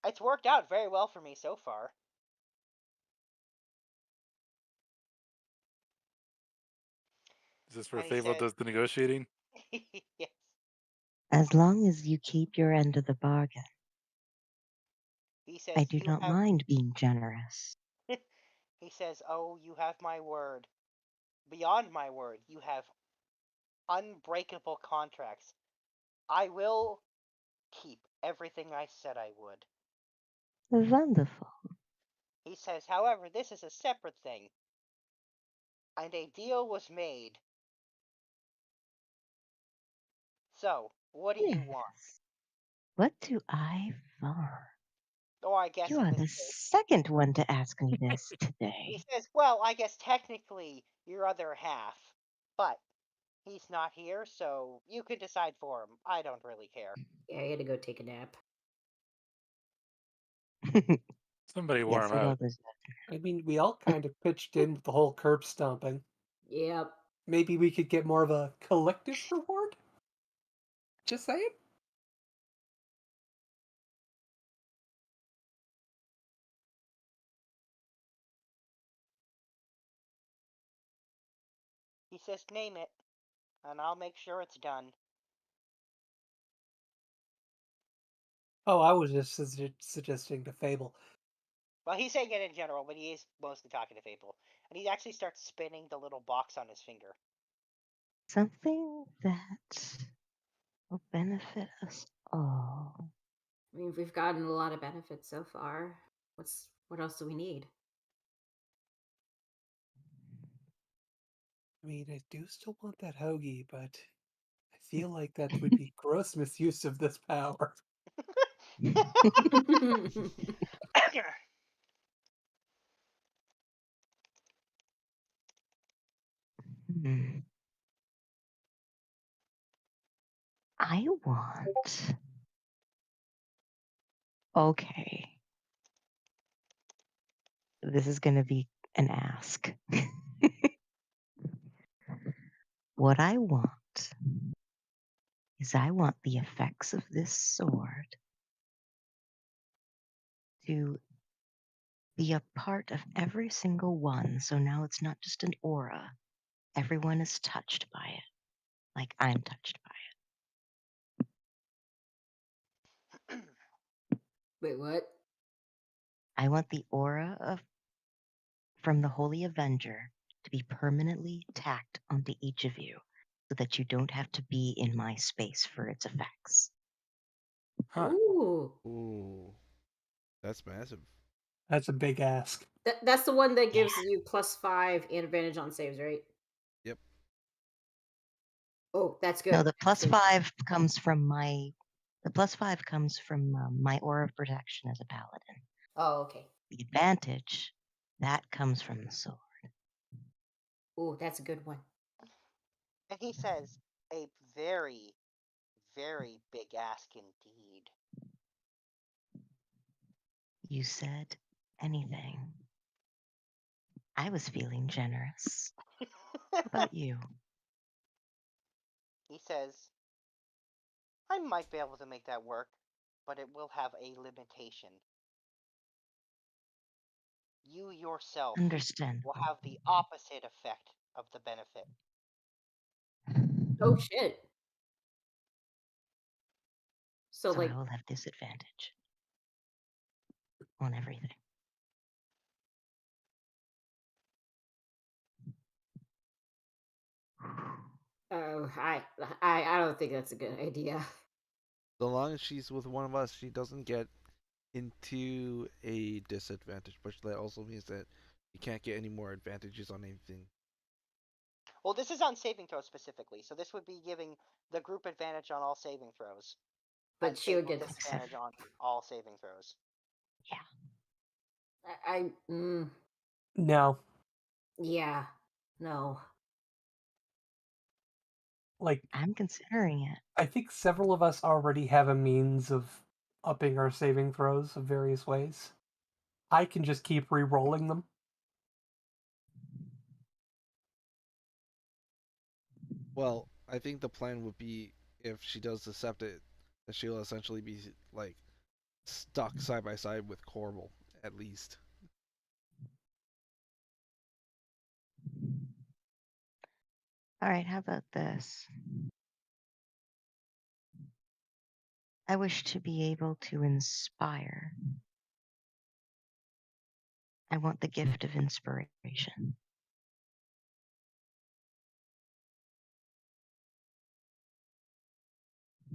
It's worked out very well for me so far. Is this where And he Fable says, does the negotiating? yes. As long as you keep your end of the bargain, He says, I do you not have. mind being generous. He says, oh, you have my word. Beyond my word, you have unbreakable contracts. I will keep everything I said I would. Wonderful. He says, however, this is a separate thing. And a deal was made. So, what do you want? Yes. What do I want? Or I guess You in are this the case, second one to ask me this he today. says, well, I guess technically your other half. But he's not here, so you can decide for him. I don't really care. Yeah, I had to go take a nap. Somebody Yes, warm out. I mean, we all kind of pitched in with the whole curb stomping. Yep. Maybe we could get more of a collective reward? Just saying. He says, name it, and I'll make sure it's done. Oh, I was just suggesting the Fable. Well, he's saying it in general, but he is mostly talking to Fable. And he actually starts spinning the little box on his finger. Something that will benefit us all. I mean, we've gotten a lot of benefits so far. What else do we need? I mean, I do still want that hoagie, but I feel like that would be gross misuse of this power. I want. Okay. This is going to be an ask. What I want is I want the effects of this sword to be a part of every single one. So now it's not just an aura. Everyone is touched by it. Like I'm touched by it. Wait, what? I want the aura from the Holy Avenger to be permanently tacked onto each of you so that you don't have to be in my space for its effects. Huh. Ooh. Ooh. That's massive. That's a big ask. That's the one that gives you +5 and advantage on saves, right? Yep. Oh, that's good. No, the That's good. +5 comes from my. The +5 comes from my aura of protection as a paladin. Oh, okay. The advantage that comes from the sword. Ooh, that's a good one. And he says, a very, very big ask indeed. You said anything. I was feeling generous. How about you? He says, I might be able to make that work, but it will have a limitation. You yourself Understandable. will have the opposite effect of the benefit. Oh shit. So like I will have disadvantage on everything. Oh, I don't think that's a good idea. So long as she's with one of us, she doesn't get into a disadvantage, but that also means that you can't get any more advantages on anything. Well, this is on saving throws specifically, so this would be giving the group advantage on all saving throws. But she would get disadvantage on all saving throws. Yeah. No. Yeah. No. Like, I'm considering it. I think several of us already have a means of upping our saving throws of various ways. I can just keep re-rolling them. Well, I think the plan would be if she does accept it, that she'll essentially be like stuck side by side with Corbel, at least. All right, how about this? I wish to be able to inspire. I want the gift of inspiration.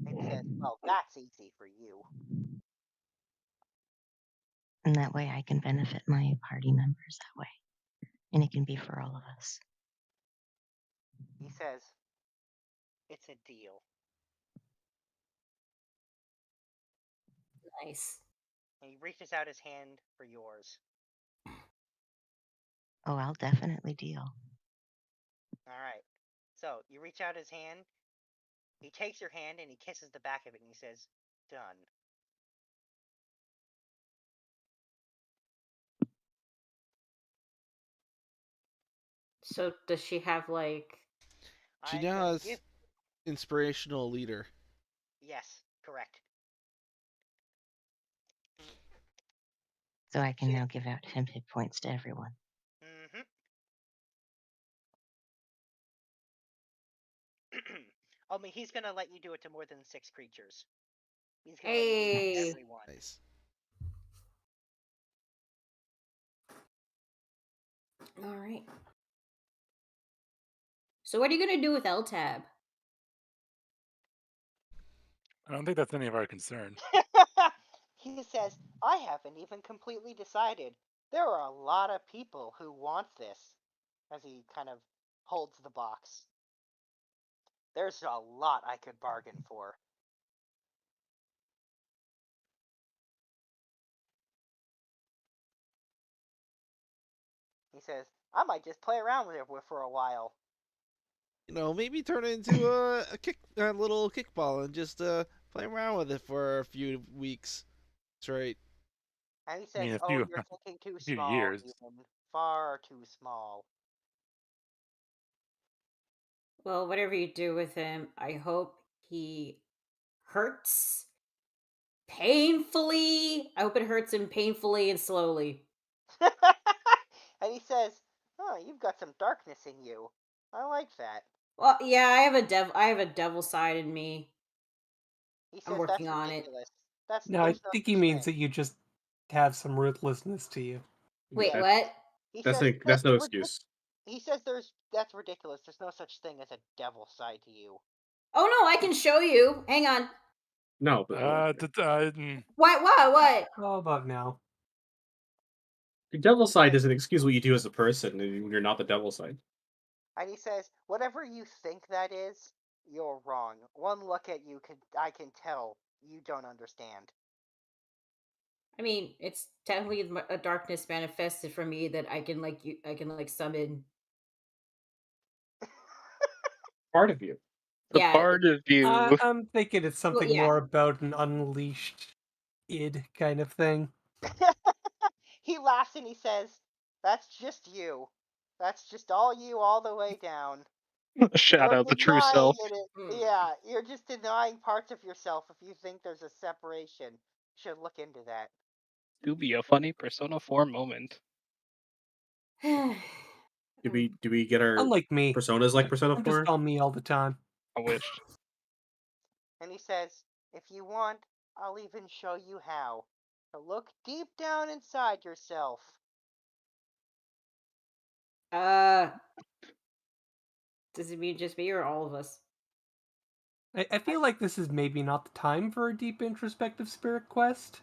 And he says, well, that's easy for you. And that way I can benefit my party members that way. And it can be for all of us. He says, it's a deal. Nice. And he reaches out his hand for yours. Oh, I'll definitely deal. All right. So you reach out his hand. He takes your hand and he kisses the back of it and he says, done. So does she have like? She now has inspirational leader. Yes, correct. So I can now give out 10 hit points to everyone. Mm-hmm. I mean, he's gonna let you do it to more than 6 creatures. He's gonna let you do it to everyone. Nice. All right. So what are you gonna do with Eltab? I don't think that's any of our concern. He says, I haven't even completely decided. There are a lot of people who want this. As he kind of holds the box. There's a lot I could bargain for. He says, I might just play around with it for a while. You know, maybe turn it into a little kickball and just play around with it for a few weeks. That's right. And he says, you're thinking too few small, years. even. Far too small. Well, whatever you do with him, I hope he hurts painfully. I hope it hurts him painfully and slowly. And he says, oh, you've got some darkness in you. I like that. Well, yeah, I have a devil side in me. He says, I'm working that's on it. ridiculous. No, I think he means that you just have some ruthlessness to you. Wait, what? He That's says, that's no excuse. He says that's ridiculous. There's no such thing as a devil side to you. Oh no, I can show you. Hang on. No, but What? How about now? The devil side doesn't excuse what you do as a person when you're not the devil side. And he says, whatever you think that is, you're wrong. One look at you, I can tell you don't understand. I mean, it's technically a darkness manifested for me that I can summon. Part of you. The Yeah, part of you. I'm thinking it's something yeah. more about an unleashed id kind of thing. He laughs and he says, that's just you. That's just all you all the way down. Shadow, the true self. Yeah, you're just denying parts of yourself if you think there's a separation. You should look into that. To be a funny Persona 4 moment. Do we get our Unlike me, personas like Persona I'm 4? just on me all the time. I wish. And he says, if you want, I'll even show you how. To look deep down inside yourself. Does it mean just me or all of us? I feel like this is maybe not the time for a deep introspective spirit quest.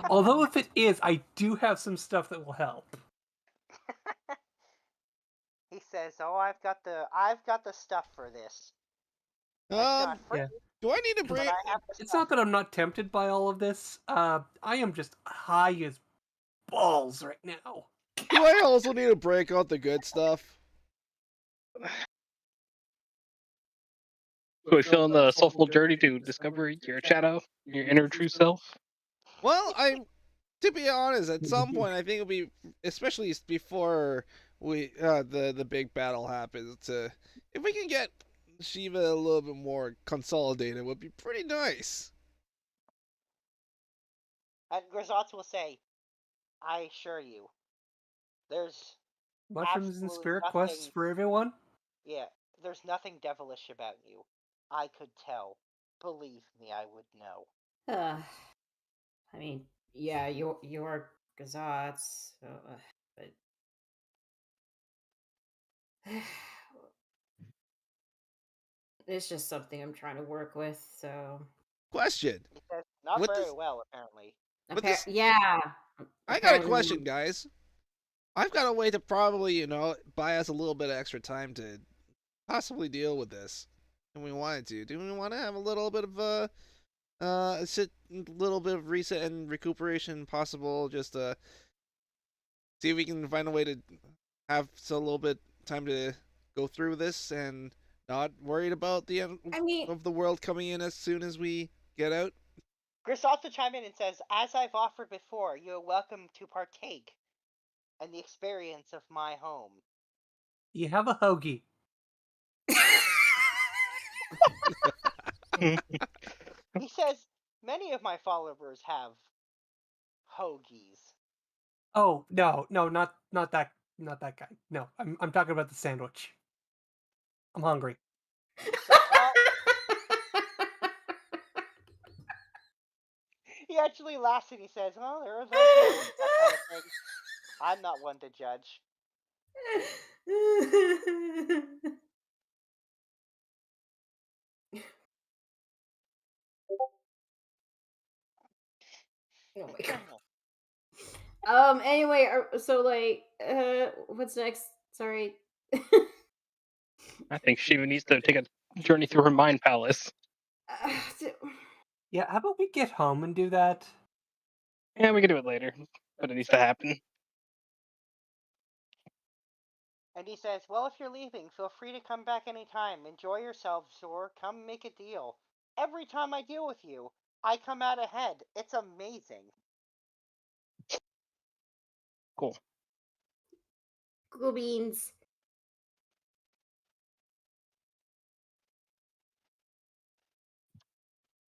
Although if it is, I do have some stuff that will help. He says, "Oh, I've got the stuff for this." Yeah. Do I need to bring? It's not that I'm not tempted by all of this. I am just high as balls right now. Do I also need to break out the good stuff? So we feeling the soulful journey to discover your shadow, your inner true self? Well, to be honest, at some point I think it'll be, especially before the big battle happens, if we can get Shiva a little bit more consolidated, would be pretty nice. And Grisotz will say, "I assure you, there's mushrooms and spirit quests for everyone." Yeah, there's nothing devilish about you. I could tell. Believe me, I would know." I mean, yeah, you're Gazats, but it's just something I'm trying to work with. So, question. He says, not What very does- well, apparently. Yeah. I got a question, guys. I've got a way to probably, buy us a little bit of extra time to possibly deal with this. And we wanted to. Do we want to have a little bit of a little bit of reset and recuperation possible? Just to see if we can find a way to have a little bit time to go through this and not worried about the end of the world coming in as soon as we get out. Grisotz will chime in and says, "As I've offered before, you are welcome to partake in the experience of my home." You have a hoagie. He says, "Many of my followers have hoagies." Oh no, not that guy. No, I'm talking about the sandwich. I'm hungry. He actually laughs and he says, "Well, there are those who like that kind of thing. I'm not one to judge." Oh my god. Anyway, so what's next? Sorry. I think Shiva needs to take a journey through her mind palace. Yeah, how about we get home and do that? Yeah, we can do it later, but it needs to happen. And he says, "Well, if you're leaving, feel free to come back anytime. Enjoy yourselves, or come make a deal. Every time I deal with you, I come out ahead. It's amazing." Cool. Cool beans.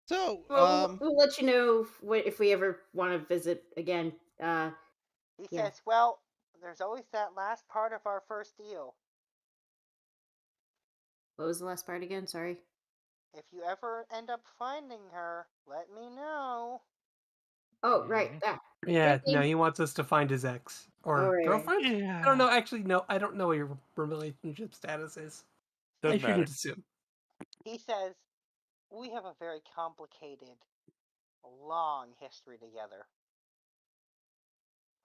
So, we'll let you know if we ever want to visit again. He says, "Well, there's always that last part of our first deal. What was the last part again? Sorry. If you ever end up finding her, let me know." Oh, right. Yeah, no, he wants us to find his ex or girlfriend. Yeah. I don't know. Actually, no, I don't know what your relationship status is. Doesn't I shouldn't matter. assume. He says, "We have a very complicated, long history together."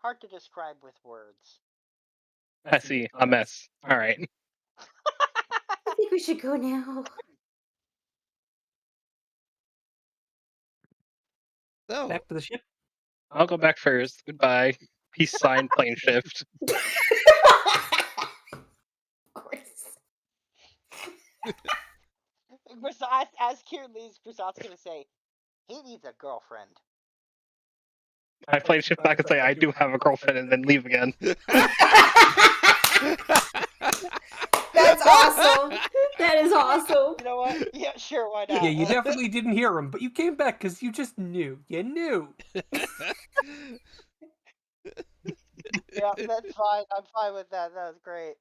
Hard to describe with words. Messy, a mess. All right. I think we should go now. So, Back to the ship. I'll go back first. Goodbye. Peace sign, plane shift. Of course. As Kieran leaves, Prasat's gonna say, he needs a girlfriend. I plane shift back and say, I do have a girlfriend, and then leave again. That's awesome. That is awesome. You know what? Yeah, sure, why not? Yeah, you definitely didn't hear him, but you came back because you just knew. You knew. Yeah, that's fine. I'm fine with that. That was great.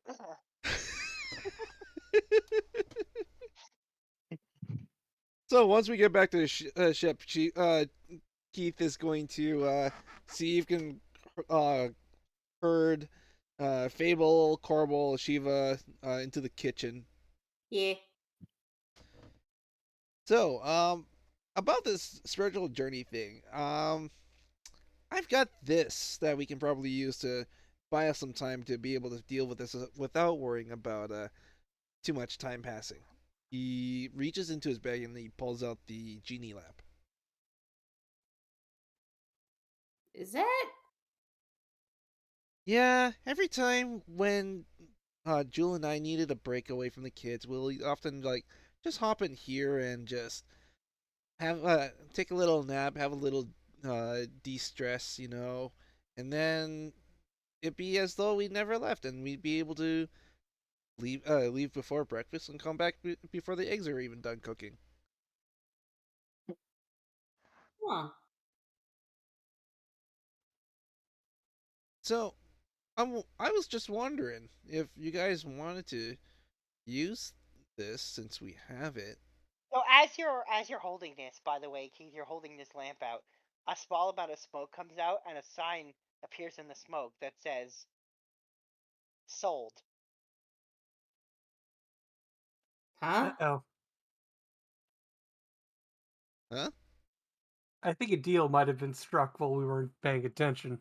So once we get back to the ship, Keith is going to see if he can herd Fable, Corbel, Shiva into the kitchen. Yeah. So, about this spiritual journey thing, I've got this that we can probably use to buy us some time to be able to deal with this without worrying about too much time passing. He reaches into his bag and he pulls out the genie lamp. Is that? Yeah, every time when Jewel and I needed a break away from the kids, we'll often just hop in here and just have take a little nap, have a little de-stress, and then it'd be as though we never left, and we'd be able to leave before breakfast and come back before the eggs are even done cooking. Huh. So, I was just wondering if you guys wanted to use this since we have it. So as you're holding this, by the way, Keith, you're holding this lamp out. A small amount of smoke comes out, and a sign appears in the smoke that says "Sold." Huh? Uh-oh. Huh? I think a deal might have been struck while we weren't paying attention.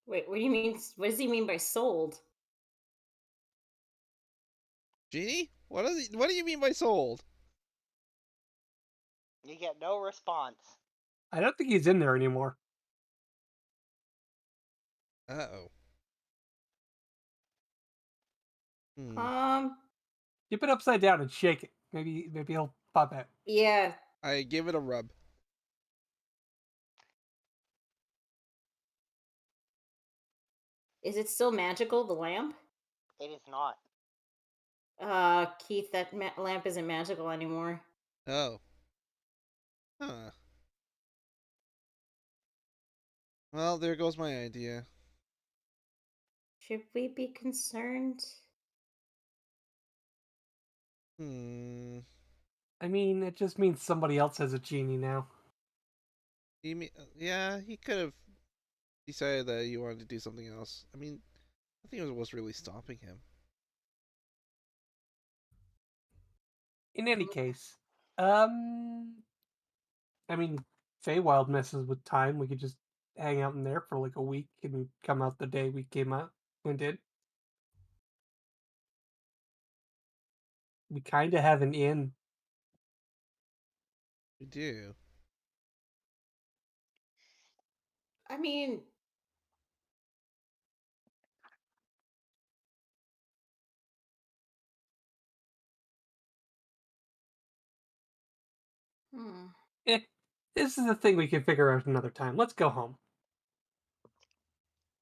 Wait, what do you mean? What does he mean by sold? Genie? What do you mean by sold? You get no response. I don't think he's in there anymore. Uh-oh. Keep it upside down and shake it. Maybe he'll pop out. Yeah. I give it a rub. Is it still magical, the lamp? It is not. Keith, that lamp isn't magical anymore. Oh. Huh. Well, there goes my idea. Should we be concerned? I mean, it just means somebody else has a genie now. Yeah, he could have decided that he wanted to do something else. I mean, I think it was really stopping him. In any case, I mean, Feywild messes with time. We could just hang out in there for like a week and come out the day we came out and did. We kind of have an inn. We do. I mean, This is a thing we can figure out another time. Let's go home.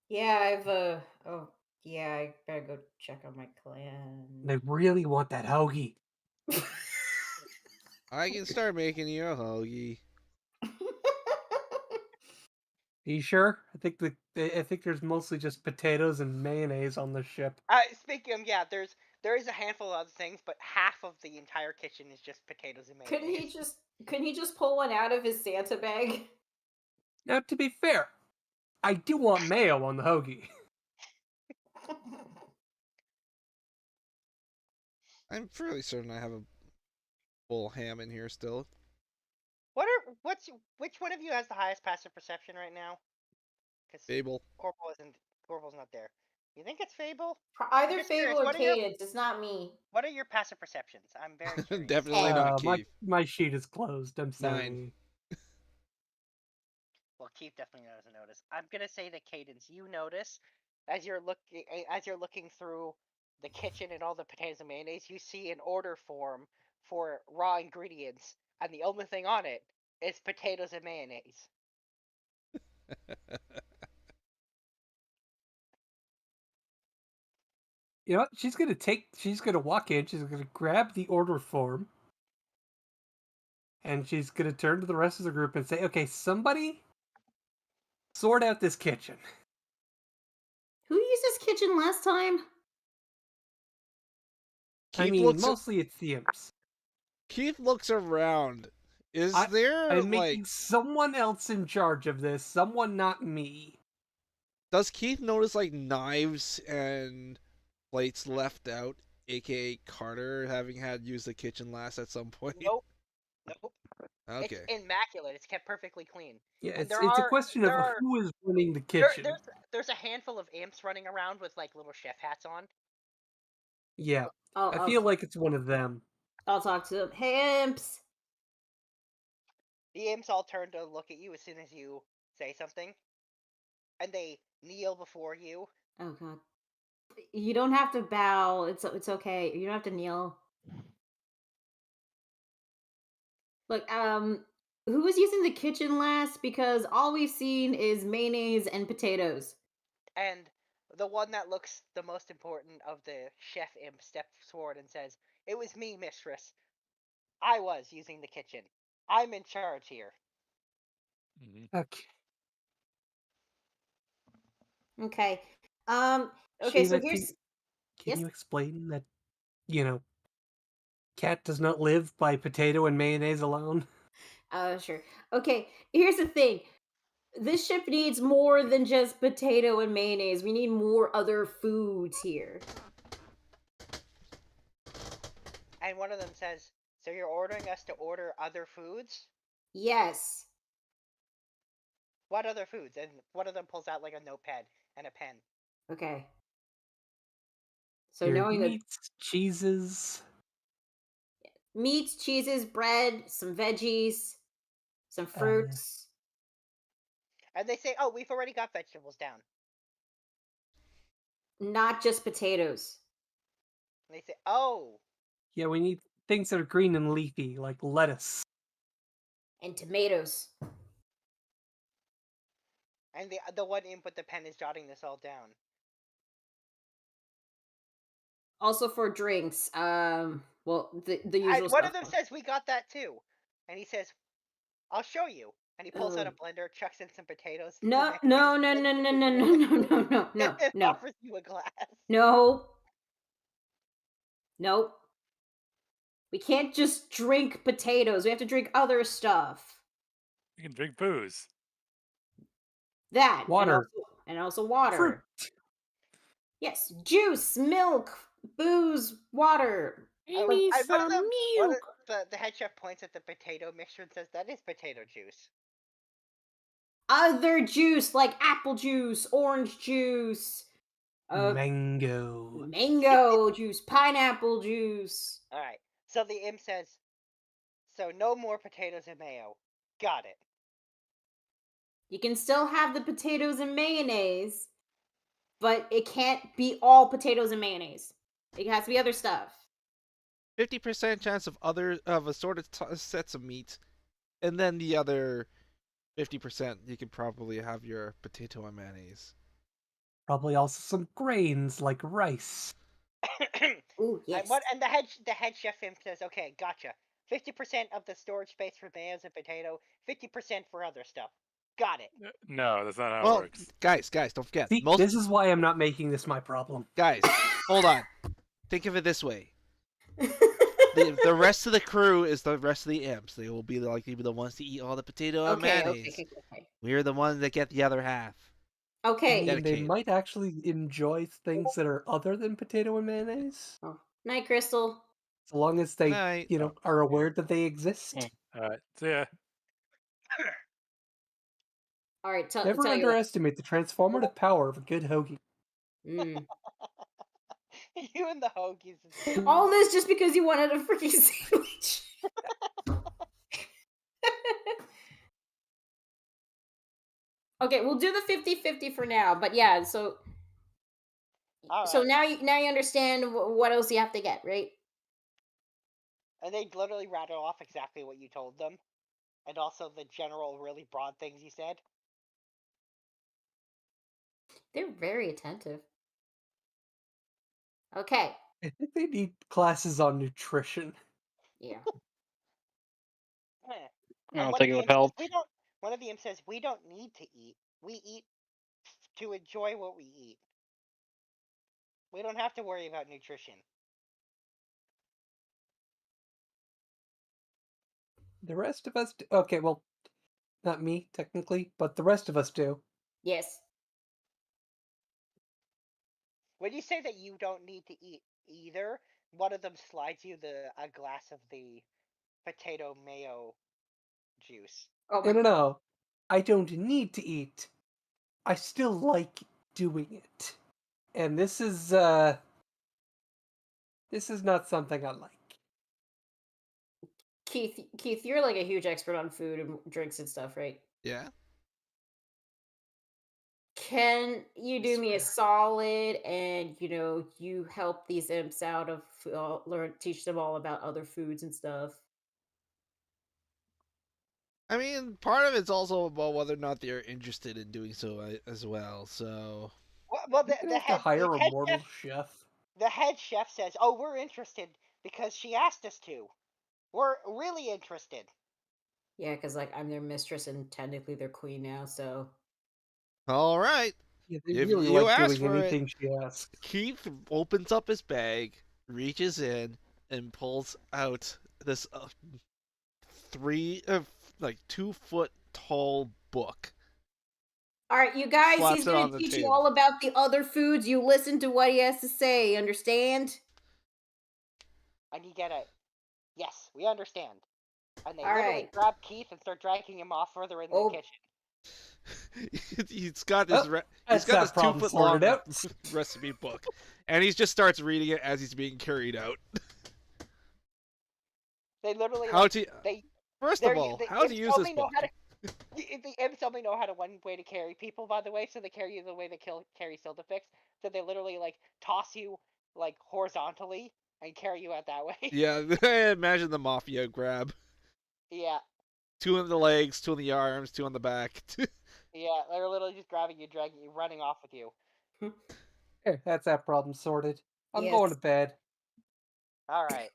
Yeah, oh, yeah, I better go check on my clan. They really want that hoagie. I can start making you a hoagie. Are you sure? I think there's mostly just potatoes and mayonnaise on the ship. Speaking of, yeah, there is a handful of other things, but half of the entire kitchen is just potatoes and mayonnaise. Couldn't he just pull one out of his Santa bag? Now, to be fair, I do want mayo on the hoagie. I'm fairly certain I have a full ham in here still. Which one of you has the highest passive perception right now? Because Fable. Corporal's not there. You think it's Fable? Either Fable or Cadence. It's not me. What are your passive perceptions? I'm very curious. Definitely not Keith. My sheet is closed. I'm sorry. 9. Well, Keith definitely doesn't notice. I'm gonna say that Cadence, you notice as you're looking through the kitchen and all the potatoes and mayonnaise, you see an order form for raw ingredients, and the only thing on it is potatoes and mayonnaise. You know what? She's gonna walk in, she's gonna grab the order form, and she's gonna turn to the rest of the group and say, okay, somebody sort out this kitchen. Who used this kitchen last time? Mostly it's the imps. Keith looks around. I'm making someone else in charge of this, someone not me. Does Keith notice knives and plates left out, aka Carter having had used the kitchen last at some point? Nope. Okay. It's immaculate. It's kept perfectly clean. Yeah, it's a question of who is running the kitchen. There's a handful of imps running around with little chef hats on. Yeah, I feel like it's one of them. I'll talk to them. Hey, imps! The imps all turn to look at you as soon as you say something, and they kneel before you. Oh god. You don't have to bow. It's okay. You don't have to kneel. Look, who was using the kitchen last? Because all we've seen is mayonnaise and potatoes. And the one that looks the most important of the chef imp steps forward and says, "It was me, mistress. I was using the kitchen. I'm in charge here." Okay. Okay. Okay, so here's... Can you explain that, cat does not live by potato and mayonnaise alone? Sure. Okay, here's the thing. This ship needs more than just potato and mayonnaise. We need more other foods here. And one of them says, "So you're ordering us to order other foods?" Yes. What other foods? And one of them pulls out a notepad and a pen. Okay. So Your knowing meats, cheeses. Meats, cheeses, bread, some veggies, some fruits. And they say, "Oh, we've already got vegetables down." Not just potatoes. And they say, "Oh." Yeah, we need things that are green and leafy, like lettuce. And tomatoes. And the one imp with the pen is jotting this all down. Also for drinks, well, the usual One stuff. of them says, "We got that too." And he says, "I'll show you." And he pulls out a blender, chucks in some potatoes. No. And offers you a glass. No. Nope. We can't just drink potatoes. We have to drink other stuff. You can drink booze. That. Water. And also water. Fruit. Yes. Juice, milk, booze, water. I need some milk. The head chef points at the potato mixture and says, "That is potato juice." Other juice, like apple juice, orange juice. Mango juice, pineapple juice. Alright. So the imp says, "So no more potatoes and mayo." Got it. You can still have the potatoes and mayonnaise, but it can't be all potatoes and mayonnaise. It has to be other stuff. 50% chance of assorted sets of meat, and then the other 50% you can probably have your potato and mayonnaise. Probably also some grains like rice. Ooh, yes. And the head chef imp says, "Okay, gotcha. 50% of the storage space for mayonnaise and potato, 50% for other stuff. Got it." No, that's not how it works. Guys, don't forget. See, this is why I'm not making this my problem. Guys, hold on. Think of it this way. The rest of the crew is the rest of the imps. They will be likely the ones to eat all the potato and mayonnaise. Okay. We're the ones that get the other half. Okay. I mean, they might actually enjoy things that are other than potato and mayonnaise. Oh. Night, Crystal. So long as they, are aware that they exist. All right. See ya. All right, tell Never you what. underestimate the transformative power of a good hoagie. Mm. You and the hoagies. All this just because you wanted a freaking sandwich. Okay, we'll do the 50-50 for now. But yeah, so All right. now you understand what else you have to get, right? And they literally rattle off exactly what you told them, and also the general, really broad things you said. They're very attentive. Okay. I think they need classes on nutrition. Yeah. I'll take it with help. One of the imps says we don't need to eat. We eat to enjoy what we eat. We don't have to worry about nutrition. The rest of us do. Okay, well, not me, technically, but the rest of us do. Yes. When you say that you don't need to eat either, one of them slides you a glass of the potato mayo juice. Oh No. I don't need to eat. I still like doing it. And this is not something I like. Keith, you're like a huge expert on food and drinks and stuff, right? Yeah. Can you do me a solid and you help these imps out of teach them all about other foods and stuff? I mean, part of it's also about whether or not they're interested in doing so as well. So. Well, the head hire a mortal chef. The head chef says, "Oh, we're interested because she asked us to. We're really interested." Yeah, because I'm their mistress and technically their queen now. So. All right. Yeah, they if really you like ask doing for anything it, she asks. Keith opens up his bag, reaches in, and pulls out this 2 foot tall book. All right, you guys, Slaps he's it going on to the teach you table. all about the other foods. You listen to what he has to say, understand? And you get a, yes, we understand. And they All literally right. grab Keith and start dragging him off further in the kitchen. He's got this. He's got this 2 foot long recipe book, and he just starts reading it as he's being carried out. They literally First of all, how to use this book? The imps only know how to one way to carry people, by the way, so they carry you the way they carry Siltifix. So they literally toss you horizontally and carry you out that way. Yeah, I imagine the mafia grab. Yeah. 2 on the legs, 2 on the arms, 2 on the back. Yeah, they're literally just grabbing you, dragging you, running off with you. Hey, that's that problem sorted. I'm going to bed. All right.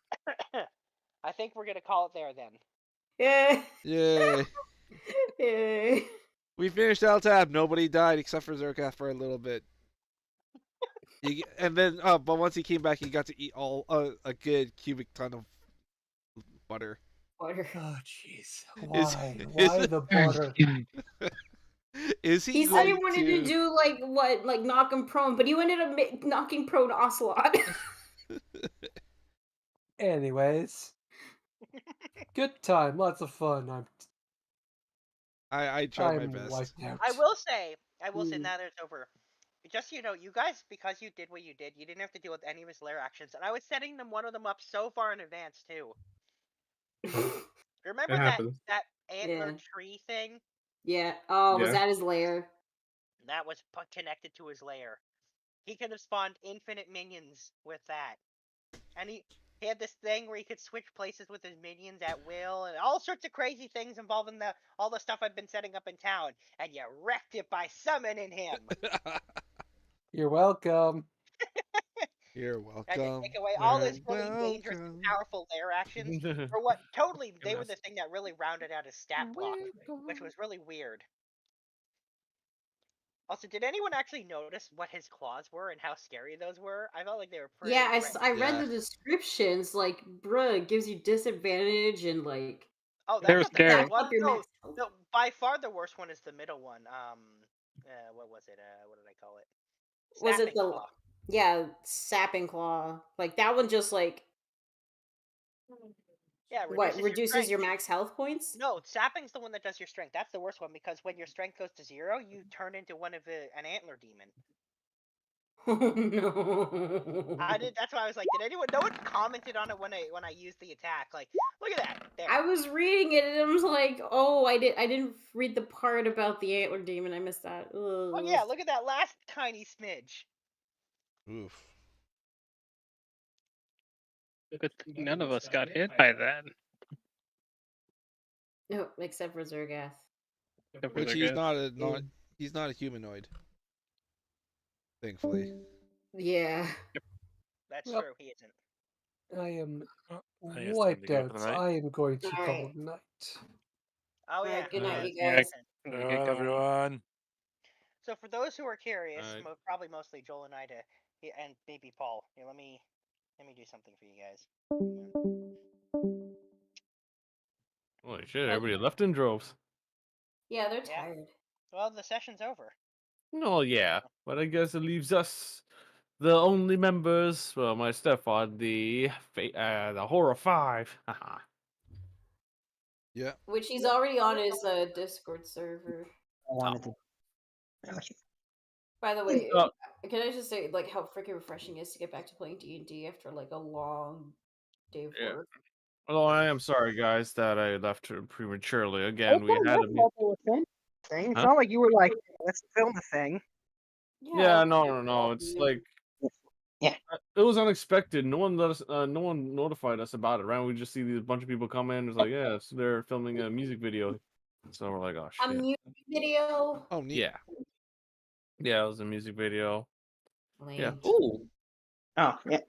I think we're gonna call it there then. Yeah. Yay. Yay. We finished Eltab. Nobody died except for Zerkath for a little bit. But once he came back, he got to eat all a good cubic ton of butter. Butter. Oh, jeez. Why the butter? Is he? He said he wanted to do knock him prone, but you ended up knocking prone Ocelot. Anyways, good time, lots of fun. I tried my best. I will say now that it's over. Just so you know, you guys, because you did what you did, you didn't have to deal with any of his lair actions, and I was setting one of them up so far in advance too. Remember that antler tree thing? Yeah. Oh, was that his lair? That was connected to his lair. He could have spawned infinite minions with that, and he had this thing where he could switch places with his minions at will, and all sorts of crazy things involving all the stuff I've been setting up in town, and you wrecked it by summoning him. You're welcome. You're welcome. I just take away all his really dangerous and powerful lair actions for what they were the thing that really rounded out his stat block, which was really weird. Also, did anyone actually notice what his claws were and how scary those were? I felt like they were pretty. Yeah, I read the descriptions. Bruh, it gives you disadvantage and Oh, They're that's not the bad scary. one. No, by far the worst one is the middle one. What was it? What did I call it? Was it the claw? Yeah, sapping claw. That one just Yeah, What reduces reduces strength. your max health points? No, sapping's the one that does your strength. That's the worst one because when your strength goes to 0, you turn into an antler demon. Oh no! I did. That's why I was like, did anyone? No one commented on it when I used the attack. Like, look at that. There. I was reading it and I was like, oh, I didn't read the part about the antler demon. I missed that. Ugh. Oh yeah, look at that last tiny smidge. Oof. Good thing none of us got hit by that. No, except for Zergath. Which he's not a humanoid. Thankfully. Yeah. That's Yep. true. He isn't. I am I guess time to wiped go out. for the So night. I am going to All call right. it night. Oh yeah. Alright, good night, you Yeah, guys. I'm Good gonna get night, going. everyone. So for those who are curious, Alright. probably mostly Joel and I, and maybe Paul. Here, let me do something for you guys. Holy shit! Everybody left in droves. Yeah, they're Yeah. tired. Well, the session's over. Oh yeah, but I guess it leaves us, the only members. Well, my stepfather, the horror 5. Haha. Yeah. Which he's already on his Discord server. I wanted to. By the way, Oh. can I just say like how freaking refreshing it is to get back to playing D&D after like a long day of Yeah. work? Well, I am sorry, guys, that I left prematurely. Again, we had a Thing. It's Huh? not like you were like, let's film the thing. Yeah, no. It's like Yeah. it was unexpected. No one let us. No one notified us about it. Right? We just see these bunch of people come in. It's like, yeah, so they're filming a music video. So we're like, oh A shit. music video. Oh, neat. Yeah. Yeah, it was a music video. Yeah. Lame. Ooh. Oh, yeah.